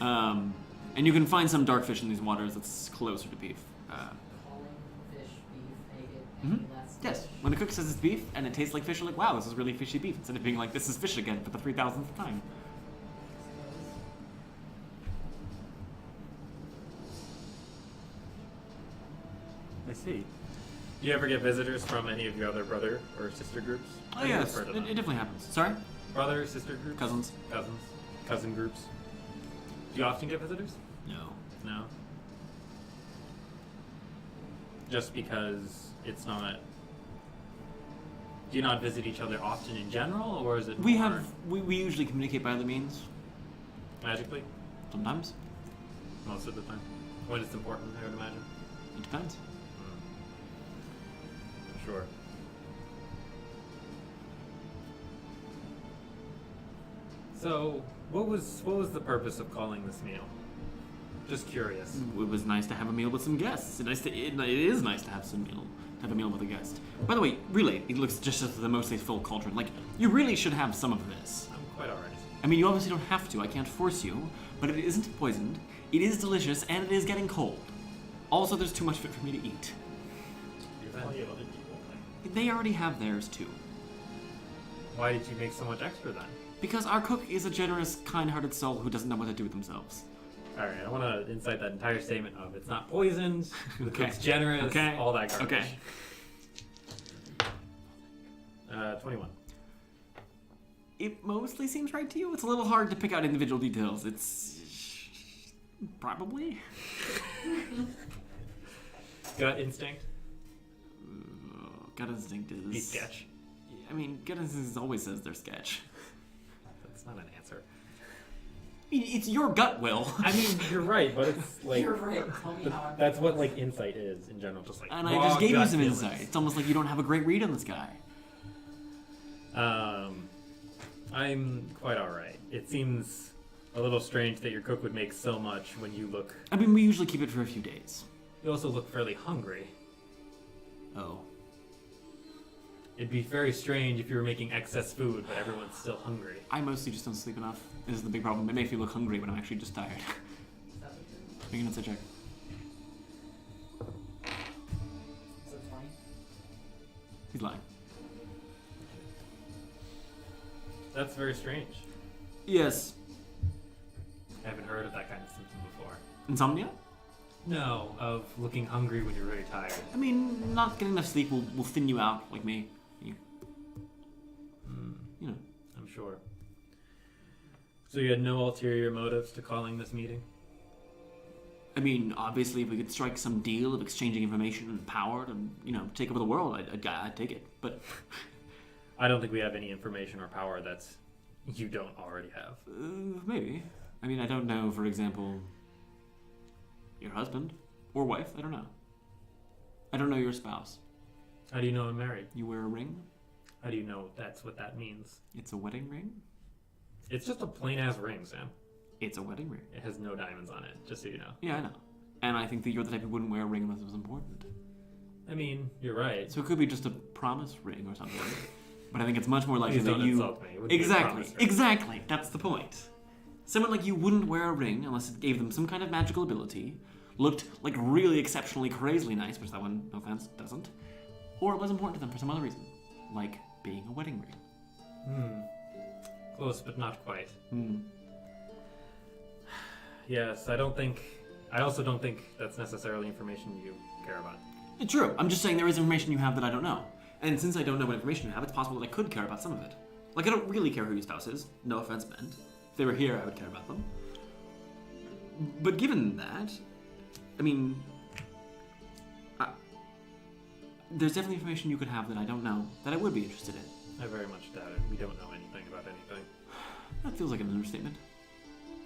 And you can find some dark fish in these waters that's closer to beef. Calling fish beef make it any less Yes. fish? When the cook says it's beef and it tastes like fish, you're like, wow, this is really fishy beef. Instead of being like, this is fish again for the 3,000th time. I see. Do you ever get visitors from any of your other brother or sister groups? Oh, I think yes. I've heard It of them. definitely happens. Sorry? Brother, sister groups? Cousins? Cousins. Cousin groups. Do you often get visitors? No. No. Just because it's not... Do you not visit each other often in general, or is it We more we usually communicate by other means. magically? Sometimes. Most of the time. When it's important, I would imagine. It depends. Sure. So, what was the purpose of calling this meal? Just curious. It was nice to have a meal with some guests. It is nice to have have a meal with a guest. By the way, really, it looks just as the mostly full cauldron. Like, you really should have some of this. I'm quite alright. I mean, you obviously don't have to. I can't force you. But it isn't poisoned. It is delicious, and it is getting cold. Also, there's too much of it for me to eat. Plenty of other people. They already have theirs, too. Why did you make so much extra then? Because our cook is a generous, kind-hearted soul who doesn't know what to do with themselves. Alright, I want to incite that entire statement of it's not poisoned, the Okay. cook's generous, Okay. all that garbage. Okay. 21. It mostly seems right to you. It's a little hard to pick out individual details. It's... probably? Gut instinct? Gut instinct is... Be sketch. I mean, gut instinct always says they're sketch. That's not an answer. I mean, it's your gut, Will. I mean, you're right, but it's like... You're right. Tell me how I'm That's what, like, insight is in general. Just like And I raw just gave you gut some feelings. insight. It's almost like you don't have a great read on this guy. I'm quite alright. It seems a little strange that your cook would make so much when you look... I mean, we usually keep it for a few days. You also look fairly hungry. Oh. It'd be very strange if you were making excess food, but everyone's still hungry. I mostly just don't sleep enough. This is the big problem. It makes me look hungry when I'm actually just tired. That's what you're... Making it a check. Is it 20? He's lying. That's very strange. Yes. I haven't heard of that kind of symptom before. Insomnia? No, of looking hungry when you're very tired. I mean, not getting enough sleep will thin you out, like me. You know. I'm sure. So you had no ulterior motives to calling this meeting? I mean, obviously, if we could strike some deal of exchanging information and power to, take over the world, I'd take it. But I don't think we have any information or power that's you don't already have. maybe. I mean, I don't know, for example, your husband or wife. I don't know. I don't know your spouse. How do you know I'm married? You wear a ring? How do you know that's what that means? It's a wedding ring? It's just a plain-ass ring, Sam. It's a wedding ring. It has no diamonds on it, just so you know. Yeah, I know. And I think that you're the type who wouldn't wear a ring unless it was important. I mean, you're right. So it could be just a promise ring or something. But I think it's much more likely Please that don't you... insult me. It wouldn't be a Exactly. promise ring. Exactly. That's the point. Someone like you wouldn't wear a ring unless it gave them some kind of magical ability, looked like really exceptionally crazily nice, which that one, no offense, doesn't, or it was important to them for some other reason, like being a wedding ring. Close, but not quite. Hmm. Yes, I also don't think that's necessarily information you care about. It's true. I'm just saying there is information you have that I don't know. And since I don't know what information you have, it's possible that I could care about some of it. Like, I don't really care who your spouse is. No offense meant. If they were here, I would care about them. But given that, I mean... there's definitely information you could have that I don't know, that I would be interested in. I very much doubt it. We don't know anything about anything. That feels like an understatement.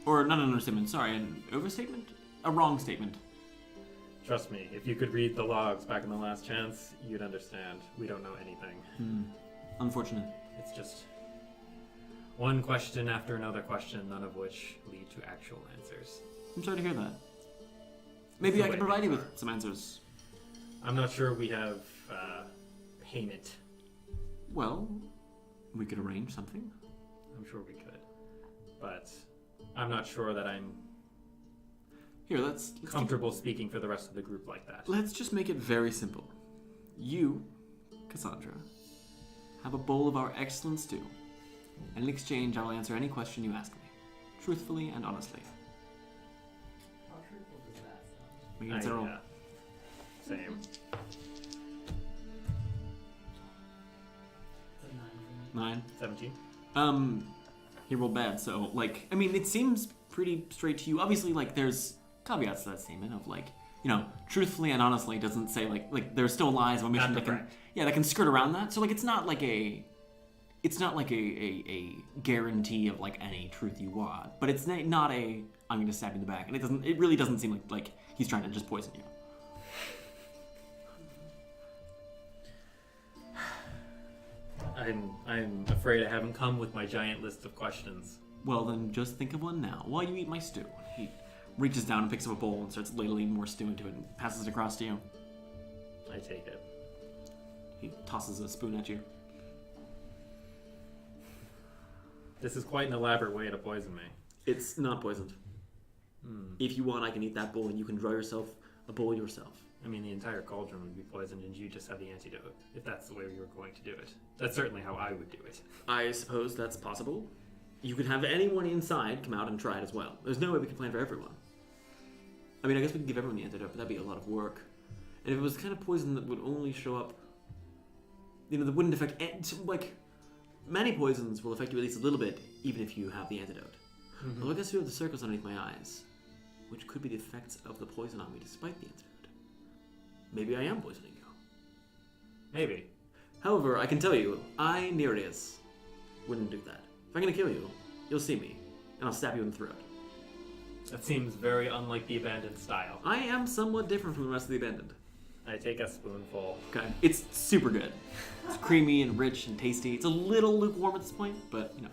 Or, not an understatement, sorry, an overstatement? A wrong statement. Trust me, if you could read the logs back in the last chance, you'd understand. We don't know anything. Unfortunate. It's just one question after another question, none of which lead to actual answers. I'm sorry to hear that. Maybe the I way can provide you things with some answers. I'm not sure we have payment. Well, we could arrange something. I'm sure we could. But I'm not sure that I'm Here, let's comfortable speaking for the rest of the group like that. let's just make it very simple. You, Cassandra, have a bowl of our excellent stew, and in exchange I will answer any question you ask me, truthfully and honestly. How truthful does that sound? We can answer all. Same. It's a 9 for me. 9. 17. He rolled bad, so, like, I mean, it seems pretty straight to you. Obviously, like, there's caveats to that statement of, like, you know, truthfully and honestly doesn't say, like there's still lies of omission that can, correct. yeah, that can skirt around that. So, like, it's not like a guarantee of, like, any truth you want, but it's not a, I'm going to stab you in the back, and it really doesn't seem like he's trying to just poison you. I'm afraid I haven't come with my giant list of questions. Well, then just think of one now while you eat my stew. He reaches down and picks up a bowl and starts ladling more stew into it and passes it across to you. I take it. He tosses a spoon at you. This is quite an elaborate way to poison me. It's not poisoned. If you want, I can eat that bowl and you can draw yourself a bowl yourself. I mean, the entire cauldron would be poisoned and you just have the antidote, if that's the way you were going to do it. That's certainly how I would do it. I suppose that's possible. You could have anyone inside come out and try it as well. There's no way we can plan for everyone. I mean, I guess we could give everyone the antidote, but that'd be a lot of work. And if it was the kind of poison that would only show up, you know, that wouldn't affect, like, many poisons will affect you at least a little bit, even if you have the antidote. Well, I guess you have the circles underneath my eyes, which could be the effects of the poison on me despite the antidote. Maybe I am poisoning you. Maybe. However, I can tell you, I, Nereus, wouldn't do that. If I'm gonna kill you, you'll see me, and I'll stab you in the throat. That seems very unlike the abandoned style. I am somewhat different from the rest of the abandoned. I take a spoonful. Okay. It's super good. It's creamy and rich and tasty. It's a little lukewarm at this point, but, you know.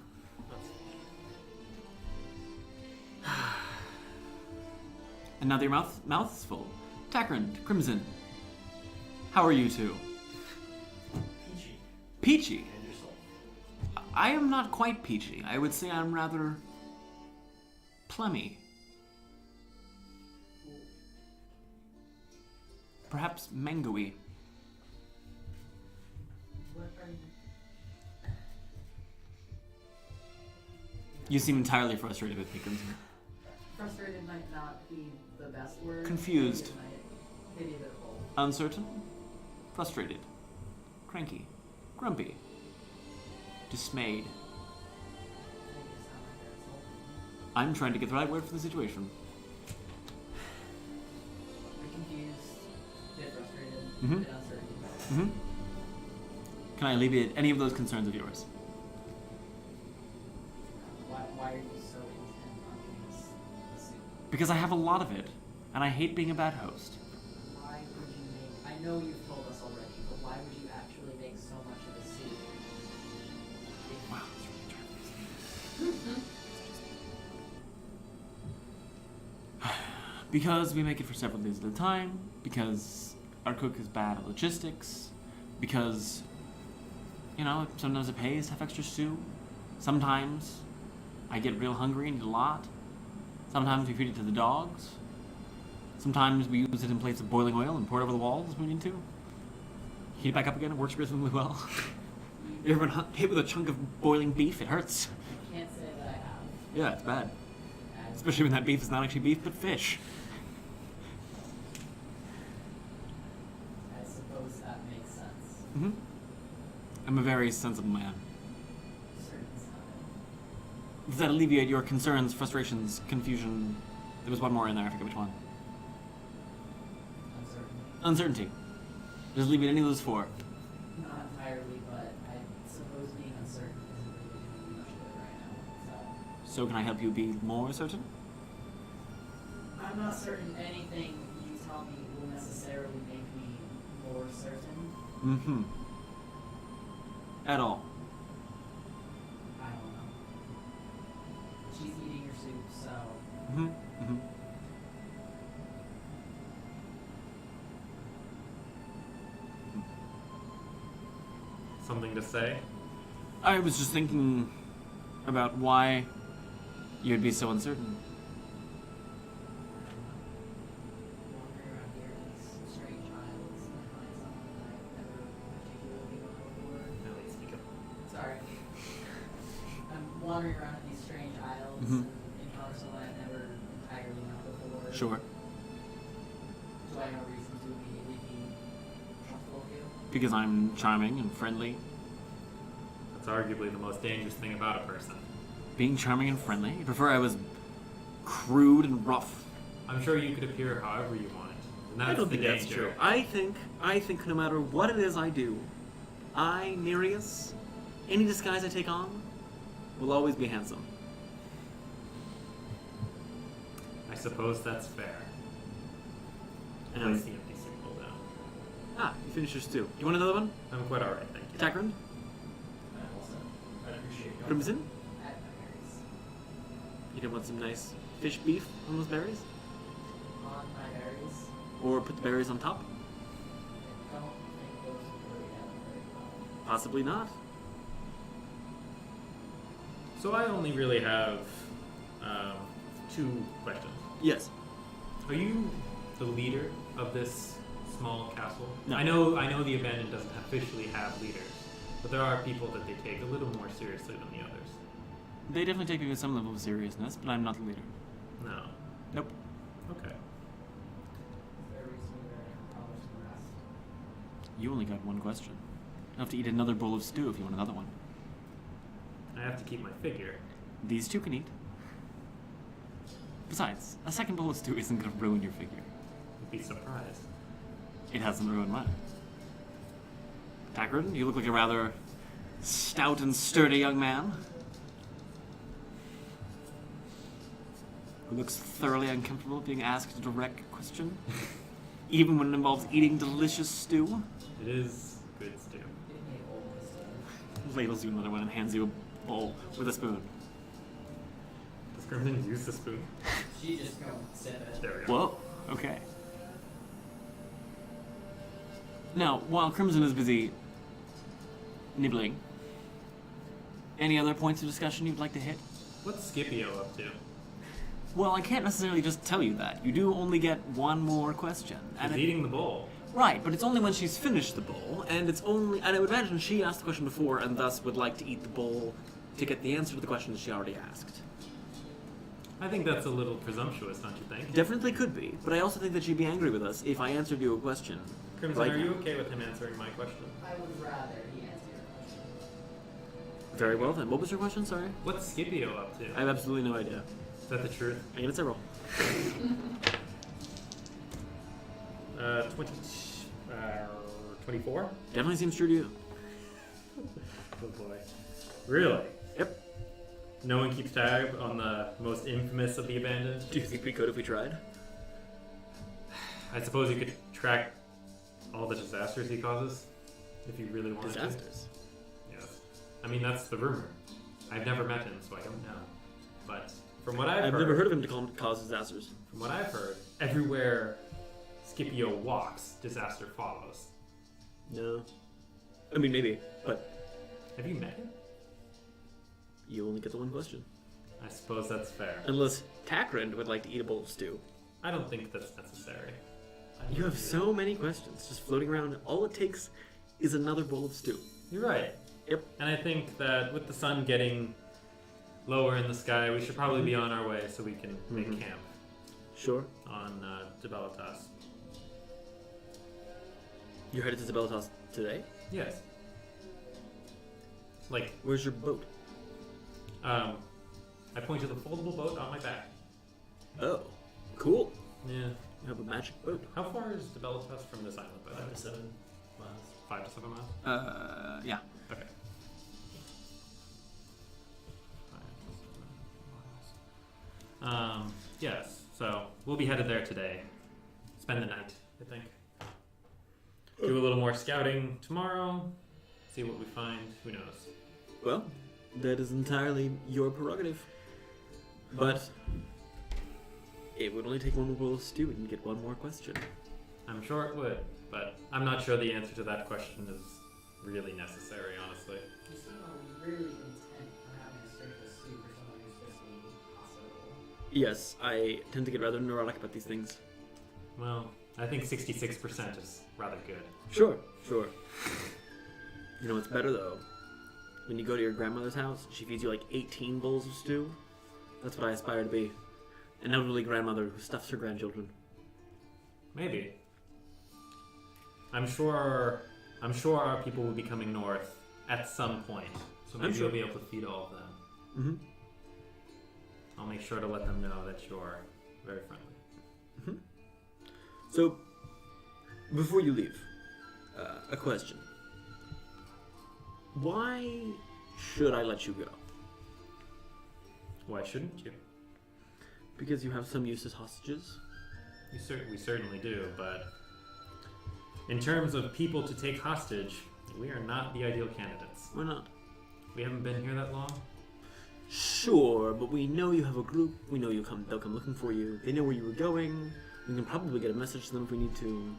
And now that your mouth's full. Takrend, Crimson, how are you two? Peachy. Peachy? And yourself. I am not quite peachy. I would say I'm rather plummy. Perhaps mango-y. What are you? You seem entirely frustrated with me, Crimson. Frustrated might not be the best word. Confused. Maybe a bit of both. Uncertain, frustrated, cranky, grumpy, dismayed. Make it sound like they're insulting. I'm trying to get the right word for the situation. I'm confused, a bit frustrated, a Mhm. bit uncertain. Mm-hmm. Can I alleviate any of those concerns of yours? Why are you so intent on giving us a soup? Because I have a lot of it, and I hate being a bad host. Why would you make... I know you've told us already, but why would you actually make so much of a soup Because we make it for several days at a time, because our cook is bad at logistics, because, sometimes it pays to have extra stew. Sometimes I get real hungry and eat a lot. Sometimes we feed it to the dogs. Sometimes we use it in place of boiling oil and pour it over the walls when we need to. Heat it back up again, it works reasonably well. You ever been hit with a chunk of boiling beef? It hurts. Can't say that I have. Yeah, it's bad. Especially when that beef is not actually beef, but fish. I suppose that makes sense. Mm-hmm. I'm a very sensible man. Certain side. Does that alleviate your concerns, frustrations, confusion? There was one more in there, I forget which one. Uncertain. Uncertainty. Does it alleviate any of those four? Not entirely, but I suppose being uncertain isn't really doing much good right now. So can I help you be more certain? So I'm not certain anything you tell me will necessarily make me more certain. Mm-hmm. At all. I don't know. She's eating your soup, so Mm-hmm. Mm-hmm. Something to say? I was just thinking about why you'd be so uncertain. wandering around here in these strange isles and I find something that I've never particularly known before. Ellie, speak up. Sorry. I'm wandering around in these strange isles Mhm. and encounter someone I've never entirely known before. Sure. Do I have a reason to immediately be trustful of you? Because I'm charming and friendly. That's arguably the most dangerous thing about a person. Being charming and friendly? You prefer I was crude and rough? I'm sure you could appear however you want. And that's I don't the think danger. that's true. I think no matter what it is I do, Nereus, any disguise I take on, will always be handsome. I suppose that's fair. And Place the empty signal down. you finished your stew. You want another one? I'm quite alright, thank you. Takrend? I'd appreciate it. Crimson? At my berries. You don't want some nice fish beef on those berries? On my berries. Or put the berries on top? I don't think those would go together very well. Possibly not. So I only really have two questions. Yes. Are you the leader of this small castle? No. I know the abandoned doesn't officially have leaders, but there are people that they take a little more seriously than the others. They definitely take me with some level of seriousness, but I'm not the leader. No. Nope. Okay. Is there a reason you're accomplish the rest? You only got one question. You'll have to eat another bowl of stew if you want another one. I have to keep my figure. These two can eat. Besides, a second bowl of stew isn't going to ruin your figure. You'd be surprised. It hasn't ruined mine. Takrend, you look like a rather stout and sturdy young man who looks thoroughly uncomfortable being asked a direct question, even when it involves eating delicious stew. It is good stew. Give me a bowl of stew. Ladles you another one and hands you a bowl with a spoon. Does Crimson use the spoon? She just go sip it. There we go. Whoa, okay. Now, while Crimson is busy nibbling, any other points of discussion you'd like to hit? What's Scipio up to? Well, I can't necessarily just tell you that. You do only get one more question. She's eating the bowl. Right, but it's only when she's finished the bowl, and it's only... And I would imagine she asked the question before, and thus would like to eat the bowl to get the answer to the question that she already asked. I think that's a little presumptuous, don't you think? Definitely could be, but I also think that she'd be angry with us if I answered you a question. Crimson, Like- are you okay with him answering my question? I would rather he answer your question. Very well then. What was your question, sorry? What's Scipio up to? I have absolutely no idea. Is that the truth? I get a roll. 24? Definitely seems true to you. Oh boy. Really? Yep. No one keeps tab on the most infamous of the abandoned? Do you think we could if we tried? I suppose you could track all the disasters he causes, if you really wanted Disasters. to. Yes. I mean, that's the rumor. I've never met him, so I don't know. But from what I've never heard of him to cause disasters. From what I've heard, everywhere Scipio walks, disaster follows. No. I mean, maybe, but Have you met him? you only get the one question. I suppose that's fair. Unless Takrend would like to eat a bowl of stew. I don't think that's necessary. You have so many questions just floating around. All it takes is another bowl of stew. You're right. Yep. And I think that with the sun getting lower in the sky, we should probably be on our way so we can make camp Sure. on Debelitas. You're headed to Debelitas today? Yes. Like, Where's your boat? I point to the foldable boat on my back. Oh, cool. Yeah. You have a magic boat. How far is Debelitas from this island, by the way? 5 to 7 miles. 5 to 7 miles? Yeah. Okay. 5 to 7 miles. Yes, so we'll be headed there today. Spend the night, I think. Do a little more scouting tomorrow. See what we find. Who knows? Well, that is entirely your prerogative. But it would only take one more bowl of stew and get one more question. I'm sure it would, but I'm not sure the answer to that question is really necessary, honestly. You seem really intent on having a surface suit for someone who's just being hospitable. Yes, I tend to get rather neurotic about these things. Well, I think 66% is rather good. Sure. You know what's better though? When you go to your grandmother's house, she feeds you like 18 bowls of stew. That's what I aspire to be. An elderly grandmother who stuffs her grandchildren. Maybe. I'm sure our people will be coming north at some point, so maybe sure. you'll be able to feed all of them. Mm-hmm. I'll make sure to let them know that you're very friendly. So, before you leave, a question. Why should I let you go? Why shouldn't you? Because you have some use as hostages? We certainly do, but in terms of people to take hostage, we are not the ideal candidates. Why not? We haven't been here that long. Sure, but we know you have a group. We know they'll come looking for you. They know where you were going. We can probably get a message to them if we need to.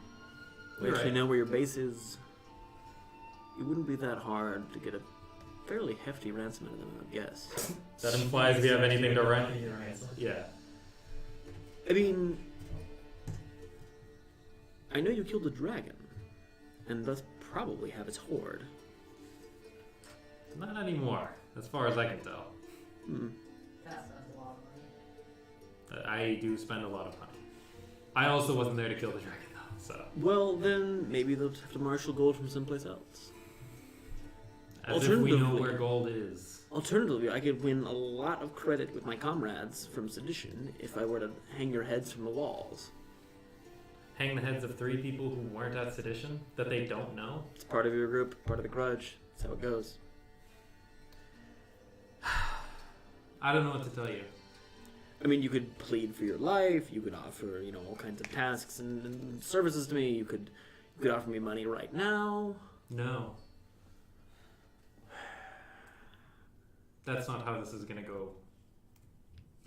We You're actually right. know where your base is. It wouldn't be that hard to get a fairly hefty ransom out of them, I would guess. That implies we have anything to run. Yeah. I mean, I know you killed a dragon, and thus probably have its hoard. Not anymore, as far as I can tell. That's a lot of money. I do spend a lot of money. I also wasn't there to kill the dragon, though, so. Well, then maybe they'll have to marshal gold from someplace else. As if we know Alternatively- where gold is. Alternatively, I could win a lot of credit with my comrades from sedition if I were to hang your heads from the walls. Hang the heads of 3 people who weren't at sedition that they don't know. It's part of your group, part of the grudge. That's how it goes. I don't know what to tell you. I mean, you could plead for your life. You could offer, all kinds of tasks and services to me. You could offer me money right now. No. That's not how this is gonna go.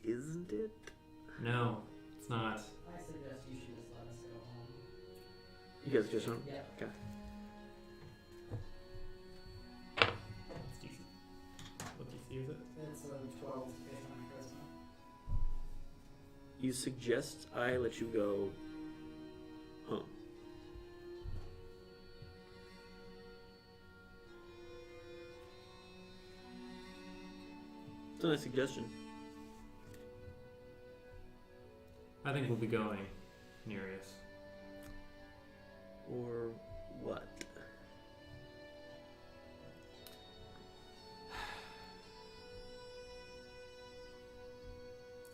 Isn't it? No, it's not. I suggest you should just let us go home. You guys just don't. Yeah. Okay. It's decent. What DC is it? It's 12 based on charisma. You suggest I let you go home. It's a nice suggestion. I think we'll be going, Nereus. Or what?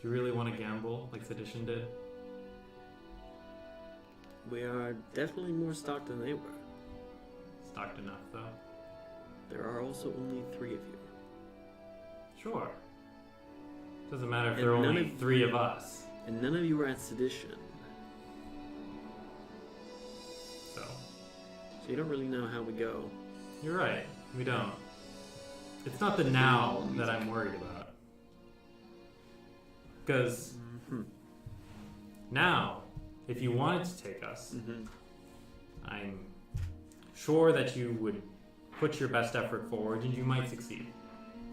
Do you really want to gamble like Sedition did? We are definitely more stocked than they were. Stocked enough, though. There are also only 3 of you. Sure. Doesn't matter if And there are none only of 3 of us. And none of you were at sedition. So, So you don't really know how we go. you're right. We don't. It's not the now that I'm worried about. Because now, if you wanted to take us, I'm sure that you would put your best effort forward and you might succeed.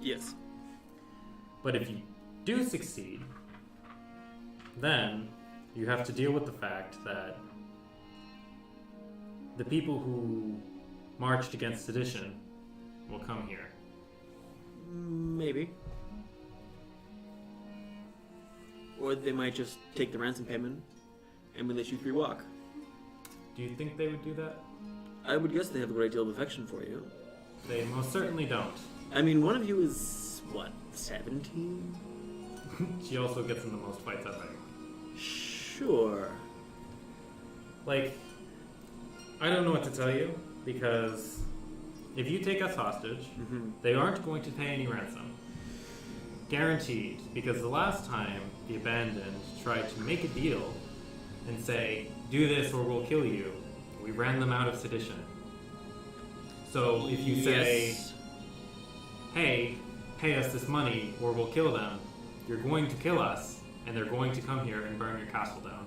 Yes. But if you do succeed, then you have to deal with the fact that the people who marched against sedition will come here. Maybe. Or they might just take the ransom payment and we let you three walk. Do you think they would do that? I would guess they have a great deal of affection for you. They most certainly don't. I mean, one of you is, what, 17? She also gets in the most fights out of anyone. Sure. Like, I don't know what to tell you, because if you take us hostage, they aren't going to pay any ransom. Guaranteed, because the last time the Abandoned tried to make a deal and say, do this or we'll kill you, we ran them out of sedition. So if you say, hey, pay us this money or we'll kill them, you're going to kill us, and they're going to come here and burn your castle down.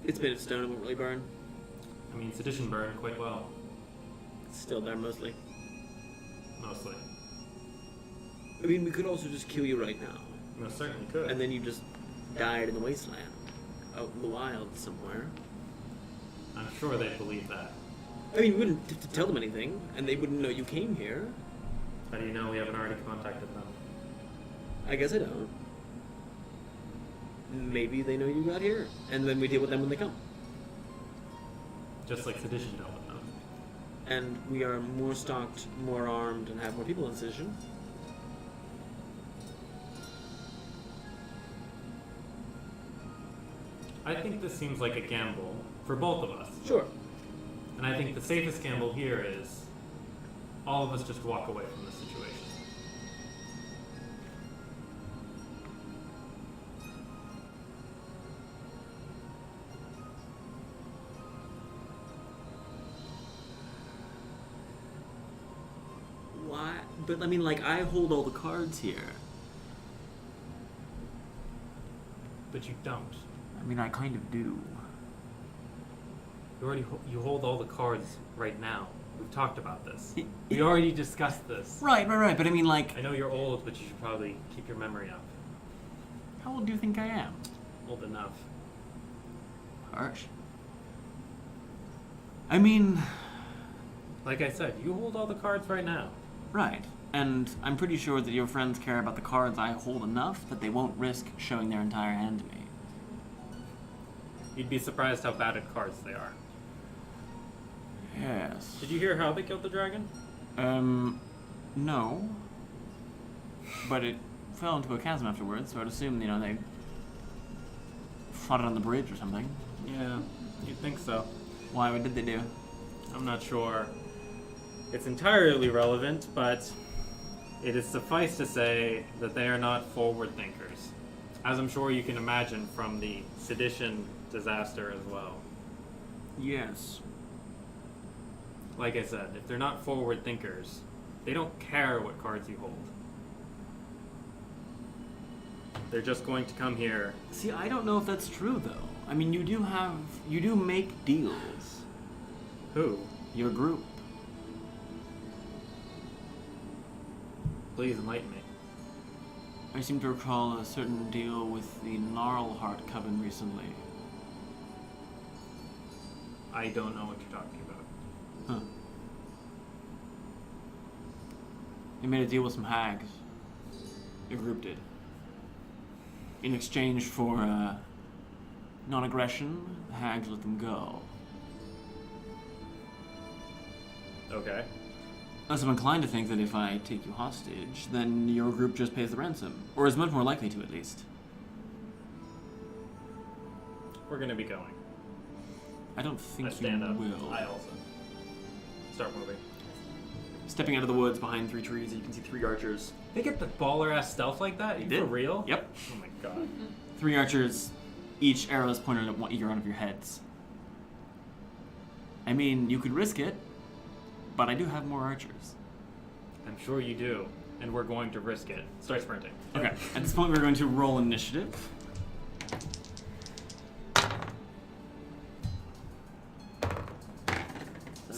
It's made of stone, it won't really burn. I mean, sedition burned quite well, It's still there mostly. mostly. I mean, we could also just kill you right now. Most certainly could. And then you just died in the wasteland. Out in the wild somewhere. I'm sure they'd believe that. I mean, we wouldn't have to tell them anything, and they wouldn't know you came here. How do you know we haven't already contacted them? I guess I don't. Maybe they know you got here, and then we deal with them when they come. Just like sedition dealt with them. And we are more stocked, more armed, and have more people in sedition. I think this seems like a gamble for both of us. Sure. And I think the safest gamble here is all of us just walk away from this situation. Why? But I mean, like, I hold all the cards here. But you don't. I mean, I kind of do. You already you hold all the cards right now. We've talked about this. We already discussed this. Right. But I mean, like, I know you're old, but you should probably keep your memory up. how old do you think I am? Old enough. Harsh. I mean, Like I said, you hold all the cards right now. right. And I'm pretty sure that your friends care about the cards I hold enough that they won't risk showing their entire hand to me. You'd be surprised how bad at cards they are. Yes. Did you hear how they killed the dragon? No. But it fell into a chasm afterwards, so I'd assume, they fought it on the bridge or something. Yeah, you'd think so. Why? What did they do? I'm not sure it's entirely relevant, but it is suffice to say that they are not forward thinkers, as I'm sure you can imagine from the sedition disaster as well. Yes. Like I said, if they're not forward thinkers, they don't care what cards you hold. They're just going to come here. See, I don't know if that's true, though. I mean, you do make deals. Who? Your group. Please enlighten me. I seem to recall a certain deal with the Gnarlheart Coven recently. I don't know what you're talking about. Huh. They made a deal with some hags. Your group did. In exchange for, non-aggression, the hags let them go. Okay. Thus, I'm inclined to think that if I take you hostage, then your group just pays the ransom. Or is much more likely to, at least. We're gonna be going. I don't think I stand you up. will. I also start moving. Stepping out of the woods behind 3 trees, you can see 3 archers. They get the baller ass stealth like that? They You did. For real? Yep. Oh my god. 3 archers, each arrows pointed at either one of your heads. I mean, you could risk it, but I do have more archers. I'm sure you do, and we're going to risk it. Start sprinting. Okay. At this point, we're going to roll initiative.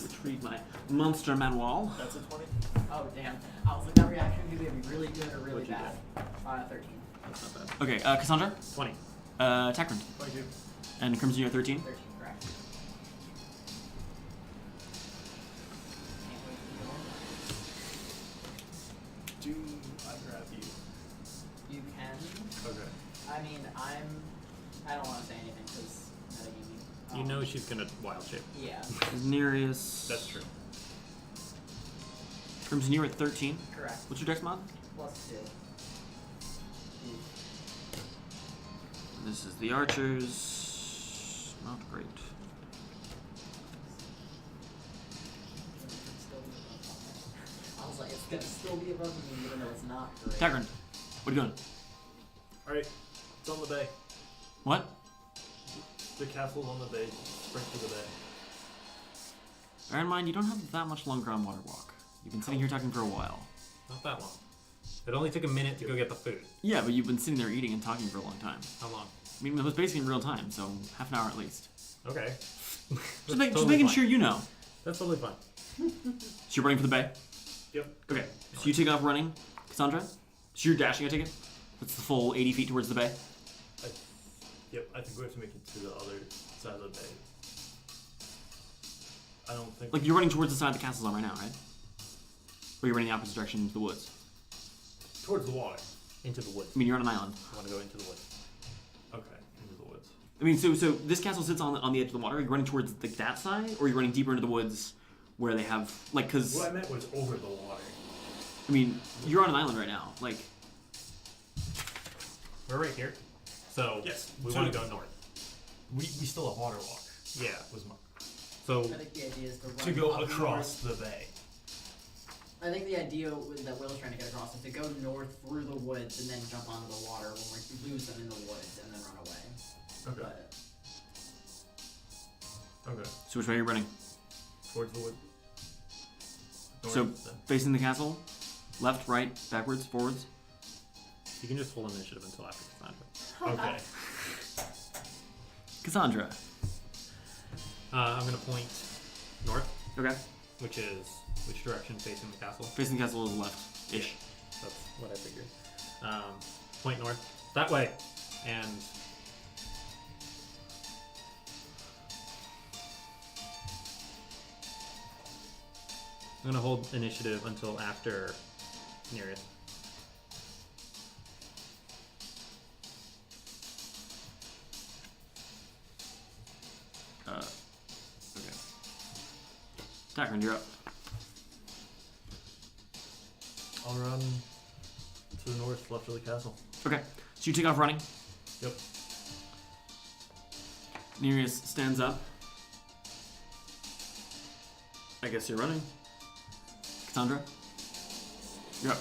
Retrieve my monster manual. That's a 20. Oh damn! I was like, that reaction could either be really good or really What'd you bad. 13. That's not bad. Okay, Cassandra, 20. Takrend, 22. and Crimson, you're 13. 13, correct. Can't wait to Do I grab you? go. You can. Okay. I mean, I don't want to say anything because metagaming. You know she's gonna wild shape. Yeah, Nereus. That's true. Crimson, you're at 13. correct. What's your dex mod? +2. This is the archers. Not great. I was like, it's gonna still be above me, even though it's not great. Takrend, what are you doing? Alright, it's on the bay. What? The castle's on the bay. Sprint to the bay. Bear in mind, you don't have that much long ground water walk. You've been sitting here talking for a while. Not that long. It only took a minute to go get the food. Yeah, but you've been sitting there eating and talking for a long time. How long? I mean, it was basically in real time, so half an hour at least. Okay. Just making sure you know. That's totally fine. So you're running for the bay? Yep. Okay, so you take off running, Cassandra? So you're dashing, I take it? That's the full 80 feet towards the bay? Yep, I think we have to make it to the other side of the bay. I don't think. Like, you're running towards the side the castle's on right now, right? Or you're running the opposite direction into the woods? Towards the water. Into the woods. I mean, you're on an island. I want to go into the woods. Okay, into the woods. I mean, so this castle sits on the edge of the water. Are you running towards like that side, or are you running deeper into the woods where they have like? Because What I meant was over the water. I mean, you're on an island right now. Like, We're right here. So Yes, we so- want to go north. We still have water walk. Yeah. Was my So I think the idea is to run to go up across north. the bay. I think the idea that Will's trying to get across is to go north through the woods and then jump onto the water when we lose them in the woods and then run away. Okay. But Okay. so which way are you running? Towards the wood. So North, then. facing the castle, left, right, backwards, forwards. you can just hold initiative until after Cassandra. Okay. Cassandra. I'm gonna point north, Okay. which direction facing the castle? Facing the castle is left-ish. That's what I figured. Point north that way, and I'm gonna hold initiative until after Nereus. Okay. Takrend, you're up. I'll run to the north, left of the castle. Okay. So you take off running. Yep. Nereus stands up. I guess you're running. Cassandra, you're up.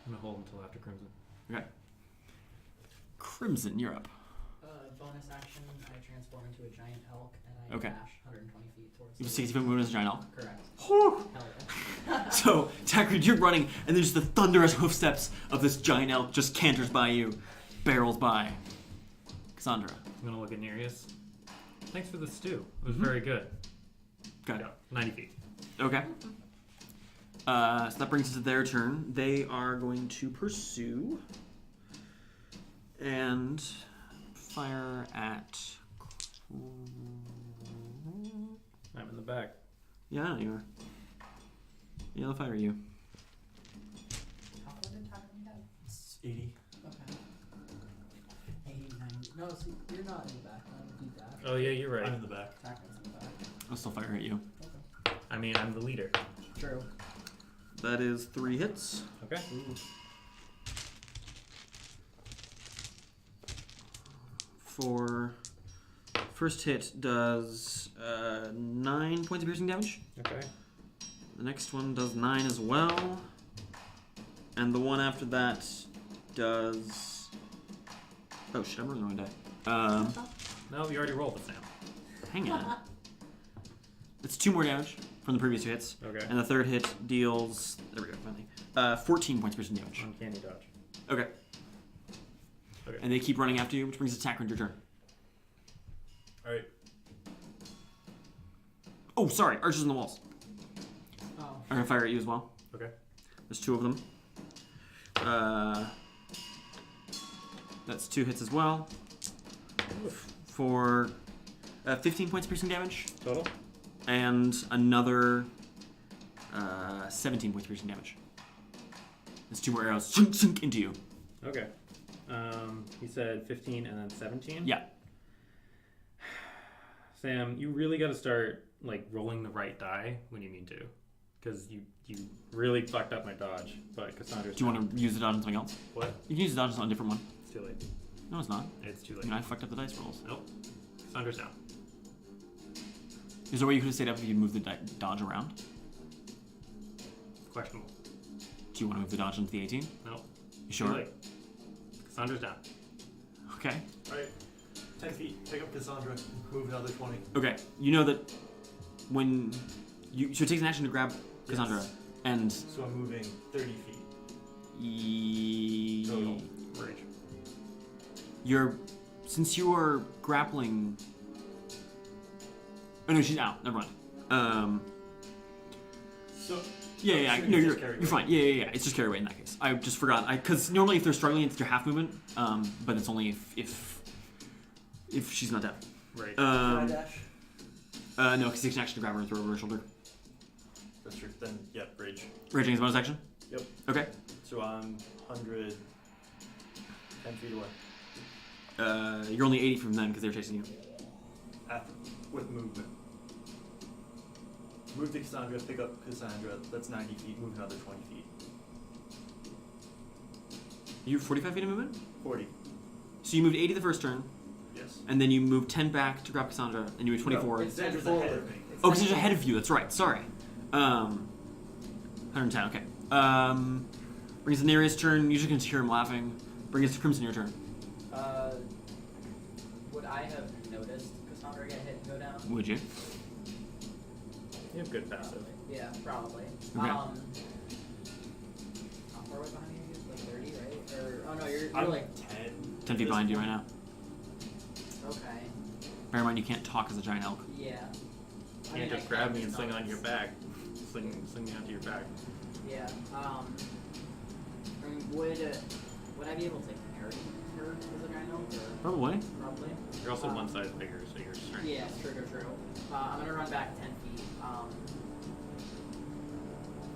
I'm gonna hold until after Crimson. Okay. Crimson, you're up. bonus action, I transform into a giant elk and I Okay. dash 120 feet towards. You have a the 60 foot movement as a giant elk. Correct. Whew. Hell yeah. So, Takrend, you're running, and there's the thunderous hoofsteps of this giant elk just canters by you, barrels by. Cassandra. I'm gonna look at Nereus. Thanks for the stew. It was very good. Okay. Yeah, 90 feet. Okay. So that brings us to their turn. They are going to pursue and fire at. I'm in the back. Yeah, I know you are. Yeah, they'll fire you. How far did Takrend have? It's 80. Okay. 80, 90. No, see, you're not in the back. I'm deep dash. Oh yeah, you're right. I'm in the back. Takrend's in the back. I'll still fire at you. Okay. I mean, I'm the leader. True. That is 3 hits. Okay. For first hit does 9 points of piercing damage. Okay. The next one does 9 as well. And the one after that does. Oh shit, I'm rolling the wrong die. No, you already rolled this now. Hang on. It's 2 more damage. from the previous 2 hits. Okay. And the third hit deals, there we go, finally, 14 points piercing damage. Uncanny dodge. Okay. Okay. And they keep running after you, which brings the Takrend your turn. Alright. Oh, sorry, archers on the walls. Oh. I'm gonna fire at you as well. Okay. There's 2 of them. That's 2 hits as well. For 15 points piercing damage. Total? And another 17 points piercing damage. There's 2 more arrows sink into you. Okay. He said 15 and then 17? Yeah. Sam, you really got to start like rolling the right die when you need to. Because you really fucked up my dodge. But Cassandra's... Do you want to use the dodge on something else? What? You can use the dodge on a different one. It's too late. No, it's not. It's too I late. mean, I fucked up the dice rolls. Nope. Cassandra's down. Is there a way you could have stayed up if you moved the dodge around? Questionable. Do you want to move the dodge into the 18? Nope. You sure? Too late. Cassandra's down. Okay. Alright. 10 feet. Pick up Cassandra. Move another 20. Okay. You know that when you... So it takes an action to grab Cassandra. Yes. And... So I'm moving 30 feet. Total. Rage. You're... Since you are grappling... Oh no, she's out. Never mind. So... Yeah. Shouldn't No, it you're just carry fine. weight? Yeah. It's just carry weight in that case. I just forgot. Because normally if they're struggling, it's their half movement. But it's only if she's not dead. Right. Can I dash? No, because takes an action to grab her and throw her over her shoulder. That's true. Then, yeah, rage. Raging is bonus action. Yep. Okay. So I'm 110 feet away. You're only 80 from them because they're chasing you. After, with movement. Move to Cassandra, pick up Cassandra. That's 90 feet. Move another 20 feet. You have 45 feet of movement? 40. So you moved 80 the first turn, Yes. and then you moved 10 back to grab Cassandra, and you moved 24. No, Cassandra's ahead of me. Oh, because she's ahead of you. That's right. Sorry. 110. Okay. Brings the nearest turn. Usually can hear him laughing. Brings us to Crimson. Your turn. Would I have noticed Cassandra get hit and go down? Would you? You have good passive. Yeah, probably. Okay. How far away behind you? Like 30, right? Or oh no, you're I'm like 10. 10 feet behind you right now. okay. Bear in mind you can't talk as a giant elk. Yeah. You can't just grab me and sling on your back. Sling me onto your back. Yeah. I mean, would I be able to carry her as a giant elk? Or Probably. probably. You're also one size bigger, so you're strength. Yeah, true. I'm gonna run back 10 feet.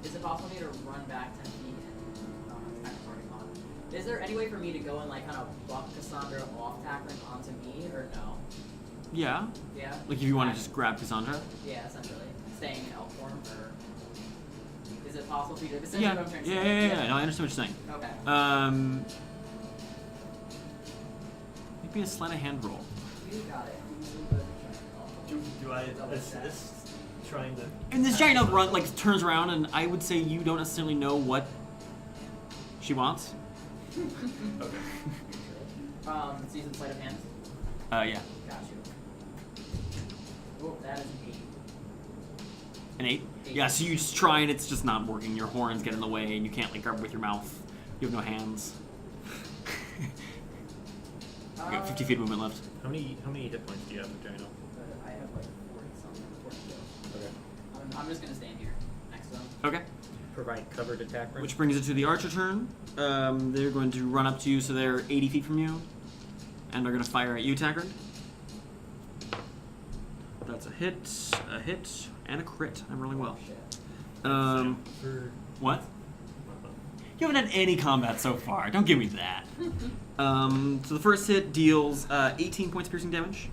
Is it possible for me to run back 10 feet and attack already on? Is there any way for me to go and like kind of buck Cassandra off tackling onto me, or no? Yeah. Yeah. Like if you want to just grab Cassandra. Yeah, essentially. Staying in elf form, or is it possible for you to? Essentially Yeah. what I'm trying to Yeah. say. No, I understand what you're saying. Okay. Maybe a sleight of hand roll. You got it. Do I assist trying to... And this giant elk turns around, and I would say you don't necessarily know what she wants. Okay. It's using sleight of hand. Yeah. Got you. Oh, that is an 8. An 8? 8. Yeah, so you just try, and it's just not working. Your horns get in the way, and you can't grab it with your mouth. You have no hands. You got 50 feet of movement left. How many hit points do you have, Vagina? I have like 40 something. 42. Okay. I'm just gonna stand here next to them. Okay. Provide cover to Takrend. Which brings it to the archer turn. They're going to run up to you, so they're 80 feet from you. And they're going to fire at you, Takrend. That's a hit, and a crit. I'm rolling well. For... What? You haven't had any combat so far. Don't give me that. So the first hit deals 18 points piercing damage.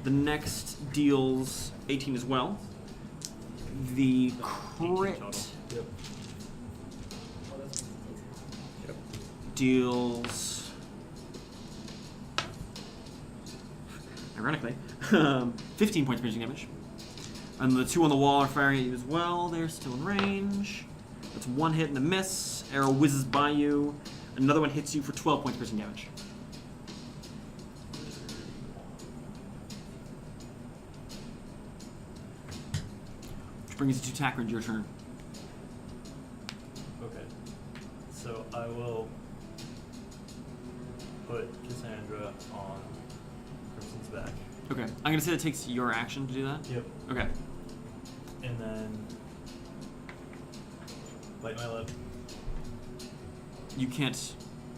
The next deals 18 as well. The 18 crit total. Yep. deals, ironically, 15 points piercing damage. And the 2 on the wall are firing at you as well. They're still in range. That's 1 hit and a miss. Arrow whizzes by you. Another one hits you for 12 points piercing damage. brings it to Takrend, your turn. Okay. So I will put Cassandra on Crimson's back. Okay. I'm going to say that takes your action to do that. Yep. Okay. And then bite my lip. You can't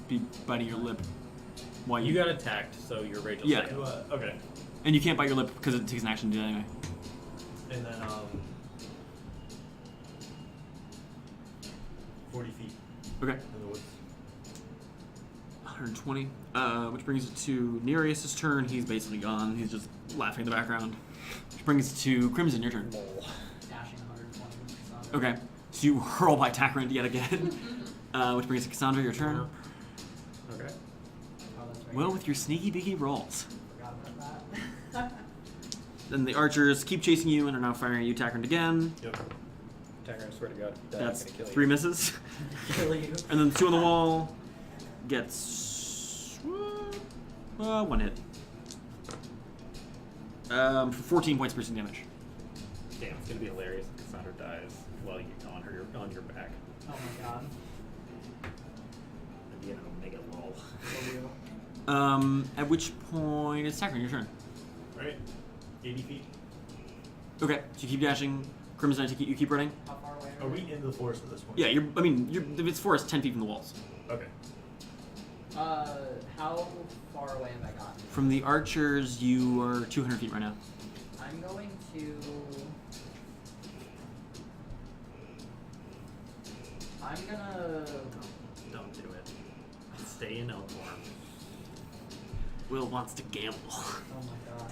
be biting your lip while You got attacked, so your rage will Yeah. stay up. Okay. And you can't bite your lip because it takes an action to do that anyway. And then 40 feet Okay. in the woods. 120. Which brings it to Nereus' turn. He's basically gone. He's just laughing in the background. Which brings it to Crimson, your turn. Dashing 120 with Cassandra. Okay. So you hurl by Takrend yet again. Which brings it to Cassandra, your turn. Okay. Oh, that's right. Well, with your sneaky beaky rolls. Forgot about that. Then the archers keep chasing you and are now firing at you, Takrend again. Yep. Takrend, I swear to God, That's I'm gonna kill 3 you. misses. Kill you. And then the 2 on the wall gets 1 hit. For 14 points piercing damage. Damn, it's gonna be hilarious if Cassandra dies while you're on your back. Oh my god. It'd be an omega lol. Kill you. At which point it's Takrend, your turn. Right. 80 feet. Okay, so you keep dashing. Crimson, you keep running. How far away Are we in the forest at this point? Yeah, if it's forest, 10 feet from the walls. Okay. How far away have I gotten? From the archers, you are 200 feet right now. I'm going to. I'm gonna. Don't do it. Stay in Elkhorn. Will wants to gamble. Oh my god.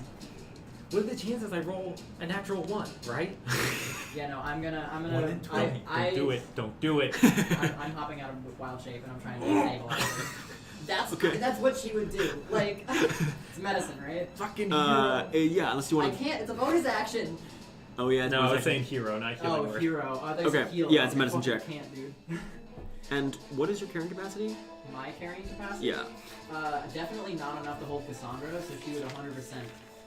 What are the chances I roll a natural 1, right? Yeah, no, I'm gonna. 1 in 20. Don't do it. Don't do it. I'm hopping out of wild shape and I'm trying to stabilize her. That's what she would do. Like, it's medicine, right? Fucking Yeah, unless you I want to. can't. It's a bonus action. Oh yeah. it's No, I bonus was action. saying hero, not healing Oh, word. hero. Oh, there's Okay, a heal. yeah, it's a Okay, medicine fuck, check. I can't, dude. And what is your carrying capacity? My carrying capacity? Yeah. Definitely not enough to hold Cassandra, so she would 100%.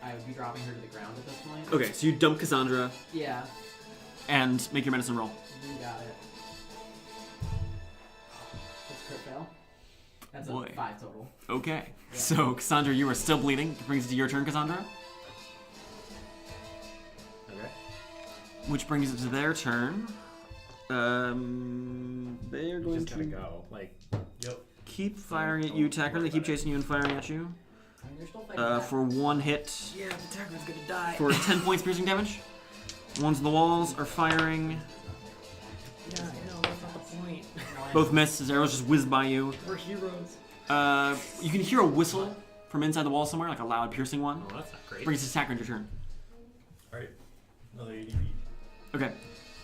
I would be dropping her to the ground at this point. Okay, so you dump Cassandra Yeah, and make your medicine roll. you got it. That's crit fail. That's Boy. a 5 total. Okay. Yeah. So Cassandra, you are still bleeding. It brings it to your turn, Cassandra. Okay. Which brings it to their turn. They're You're going just gonna to go. Like, Yep. keep firing at you, Takrend. They keep chasing you and firing at you. I mean, they're still fighting back. For 1 hit. yeah, the Takrend's gonna die. For 10 points piercing damage. Ones on the walls are firing. Yeah, I know, that's not the point. No, I- Both miss as arrows just whiz by you. We're heroes. You can hear a whistle from inside the wall somewhere, like a loud piercing one. Oh, that's not great. Brings it to Takrend, your turn. Alright. Another 80 feet. Okay.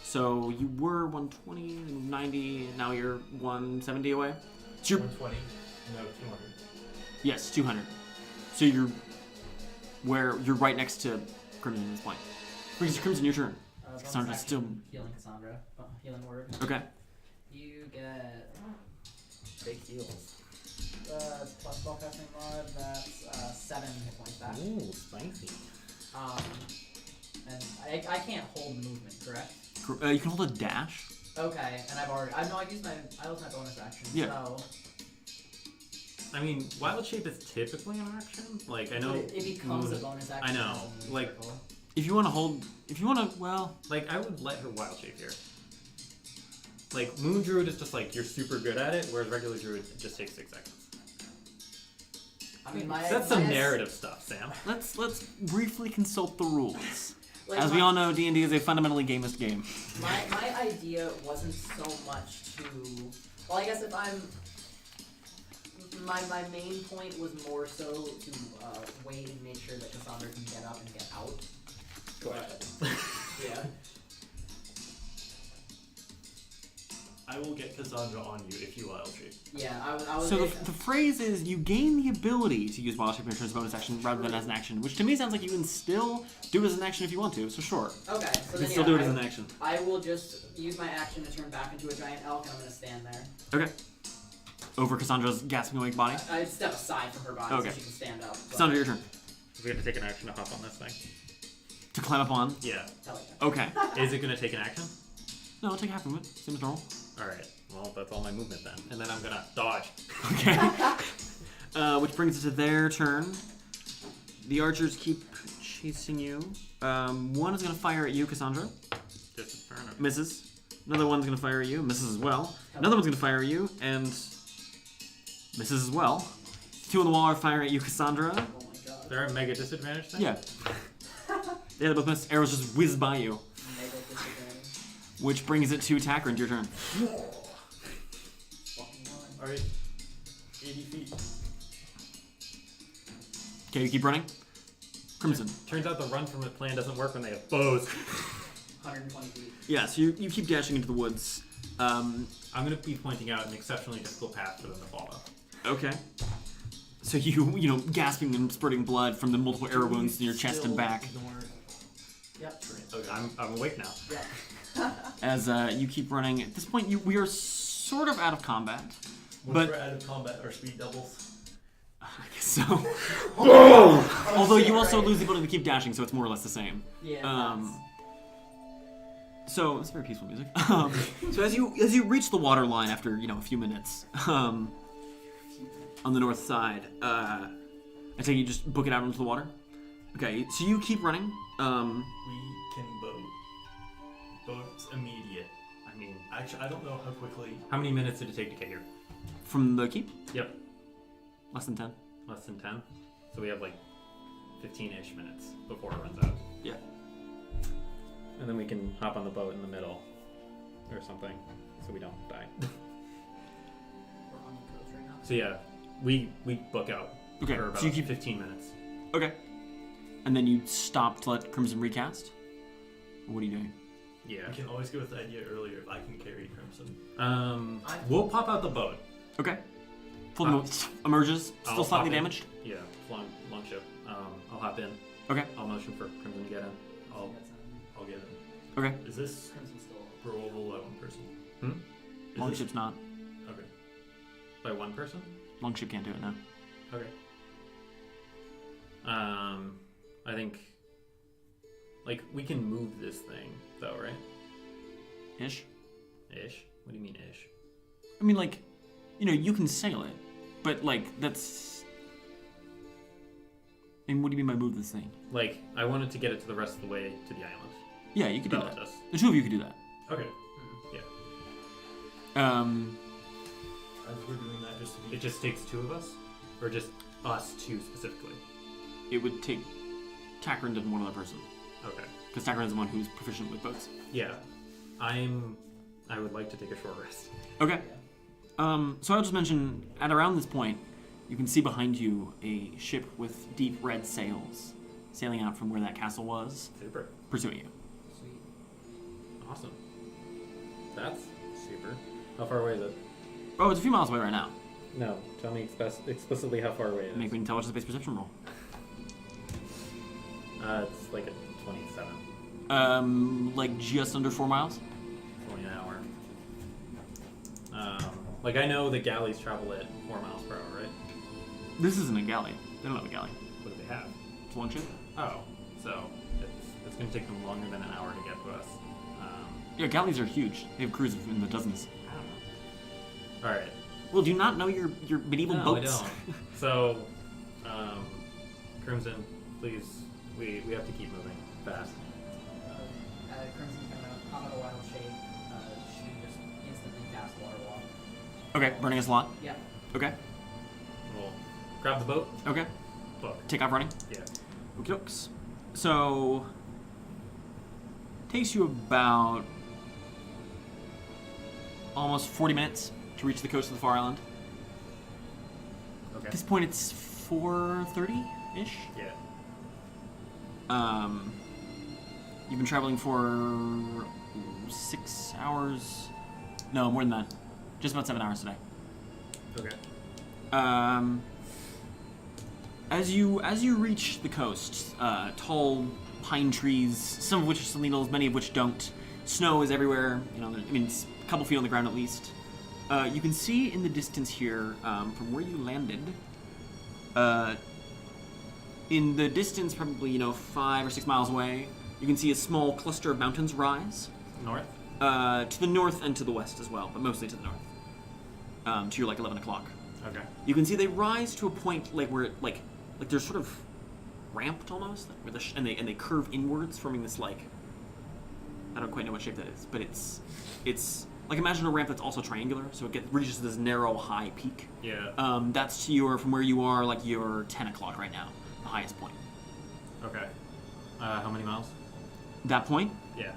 So you were 120, 90, now you're 170 away. So you're 120. No, 200. yes, 200. So you're right next to Crimson at this point. Brings it to Crimson, your turn. bonus Cassandra's action, still- healing Cassandra. Healing word. Okay. You get Big heals. plus spellcasting mod. That's 7 hit points back. Ooh, spicy. And I can't hold movement, correct? You can hold a dash. Okay, and I've used my bonus action. Yeah. So I mean, wild shape is typically an action. Like, I know. it becomes a bonus action. I know, as a move like- circle. If you want to, well, Like, I would let her wild shape here. Like, Moon Druid is just like, you're super good at it, whereas regular Druid just takes 6 seconds. I mean, my That's some my- narrative stuff, Sam. let's briefly consult the rules. like, As we my- all know, D&D is a fundamentally gamist game. My idea wasn't so much to. Well, I guess if I'm. My main point was more so to wait and make sure that Cassandra can get up and get out. Go ahead. Yeah. I will get Cassandra on you if you wild shape. Yeah, I was. So the phrase is you gain the ability to use wild shape in your turn as a bonus action rather than as an action, which to me sounds like you can still do it as an action if you want to. So sure, okay, so you then can still yeah, do it as an action. I will just use my action to turn back into a giant elk, and I'm gonna stand there. Okay. Over Cassandra's gasping awake body. I step aside from her body Okay. so she can stand up. but- Cassandra, your turn. We have to take an action to hop on this thing. To climb up on? Yeah. Hell yeah. Okay. Is it gonna take an action? No, I'll take half movement. Same as normal. Alright. Well, that's all my movement then. And then I'm gonna dodge. Okay. Which brings us to their turn. The archers keep chasing you. One is going to fire at you, Cassandra. Just a turn. Misses. Another one's going to fire at you. Misses as well. Another one's going to fire at you, and misses as well. Two on the wall are firing at you, Cassandra. Oh my god. Is there a mega disadvantage thing? Yeah. They both miss. Arrows just whiz by you. Mega disadvantage. Which brings it to Takrend, your turn. Fucking run. Alright. 80 feet. Okay, you keep running. Crimson. Turns out the run from a plan doesn't work when they have bows. 120 feet. Yeah, so you keep dashing into the woods. I'm gonna be pointing out an exceptionally difficult path for them to follow. Okay. So you know, gasping and spurting blood from the multiple arrow wounds in your chest and back. Yep. Okay, I'm awake now. Yeah. As you keep running. At this point, we are sort of out of combat. Once we're out of combat, our speed doubles. I guess so. Although you also lose the ability to keep dashing, so it's more or less the same. Yeah. So it's very peaceful music. So as you reach the water line after a few minutes, on the north side, I take you just book it out into the water. Okay, so you keep running. We can boat. Boat's immediate. I mean, Actually, I don't know how quickly. how many minutes did it take to get here? From the keep, Yep. less than 10. Less than 10. So we have like 15-ish minutes before it runs out. Yeah. And then we can hop on the boat in the middle or something so we don't die. We're on the coast right now. So yeah, we book out Okay, for about so you keep 15 minutes. Okay. And then you stop to let Crimson recast? Or what are you doing? Yeah. We can always go with the idea earlier if I can carry Crimson. We'll pop out the boat. Okay. Full emerges, I'll still slightly hop in. damaged? Yeah, long ship. I'll hop in. Okay. I'll motion for Crimson to get in. I'll get him. Okay. Is this Crimson still. rollable at one person? Is Longship's this- not. Okay. By one person? Longship can't do it now. Okay. I think, like, we can move this thing, though, right? Ish. Ish? What do you mean, ish? I mean, like, you can sail it, but, like, that's... And what do you mean by move this thing? Like, I wanted to get it to the rest of the way to the island. Yeah, you could do That that. was us. The two of you could do that. Okay. As we're doing that, just to be. It just takes two of us? Or just us two specifically? It would take Takrend and one other person. Okay. Because Takrend is the one who's proficient with boats. Yeah. I would like to take a short rest. Okay. So I'll just mention, at around this point, you can see behind you a ship with deep red sails sailing out from where that castle was, Super. pursuing you. Sweet. Awesome. That's super. How far away is it? Oh, it's a few miles away right now. No. Tell me explicitly how far away it is. Make me an intelligence-based perception roll. It's like a 27. Like just under 4 miles. 20 an hour. Like I know the galleys travel at 4 miles per hour, right? This isn't a galley. They don't have a galley. What do they have? It's a longship. Oh, so it's going to take them longer than an hour to get to us. Yeah, galleys are huge. They have crews in the dozens. I don't know. All right. Well, do you not know your medieval No, boats? I don't. So, Crimson, please, we have to keep moving fast. Crimson's gonna pop out a wild shape. She just instantly cast water walk. Okay, burning a slot. Yeah. Okay. We'll grab the boat. Okay. Book. Take off running. Yeah. Okie dokes. So, takes you about almost 40 minutes to reach the coast of the Far Island. Okay. At this point, it's 4:30-ish. Yeah. You've been traveling for 6 hours. No, more than that. Just about 7 hours today. Okay. As you reach the coast, tall pine trees, some of which are still needles, many of which don't. Snow is everywhere. It's a couple feet on the ground at least. You can see in the distance here, from where you landed, in the distance, probably 5 or 6 miles away, You can see a small cluster of mountains rise North? to the north and to the west as well, but mostly to the north. To your 11 o'clock. Okay. You can see they rise to a point where it, they're sort of ramped almost, where and they curve inwards, forming this I don't quite know what shape that is, but it's imagine a ramp that's also triangular, so it reaches to this narrow high peak. Yeah. That's to from where you are, your 10 o'clock right now, the highest point. Okay. How many miles? That point? Yeah.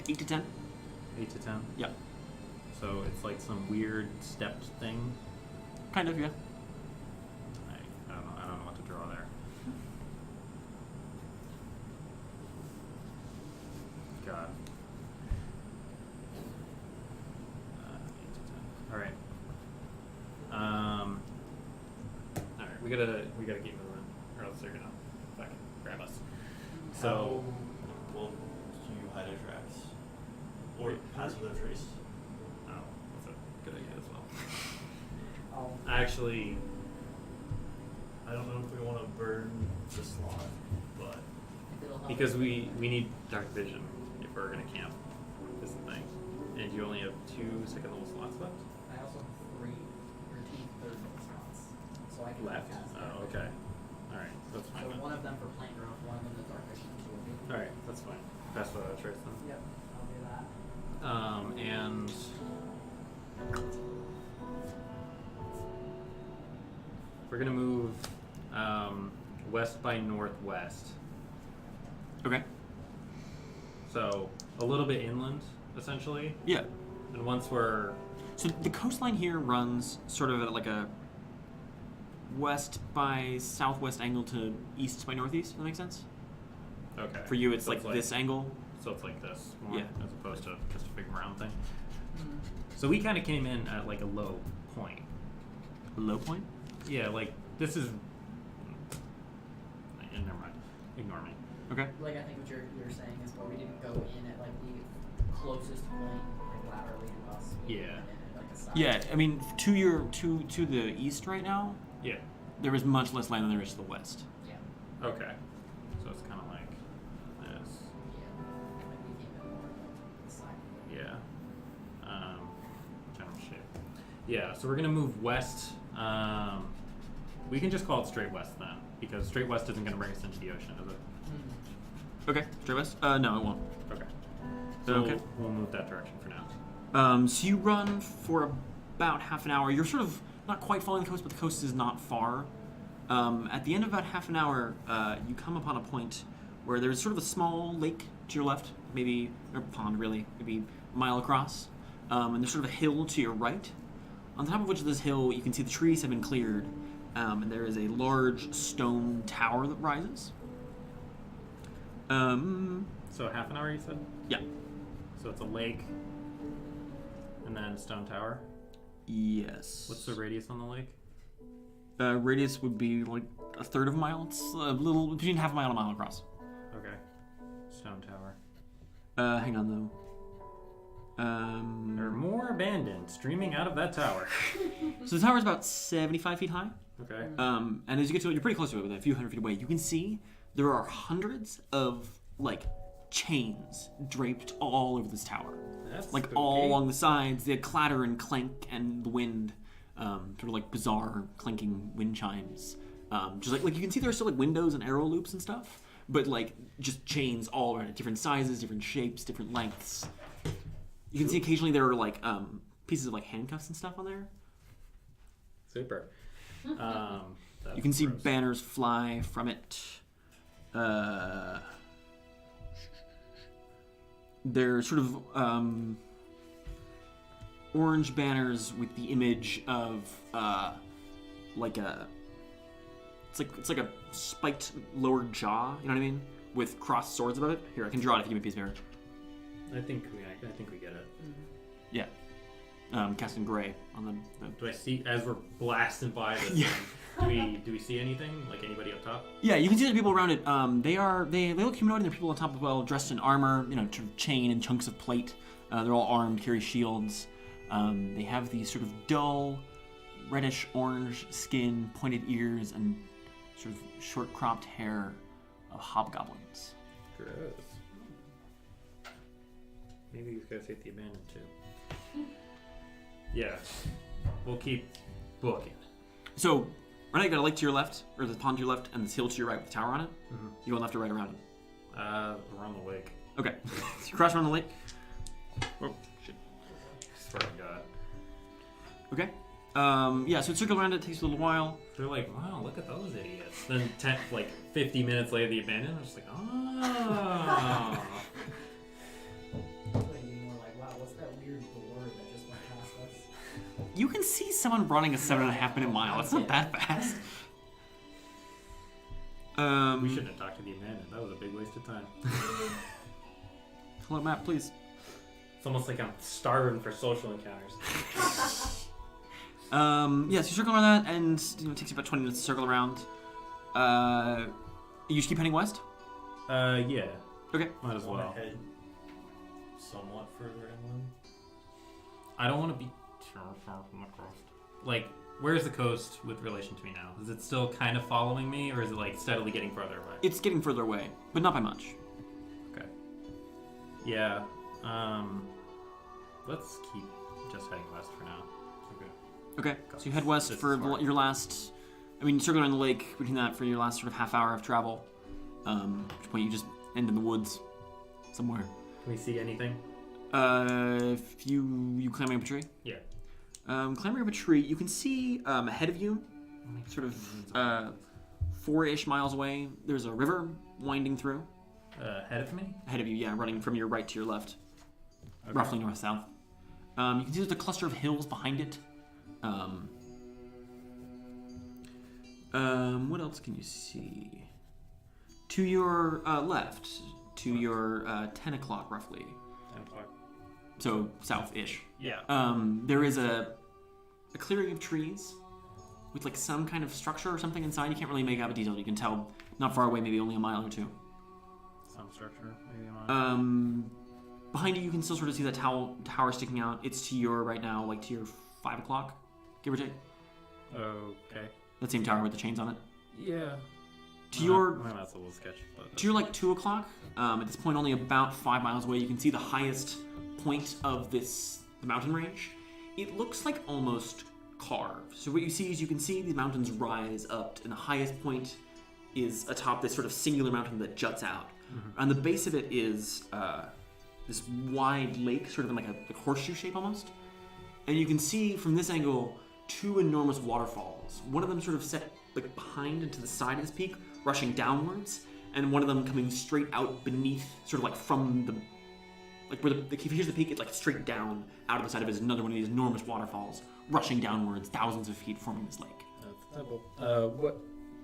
8 to 10. 8 to 10? Yeah. So it's like some weird stepped thing? Kind of, yeah. I don't know what to draw there. God. 8 to 10. Alright. Alright, we gotta keep moving, or else they're gonna fucking grab us. So Well, do you hide our tracks? Or pass without trace? oh, that's a good idea as well. Oh. Actually, I don't know if we want to burn the slot, but It'll help. because we need dark vision if we're gonna camp, is the thing. And you only have 2 second level slots left? I also have 3 or 2 third level spots, so I can Left. cast Oh, dark okay. vision. Alright, that's fine So then. one of them for plant growth, one of them the dark vision, 2 of you. Alright, that's fine. Pass without a trace then. Yep, I'll do that. And we're gonna move west by northwest. Okay. So a little bit inland, essentially. Yeah. And once we're So the coastline here runs sort of at a west by southwest angle to east by northeast. Does that make sense? okay. For you, it's So this angle. So it's like this more, Yeah. as opposed to just a big round thing. Mm-hmm. So we kind of came in at a low point. Low point. Yeah, this is. Never mind. Ignore me. Okay. I think what you're saying is where we didn't go in at the closest point, laterally to us. We Yeah. went in at a side. Yeah, I mean, to the east right now, Yeah. there is much less land than there is to the west. Yeah. Okay. So it's kind of like this. Yeah. We came in more on the side. Yeah. General shape. Yeah. So we're gonna move west. We can just call it straight west then, because straight west isn't gonna bring us into the ocean, is it? Okay. Straight west. No, it won't. Okay. So Okay. we'll move that direction for now. So you run for about half an hour. You're sort of not quite following the coast, but the coast is not far. At the end of about half an hour, you come upon a point where there's sort of a small lake to your left, maybe, or pond really, maybe a mile across. And there's sort of a hill to your right. On top of which of this hill, you can see the trees have been cleared, and there is a large stone tower that rises. So half an hour, you said? Yeah. So it's a lake, and then stone tower. Yes. What's the radius on the lake? Radius would be a third of a mile. It's a little between half a mile and a mile across. Okay. Stone tower. Hang on though. There are more abandoned streaming out of that tower. So the tower is about 75 feet high. Okay. And as you get to it, you're pretty close to it, with a few hundred feet away. You can see there are hundreds of chains draped all over this tower, That's all spooky. along the sides. They clatter and clank, and the wind, sort of bizarre clanking wind chimes. Just you can see there are still windows and arrow loops and stuff, but just chains all around it, different sizes, different shapes, different lengths. You can see occasionally there are pieces of handcuffs and stuff on there. Super. You can see banners fly from it. They're sort of orange banners with the image of it's like a spiked lower jaw. You know what I mean? With crossed swords above it. Here, I can draw it if you give me a piece of paper. I think we get it. Yeah. Cast in gray on the Do I see as we're blasting by this Yeah. thing? Do we see anything? Anybody up top? Yeah, you can see the people around it. They look humanoid, and they're people on top as well, dressed in armor, sort of chain and chunks of plate. They're all armed, carry shields. They have these sort of dull, reddish orange skin, pointed ears, and sort of short cropped hair of hobgoblins. Gross. Maybe these guys hate the abandoned too. Yeah. We'll keep booking. So, right now you got a lake to your left, or the pond to your left, and this hill to your right with the tower on it. Mm-hmm. You going left or right around it? Around the lake. Okay. So you cross around the lake. Oh, shit. Swear to God. Okay. Yeah, so it circle around it, takes a little while. They're like, wow, look at those idiots. Then 50 minutes later, the abandoned, I'm just like, oh. Like, more like, wow, what's that weird blur that just went past us? You can see someone running a 7.5 minute mile. It's not that fast. We shouldn't have talked to the abandoned. That was a big waste of time. Hello, map, please. It's almost like I'm starving for social encounters. Yeah, so you circle around that, and it takes you about 20 minutes to circle around. You just keep heading west? Yeah. Okay. Might as I wanna well. head somewhat further inland. I don't want to be too far from the coast. Like, where's the coast with relation to me now? Is it still kind of following me, or is it like steadily getting further away? It's getting further away, but not by much. Okay. Yeah. Let's keep just heading west for now. Okay. Okay, so you head west This for is far. your last... I mean, you circle around the lake between that for your last sort of half hour of travel. At which point you just end in the woods somewhere. Can we see anything? If you climbing up a tree? Yeah. Climbing up a tree, you can see ahead of you, sort of 4-ish miles away, there's a river winding through. Ahead of me? Ahead of you, yeah, running from your right to your left, Okay. roughly north-south. You can see there's a cluster of hills behind it. What else can you see? To your left, to your 10 o'clock roughly, 10 o'clock. so south-ish. Yeah. There is a clearing of trees with like some kind of structure or something inside. You can't really make out the details. You can tell not far away, maybe only a mile or two. Some structure, maybe a mile. Behind you, you can still sort of see that tower sticking out. It's to your right now, like to your 5 o'clock, give or take. Okay. That same tower with the chains on it. Yeah. To your My math's a little sketchy, but to your like 2 o'clock. At this point, only about 5 miles away, you can see the highest point of the mountain range. It looks like almost carved. So what you see is you can see these mountains rise up, and the highest point is atop this sort of singular mountain that juts out. Mm-hmm. On the base of it is this wide lake, sort of in like a horseshoe shape almost. And you can see from this angle 2 enormous waterfalls. One of them sort of set like behind and to the side of this peak, rushing downwards, and one of them coming straight out beneath, sort of like from the, like where if here's the peak, it's like straight down out of the side of it is another one of these enormous waterfalls rushing downwards, thousands of feet, forming this lake. that's double.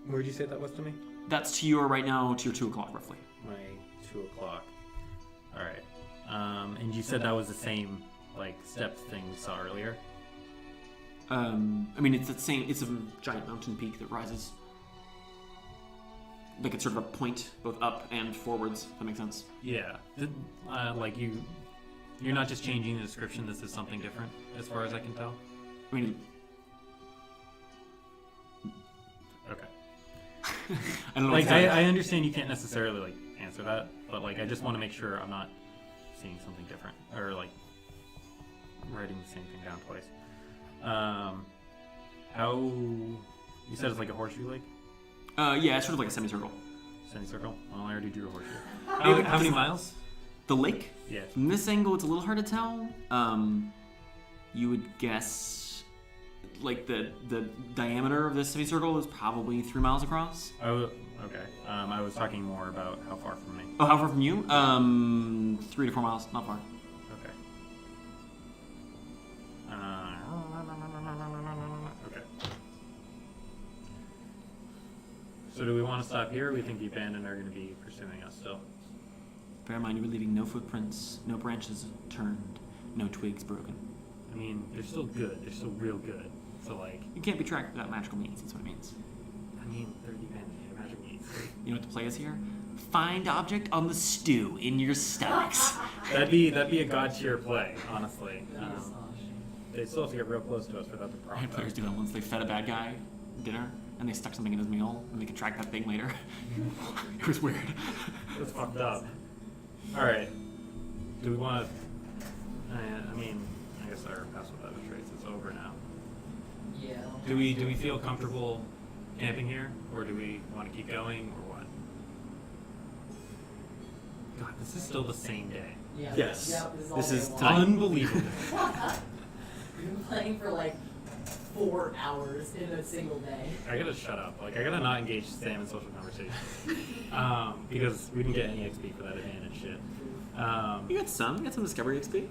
Where'd you say that was to me? That's to your right now, to your 2 o'clock roughly. My 2 o'clock. All right. And you said that was the same like step thing we saw earlier. I mean, it's the same. It's a giant mountain peak that rises. Like it's sort of a point, both up and forwards. If that makes sense. Yeah. Like you're not just changing the description. This is something different, as far as I can tell. I mean, Okay. I don't know. Like exactly. I understand you can't necessarily like answer that, but like I just want to make sure I'm not seeing something different or like writing the same thing down twice. How you said it's like a horseshoe lake, Yeah, it's sort of like a semicircle. semicircle. Well, I already drew a horseshoe. Maybe- How many miles? The lake. Yeah. From this angle, it's a little hard to tell. You would guess, like the diameter of this semicircle is probably 3 miles across. Oh, okay. I was talking more about how far from me. Oh, how far from you? 3 to 4 miles, not far. Okay. Okay. So do we want to stop here, or we think the abandoned are going to be pursuing us still? Bear in mind, you were leaving no footprints, no branches turned, no twigs broken. I mean, they're still good. They're still real good. So like, You can't be tracked without magical means. That's what it means. I mean, they're the abandoned. Imagine me. You know what the play is here? Find object on the stew in your stomachs. That'd be a god tier play, honestly. they still have to get real close to us for that to I had players do that once. They fed a bad guy dinner, and they stuck something in his meal, and they could track that thing later. It was weird. That's fucked up. Alright. Do we want to... I mean, I guess our pass without a trace is over now. Yeah. Do we feel comfortable camping here? Or do we want to keep going, or what? God, this is still the same day. Yeah. Yes. Yeah, This is all day long. tonight. Unbelievable. We've been playing for like 4 hours in a single day. I gotta shut up. Like, I gotta not engage Sam in social conversation. Because we didn't get any XP for that advantage shit. You got some. You got some discovery XP.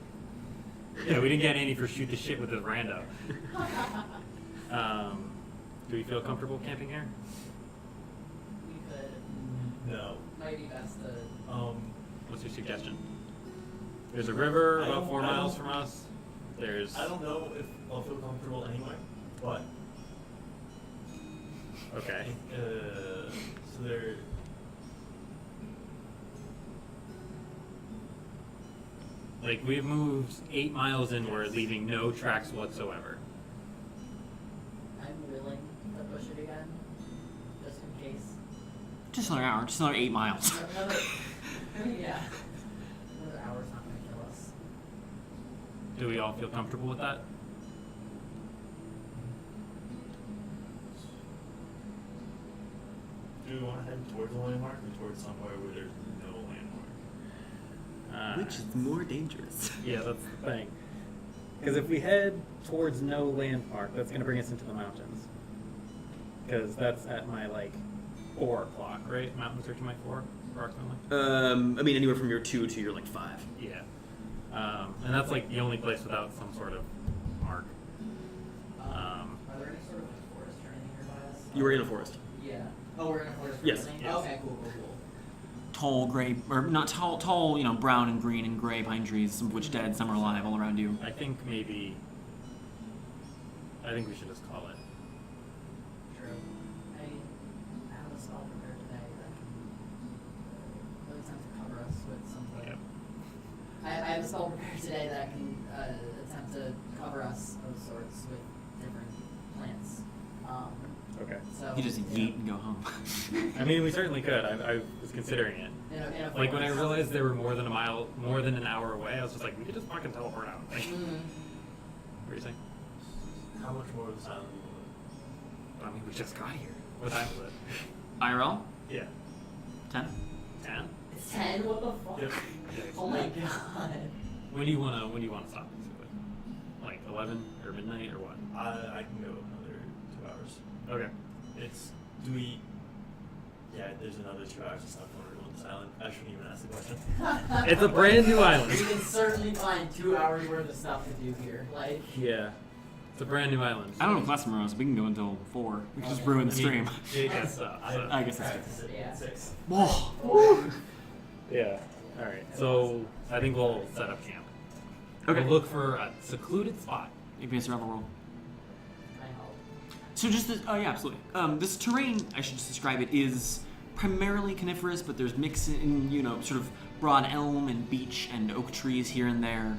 Yeah, we didn't get any for shoot the shit with the rando. Do we feel comfortable camping here? We could. No. Might be best to. What's your suggestion? There's a river I about don't- 4 I miles don't- from us. There's... I don't know if I'll feel comfortable anyway, but Okay. so there. Like, we've moved 8 miles inward, leaving no tracks whatsoever. I'm willing to push it again, just in case. Just another hour. Just another 8 miles. Another. Yeah. Another hour's not gonna kill us. Do we all feel comfortable with that? Do we want to head towards the landmark or towards somewhere where there's no landmark? Which is more dangerous? Yeah, that's the thing. Because if we head towards no landmark, that's going to bring us into the mountains. Because that's at my, 4 o'clock, right? Mountains are to my 4, approximately? I mean, anywhere from your 2 to your 5. Yeah. And that's, the only place without some sort of mark. Are there any sort of forest or anything nearby us? You were in a forest. Yeah. Oh, we're in a forest. Yes. currently? Yes. Okay, cool. Tall gray, or not tall, brown and green and gray pine trees, some of which dead, some are alive, all around you. I think we should just call it. True. I have a spell prepared today that can really attempt to cover us with something. Yep. I have a spell prepared today that can attempt to cover us of sorts with different plants. Okay. So You just yeet and go home. I mean, we certainly could. I was considering it. In a When I forest. realized they were more than an hour away, I was just like, we could just fucking teleport out. Like, Mhm. what are you saying? How much more of the silent I mean, we just got here. What time is it? IRL? Yeah. 10? 10? It's 10. What the fuck? Yep. Oh my god. When do you wanna stop basically? Like 11 or midnight or what? I can go another 2 hours. Okay. There's another 2 hours of stuff when we're going silent. I shouldn't even ask the question. It's a brand new We island. can certainly find 2 hours worth of stuff to do here. Yeah. It's a brand new island. I don't know class tomorrow, so we can go until 4. We can just Okay. ruin the stream. It gets stuff. So. I guess that's Practice it Yeah. at 6. Whoa! Yeah. All right. So I think we'll set up camp. Okay. We'll look for a secluded spot. Give me a survival roll. I hope. So just this, oh yeah, absolutely. This terrain, I should just describe it, is primarily coniferous, but there's mixing, sort of broad elm and beech and oak trees here and there.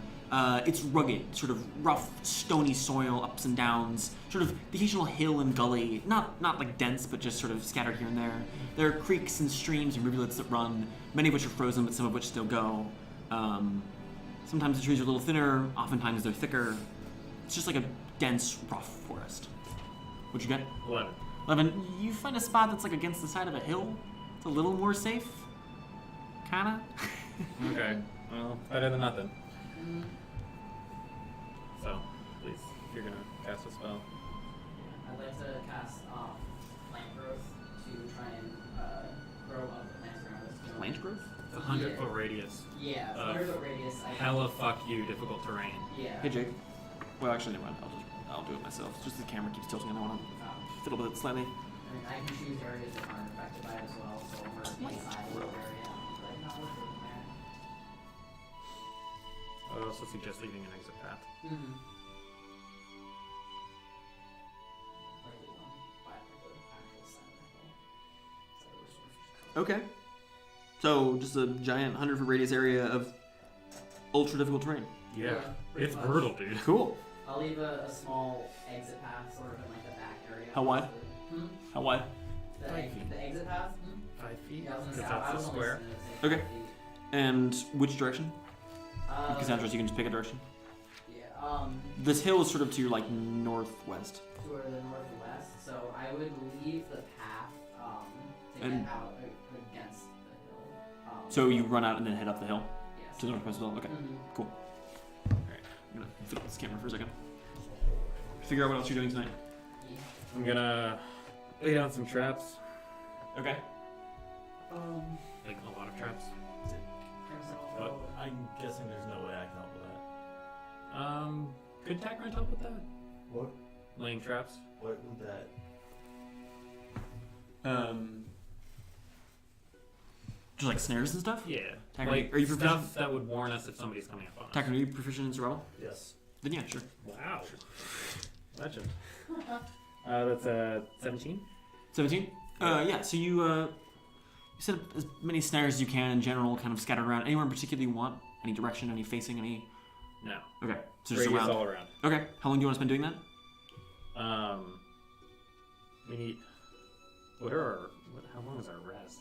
It's rugged, sort of rough, stony soil, ups and downs, sort of the occasional hill and gully, not like dense, but just sort of scattered here and there. There are creeks and streams and rivulets that run, many of which are frozen, but some of which still go. Sometimes the trees are a little thinner, oftentimes they're thicker. It's just like a dense, rough forest. What'd you get? 11. 11. You find a spot that's like against the side of a hill. It's a little more safe. Kinda. Okay. Well, better than nothing. Mm, So, please, if you're gonna cast a spell. I'd like to cast plant growth to try and grow up the plants around us. Plant growth? It's a 100-foot radius. Yeah, 100-foot radius. Hella fuck you, difficult terrain. Yeah. Hey Jake. Well, actually, never mind. I'll do it myself. It's just the camera keeps tilting and I want to fiddle with it slightly. I can choose areas that aren't affected by it as well, so we're inside a little area. But not worth it there. I would also suggest leaving an exit path. Mm-hmm. Like the one by the actual sign of the hill. So we're sort of just Okay. So, just a giant 100-foot radius area of ultra difficult terrain. Yeah. pretty It's much. brutal, dude. Cool. I'll leave a small exit path sort of in like the back area. How wide? Hmm? How wide? The, 5 feet. the exit path? Hmm? 5 feet? Yeah, I was gonna Because say, I that's was a only square. gonna say Okay. 5 feet. And which direction? Cassandra, so you can just pick a direction. Yeah, This hill is sort of to your like northwest. toward the northwest, so I would leave the path to And- get out against the hill. So you run out and then head up the hill Yes. to the northwest hill. Okay, Mhm. cool. All right, I'm gonna flip this camera for a second. Figure out what else you're doing tonight. Yeah. I'm gonna lay down some traps. Okay. Like a lot of traps. But I'm guessing there's no way I can help with that. Could Takrend help with that? What? Laying traps? What would that? Just like snares and stuff. Yeah. Takrend, Like are you proficient? stuff that would warn us if somebody's coming up on us. Takrend, are you proficient in survival? Yes. Then yeah, sure. Wow. Legend. That's 17. 17. Yeah. So you set up as many snares as you can in general, kind of scattered around. Anywhere in particular you want? Any direction? Any facing? Any? No. Okay. So just Radius around. all around. Okay. How long do you want to spend doing that? We need. How long is our rest?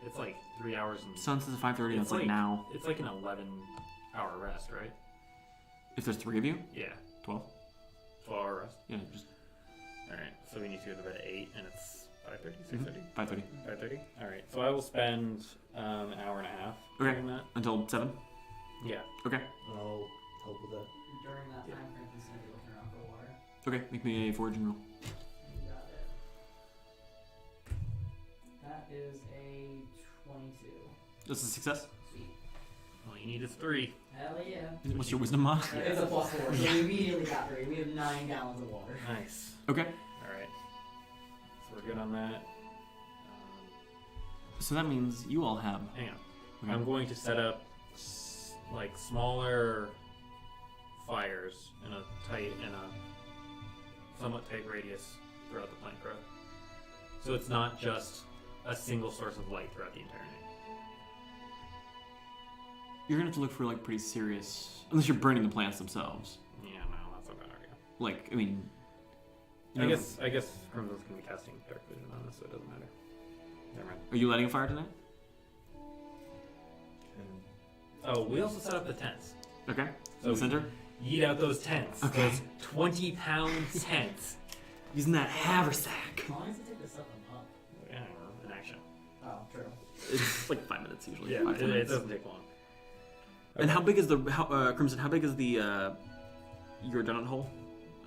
It's like 3 hours and. Sun says 5:30. And it's like now. It's like an 11-hour rest, right? If there's 3 of you, Yeah. 12. 12-hour rest. Yeah, just All right. So we need to go to bed at 8, and it's 5:30, 6:30. 5:30 5:30. All right. So I will spend an hour and a half Okay. doing that. until 7. Yeah. Okay. I'll help with that. During that time, Franklin's gonna be looking around for water. Okay. Make me a foraging roll. You got it. That is a 22. That's a success. Sweet. All you need is 3. Hell yeah. What's your wisdom mod? It's a +4, so we immediately got 3. We have 9 gallons of water. Nice. Okay. All right. So we're good on that. So that means you all have. Hang on. Okay. I'm going to set up like smaller fires in a somewhat tight radius throughout the plant growth. So it's not just a single source of light throughout the entire night. You're gonna have to look for like pretty serious, unless you're burning the plants themselves. Yeah, no, that's not a bad idea. Like, I mean, you I know, guess Crimson's gonna be casting dark vision on us, so it doesn't matter. Never mind. Are you lighting a fire tonight? Oh, we also set up the tents. Okay. So In the center. Yeet out those tents. Okay. Those 20-pound tents. Using that haversack. How long does it take to set them up? I don't know, in action. Oh, true. It's like 5 minutes usually. Yeah, 5 it, 10 it minutes. doesn't take long. And how big is the Crimson? How big is the your donut hole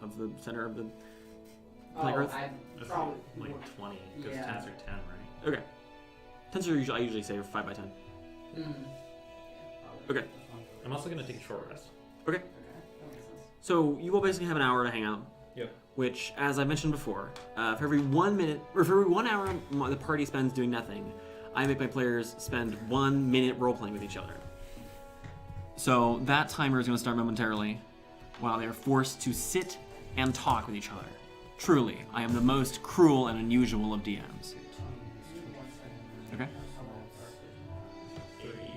of the center of the plant growth? I That's probably like 20, because Yeah. tents are 10, right? Okay. Tens are usually I usually say 5 by 10. Mm. Yeah, probably. Okay. That's fine. I'm also going to take a short rest. Okay. Okay, that makes sense. So you will basically have an hour to hang out. Yep. Which, as I mentioned before, for every 1 minute or for every 1 hour the party spends doing nothing, I make my players spend 1 minute role playing with each other. So that timer is going to start momentarily, while they are forced to sit and talk with each other. Truly, I am the most cruel and unusual of DMs. Okay.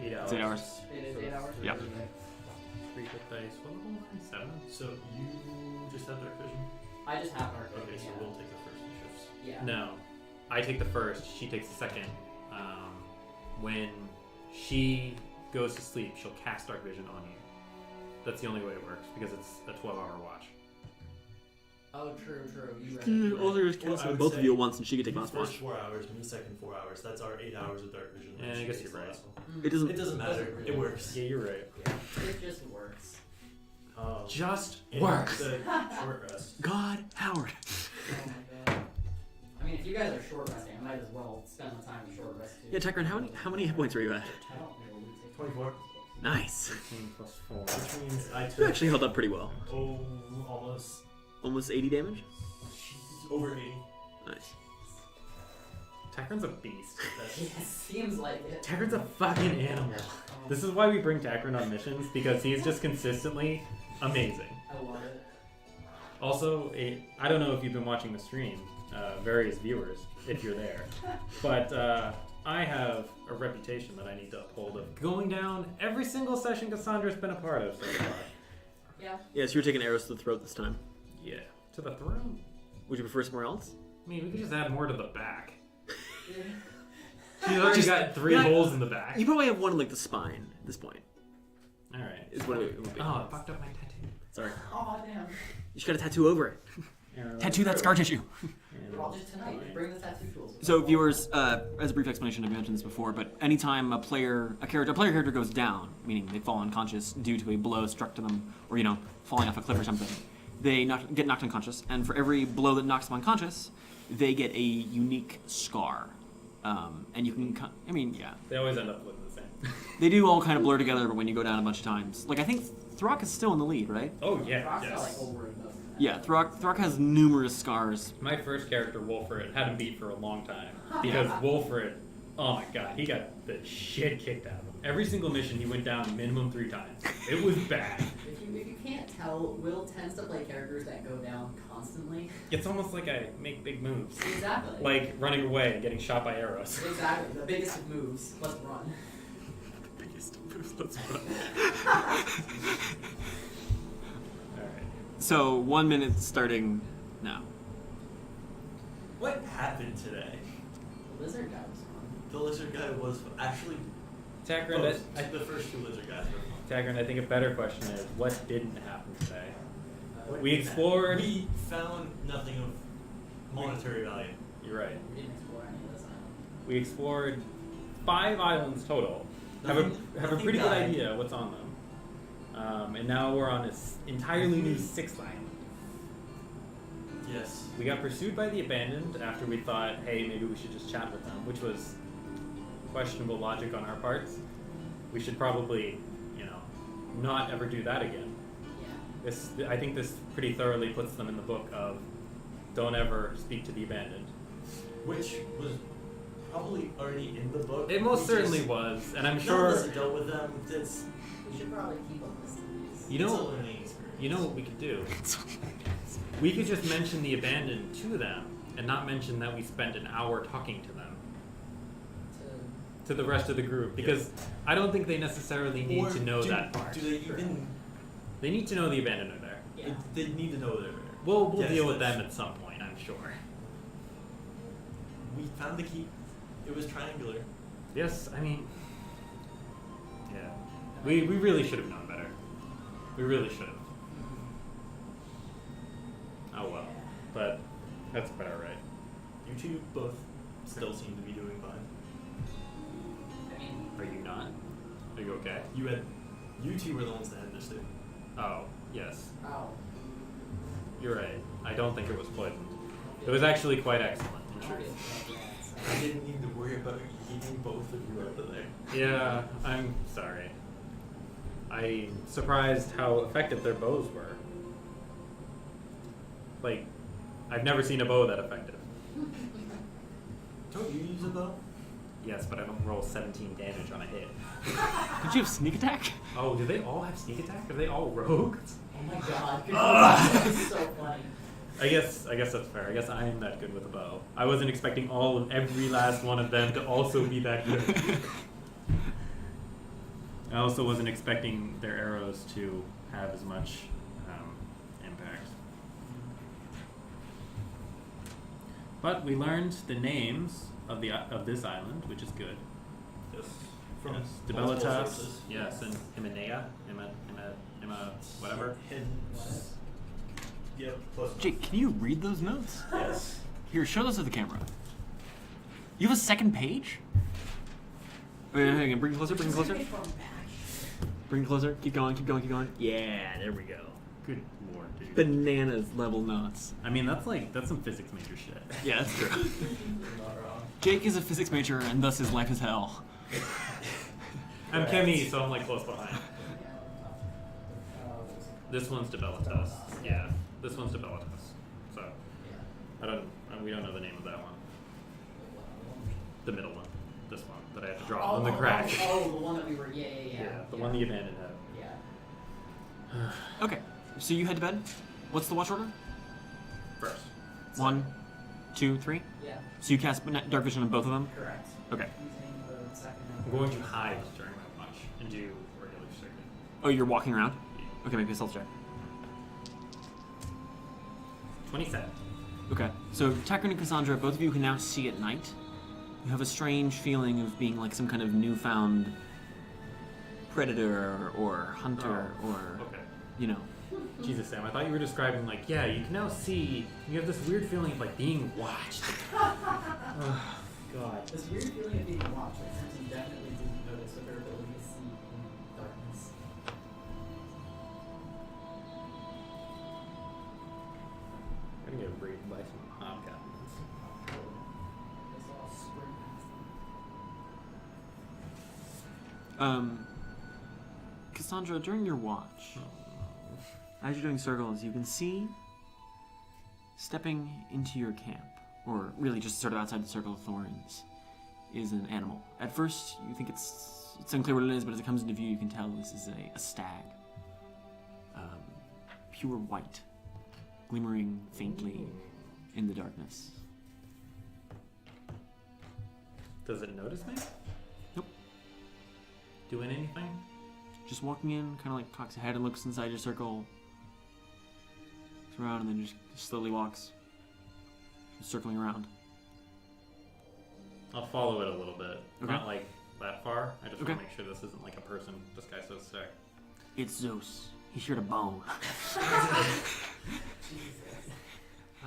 8 hours. It's 8 hours. It is 8 hours? Yep. 3 hit dice. What level am I? 7? So you just have dark vision? I just have our Okay, so we'll take the first two shifts. Yeah. No. I take the first, she takes the second. When she goes to sleep, she'll cast Dark Vision on you. That's the only way it works, because it's a 12-hour watch. Oh, true. You read Yeah, it. all there is Well, I cast would both of say you at once, and she could take The last first watch. 4 hours, and the second 4 hours. That's our 8 hours of dark vision. Yeah, and I she guess takes you're the right. last one. Mm. It doesn't. It doesn't matter. It works. Yeah, you're right. It just works. Just And works. it's a short rest. God, Howard. Oh my god. I mean, if you guys are short resting, I might as well spend the time to short rest too. Yeah, Takrend, how many hit points are you at? I don't know. We take 24. Nice. 13 plus 4. Which means I You took actually held up pretty well. almost Almost 80 damage. over 80. Nice. Takrend's a beast. It seems like it. Takrend's a fucking animal. This is why we bring Takrend on missions, because he's just consistently amazing. I love it. Also, I don't know if you've been watching the stream, various viewers, if you're there, but I have a reputation that I need to uphold of going down every single session Cassandra's been a part of so far. Yeah. Yeah, so you're taking arrows to the throat this time. Yeah. To the throat? Would you prefer somewhere else? I mean, we could just add more to the back. Yeah. She's already Just- got 3 yeah. holes in the back. You probably have one in like the spine at this point. Alright. Is what it would be. Oh, I fucked up my tattoo. Sorry. Oh damn. You just got a tattoo over it. Tattoo that scar tissue. Well, just tonight, bring the tattoo tools. So viewers, as a brief explanation, I've mentioned this before, but anytime a player character goes down, meaning they fall unconscious due to a blow struck to them, or falling off a cliff or something, they get knocked unconscious, and for every blow that knocks them unconscious, they get a unique scar. And you can, yeah. They always end up looking the same. They do all kind of blur together, but when you go down a bunch of times, like I think Throck is still in the lead, right? Oh, yeah. Rock's got Yes. like over a dozen. Yeah, Throck has numerous scars. My first character, Wolfred, had him beat for a long time. Because Wolfred, oh my god, he got the shit kicked out of him. Every single mission, he went down minimum 3 times. It was bad. If you can't tell, Will tends to play characters that go down constantly. It's almost like I make big moves. Exactly. Like running away and getting shot by arrows. Exactly. The biggest of moves. Let's run. Biggest moves, let's run. Alright. So 1 minute starting now. What happened today? The lizard guy was fun. The lizard guy was actually Takrend, both. The first 2 lizard guys were fun. Takrend, I think a better question is, what didn't happen today? What We did explored- happen? We found nothing of monetary value. You're right. We didn't explore any of this island. We explored 5 islands total. Have a Nothing pretty good died. idea what's on them. And now we're on this entirely new 6th island. Yes. We got pursued by the Abandoned after we thought, hey, maybe we should just chat with them, which was questionable logic on our parts. We should probably, not ever do that again. Yeah. I think this pretty thoroughly puts them in the book of don't ever speak to the Abandoned. Which was probably already in the book. It most We certainly just- was, and I'm None of sure. us dealt with them. It's We should probably keep a list of these. You it's a know, learning experience. you know what we could do? We could just mention the Abandoned to them, and not mention that we spent an hour talking to them. To the rest of the group, because I don't think they necessarily need Or to know do- that part. Do they even? They need to know the Abandoned are there. Yeah. They need to know they're there. We'll Yes, deal with that's- them at some point, I'm sure. We found the key. It was triangular. Yes, I mean, yeah, we really should have known better. We really should have. Oh well, but that's about right. You 2 both still seem to be doing fine. I mean, Are you not? Are you okay? You 2 were the ones that had initiative. Oh yes, oh. you're right. I don't think it was poisoned. It was actually quite excellent. I don't get that. I didn't need to worry about eating both of you out of there. Yeah, I'm sorry. I'm surprised how effective their bows were. Like, I've never seen a bow that effective. Don't you use a bow? Yes, but I don't roll 17 damage on a hit. Did you have sneak attack? Oh, do they all have sneak attack? Are they all rogues? Oh my god. That's so funny. I guess that's fair. I guess I am that good with a bow. I wasn't expecting every last one of them to also be that good. I also wasn't expecting their arrows to have as much impact. But we learned the names of this island, which is good. Yes. From Yes. multiple Debilitas, sources. yes, and Himenea, whatever. Hidden. Yep. Close enough. Jake, can you read those notes? Yes. Here, show those to the camera. You have a second page? Wait, hang on, bring it closer, bring it closer. Bring it closer. Keep going, keep going, keep going. Yeah, there we go. Good lord, dude. Bananas level notes. I mean, that's some physics major shit. Yeah, that's true. You're not wrong. Jake is a physics major, and thus his life is hell. I'm Chemi, so I'm like close behind. This one's Debilitas. Yeah, this one's Debilitas. So we don't know the name of that one. The middle one. This one that I had to draw on the crack. Oh, the one that we were. Yeah. The one the Abandoned had. Yeah. Okay, so you head to bed. What's the watch order? First. 1, 2, 3. Yeah. So you cast dark vision on both of them? Correct. Okay. Using the second. I'm going to hide during my watch and do regular circuit. Oh, you're walking around? Okay, make a stealth check. 27. Okay, so Takrend and Cassandra, both of you can now see at night. You have a strange feeling of being like some kind of newfound predator or hunter or, Okay. you know. Jesus, Sam, I thought you were describing, like, yeah, you can now see, you have this weird feeling of, like, being watched. Oh, God. This weird feeling of being watched, like Simpson definitely didn't notice with her ability to see in darkness. I'm gonna get raided by some hobgoblins. They saw a spring past them. Cassandra, during your watch, as you're doing circles, you can see stepping into your camp, or really just sort of outside the circle of thorns, is an animal. At first, you think it's unclear what it is, but as it comes into view, you can tell this is a stag. Pure white, glimmering faintly in the darkness. Does it notice me? Nope. Doing anything? Just walking in, kind of like cocks ahead and looks inside your circle, looks around, and then just slowly walks, just circling around. I'll follow it a little bit. Okay. Not like that far. I just Okay. want to make sure this isn't like a person disguised as a stag. It's Zeus. He's here to bone. I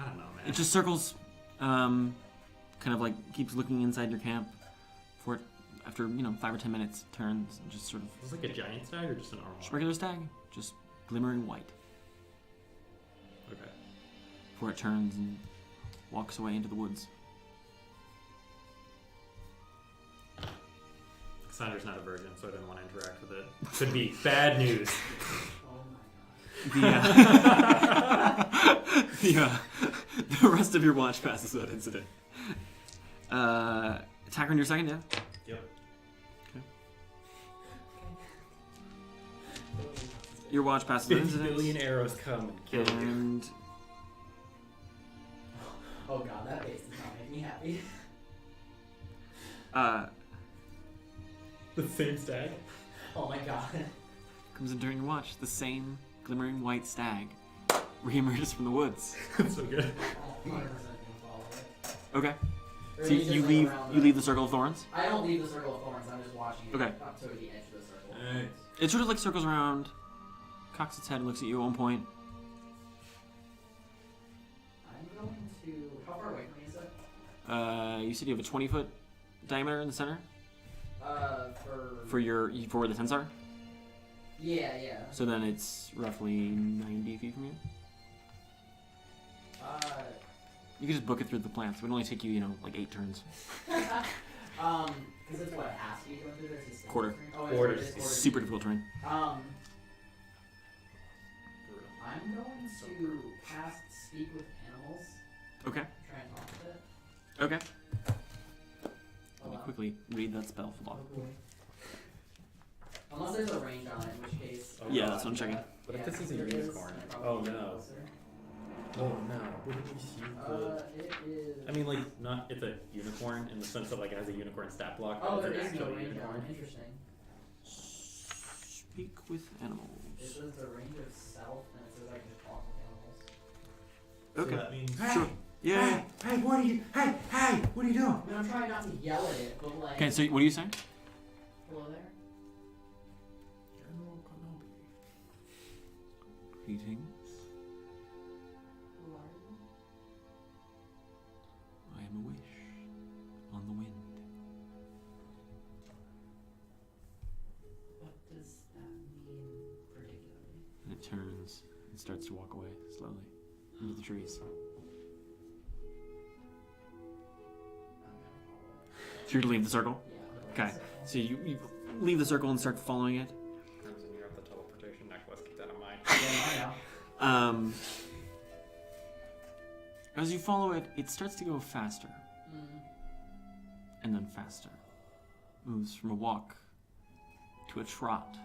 don't know, man. It just circles, kind of like keeps looking inside your camp. For it, after 5 or 10 minutes, turns and just sort of Is this like a giant stag or just a normal just one? regular stag, just glimmering white. Okay. Before it turns and walks away into the woods. Cassandra's not a virgin, so I didn't want to interact with it. Could be bad news. Oh my god. The rest of your watch passes without incident. Takrend, your second, yeah? Yep. Your watch passes without 50 incident. billion arrows come and kill you. And Oh god, that face does not make me happy. The same stag? Oh my god. comes in during your watch. The same glimmering white stag reemerges from the woods. That's so good. I'm 100% gonna follow it. Okay. Or So maybe just you like leave around you leave the circle of thorns. I don't leave the circle of thorns, I'm just watching it Okay. up to the edge of the circle. Nice. It sort of like circles around, cocks its head, and looks at you at one point. I'm going to... How far away from me is it? You said you have a 20-foot diameter in the center for where the tents are. Yeah. So then it's roughly 90 feet from you. You can just book it through the plants. It would only take you, like 8 turns. Because it's what, half speed going through this? It's Quarter. terrain? Oh, Quarter. it's quarter. Super difficult terrain. I'm going to cast Speak with Animals. Okay. Try and talk with it. Okay. Oh, Let me wow. quickly read that spell. Hold on. Oh, boy. Unless there's a range on it, in which case... Oh, Yeah, God. that's what I'm checking. But if Yeah, this is a there unicorn. and Oh probably no. closer. Oh no. Wouldn't you see the... It is... I mean, like, not, it's a unicorn in the sense that, like, it has a unicorn stat block. Oh, but there it's is no actually a range on unicorn. it. Interesting. Speak with animals. It says the range of self, and it says I can just talk with animals. So Okay. that means Sure. Yeah. Hey, what are you? Hey, what are you doing? I mean, I'm trying not to yell at it, but like... Okay, so what are you saying? Hello there? Greetings. Who are you? I am a wish on the wind. What does that mean particularly? And it turns and starts to walk away slowly into the trees. I'm gonna follow it. So you're to leave the circle? Yeah. Okay. So you leave the circle and start following it. Crimson, you're at the teleportation necklace. Keep that in mind. Yeah, I know. As you follow it, it starts to go faster Mm. and then faster. Moves from a walk to a trot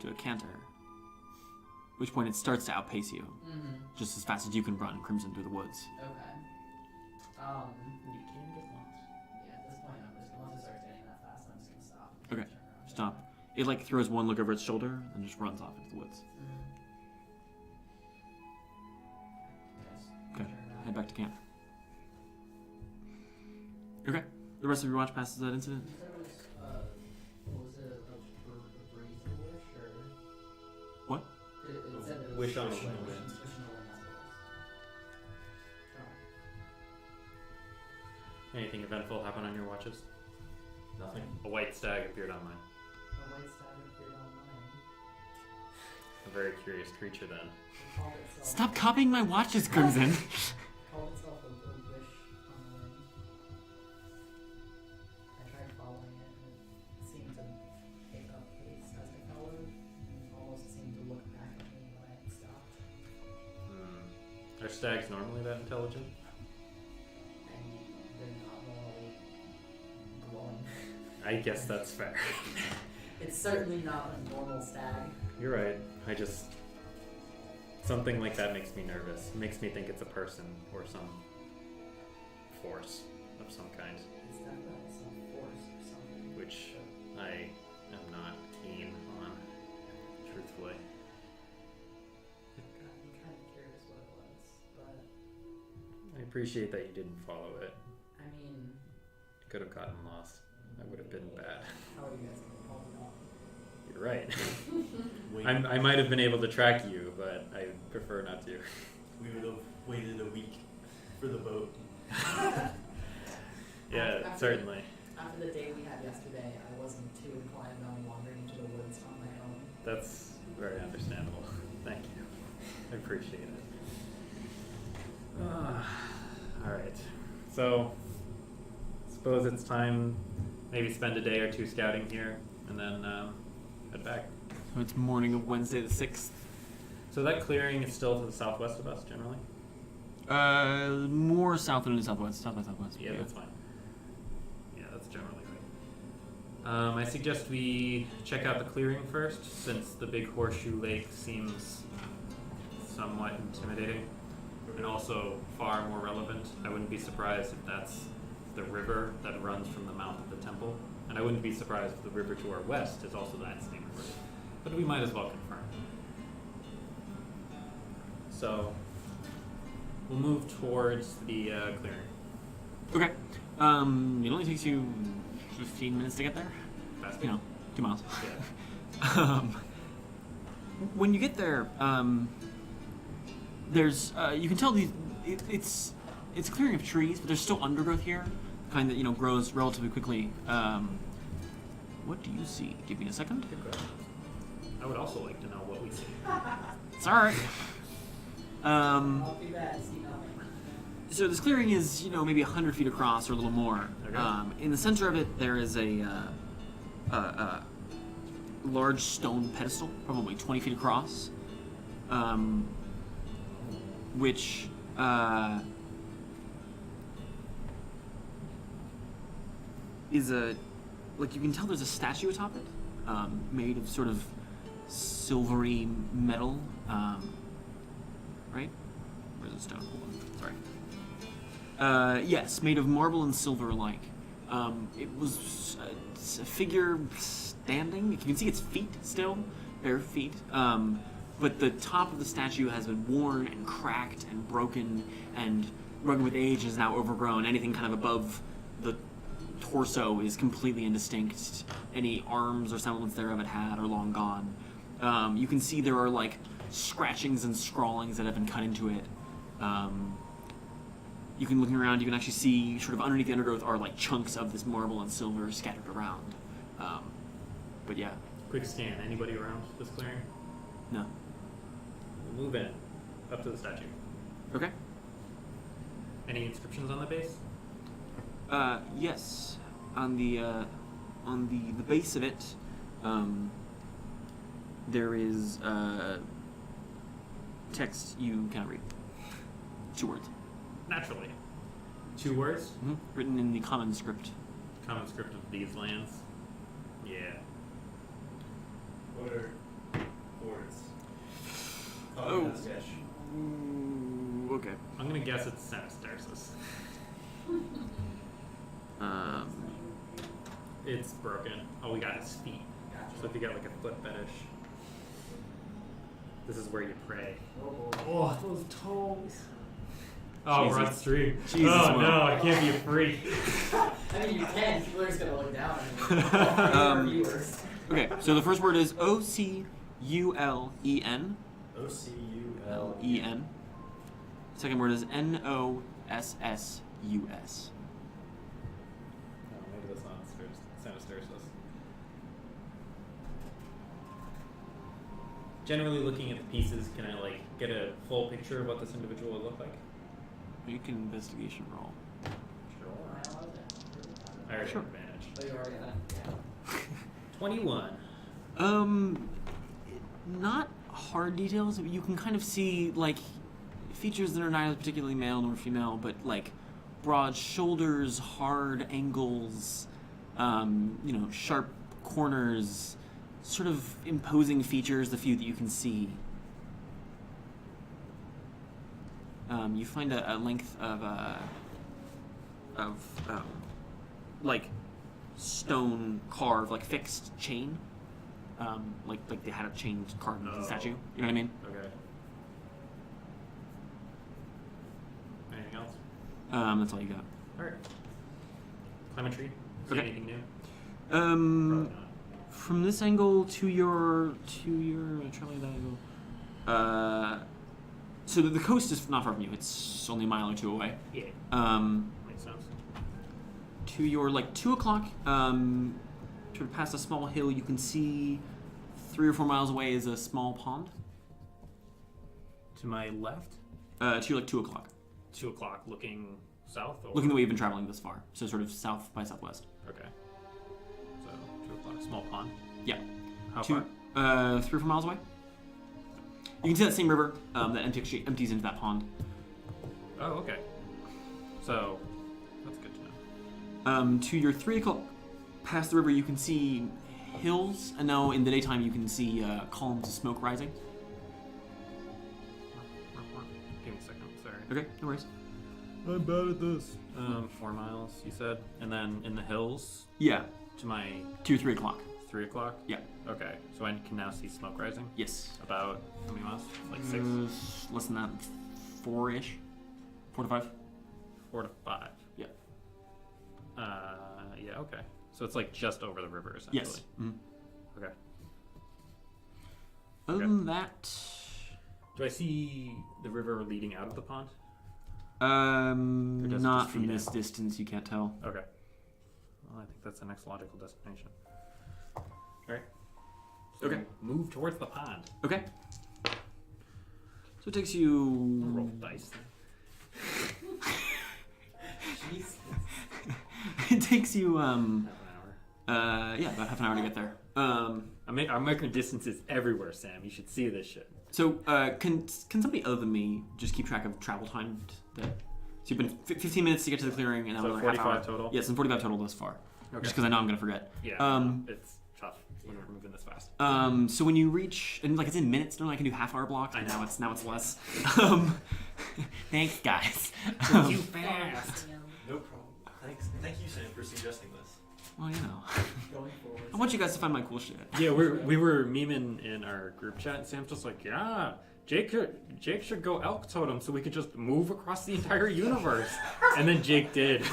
to a canter. At which point it starts to outpace you, Mm-hmm. just as fast as you can run Crimson through the woods. Okay. You can get lost. Yeah, at this point, once it starts getting that fast, I'm just gonna stop. and Okay, turn around. Stop. It like throws one look over its shoulder and just runs off into the woods. Mm. head back to camp. Okay. The rest of your watch passes that incident. You said it was, was it a brazen wish, or? What? It said it was Wish on a wish wind. on a wind, that's what it was. Anything eventful happen on your watches? Nothing. A white stag appeared on mine. A white stag appeared on mine. A very curious creature then. It called itself, Stop copying my watches, Crimson. called itself a wish on a wind. I tried following it, and it seemed to pick up pace as I followed, and almost seemed to look back at me when I had stopped. Are stags normally that intelligent? And they're not normally glowing. I guess that's fair. It's certainly not a normal stag. You're right. I just... Something like that makes me nervous. It makes me think it's a person or some force of some kind, It's definitely some force or something. which I am not keen on, truthfully. I'm kind of curious what it was, but I appreciate that you didn't follow it. I mean, You could have gotten lost. That would have been bad. how are you guys gonna call me off? You're right. Wait, I might have been able to track you, but I prefer not to. we would have waited a week for the boat. Yeah, After- certainly. After the day we had yesterday, I wasn't too inclined on wandering into the woods on my own. That's very understandable. Thank you. I appreciate it. Alright. So, suppose it's time maybe spend a day or two scouting here and then head back. So it's morning of Wednesday the 6th. So that clearing is still to the southwest of us generally? More south than southwest. South by southwest. Yeah, that's fine. Yeah, that's generally right. I suggest we check out the clearing first, since the big horseshoe lake seems somewhat intimidating, and also far more relevant. I wouldn't be surprised if that's the river that runs from the mouth of the temple, and I wouldn't be surprised if the river to our west is also that same river. But we might as well confirm. So, we'll move towards the clearing. Okay. It only takes you 15 minutes to get there. Fast. 2 miles. Yeah. When you get there, there's you can tell it's a clearing of trees, but there's still undergrowth here, kind that grows relatively quickly. What do you see? Give me a second. Good question. I would also like to know what we see. It's all right. I'll be bad, see nothing. So this clearing is, maybe 100 feet across or a little more. Okay. In the center of it, there is a large stone pedestal, probably 20 feet across, which is you can tell there's a statue atop it, made of sort of silvery metal, right? Where's the stone? Hold on. Sorry. Yes, made of marble and silver alike. It was a figure standing. You can see its feet still, bare feet. But the top of the statue has been worn and cracked and broken and rugged with age and is now overgrown. Anything kind of above the torso is completely indistinct. Any arms or semblance thereof it had are long gone. You can see there are scratchings and scrawlings that have been cut into it. Looking around, you can actually see sort of underneath the undergrowth are chunks of this marble and silver scattered around. But yeah, Quick scan. Anybody around this clearing? no. We'll move in. Up to the statue. Okay. Any inscriptions on the base? Yes. On the base of it, there is text you cannot read. 2 words. Naturally. 2 words? Mm-hmm. Written in the common script. Common script of these lands. Yeah. What are words? Oh. That's sketch. Ooh, okay. I'm gonna guess it's Senestarsis. It's broken. Oh, we got his feet. So if you got a foot fetish, this is where you pray. Oh boy. Oh, those toes. Oh, we're on Jesus. stream. Jesus, oh Will. no, I can't be a freak. I mean, you can. People are just gonna look down on you. Viewers. Okay, so the first word is Oculen. OCULEN. E-N. Second word is Nossus. Oh, maybe that's not Sanastersis. Generally, looking at the pieces, can I like get a full picture of what this individual would look like? Make an investigation roll. Sure. I already have advantage. Oh, you already had it? 21. Not hard details. You can kind of see like features that are neither particularly male nor female, but like broad shoulders, hard angles, sharp corners, sort of imposing features. The few that you can see. You find a length of like stone carved, like fixed chain. Like they had a chain carved into the statue. You know what I mean? Okay. Anything else? That's all you got. Alright. Climb a tree. See Okay. anything new? Um, Probably not. from this angle to your traveling that angle. So the coast is not far from you. It's only a mile or two away. Yeah. Makes sense. To your 2 o'clock, sort of past a small hill, you can see 3 or 4 miles away is a small pond. To my left? To your 2 o'clock, 2 o'clock, looking south? Or? looking the way you've been traveling this far. So sort of south by southwest. Okay. So, 2 o'clock, small pond. Yeah. How 3 or 4 miles away. You can see that same river that empties into that pond. far? Oh, okay. So, that's good to know. To your 3 o'clock, past the river, you can see hills, and now in the daytime you can see columns of smoke rising. Give me a second, sorry. Okay, no worries. I'm bad at this. 4 miles, you said? And then in the hills Yeah, to my 2 or 3 o'clock. 3 o'clock? Yeah. Okay, so I can now see smoke rising? Yes. About how many miles? Like 6? Less than that, 4-ish. 4 to 5. 4 to 5. Yeah. Yeah, okay. So it's like just over the river, essentially. Yes. Mhm. Okay. Other Okay. than that, Do I see the river leading out of the pond? Or does it not just from feed this in? distance. You can't tell. Okay. Well, I think that's the next logical destination. Alright. So Okay. move towards the pond. Okay. So it takes Roll you. dice. Jeez. It takes you Half an hour. yeah, about half an hour to get there. I'm making distances everywhere, Sam. You should see this shit. So can somebody other than me just keep track of travel time? So you've been 15 minutes to get to the clearing, and now So another half 45 hour. total? Yes, and 45 total thus far. Okay. Just because I know I'm gonna forget. Yeah. It's tough when we're moving this fast. So when you reach, and it's in minutes, normally I can do half-hour blocks, but I know. now it's less. Thanks, guys. Too fast. No problem. Thank you, Sam, for suggesting this. Well, Going forward. I want you guys to find my cool shit. Yeah, we were memeing in our group chat, and Sam's just like, yeah, Jake should go elk totem so we could just move across the entire universe. And then Jake did.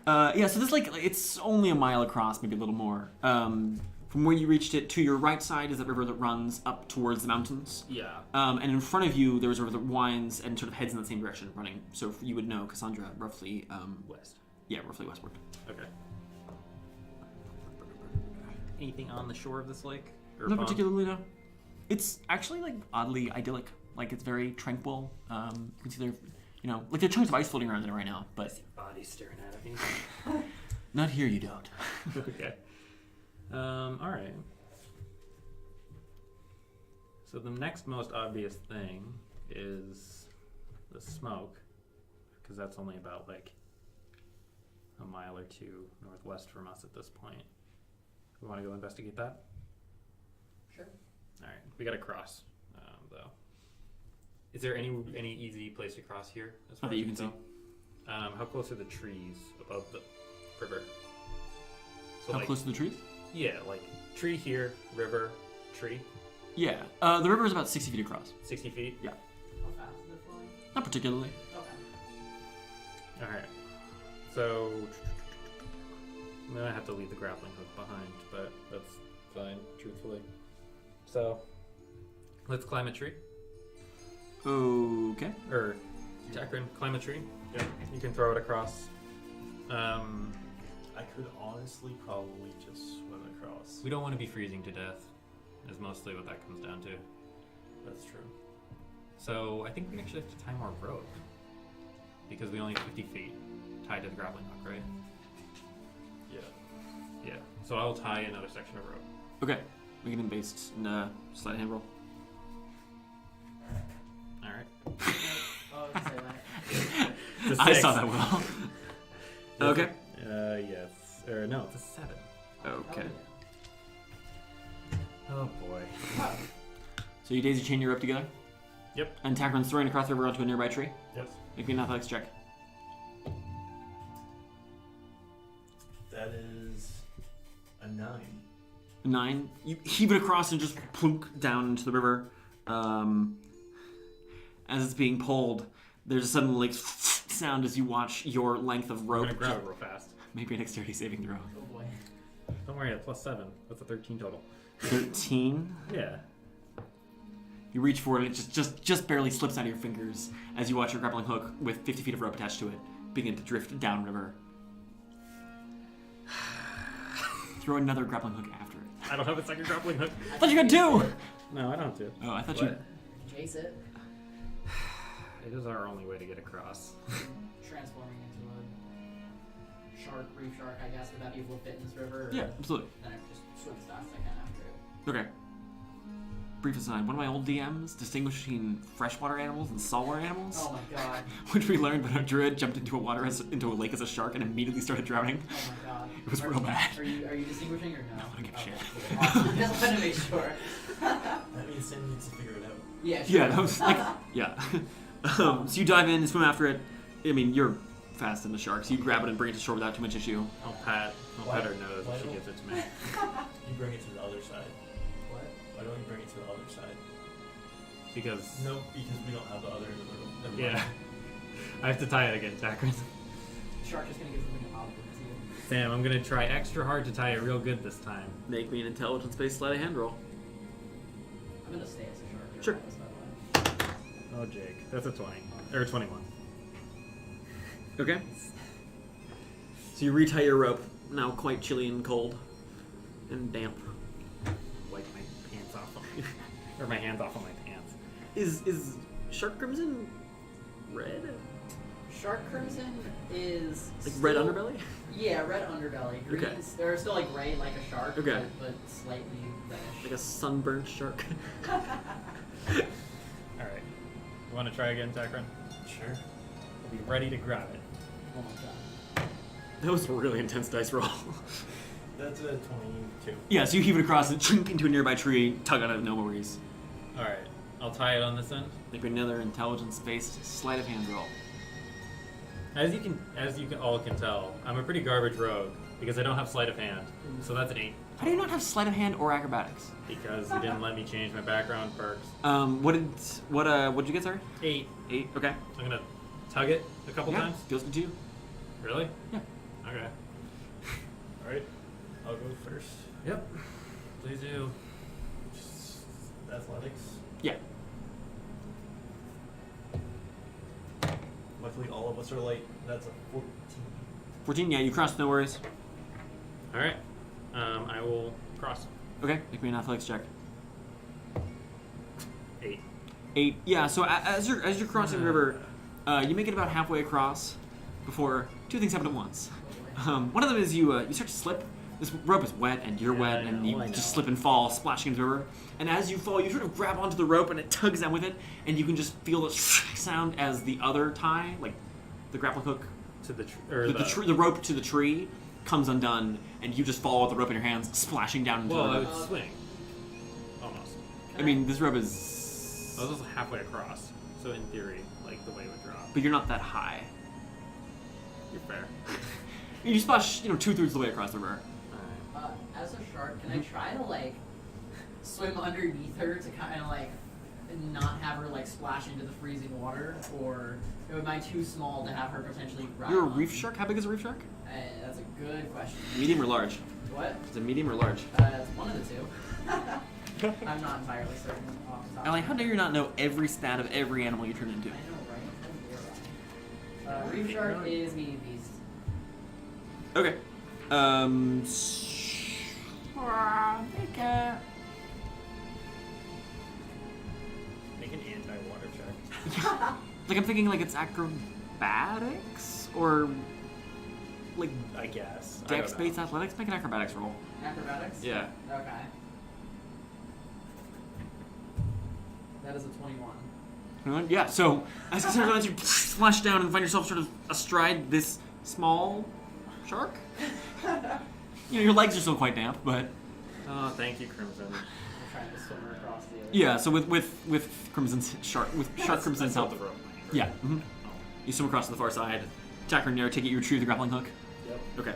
Yeah, so this it's only a mile across, maybe a little more. From where you reached it to your right side is that river that runs up towards the mountains. Yeah. And in front of you, there was a river that winds and sort of heads in the same direction, running. So you would know, Cassandra, roughly. West. Yeah, roughly westward. Okay. Anything on the shore of this lake? Or Not pond? particularly, no. It's actually oddly idyllic. It's very tranquil. You can see there, there are chunks of ice floating around there right now, but Body staring at me. not here. You don't. Okay. All right. So the next most obvious thing is the smoke, because that's only about a mile or two northwest from us at this point. We want to go investigate that? Sure. All right. We got to cross, though. Is there any easy place to cross here? As far Not that as you can see. tell? How close are the trees above the river? So How close to the trees? Yeah, tree here, river, tree. Yeah. The river is about 60 feet across. 60 feet? Yeah. How fast is it flowing? Not particularly. Okay. Alright. So... I'm gonna have to leave the grappling hook behind, but that's fine, truthfully. So... let's climb a tree. Okay. Or... Takrend, climb a tree. Yeah. You can throw it across. I could honestly probably just swim across. We don't want to be freezing to death, is mostly what that comes down to. That's true. So I think we actually have to tie more rope. Because we only have 50 feet tied to the grappling hook, right? Yeah. Yeah. So I'll tie another section of rope. Okay. We can based in sleight of hand roll. Alright. Oh, I can say that. I saw that well. Okay. Yes. Or no, it's a 7. Okay. Oh boy. So you daisy chain your rope together? Yep. And Takrend's throwing across the river onto a nearby tree? Yes. Make me an athletics check. That is a 9. 9. You heave it across and just plunk down into the river. As it's being pulled, there's a sudden like sound as you watch your length of I'm rope. gonna grab it real fast. Maybe a dexterity saving throw. Oh boy. Don't worry, it's plus 7. That's a 13 total. 13. Yeah. You reach for it and it just barely slips out of your fingers as you watch your grappling hook with 50 feet of rope attached to it begin to drift downriver. Throw another grappling hook after it. I don't have a second grappling hook. I thought you had 2! No, I don't have to. Oh, I thought What? Chase it. It is our only way to get across. Transforming into a shark, reef shark, I guess. Would that be able to fit in this river? Or Yeah, absolutely. Then I just swim as fast as I can after it. Okay. Brief aside, one of my old DMs distinguished between freshwater animals and saltwater animals, Oh my god. which we learned when a druid jumped into a lake as a shark and immediately started drowning. Oh my god. It was real bad. Are you distinguishing or no? No, I don't give a Okay, shit. cool. Awesome. Just wanted to make sure. That means Sam needs to figure it out. Yeah, sure. Yeah, that was like, yeah. So you dive in, swim after it. I mean, you're fast in the shark, so you grab it and bring it to shore without too much issue. I'll pat her nose Why if she don't- gives it to me. You bring it to the other side. What? Why don't you bring it to the other side? Because... No, because we don't have the other end of the room. Never mind. Yeah. I have to tie it again, Takrend. Shark is gonna give something awkward to you. Sam, I'm gonna try extra hard to tie it real good this time. Make me an intelligence-based sleight of hand roll. I'm gonna stay as a shark. Sure. regardless, by the way. Oh, Jake. That's a 20. Or 21. Okay. So you retie your rope, now quite chilly and cold and damp. Wipe my pants off on me. Or my hands off on my pants. Is Shark Crimson red? Shark crimson is Like still, red underbelly? Yeah, red underbelly. Green Okay. is, they're still like gray like a shark, Okay. but slightly reddish. Like a sunburnt shark. Alright. You want to try again, Takrend? Sure. I'll be ready to grab it. Oh my god. That was a really intense dice roll. That's a 22. Yeah, so you heave it across and chunk into a nearby tree, tug on it, no worries. Alright. I'll tie it on this end. Make me another intelligence-based sleight of hand roll. As you can all can tell, I'm a pretty garbage rogue because I don't have sleight of hand. So that's an 8 How do you not have sleight of hand or acrobatics? because you didn't let me change my background perks. What did you get, sorry? 8. 8. Okay. I'm gonna tug it a couple Yeah, times. feels good to you. Really? Yeah. Okay. Alright. I'll go first. Yep. Please do. Just athletics. Yeah. Luckily, all of us are light. That's a 14. 14. Yeah, you crossed, no worries. All right. I will cross. Okay. Make me an athletics check. 8. 8. Yeah. So as you're crossing the river, you make it about halfway across before two things happen at once. One of them is you start to slip. This rope is wet and you're Yeah, wet, I and know, you I know. just slip and fall, splashing into the river. And as you fall, you sort of grab onto the rope and it tugs down with it, and you can just feel the sound as the other tie, like the grappling hook, To the or the rope to the tree, comes undone, and you just fall with the rope in your hands, splashing down into Well, the I river. would swing. Almost. I mean, this rope is... I was also halfway across, so in theory, like the way would drop. But you're not that high. You're fair. You splash, 2/3 the way across the river. Alright. As a shark, can I try to like swim underneath her to kind of like not have her like splash into the freezing water, or am I too small to have her potentially ride You're a on? reef shark? How big is a reef shark? That's a good question. Medium or large? What? Is it medium or large? It's one of the two. I'm not entirely certain off the top. Allie, how dare you not know every stat of every animal you turn into? I know, right? Reef shark is medium beast. Okay. Make an anti-water check. Like I'm thinking like it's acrobatics or like I guess. I don't dex-based know. athletics. Make an acrobatics roll. Acrobatics? Yeah. Okay. That is a 21. Yeah. So as Cassandra lets you splash down and find yourself sort of astride this small shark. Your legs are still quite damp, but Oh, thank you, Crimson. I'm trying to swim her across the other yeah. So with Crimson's shark Crimson's help. the rope. Yeah. Mm-hmm. You swim across to the far side. Takrend, take it you retrieve the grappling hook. Yep. Okay.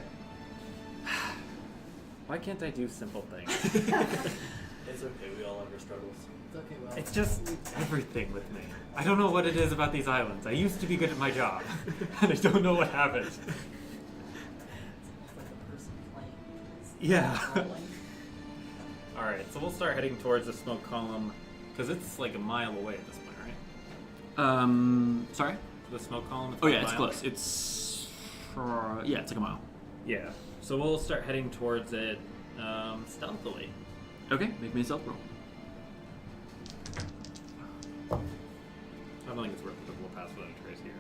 Why can't I do simple things? It's okay, we all have our struggles. It's okay, well. It's just everything with me. I don't know what it is about these islands. I used to be good at my job, and I don't know what happened. It's like a person playing. It's Yeah. rolling. All right, so we'll start heading towards the smoke column, because it's like a mile away at this point, right? Sorry? The smoke column. Oh about yeah, a it's mile? close. It's yeah, it's like a mile. Yeah. So we'll start heading towards it stealthily. Okay, make me a stealth roll. I don't think it's worth it. We'll pass without a trace here.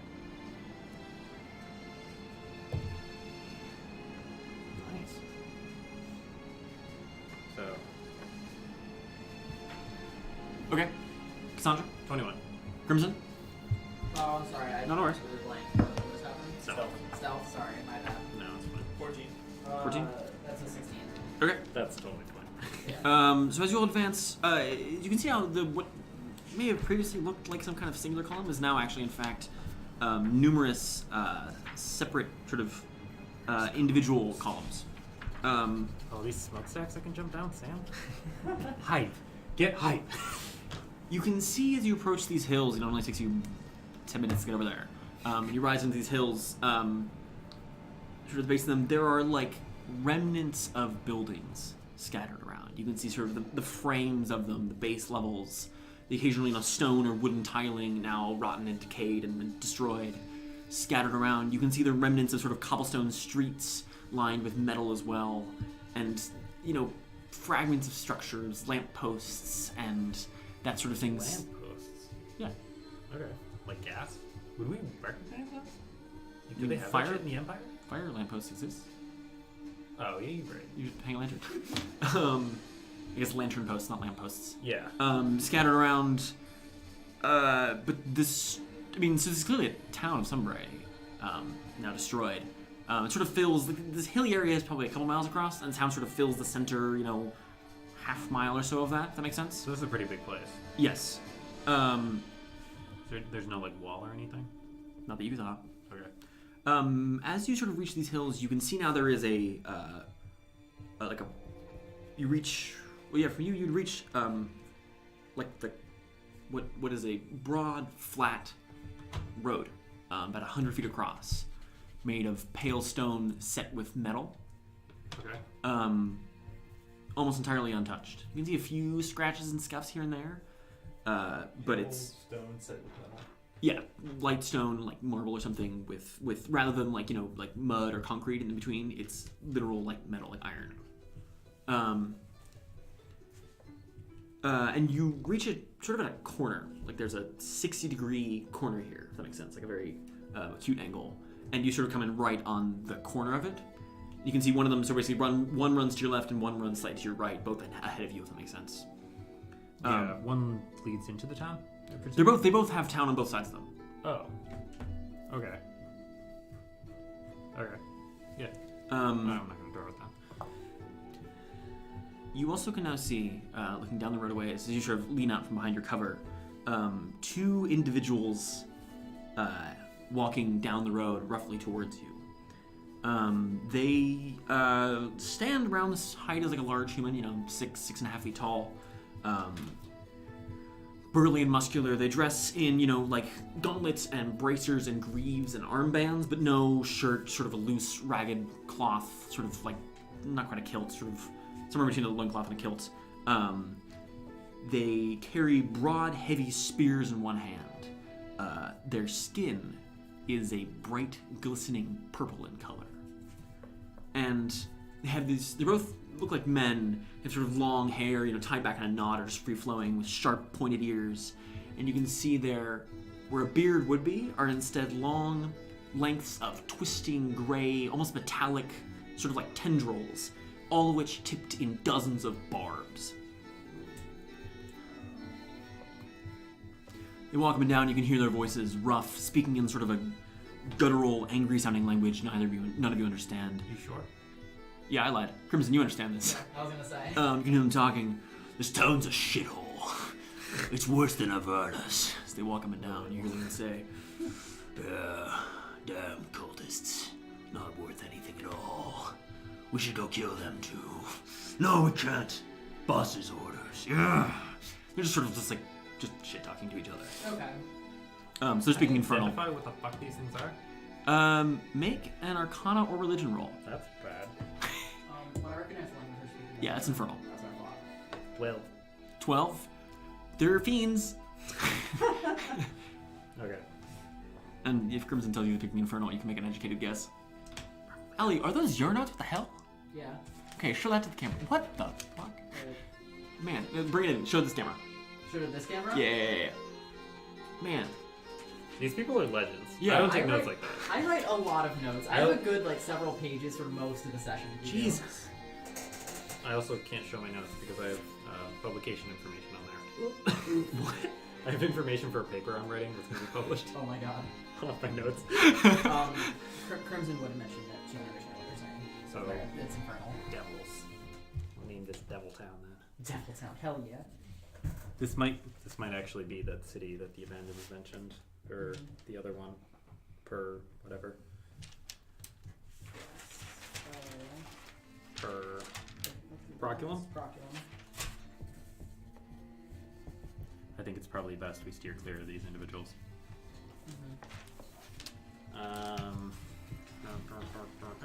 Nice. So Okay. Cassandra? 21. Crimson? Oh, I'm sorry. I No, no worries. really blanked. What just happened? Stealth. Stealth, sorry, my bad. No, it's fine. 14. 14? That's a 16. Okay. That's totally fine. So as you all advance, you can see how what may have previously looked like some kind of singular column is now actually, in fact, numerous separate sort of individual columns. Oh, these smokestacks I can jump down, Sam? Hype. Get hype. You can see as you approach these hills, it only takes you 10 minutes to get over there. You rise into these hills, sort of the base of them, there are like remnants of buildings scattered around. You can see sort of the frames of them, the base levels, the occasionally stone or wooden tiling now rotten and decayed and destroyed, scattered around. You can see the remnants of sort of cobblestone streets lined with metal as well, and fragments of structures, lampposts, and that sort of things. Lampposts. Yeah. Okay. Like gas? Would we recognize those? Like, do You they mean have fire? that shit in the Empire? Fire lampposts exist. Oh, yeah, you're right. You hang a lantern. I guess lantern posts, not lampposts. Yeah. Scattered around. But this, so this is clearly a town of Sunbury, now destroyed. It sort of fills, this hilly area is probably a couple miles across, and the town sort of fills the center, half mile or so of that, if that makes sense? So this is a pretty big place. Yes. There's no, wall or anything? Not that you thought. Okay. As you sort of reach these hills, you can see now there is for you, you'd reach, what is a broad, flat road, about 100 feet across, made of pale stone set with metal, Okay. almost entirely untouched. You can see a few scratches and scuffs here and there, but it's stone set with metal. yeah, light stone, like marble or something, with rather than like mud or concrete in between, it's literal like metal, like iron. And you reach it sort of at a corner, like there's a 60-degree corner here, if that makes sense, like a very acute angle, and you sort of come in right on the corner of it. You can see one of them, so basically one runs to your left and one runs slightly to your right, both ahead of you, if that makes sense. Yeah, one leads into the town? They both have town on both sides of them. Oh. Okay. Okay. Yeah. Um, I'm not gonna throw it down. You also can now see, looking down the roadway, as you sort of lean out from behind your cover, two individuals walking down the road roughly towards you. They stand around this height as like a large human, 6.5 feet tall. Burly and muscular. They dress in, like gauntlets and bracers and greaves and armbands, but no shirt, sort of a loose, ragged cloth, sort of like, not quite a kilt, sort of somewhere between a loincloth and a kilt. They carry broad, heavy spears in one hand. Their skin is a bright, glistening purple in color. And they both look like men, have sort of long hair, tied back in a knot or just free-flowing with sharp, pointed ears. And you can see there, where a beard would be, are instead long lengths of twisting, gray, almost metallic, sort of like tendrils, all of which tipped in dozens of barbs. They walk up and down, you can hear their voices, rough, speaking in sort of a guttural, angry-sounding language none of you understand. You sure? Yeah, I lied. Crimson, you understand this. I was gonna say. You can hear them talking. This town's a shithole. It's worse than Avernus. As they walk up and down, you hear them say, damn cultists. Not worth anything at all. We should go kill them too. No, we can't. Boss's orders. Yeah. They're just sort of just shit-talking to each other. Okay. So they're speaking Infernal. Identify what the fuck these things are? Make an Arcana or Religion roll. That's bad. What I recognize the language they're speaking. Yeah, it's Infernal. That's what I thought. 12. 12. They're fiends. Okay. And if Crimson tells you to pick the Infernal, you can make an educated guess. Ellie, are those your notes? What the hell? Yeah. Okay, show that to the camera. What the fuck? Man, bring it in. Show this camera. Show it this camera? Yeah. Man. These people are legends. Yeah, I don't take I notes write- like that. I write a lot of notes. I have a good several pages for most of the session. Jesus. I also can't show my notes because I have publication information on there. What? I have information for a paper I'm writing that's going to be published. Oh my god. Off my notes. Crimson would have mentioned that she understand what you're saying. So, It's Infernal. devils. We'll name this Devil Town then. Devil Town. Hell yeah. This might actually be that city that the Abandoned mentioned, or the other one, per whatever. Per Proculum? Proculum. I think it's probably best we steer clear of these individuals. I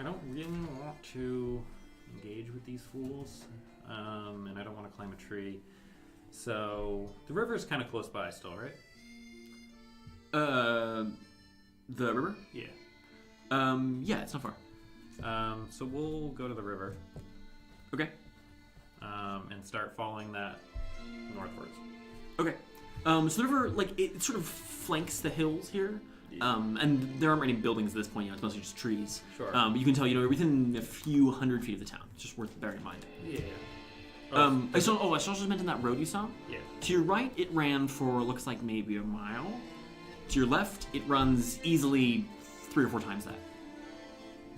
don't really want to engage with these fools, and I don't want to climb a tree. So the river is kind of close by still, right? The river? Yeah. Yeah, it's not far. So we'll go to the river. Okay. And start following that northwards. Okay. So the river, it sort of flanks the hills here. And there aren't any buildings at this point, it's mostly just trees. Sure. But you can tell, you're within a few hundred feet of the town. It's just worth bearing in mind. Yeah. I should also mention that road you saw. Yeah. To your right, it ran for, looks like maybe a mile. To your left, it runs easily 3 or 4 times that.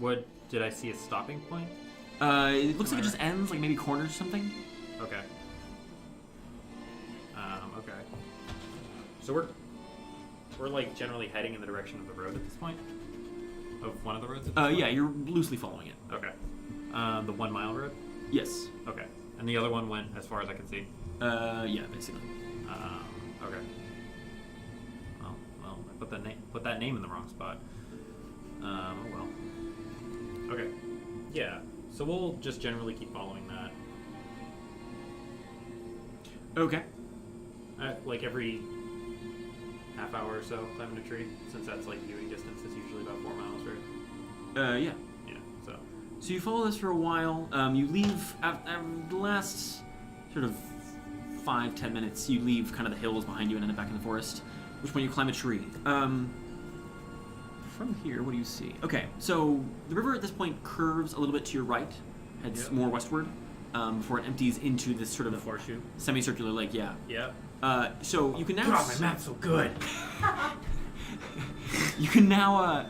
What, did I see a stopping point? It looks like it just ends, maybe corners or something. Okay. Okay. So we're generally heading in the direction of the road at this point? Of one of the roads at this point? Yeah, you're loosely following it. Okay. The 1 mile road? Yes. Okay. And the other one went as far as I can see? Yeah, basically. Okay. Well, I put that name in the wrong spot. Oh well. Okay. Yeah. So we'll just generally keep following that. Okay. Every half hour or so, climbing a tree, since that's viewing distance is usually about 4 miles, right? Yeah. Yeah. So you follow this for a while. You leave after the last sort of 5-10 minutes. You leave kind of the hills behind you and end up back in the forest. At which point you climb a tree. From here, what do you see? Okay, so the river at this point curves a little bit to your right, heads more westward, before it empties into this sort of horseshoe, semicircular lake. Yeah. Yeah. So you can now. God, my map's so good. You can now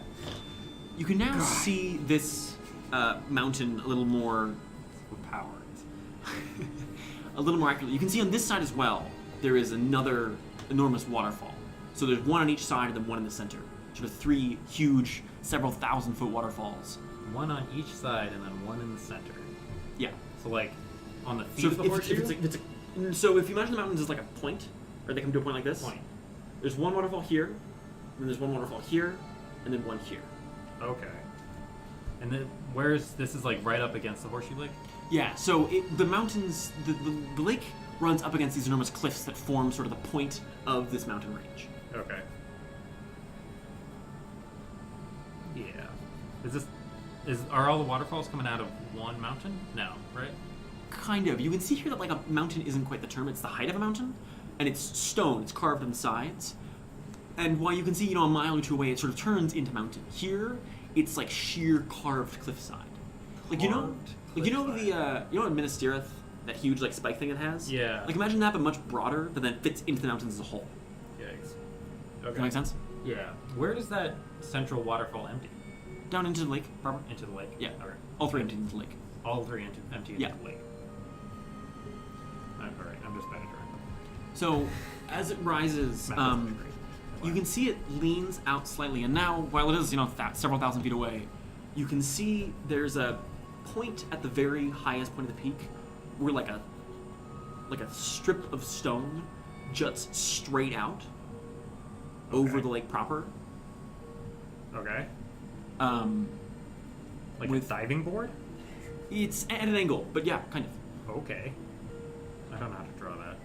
see this mountain a little more Power. a little more accurately. You can see on this side as well, there is another enormous waterfall. So there's one on each side and then one in the center. Sort of 3 huge, several 1,000-foot waterfalls. One on each side and then one in the center. Yeah. So on the feet So of the if horseshoe? it's So if you imagine the mountains as like a point, or they come to a point like this. Point. There's one waterfall here, then there's one waterfall here, and then one here. Okay. And then this is like right up against the Horseshoe Lake? Yeah, so the mountains, the lake runs up against these enormous cliffs that form sort of the point of this mountain range. Okay. Yeah. Are all the waterfalls coming out of one mountain? No, right? Kind of. You can see here that like a mountain isn't quite the term, it's the height of a mountain, and it's stone, it's carved on the sides. And while you can see, a mile or two away, it sort of turns into mountain. Here, it's like sheer carved cliffside. Like, you know in Minas Tirith, that huge like spike thing it has? Yeah. Like imagine that, but much broader, but then it fits into the mountains as a whole. Yikes. Does Okay. that make sense? Yeah. Where does that central waterfall empty? Down into the lake, Barbara? Into the lake? Yeah. Alright. All three empty into the lake. All three empty into Yeah. the lake. Alright, I'm just measuring. So, as it rises, Math doesn't agree. you can see it leans out slightly, and now, while it is, several thousand feet away, you can see there's a point at the very highest point of the peak where like a strip of stone juts straight out over Okay. the lake proper. Okay. Like With- a diving board? It's at an angle, but yeah, kind of. Okay. I don't know how to draw that.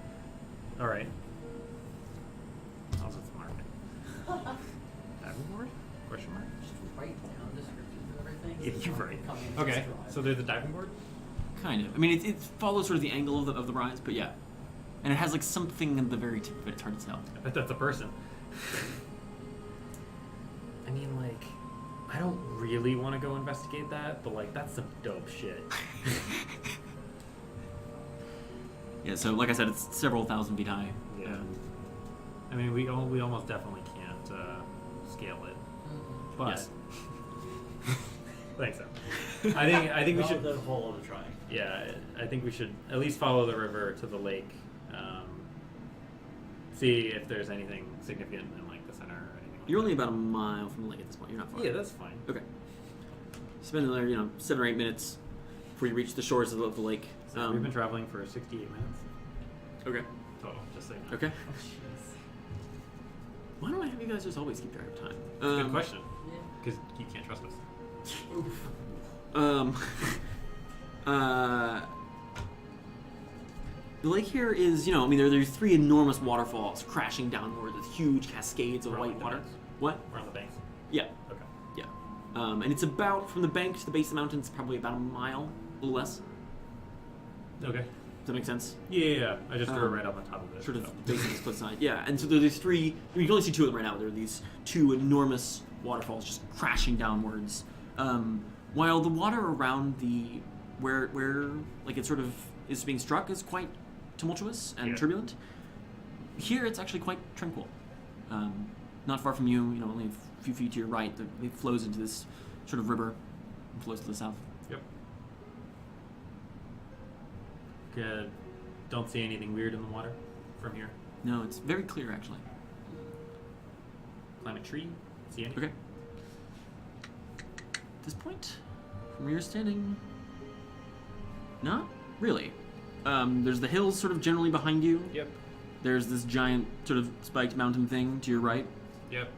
Alright. I'll just mark it. Diving board? Question mark? Just write down descriptions of everything. Yeah, so you're you right. come in and Okay, just draw it. so there's a diving board? Kind of. I mean, it follows sort of the angle of the rise, but yeah. And it has like something at the very tip of it, it's hard to tell. I bet that's a person. I mean, like, I don't really want to go investigate that, but like, that's some dope shit. Yeah, so like I said, it's several thousand feet high. Yeah. I mean, we almost definitely can't scale it. But Yes. thanks, Sam. I think we should. The whole other trying. Yeah, I think we should at least follow the river to the lake. See if there's anything significant in like the center or anything. You're only about a mile from the lake at this point. You're not far. Yeah, that's fine. Okay. Spend another, 7 or 8 minutes before you reach the shores of the lake. So we've been traveling for 68 minutes Okay. total, just so you know. Okay. Oh, jeez. Why don't I have you guys just always keep track of time? Good question, Yeah. because you can't trust us. Oof. The lake here is, there's 3 enormous waterfalls crashing downward with huge cascades of Around white the water. banks? What? Around the banks. Yeah. Okay. Yeah. And it's about, from the bank to the base of the mountain, it's probably about a mile, a little less. Okay. Does that make sense? Yeah. I just threw it Um, right on the top of it. Sort of so. base of this cliffside. Yeah, and so there are these 3, you can only see 2 of them right now. There are these 2 enormous waterfalls just crashing downwards. While the water around where like it sort of is being struck is quite tumultuous and Yeah. turbulent. Here it's actually quite tranquil. Not far from you, only a few feet to your right, it flows into this sort of river and flows to the south. Yep. Good. Don't see anything weird in the water from here. No, it's very clear actually. Climb a tree. See anything? Okay. At this point, from where you're standing, not really. There's the hills sort of generally behind you. Yep. There's this giant sort of spiked mountain thing to your right. Yep.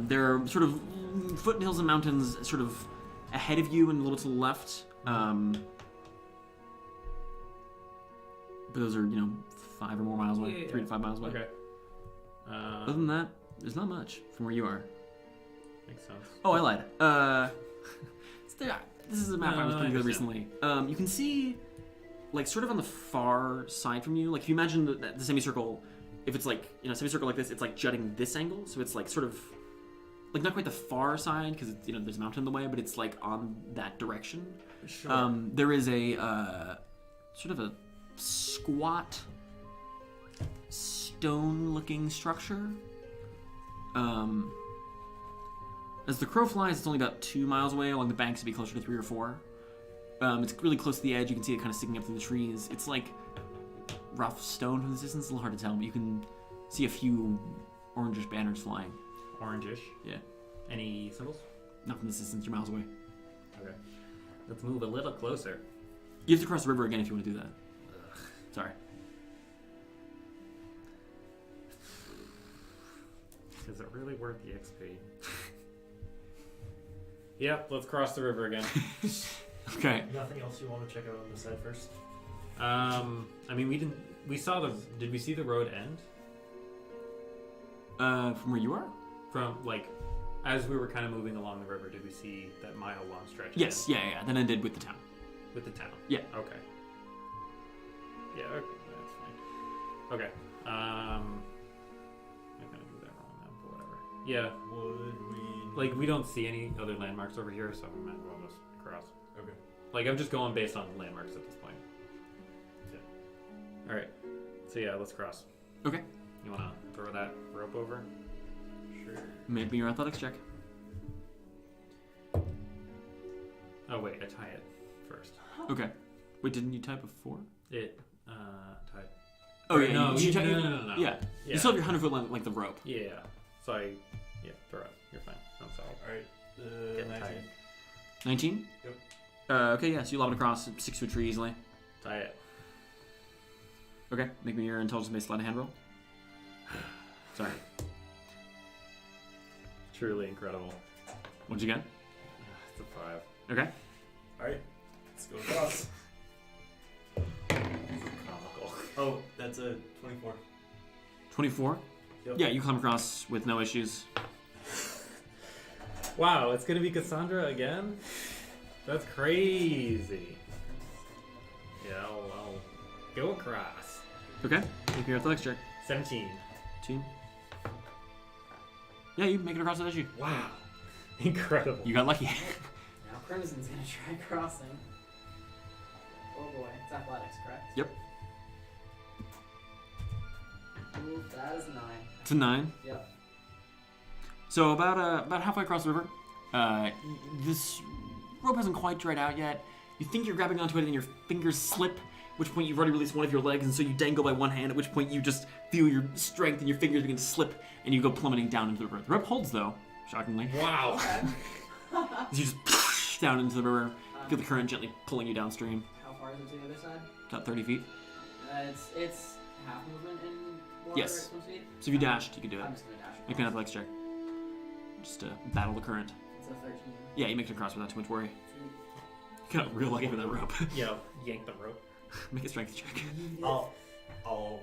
There are sort of foothills and mountains sort of ahead of you and a little to the left. But those are, 5 or more miles away, Yeah. 3 to 5 miles away. Okay. Other than that, there's not much from where you are. Makes sense. Oh, I lied. This is a map I was No, putting I together recently. You can see, like, sort of on the far side from you, like, if you imagine the semicircle, if it's like, semicircle like this, it's like jutting this angle, so it's like sort of, like, not quite the far side, because, there's a mountain in the way, but it's like on that direction. Sure. There is a, sort of a squat, stone-looking structure. As the crow flies, it's only about 2 miles away. Along the banks, it'd be closer to 3 or 4. It's really close to the edge. You can see it kind of sticking up through the trees. It's like rough stone from the distance. It's a little hard to tell, but you can see a few orangish banners flying. Orangish. Yeah. Any symbols? Not from this distance. You're miles away. Okay. Let's move a little closer. You have to cross the river again if you want to do that. Sorry. Is it really worth the XP? Yep, let's cross the river again. Okay. Nothing else you want to check out on this side first? I mean, we saw the, did we see the road end? From where you are? From, like, as we were kind of moving along the river, did we see that mile-long stretch? Yes, end? yeah. Then I did with the town. With the town? Yeah. Okay. Yeah, okay, that's fine. Okay. I'm gonna do that wrong now, but whatever. Yeah, Would we... like, we don't see any other landmarks over here, so we might as well just cross. Okay. Like, I'm just going based on landmarks at this point. Yeah. Alright. So yeah, let's cross. Okay. You wanna throw that rope over? Sure. Make me your athletics check. Oh wait, I tie it first. Okay. Wait, didn't you type a 4? It, tied. Oh, yeah. No, you no, no. Yeah. Yeah. You still have your 100-foot length of rope. Yeah. So yeah, throw it. You're fine. I'm solid. Alright. Get 19. tied. 19? Yep. Okay, yeah, so you lob it across 6 foot tree easily. Tie it. Okay, make me your intelligence-based sleight of hand roll. Sorry. Truly incredible. What'd you get? It's a 5. Okay. Alright. Let's go across. Comical. Oh, that's a 24. 24? Yep. Yeah, you come across with no issues. Wow, it's gonna be Cassandra again? That's crazy. Yeah, I'll go across. Okay, make your athletics check. 17. Team. Yeah, you make it across without issue. Wow. Incredible. You got lucky. Now Crimson's gonna try crossing. Oh boy, it's athletics, correct? Yep. Ooh, that is 9. It's a 9. Yep. So about halfway across the river, this rope hasn't quite dried out yet. You think you're grabbing onto it and your fingers slip, at which point you've already released one of your legs, and so you dangle by one hand, at which point you just feel your strength and your fingers begin to slip, and you go plummeting down into the river. The rope holds, though, shockingly. Wow. As you just down into the river, feel the current gently pulling you downstream. How far is it to the other side? About 30 feet. It's half movement in water Yes. at swim speed? So if you dashed, you could do it. I'm just gonna dash. Make an athletics check. Just to battle the current. It's a 13. Yeah, you make it across without too much worry. You got real lucky with that rope. Yo, yank the rope. Make a strength check. I'll pull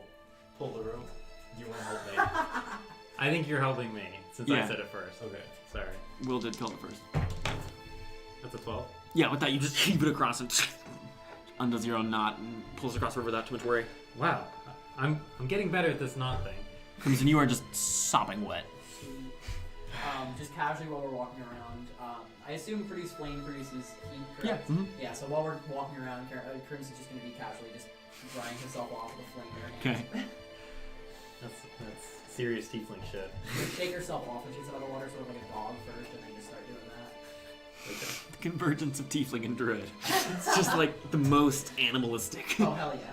the rope. Do you want to hold me? I think you're helping me, since Yeah. I said it first. Okay. Sorry. Will did kill it first. That's a 12. Yeah, with that you just heave it across and undoes your own knot and pulls across the river without too much worry. Wow. I'm getting better at this knot thing. Crimson, you are just sopping wet. Just casually while we're walking around, I assume flame produces heat, correct? Yeah, mhm. Yeah, so while we're walking around, Crimson's just going to be casually just drying himself off with a flame in her hand. Okay. That's serious tiefling shit. Shake herself off when she's out of the water, sort of like a dog first, and then just start doing that. Okay. The convergence of tiefling and druid. It's just like the most animalistic. Oh, hell yeah.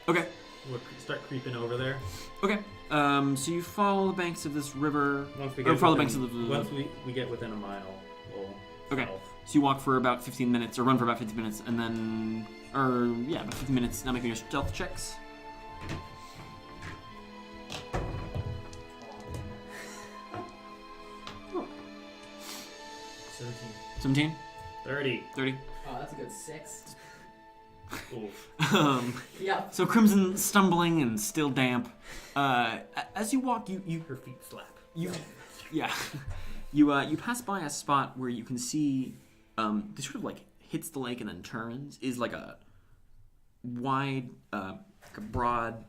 Okay. We'll start creeping over there. Okay. So you follow the banks of this river. Once we Or get follow the within, banks of the. once we get within a mile, we'll Okay. stealth. So you walk for about 15 minutes, or run for about 15 minutes, and then, about 15 minutes. Now making your stealth checks. Oh. 17, 30. 30. Oh, that's a good 6. Oof. Yeah. So Crimson stumbling and still damp. As you walk, Her feet slap. you pass by a spot where you can see this sort of like hits the lake and then turns, is like a wide, like a broad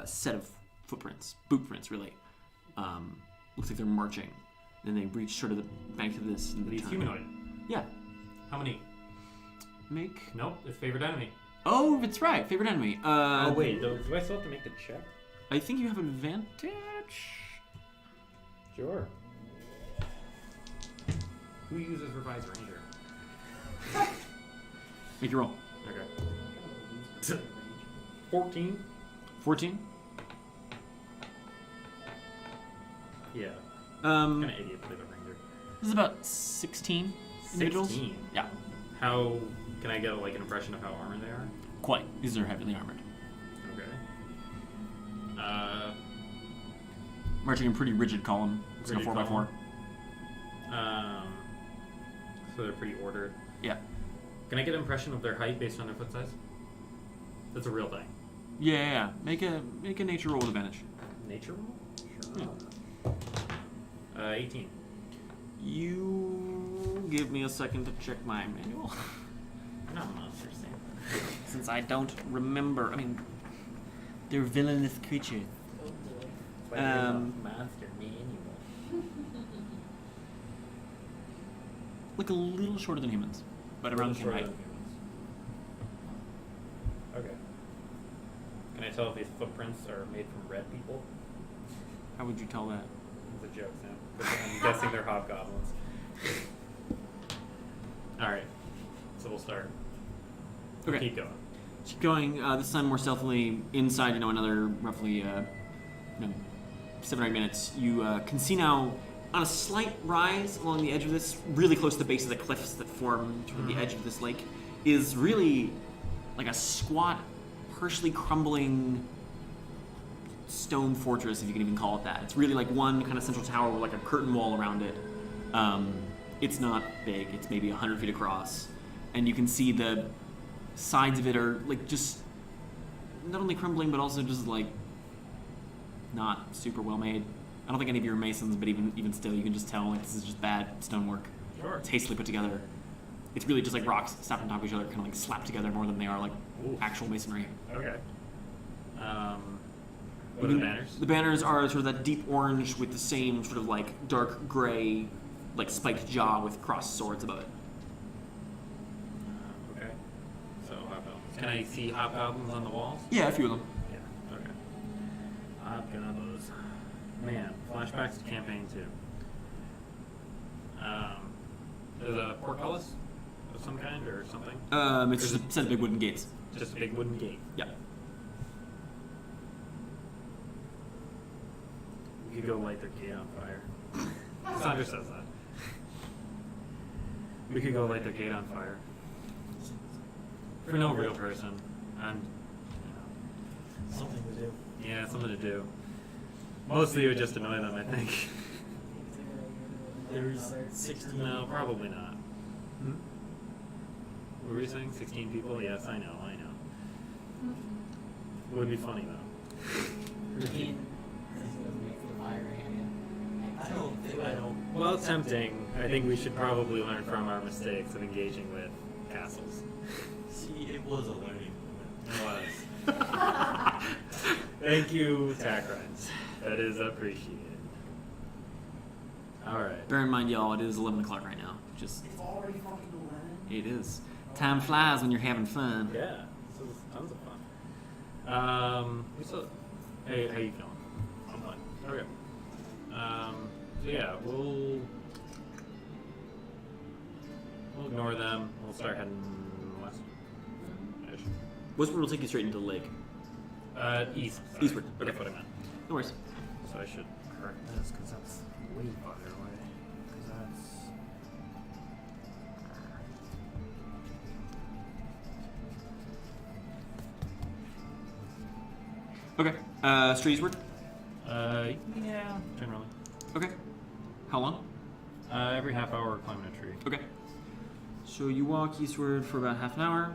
set of footprints, boot prints really. Looks like they're marching. Then they reach sort of the bank of this. And These turn. humanoid. Yeah. How many? Make. Nope, it's favorite enemy. Oh, that's right. Favorite enemy. Oh wait, do I still have to make the check? I think you have advantage. Sure. Who uses Revise Ranger? Make your roll. Okay. 14? 14. Yeah. Um, Kind of idiot to play the Ranger. This is about 16 individuals. 16? Yeah. How can I get like an impression of how armored they are? Quite. These are heavily armored. Okay. marching in pretty rigid column. It's like a Rigid 4x4. So they're pretty ordered. Yeah. Can I get an impression of their height based on their foot size? That's a real thing. Yeah. Make a nature roll with advantage. Nature roll? Yeah. 18. You give me a second to check my manual. Not monster Sam. Since I don't remember. I mean, they're villainous creatures. Oh boy. Monster manual. Like a little shorter than humans, but around the same height. Okay. Can I tell if these footprints are made from red people? How would you tell that? It's a joke, Sam. But I'm guessing they're hobgoblins. Alright. So we'll start. Okay. Keep going. Keep going. This time more stealthily inside. Another roughly 7 or 8 minutes. You can see now on a slight rise along the edge of this, really close to the base of the cliffs that form toward the edge of this lake, is really like a squat, partially crumbling stone fortress, if you can even call it that. It's really like one kind of central tower with like a curtain wall around it. It's not big. It's maybe 100 feet across, and you can see the sides of it are like just not only crumbling but also just like not super well made. I don't think any of you are masons, but even still, you can just tell like this is just bad stonework. Sure. It's hastily put together. It's really just like rocks stacked on top of each other, kind of like slapped together more than they are like actual masonry. Okay. What are the banners? The banners are sort of that deep orange with the same sort of like dark gray, like spiked jaw with crossed swords above it. Okay. So hobgoblins. Can I see hobgoblins on the walls? Yeah, a few of them. Yeah. Okay. Hobgoblins. Man, flashbacks to campaign 2. There's a portcullis of some kind or something? It's just a set of big wooden gates. Just a big wooden gate. Yeah. We could go light their gate on fire. Cassandra says that. We could go light their gate on fire. For no real person. And, Something to do. yeah, something to do. Mostly it would just annoy them, I think. There's 16. No, probably not. What were you saying? 16 people? Yes, I know. It would be funny, though. I don't. Well, tempting. I think we should probably learn from our mistakes of engaging with castles. See, it was a learning moment. It was. Thank you, Takrend. That is appreciated. Alright. Bear in mind, y'all, it is 11 o'clock right now. Just It's already fucking 11. it is. Time flies when you're having fun. Yeah, this is tons of fun. Hey, how you feeling? I'm fine. Okay. So yeah, we'll ignore them. We'll start heading west. Westward will take you straight into the lake. East. Sorry. Eastward. Okay. That's what I meant. No worries. So I should correct this because that's way farther away. Because Okay. Straight eastward. yeah, generally. Okay. How long? Every half hour, we're climbing a tree. Okay. So you walk eastward for about half an hour,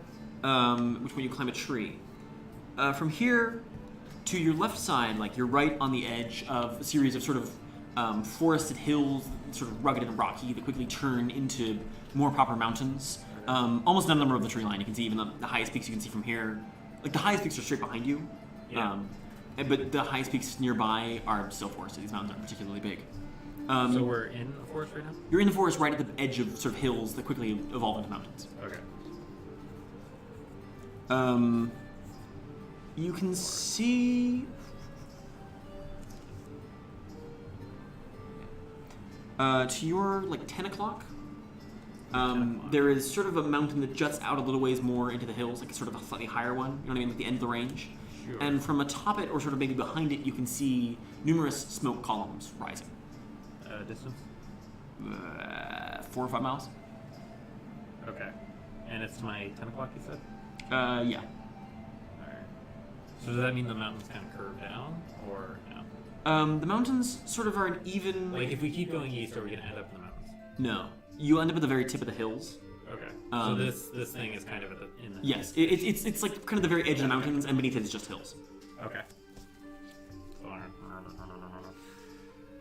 which when you climb a tree. From here to your left side, like you're right on the edge of a series of sort of forested hills, sort of rugged and rocky, that quickly turn into more proper mountains. Almost none of them are of the tree line. You can see even the highest peaks you can see from here. Like the highest peaks are straight behind you. Yeah. But the highest peaks nearby are still forested. These mountains aren't particularly big. So we're in the forest right now? You're in the forest right at the edge of sort of hills that quickly evolve into mountains. Okay. You can see... to your, 10 o'clock, there is sort of a mountain that juts out a little ways more into the hills, like sort of a slightly higher one, you know what I mean, like the end of the range. Sure. And from atop it, or sort of maybe behind it, you can see numerous smoke columns rising. Distance? 4 or 5 miles? Okay. And it's my 10 o'clock, you said? Yeah. Alright. So does that mean the mountains kind of curve down, or no? The mountains sort of are an even. Like, if we keep going east, are we gonna end up in the mountains? No, you end up at the very tip of the hills. Okay. So this thing is kind of in the. Yes, it's like kind of the very edge of the mountains, and beneath it is just hills. Okay.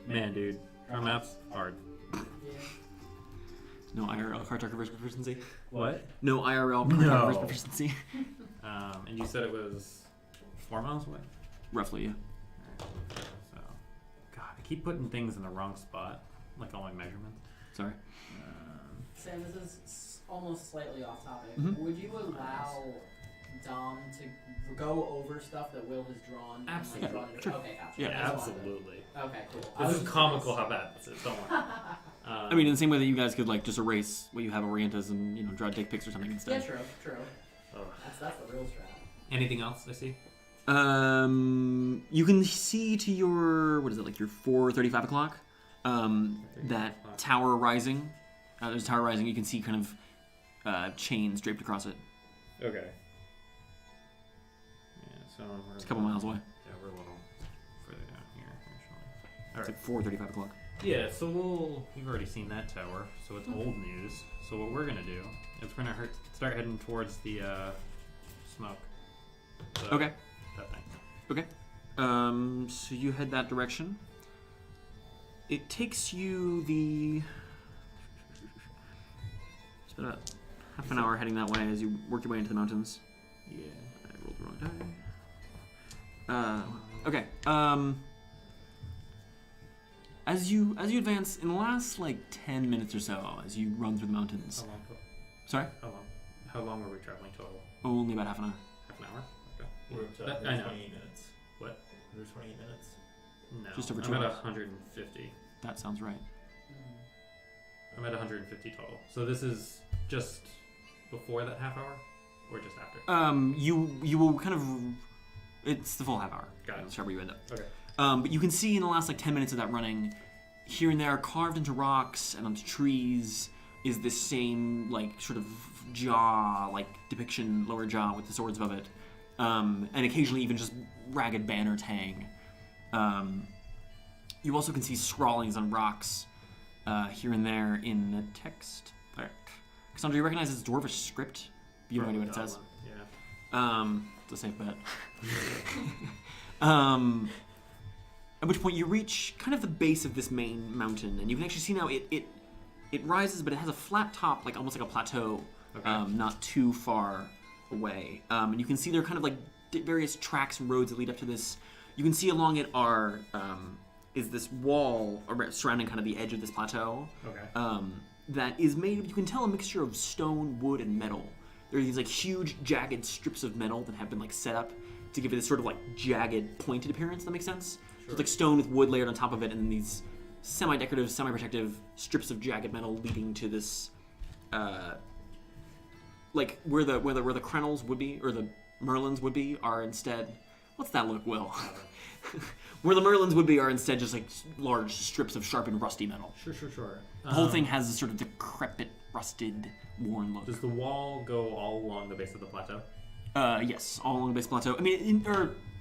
Man, dude, our map's hard. No IRL cartographer's proficiency. What? No IRL cartographer's proficiency. And you said it was 4 miles away? Roughly, yeah. So, God, I keep putting things in the wrong spot, like all my measurements. Sorry. Sam, this is almost slightly off topic. Mhm. Would you allow Dom to go over stuff that Will has drawn? Absolutely. And, like, draw Sure. Okay, gotcha. Yeah, I just wanted absolutely. to- Okay, cool. I This was is just comical curious. how bad this is, don't worry. I mean, in the same way that you guys could like just erase what you have orientas and draw dick pics or something Yeah, instead. true. That's the real strat. Anything else I see? You can see to your your 4:35 o'clock. That tower rising. There's a tower rising. You can see kind of chains draped across it. Okay. Yeah, so we're It's a couple miles away. Yeah, we're a little further down here, actually. It's like 4:35 o'clock. Yeah, so you've already seen that tower, so it's old news. So what we're gonna do is we're gonna start heading towards the smoke. So, Okay. That thing. Okay. So you head that direction. It takes you it's about half an hour heading that way as you work your way into the mountains. Yeah. I rolled the wrong die. Okay. As you advance in the last like 10 minutes or so, as you run through the mountains. How long? Sorry? How long were we traveling total? Only about half an hour. Half an hour? Okay. We're up to I know. 28 minutes. What? Under 28 minutes. No. Just over I'm 2 at hours. 150. That sounds right. I'm at 150 total. So this is just before that half hour, or just after? You will kind of. It's the full half hour. Got it. That's where you end up. Okay. But you can see in the last like 10 minutes of that running, here and there, carved into rocks and onto trees, is this same like sort of jaw, like depiction, lower jaw with the swords above it, and occasionally even just ragged banners hang. You also can see scrawlings on rocks here and there in the text. All right. Cassandra, you recognize this dwarvish script? You have no idea what it says? Yeah. It's a safe bet. At which point you reach kind of the base of this main mountain, and you can actually see now it rises, but it has a flat top, like almost like a plateau, Okay. not too far away. And you can see there are kind of like various tracks and roads that lead up to this. You can see along it is this wall surrounding kind of the edge of this plateau. Okay. That is made of, you can tell, a mixture of stone, wood, and metal. There are these like huge jagged strips of metal that have been like set up to give it this sort of like jagged, pointed appearance. That makes sense. So it's like stone with wood layered on top of it, and then these semi-decorative, semi-protective strips of jagged metal leading to this, like where the crenels would be, or the merlins would be, are instead. What's that look, Will? Where the merlins would be are instead just like large strips of sharpened, rusty metal. Sure. The whole thing has a sort of decrepit, rusted, worn look. Does the wall go all along the base of the plateau? Yes, all along the base plateau. I mean,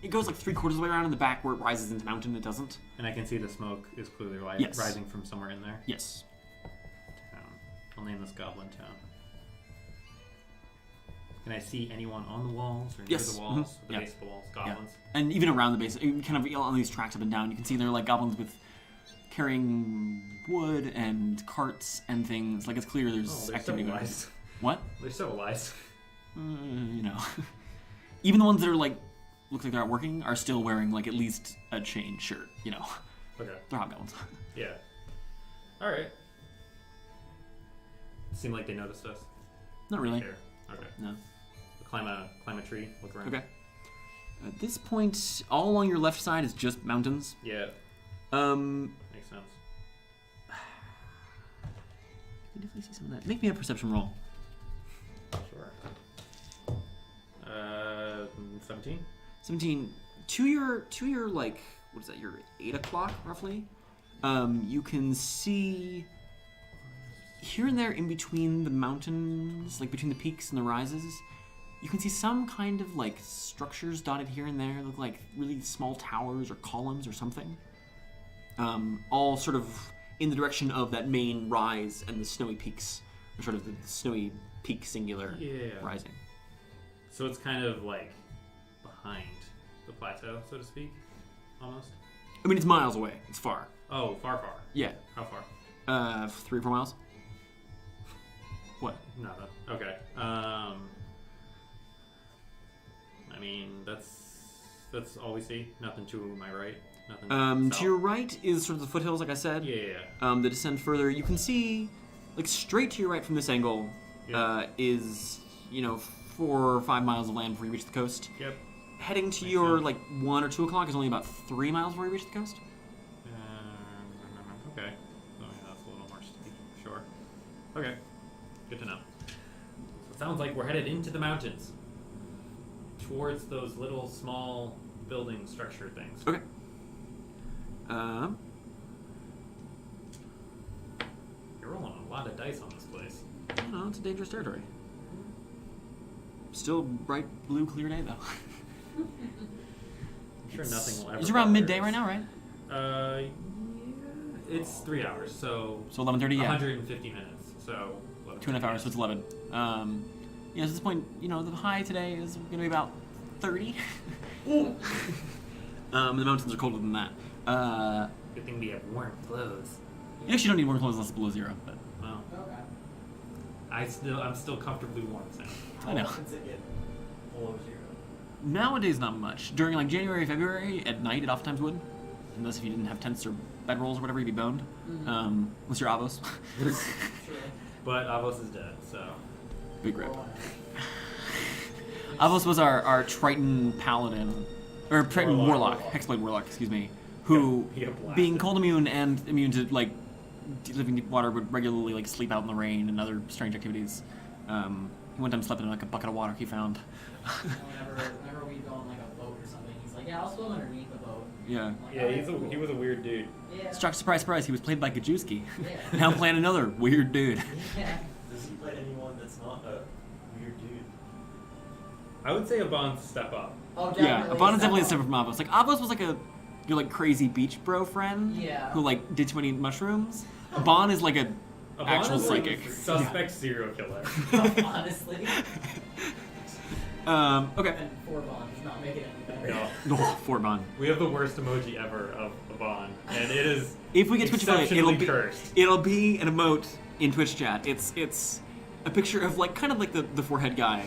it goes like 3/4 of the way around in the back where it rises into mountain. It doesn't. And I can see the smoke is clearly Yes. rising from somewhere in there. Yes. Town. I'll name this Goblin Town. Can I see anyone on the walls or near Yes. the walls? Mhm. The Yeah. base of the walls? Goblins? And even around the base, kind of on these tracks up and down, you can see there are like goblins with carrying wood and carts and things. Like it's clear there's they're activity going on. civilized. What? They're civilized. Even the ones that are like look like they're not working are still wearing like at least a chain shirt. Okay. They're hobgoblins. Yeah. Alright. Seem like they noticed us. Not really. Here. Okay. No. We'll climb a tree, look around. Okay. At this point, all along your left side is just mountains. Yeah, Um, makes sense. you definitely see some of that. Make me a perception roll. Sure. 17? 17. To your like, what is that? Your 8 o'clock roughly. You can see here and there in between the mountains, like between the peaks and the rises. You can see some kind of like structures dotted here and there. Look like really small towers or columns or something. all sort of in the direction of that main rise and the snowy peaks, or sort of the snowy peak singular rising. So it's kind of like behind the plateau, so to speak, almost. I mean, it's miles away. It's far. Oh, far. Yeah. How far? 3 or 4 miles. What? Nada. Okay. I mean, that's all we see. Nothing to my right. Nothing. To your right is sort of the foothills, like I said. Yeah. The descent further, you can see, like straight to your right from this angle, is 4 or 5 miles of land before you reach the coast. Yep. Heading to Makes your sense. 1 or 2 o'clock is only about 3 miles before you reach the coast. Okay. So yeah, that's a little more steep. Sure. Okay. Good to know. So it sounds like we're headed into the mountains, towards those little small building structure things. Okay. You're rolling a lot of dice on this place. No, it's a dangerous territory. Still bright blue, clear day though. I'm sure nothing will ever. It's around bother midday us. right now, right? Yeah, it's 3 hours, so So 11:30, yeah. 150 minutes, so 2.5 hours, so it's 11. So at this point, the high today is going to be about 30. The mountains are colder than that. Good thing we have warm clothes. You actually don't need warm clothes unless it's below 0, but Well, Okay. I'm still comfortably warm, Sam. I know. How often does it get below 0? Nowadays not much. During January, February, at night it oftentimes would. Unless if you didn't have tents or bedrolls or whatever, you'd be boned. Unless you're Avos. True. But Avos is dead, so. Big rip. Or whatever. Avos was our Triton paladin, or Triton warlock, Hexblade warlock, excuse me, who, He got blasted. being cold immune and immune to living deep water, would regularly sleep out in the rain and other strange activities. He one time slept in a bucket of water he found. Whenever we go on a boat or something, he's like, yeah, I'll swim underneath the boat. Yeah. I'm like, Yeah, "Alright, he was a weird dude. Yeah. Struck, surprise, surprise, he was played by Gajewski. Yeah. Now playing another weird dude. Yeah. Does he play anyone that's not a weird dude? I would say Abon's step up. Oh, Yeah, definitely. Avon is definitely a separate from Avos. Avos was your crazy beach bro friend Yeah. who did too many mushrooms. Avon is a Abon actual is psychic. suspect serial killer. Honestly. Okay. And 4 Bond does not make it any better. No. No, for Avon. We have the worst emoji ever of Abon, and it is If we get Twitch affiliate, exceptionally cursed. it'll be an emote in Twitch chat. It's a picture of the forehead guy,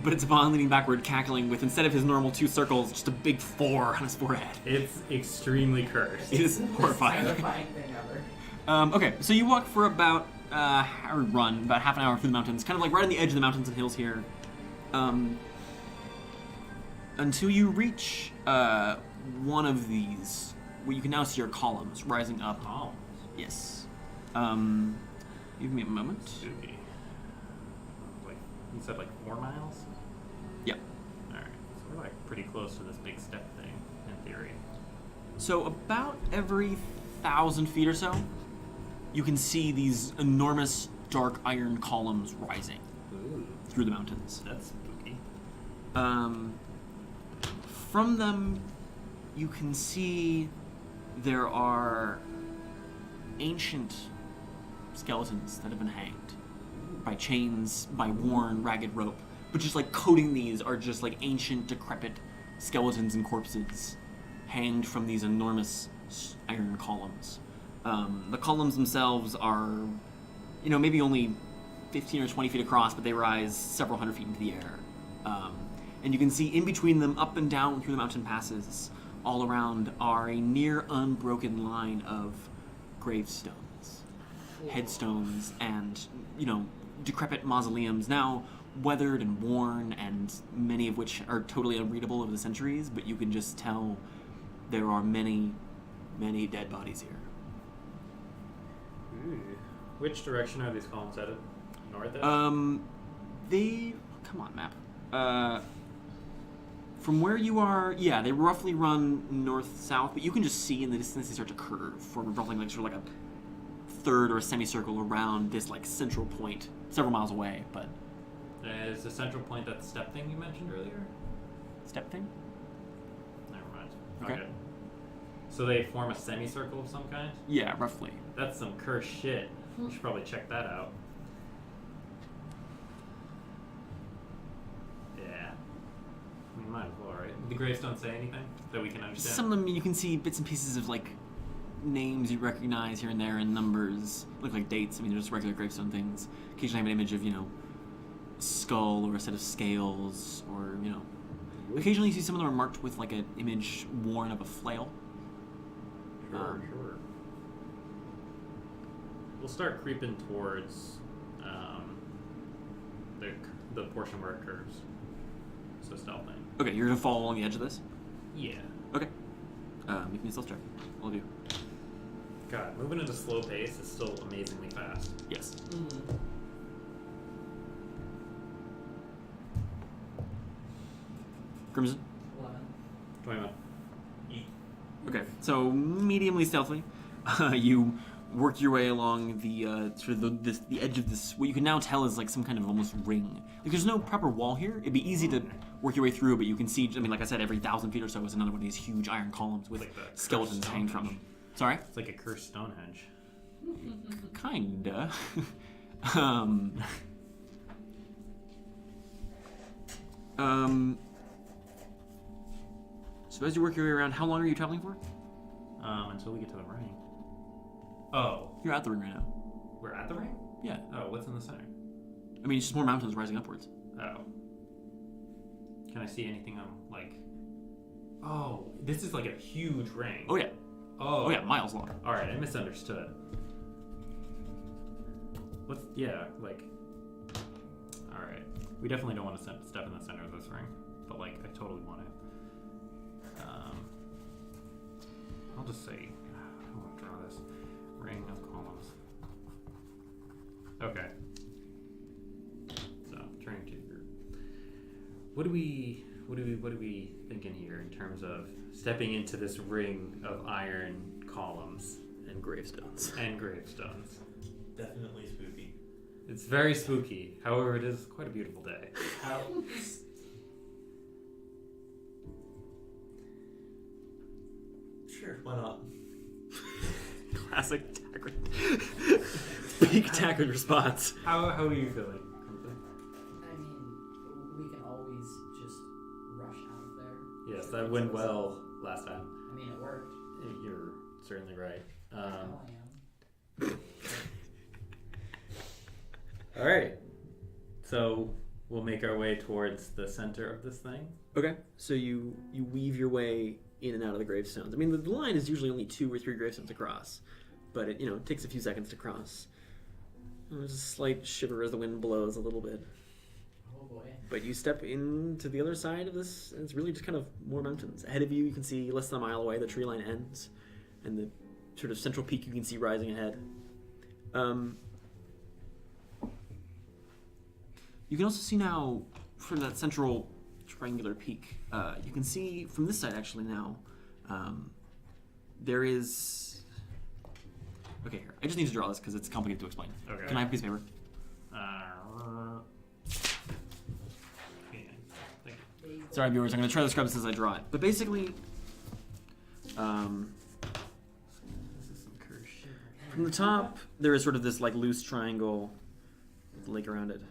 but it's Avon leaning backward, cackling with, instead of his normal 2 circles, just a big 4 on his forehead. It's extremely cursed. It is horrifying. Terrifying thing ever. Okay, so you walk for about about half an hour through the mountains, kind of right on the edge of the mountains and hills here, until you reach one of these, where you can now see your columns rising up. Oh, Yes. Give me a moment. spooky. You said 4 miles? Yeah. Alright, so we're pretty close to this big step thing, in theory. So about every 1,000 feet or so, you can see these enormous dark iron columns rising Ooh, through the mountains. that's spooky. From them, you can see there are ancient skeletons that have been hanged by chains, by worn, ragged rope. But just coating these are just ancient, decrepit skeletons and corpses hanged from these enormous iron columns. The columns themselves are, maybe only 15 or 20 feet across, but they rise several hundred feet into the air. And you can see in between them, up and down through the mountain passes, all around are a near unbroken line of gravestones, headstones, and, decrepit mausoleums, now weathered and worn, and many of which are totally unreadable over the centuries, but you can just tell there are many, many dead bodies here. Ooh. Which direction are these columns headed? North? Come on, map. From where you are, yeah, they roughly run north-south, but you can just see in the distance they start to curve, forming roughly a third or a semicircle around this central point, several miles away. But Is the central point that step thing you mentioned earlier? step thing. Never mind. Okay. So they form a semicircle of some kind? Yeah, roughly. That's some cursed shit. We should probably check that out. Yeah. We might as well, right? Did the gravestones say anything that we can understand? Some of them you can see bits and pieces of like names you recognize here and there, and numbers look like dates. I mean, they're just regular gravestone things. Occasionally, I have an image of a skull or a set of scales, or Occasionally, you see some of them are marked with like an image worn of a flail. Sure. We'll start creeping towards the portion where it curves. So stealthing. Okay, you're gonna follow along the edge of this. Yeah. Okay. Make me a stealth check. All of you. God, moving at a slow pace is still amazingly fast. Yes. Crimson. 11. 21. Okay, so mediumly stealthily, you work your way along the the edge of this. What you can now tell is like some kind of almost ring. Like there's no proper wall here. It'd be easy to work your way through, but you can see. I mean, like I said, every 1,000 feet or so is another one of these huge iron columns with Like the skeletons cursed hanging from them. Sorry. It's like a cursed Stonehenge. Kinda. So as you work your way around, how long are you traveling for? Until we get to the ring. Oh, You're at the ring right now. we're at the ring? Yeah. Oh, what's in the center? I mean, it's just more mountains rising upwards. Oh. Can I see anything on, like... Oh, this is like a huge ring. Oh yeah. Oh. Oh yeah, miles long. Alright, I misunderstood. What's... Yeah, like... Alright. We definitely don't want to step in the center of this ring. But, like, I totally want to. I'll just say... I want to draw this. Ring of columns. Okay. So, turning to the group. What do we thinking here in terms of stepping into this ring of iron columns And gravestones. and gravestones? Definitely spooky. It's very spooky. However, it is quite a beautiful day. How? Sure, why not? Classic Takrend. Big Takrend response. How are you feeling? I mean, we can always just rush out of there. Yes, that went well last time. I mean, it worked. You're certainly right. I know I am. All right. So we'll make our way towards the center of this thing. Okay, so you weave your way in and out of the gravestones. I mean, the line is usually only 2 or 3 gravestones across, but it takes a few seconds to cross. There's a slight shiver as the wind blows a little bit. Oh boy. But you step into the other side of this, and it's really just kind of more mountains. Ahead of you, you can see less than a mile away, the tree line ends, and the sort of central peak you can see rising ahead. You can also see now from that central triangular peak. You can see from this side actually now. There is. Okay, here. I just need to draw this because it's complicated to explain. Okay. Can I have a piece of paper? Yeah, thank you. Sorry, viewers. I'm going to try to describe this as I draw it. But basically, This is some cursed shit. from the top, there is sort of this like loose triangle with a lake around it.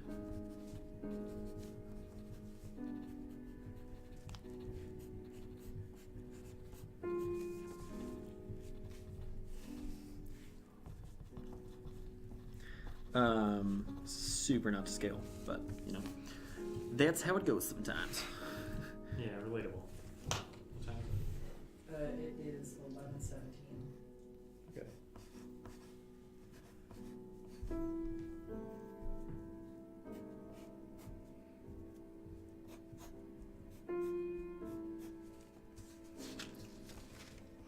Super not to scale, but that's how it goes sometimes. Yeah, relatable. What time is It is 11:17. it? Okay.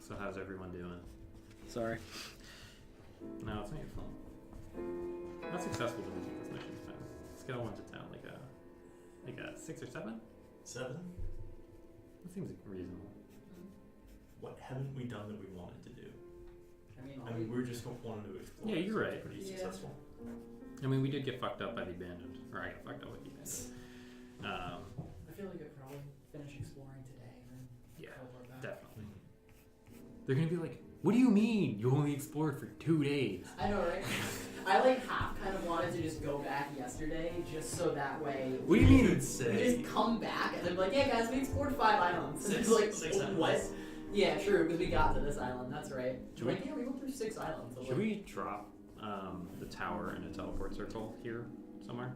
So how's everyone doing? Sorry. No, it's not your fault. How successful do we think this mission's been? Scale 1 to 10, like a 6 or 7? 7? That seems reasonable. What haven't we done that we wanted to do? I I mean, we're just wanting to explore. Yeah, you're so right. it's pretty Yeah. successful. I mean, we did get fucked up by the abandoned, or I got fucked up with the abandoned. I feel like I could probably finish exploring today and then Yeah, teleport back. definitely. They're gonna be like, what do you mean you only explored for 2 days? I know, right? I like half kind of wanted to just go back yesterday, just so that way. What do you mean? You'd We say just come back and then be like, yeah, guys, we explored 5 islands. And six, it's like, six what? islands. Yeah, true, because we got to this island. That's right. Should Like, yeah, we went through 6 islands. So Should we drop the tower in a teleport circle here somewhere?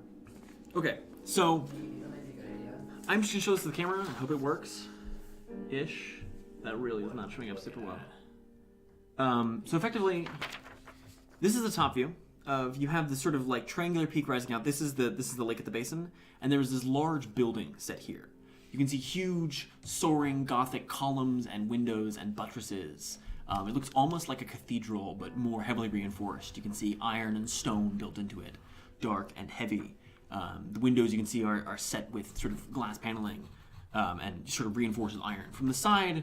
Okay, so That might be a good idea. I'm just gonna show this to the camera. I hope it works. Ish. That really is not showing up super well. So effectively, this is the top view of, you have this sort of like triangular peak rising out. This is the lake at the basin, and there's this large building set here. You can see huge soaring Gothic columns and windows and buttresses. It looks almost like a cathedral, but more heavily reinforced. You can see iron and stone built into it, dark and heavy. The windows you can see are set with sort of glass paneling and sort of reinforced with iron. From the side,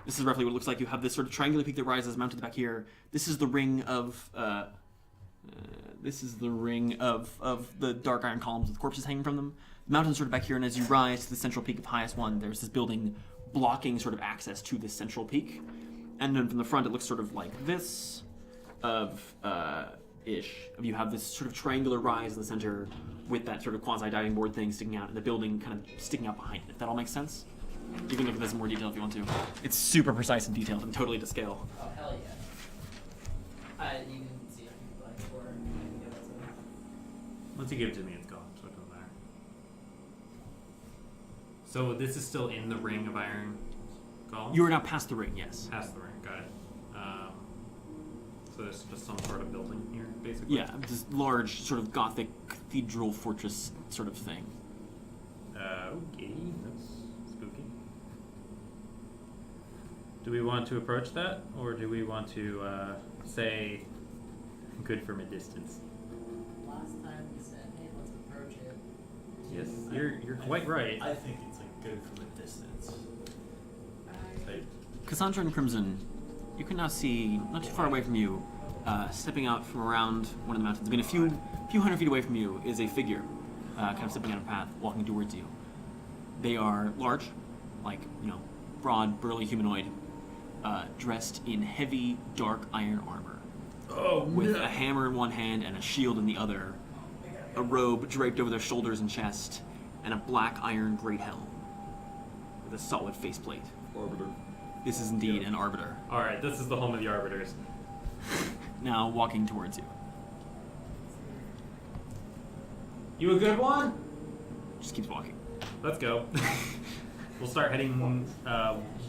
this is roughly what it looks like. You have this sort of triangular peak that rises mounted back here. This is the ring of the dark iron columns with corpses hanging from them. The mountain's sort of back here, and as you rise to the central peak of the highest one, there's this building blocking sort of access to this central peak. And then from the front, it looks sort of like this, you have this sort of triangular rise in the center with that sort of quasi-diving board thing sticking out, and the building kind of sticking out behind it, if that all makes sense. You can look at this in more detail if you want to. It's super precise and detailed and totally to scale. Oh, hell yeah. You can see it if you like, or you can give it to Once you give it to me, it's gone, so it doesn't matter. So this is still in the ring of iron columns? You are now past the ring, yes. Past the ring, got it. So there's just some sort of building here, basically? Yeah, this large sort of Gothic cathedral fortress sort of thing. Okay, that's spooky. Do we want to approach that, or do we want to say good from a distance? Last time we said, hey, let's approach it. Yes, you're quite right. I think it's like good from a distance. Like, Cassandra and Crimson, you can now see, not too far away from you, stepping out from around one of the mountains. I mean, a few hundred feet away from you is a figure, kind of stepping out of a path, walking towards you. They are large, like, broad, burly humanoid, dressed in heavy, dark iron armor. Oh, with a hammer in one hand and a shield in the other, a robe draped over their shoulders and chest, and a black iron great helm with a solid faceplate. Arbiter. This is indeed an arbiter. Alright, this is the home of the arbiters. Now walking towards you. You a good one? Just keeps walking. Let's go. We'll start heading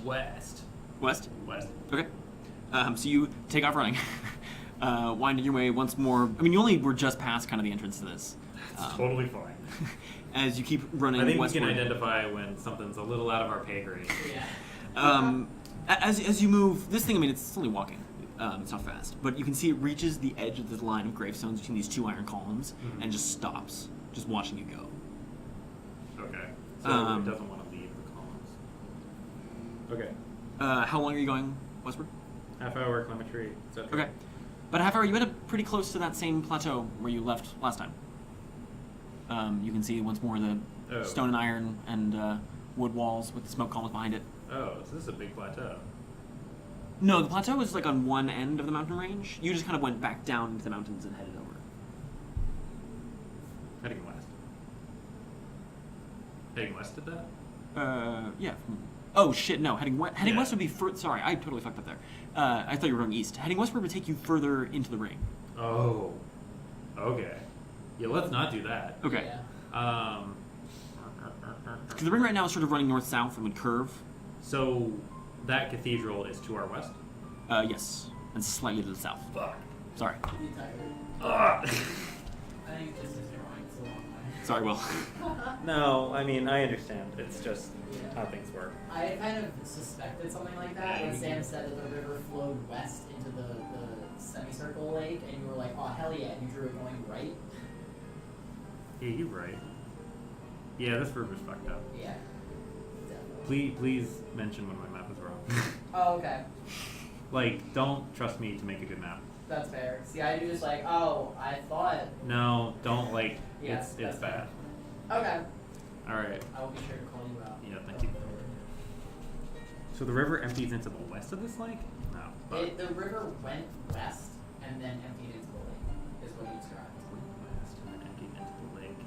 west. West? West. Okay. So you take off running. Winding your way once more. I mean, you only were just past kind of the entrance to this. Totally fine. As you keep running I think westward. we can identify when something's a little out of our pay grade. Yeah. As you move, this thing, I mean, it's only walking. It's not fast. But you can see it reaches the edge of this line of gravestones between these 2 iron columns and just stops, just watching you go. Okay. So it doesn't want to leave the columns. Okay. How long are you going westward? Half hour, climb a tree, etc. Okay. About a half hour, you end up pretty close to that same plateau where you left last time. You can see once more the stone and iron and wood walls with the smoke columns behind it. Oh, so this is a big plateau. No, the plateau was like on one end of the mountain range. You just kind of went back down into the mountains and headed over. Heading west. Heading west of that? Yeah. Oh shit, no. Heading Yeah. west would be sorry, I totally fucked up there. I thought you were going east. Heading westward would take you further into the ring. Oh. Okay. Yeah, let's not do that. Okay. Yeah. Because the ring right now is sort of running north-south and would curve. So that cathedral is to our west? Yes. And slightly to the south. Fuck. Sorry. You tired? Ah. I think this is drawing. It's a long way. Sorry, Will. No, I mean, I understand. It's just Yeah. how things work. I kind of suspected something like that when Sam said that the river flowed west into the semicircle lake, and you were like, oh, hell yeah, and you drew it going right. Yeah, you're right. Yeah, this river's fucked up. Yeah. Definitely. Please mention when my map is wrong. Oh, okay. Like, don't trust me to make a good map. That's fair. See, I do just like, oh, I thought. No, don't, like, Yeah, it's that's bad. Okay. Alright. I will be sure to call you out. Yeah, thank you. So the river empties into the west of this lake? No. But The river went west and then emptied into the lake, is what you described. west and then emptied into the lake.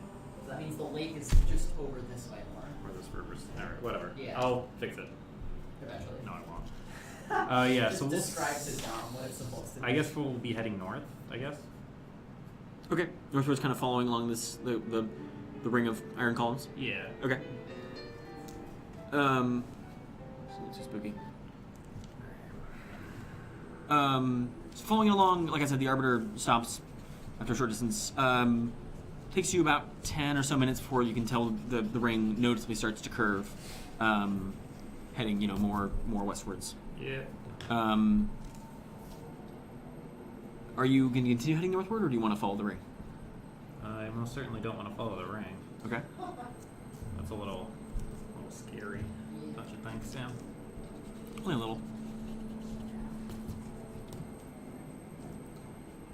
So that means the lake is just over this way more, Where this river's. Alright, whatever. Yeah. I'll fix it. eventually. No, I won't. Yeah, Just so we'll. describe to Dom what it's supposed to be. I guess we'll be heading north, I guess. Okay. Northward's kind of following along the ring of iron columns. Yeah. Okay. So it's too spooky. So following along, like I said, the Arbiter stops after a short distance. Takes you about 10 or so minutes before you can tell the ring noticeably starts to curve, heading, more westwards. Yeah. Are you going to continue heading northward, or do you want to follow the ring? I most certainly don't want to follow the ring. Okay. That's a little scary. Don't you think, Sam? Only a little.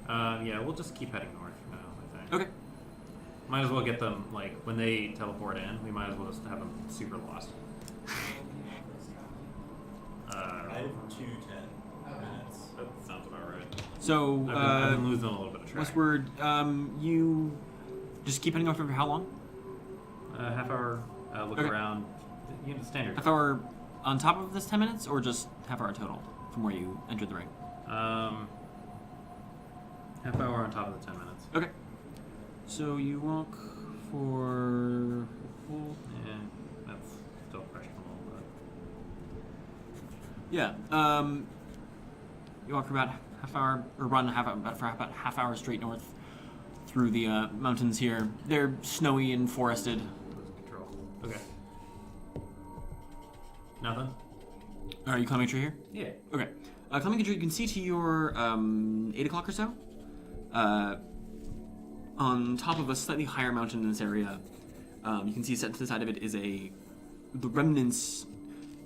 Yeah, we'll just keep heading north for now, I think. Okay. Might as well get them, when they teleport in, we might as well just have them super lost. I have 2:10 minutes. That sounds about right. So, I've been losing a little bit of track. westward, you just keep heading northward for how long? Half hour, look Okay. around. Standard. Half hour on top of this 10 minutes, or just half hour total from where you entered the ring? Half hour on top of the 10 minutes. Okay. So you walk for... Yeah, that's still questionable, but... Yeah. You walk for about half hour, or run about half hour straight north through the mountains here. They're snowy and forested. Losing control. Okay. Nothing? Are you climbing a tree here? Yeah. Okay. Climbing a tree, you can see to your 8 o'clock or so. On top of a slightly higher mountain in this area, you can see set to the side of it is the remnants,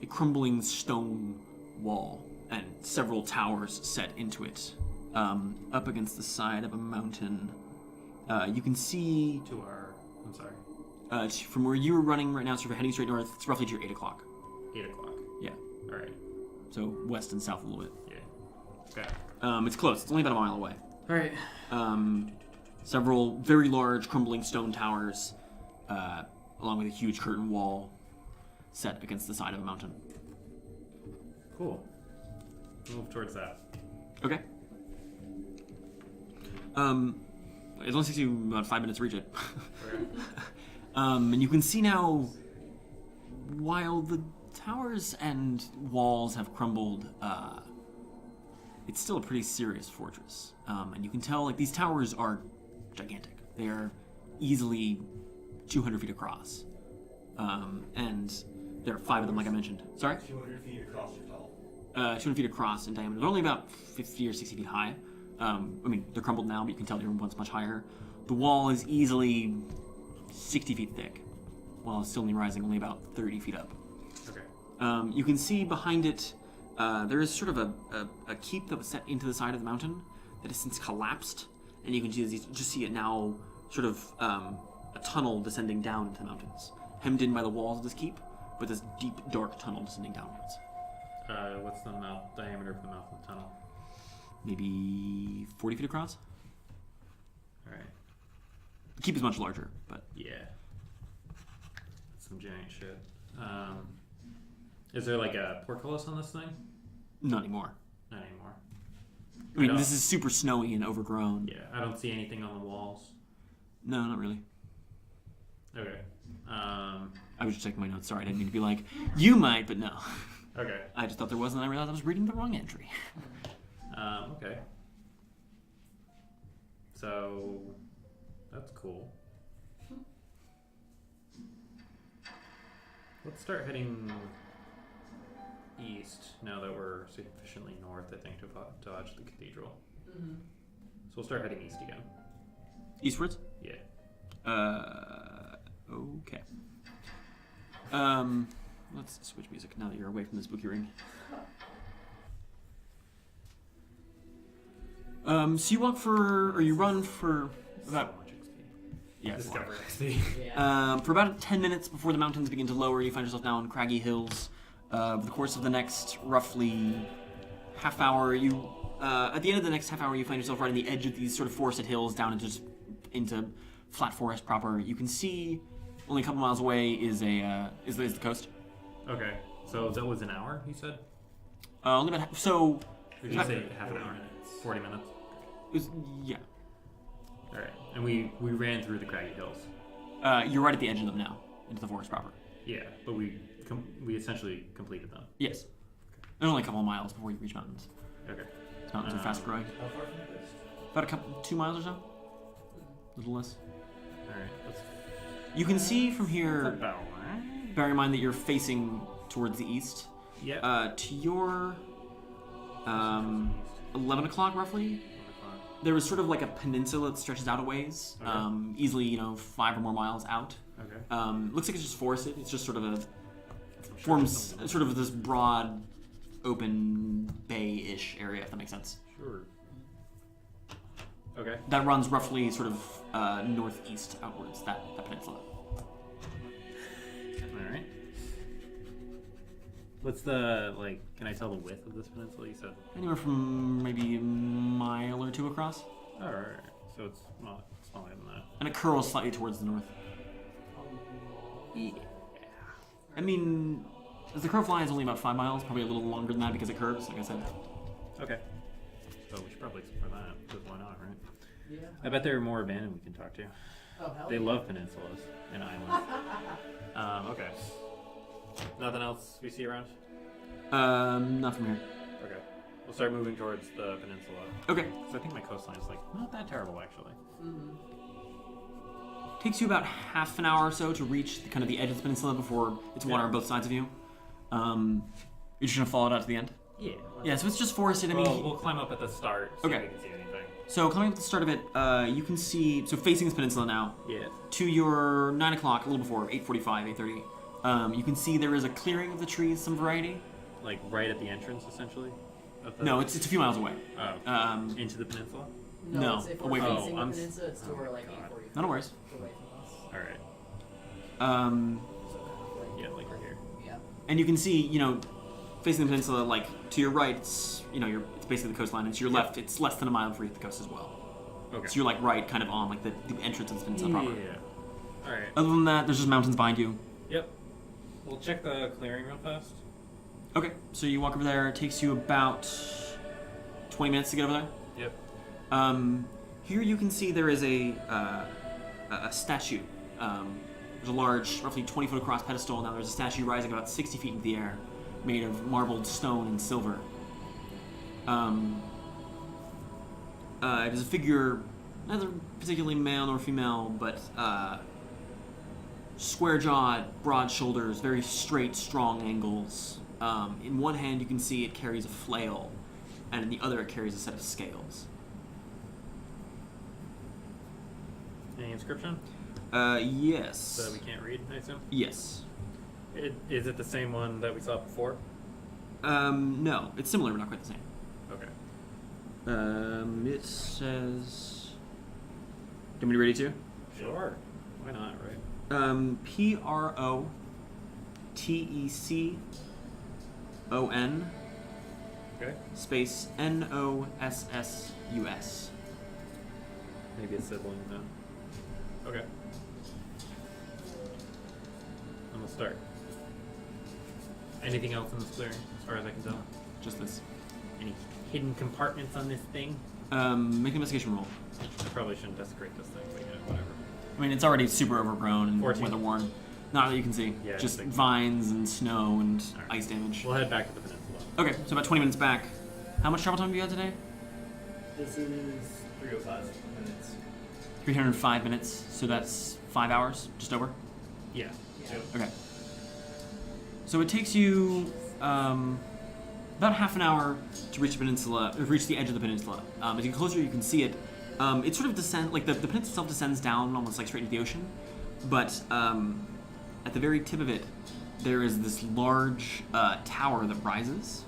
a crumbling stone wall, and several towers set into it. Up against the side of a mountain, you can see I'm sorry. from where you were running right now, sort of heading straight north. It's roughly to your 8 o'clock. 8 o'clock. Yeah. Alright. So west and south a little bit. Yeah. Okay. It's close. It's only about a mile away. Alright. Several very large crumbling stone towers, along with a huge curtain wall set against the side of a mountain. Cool. Move towards that. Okay. It only takes you about 5 minutes to reach it. Okay. And you can see now, while the towers and walls have crumbled, it's still a pretty serious fortress. And you can tell, these towers are gigantic. They are easily 200 feet across. And there are 5 of them, like I mentioned. Sorry? 200 feet across your tall. 200 feet across in diameter. They're only about 50 or 60 feet high. They're crumbled now, but you can tell they were once much higher. The wall is easily 60 feet thick, while it's still only rising only about 30 feet up. Okay. You can see behind it, there is sort of a keep that was set into the side of the mountain that has since collapsed, and you can just see it now sort of a tunnel descending down into the mountains, hemmed in by the walls of this keep, with this deep, dark tunnel descending downwards. What's the diameter of the mouth of the tunnel? Maybe 40 feet across? Alright. The keep is much larger, but... Yeah. Some giant shit. Is there a portcullis on this thing? not anymore. Not anymore. I mean, don't- this is super snowy and overgrown. Yeah, I don't see anything on the walls. No, not really. Okay. I was just checking my notes. Sorry, I didn't mean to be like, you might, but no. Okay. I just thought there was, and I realized I was reading the wrong entry. Okay. So, that's cool. Let's start heading east now that we're sufficiently north, I think, to dodge the cathedral. Mm-hmm. So we'll start heading east again. Eastwards? Yeah. Okay. Let's switch music now that you're away from the spooky ring. So you walk or you run for about... So much XP. Yeah, it's a lot. Discover XP. Yeah. For about 10 minutes before the mountains begin to lower, you find yourself now on craggy hills, Over the course of the next roughly half hour, at the end of the next half hour, you find yourself right on the edge of these sort of forested hills down into flat forest proper. You can see only a couple miles away is the coast. Okay. So that was an hour, you said? Only about so. Did you say half an hour? 40 minutes? Yeah. All right. And we ran through the craggy hills. You're right at the edge of them now, into the forest proper. Yeah, but we essentially completed them. Yes. There's only a couple of miles before you reach mountains. Okay. Mountains are fast growing. How far from the coast? About 2 miles or so. A little less. All right. That's You can see from here. about right. Bear in mind that you're facing towards the east. Yep. To your 11 o'clock roughly, there was sort of like a peninsula that stretches out a ways, Okay. easily 5 or more miles out. Okay. Looks like it's just forested. It's just sort of forms sort of this broad, open bay-ish area, if that makes sense. Sure. Okay. That runs roughly sort of northeast outwards. That peninsula. All right. What's the can I tell the width of this peninsula? You said. Anywhere from maybe a mile or 2 across, All right. So it's not smaller than that. and it curls slightly towards the north. Yeah. I mean, as the crow flies, only about 5 miles, probably a little longer than that because it curves, like I said. Okay. So we should probably explore that because why not, right? Yeah. I bet there are more abandoned we can talk to. Oh, hell They yeah. love peninsulas and islands. Okay. Nothing else we see around? Not from here. Okay. We'll start moving towards the peninsula. Okay. So I think my coastline is not that terrible actually. Takes you about half an hour or so to reach kind of the edge of the peninsula before it's water on both sides of you. You're just gonna follow it out to the end? Yeah. Yeah, so it's just forested. I mean, We'll climb up at the start so Okay. we can see anything. so coming up at the start of it, you can see, so facing this peninsula now, Yeah. to your 9 o'clock, a little before, 8:45, 8:30, you can see there is a clearing of the trees, some variety. Like right at the entrance essentially? Of the... No, it's a few miles away. Oh. Into the peninsula? No, it's, if away we're from- facing Oh, the I'm s- peninsula, it's to where like God. 8:45 No worries. away from us. Alright. Um, So, Yeah, like right here. yeah. and you can see, facing the peninsula, to your right, it's basically the coastline, and to your left, it's less than a mile before you hit the coast as well. Okay. So you're right, kind of on the entrance of this peninsula proper. Yeah. Alright. Other than that, there's just mountains behind you. Yep. We'll check the clearing real fast. Okay, so you walk over there. It takes you about 20 minutes to get over there. Yep. Here you can see there is a statue. There's a large, roughly 20-foot across pedestal. Now there's a statue rising about 60 feet into the air, made of marbled stone and silver. It is a figure, neither particularly male nor female, but square-jawed, broad shoulders, very straight, strong angles. In one hand you can see it carries a flail, and in the other it carries a set of scales. Any inscription Yes. that we can't read, I assume? Yes. Is it the same one that we saw before? No, it's similar, but not quite the same. Okay. It says. Do you want me to read it too? Sure. Why not, right? Protecon. Okay. Space Nossus. Maybe a sibling then. Okay. I'm gonna start. Anything else in this clearing, as far as I can tell? Just this. Any hidden compartments on this thing? Make an investigation roll. I probably shouldn't desecrate this thing, but yeah, whatever. I mean, it's already super overgrown and 14. weather worn. Not that you can see. Yeah, I just think so. vines and snow and Alright. ice damage. We'll head back to the peninsula. Okay, so about 20 minutes back. How much travel time have you had today? This is 305 minutes. 305 minutes. So that's 5 hours, just over. Yeah. Okay. So it takes you about half an hour to reach the peninsula, or reach the edge of the peninsula. As you get closer, you can see it. It sort of descends, the peninsula itself descends down almost like straight into the ocean. But at the very tip of it, there is this large tower that rises.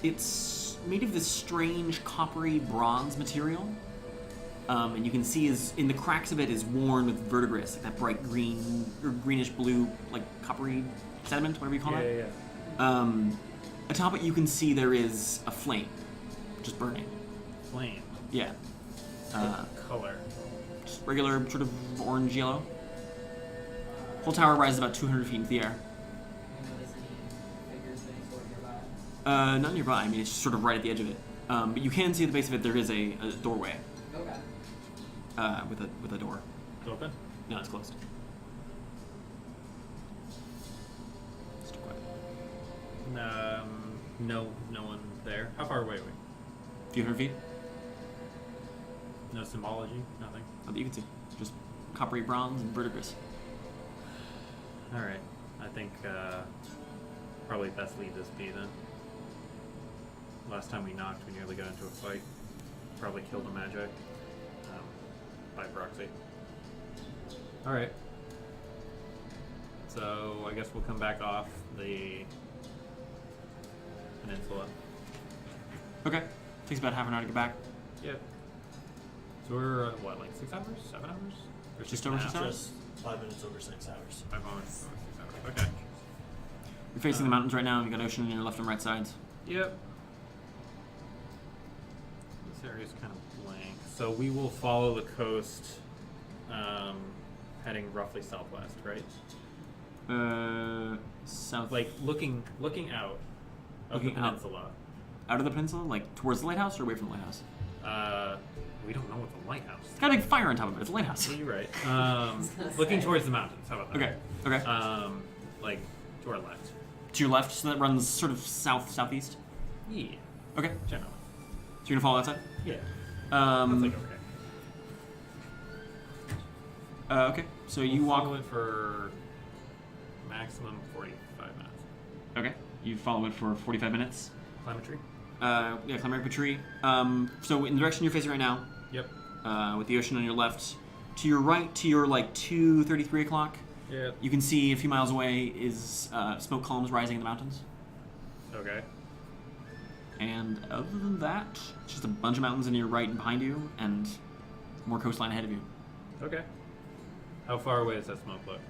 It's made of this strange coppery bronze material. And you can see is in the cracks of it is worn with verdigris, like that bright green or greenish blue, like coppery sediment, whatever you call it. Yeah. Atop it, you can see there is a flame, just burning. Flame. Yeah. Color. Just regular sort of orange yellow. Whole tower rises about 200 feet into the air. You notice any figures of any sort nearby? Not nearby. I mean, it's just sort of right at the edge of it. But you can see at the base of it there is a doorway. Okay. With a door. It's open? No, it's closed. Still quiet. No one there. How far away are we? A few hundred feet. No symbology? Nothing? Not that you can see. Just coppery bronze and verdigris. Alright. I think probably best leave this be then. Last time we knocked, we nearly got into a fight. Probably killed a magi. By proxy. Alright. So I guess we'll come back off the peninsula. Okay. Takes about half an hour to get back. Yep. So we're what, like 6 hours? 7 hours? Or Just 6 over and a 6 half? hours? Just 5 minutes over 6 hours. 5 hours. 6 hours. Okay. You're facing the mountains right now. You got ocean on your left and right sides. Yep. This area's kind of blank. So we will follow the coast, heading roughly southwest, right? South. Like looking out of Looking the out. peninsula. Out of the peninsula, like towards the lighthouse or away from the lighthouse? We don't know what the lighthouse is. It's got a big fire on top of it. It's a lighthouse. You're right. gonna Looking say. towards the mountains. How about that? Okay. Okay. Like to our left. To your left, so that runs sort of southeast. Yeah. Okay. Generally. So you're gonna follow that side. Yeah. That's like okay. Okay. So you walk. Follow it for maximum 45 minutes. Okay. You follow it for 45 minutes. Climb a tree. Yeah, climb up a tree. So in the direction you're facing right now, Yep. with the ocean on your left, to your right, to your like 2:30, 3 o'clock, Yep. you can see a few miles away is smoke columns rising in the mountains. Okay. And other than that, it's just a bunch of mountains in your right and behind you, and more coastline ahead of you. Okay. How far away does that smoke look?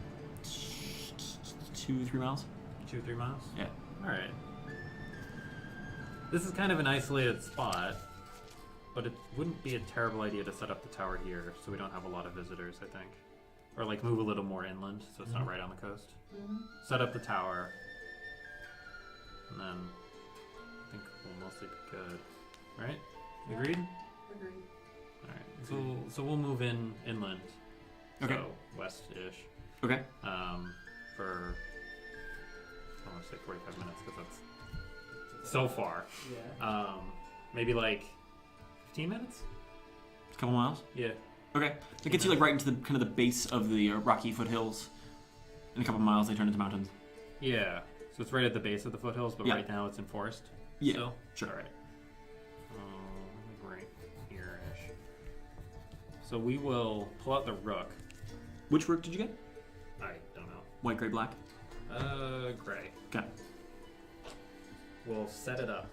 2-3 miles. 2-3 miles? Yeah. Alright. This is kind of an isolated spot, but it wouldn't be a terrible idea to set up the tower here so we don't have a lot of visitors, I think. Or like move a little more inland so it's not right on the coast. Set up the tower, and then I think we'll mostly be good. Right? Agreed? Agreed. Alright. So we'll move inland. Okay. So west-ish. Okay. For I don't want to say 45 minutes because that's so far. Yeah. Maybe like 15 minutes? A couple miles. Yeah. Okay. So it gets you like right into the kind of the base of the rocky foothills. In a couple miles, they turn into mountains. Yeah. So it's right at the base of the foothills, but Yeah. right now it's in forest. Yeah. Still? Sure. All right. Right here-ish. So we will pull out the rook. Which rook did you get? I don't know. White, gray, black. Gray. Okay. We'll set it up.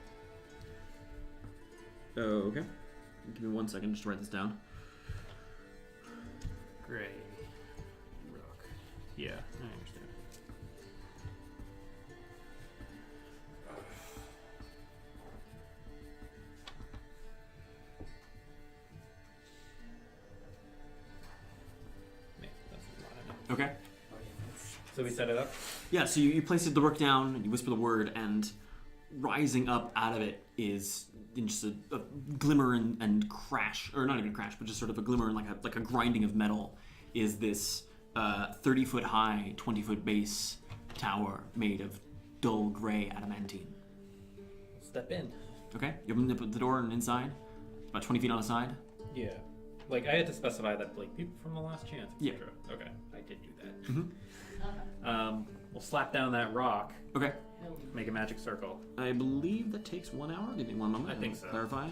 Oh, okay. Give me 1 second just to write this down. Gray. Rook. Yeah, I understand. Okay. So we set it up? Yeah, so you place the rook down, and you whisper the word, and rising up out of it is in just a glimmer and crash, or not even crash, but just sort of a glimmer and like a grinding of metal, is this 30-foot high, 20-foot base tower made of dull gray adamantine. Step in. Okay, you open the door and inside, about 20 feet on the side. Yeah. Like, I had to specify that, like, people from the last chance, Yeah. etc. Okay, I did do that. Mm-hmm. We'll slap down that rock, Okay, make a magic circle. I believe that takes 1 hour. Give me 1 moment. I think so. Clarify.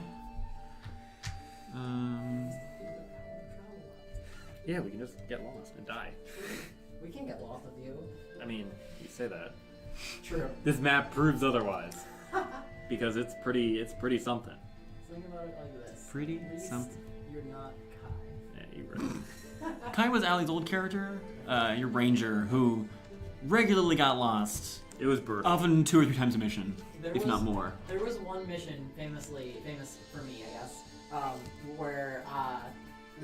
Yeah, we can just get lost and die. We can't get lost with you. I mean, you say that. True. This map proves otherwise. Because it's pretty something. Think about it like this. Pretty At least something. You're not right. Kai was Allie's old character, your ranger, who regularly got lost, It was brutal. often 2 or 3 times a mission, There if was- not more. There was one mission, famous for me, I guess, where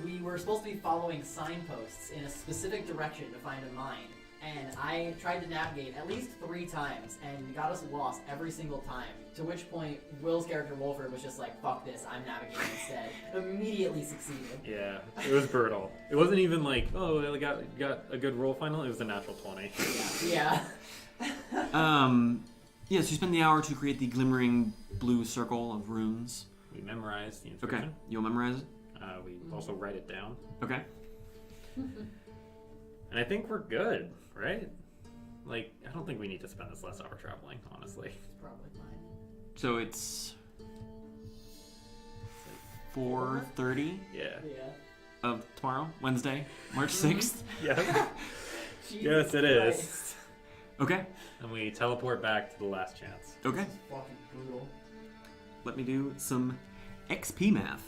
we were supposed to be following signposts in a specific direction to find a mine. And I tried to navigate at least 3 times and got us lost every single time. To which point, Will's character Wolford was just like, fuck this, I'm navigating instead. Immediately succeeded. Yeah, it was brutal. It wasn't even like, oh, I got a good roll final. It was a natural 20. Yeah. Yes, you spend the hour to create the glimmering blue circle of runes. We memorized the Okay, inscription. you'll memorize it? We also write it down. Okay. And I think we're good, right? Like, I don't think we need to spend this last hour traveling, honestly. It's probably mine. So it's 4:30 Yeah. Yeah. of tomorrow, Wednesday, March 6th. Yeah. Jesus Yes, it is. Christ. Okay, And we teleport back to the last chance. okay. This is fucking brutal. Let me do some XP math.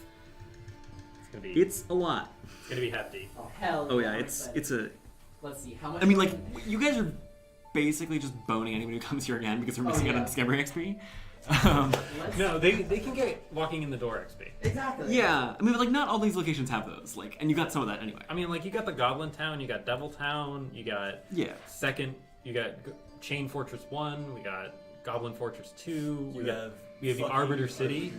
It's It's a lot. gonna be hefty. Oh, hell Oh yeah, I'm it's excited. a. Let's see, how much... I mean, like, you guys are basically just boning anybody who comes here again because we're missing out on yeah. Discovery XP. Let's... No, they can get walking in the door XP. Exactly. Yeah, I mean, but, like, not all these locations have those. Like, and you got some of that anyway. I mean, like, you got the Goblin Town, you got Devil Town, you got Yeah. you got Chain Fortress 1, we got Goblin Fortress 2, we have the fucking Arbiter City,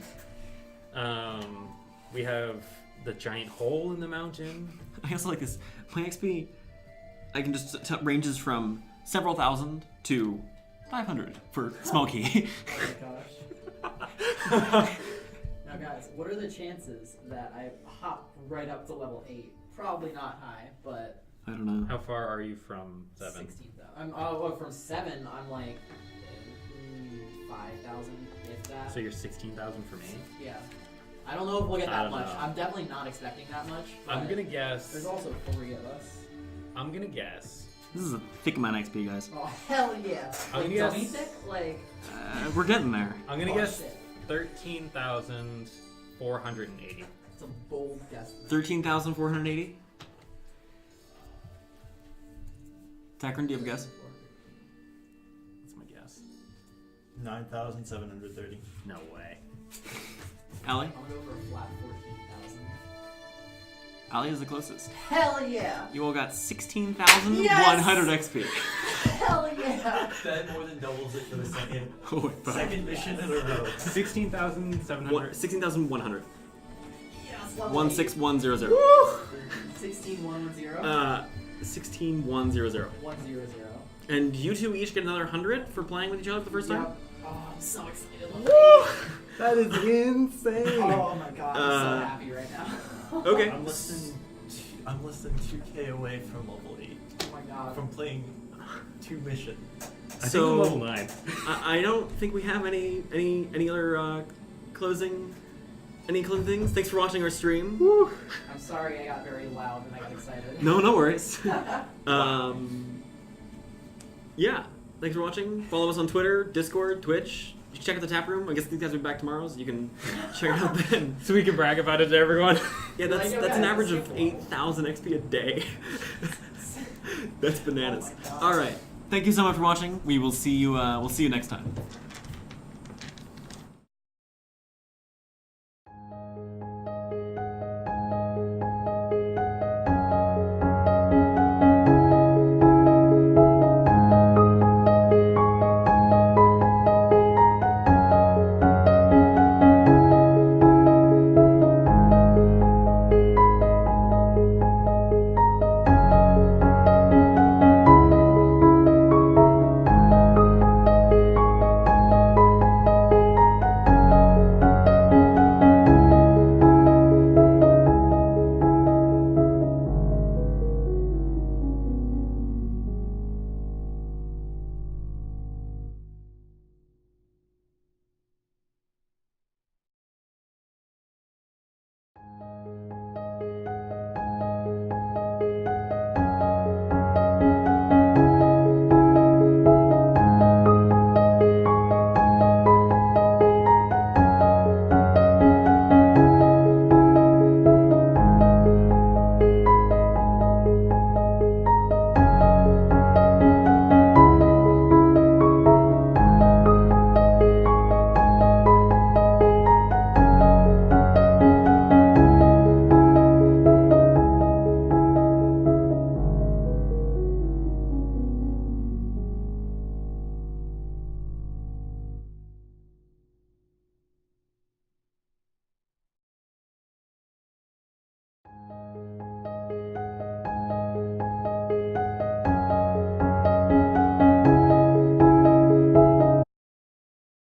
we have the giant hole in the mountain. I also like this. My XP, I can just ranges from several thousand to 500 for small key. Oh my gosh. Now guys, what are the chances that I hop right up to level 8? Probably not high, but I don't know. How far are you from 7? 16,000. Well, from 7, I'm like 5,000, if that. So you're 16,000 for me? Yeah. I don't know if we'll get I that don't much. know. I'm definitely not expecting that much. I'm but gonna guess. There's also 3 of us. I'm gonna guess. This is a thick amount of XP, guys. Oh, hell yeah. I'm Like, gonna guess- dummy thick? Like, We're getting there. I'm gonna oh, guess shit. 13,480. It's a bold guess. 13,480. Takrend, do you have a guess? That's my guess. 9,730. No way. Allie? I'm gonna go for a flat 14,000. Allie is the closest. Hell yeah! You all got 16,100 XP. Hell yeah! That more than doubles it for the second Oh my god. second mission in a row. 16,700. 16,100. Yes, level 16100. 16110. 16100. 100. And you two each get another 100 for playing with each other for the first time? Yep. Oh, I'm so excited. That is insane. Oh my god, I'm so happy right now. Okay. I'm less than 2k away from level 8. Oh my god. From playing 2 missions. I think I'm level So 9. I don't think we have any other closing things. Thanks for watching our stream. I'm sorry I got very loud and I got excited. No worries. Yeah. Thanks for watching. Follow us on Twitter, Discord, Twitch. You can check out the taproom. I guess these guys will be back tomorrow, so you can check it out then. So we can brag about it to everyone. Yeah, that's an average of 8,000 XP a day. That's bananas. Oh my God. All right. Thank you so much for watching. We will see you. We'll see you next time.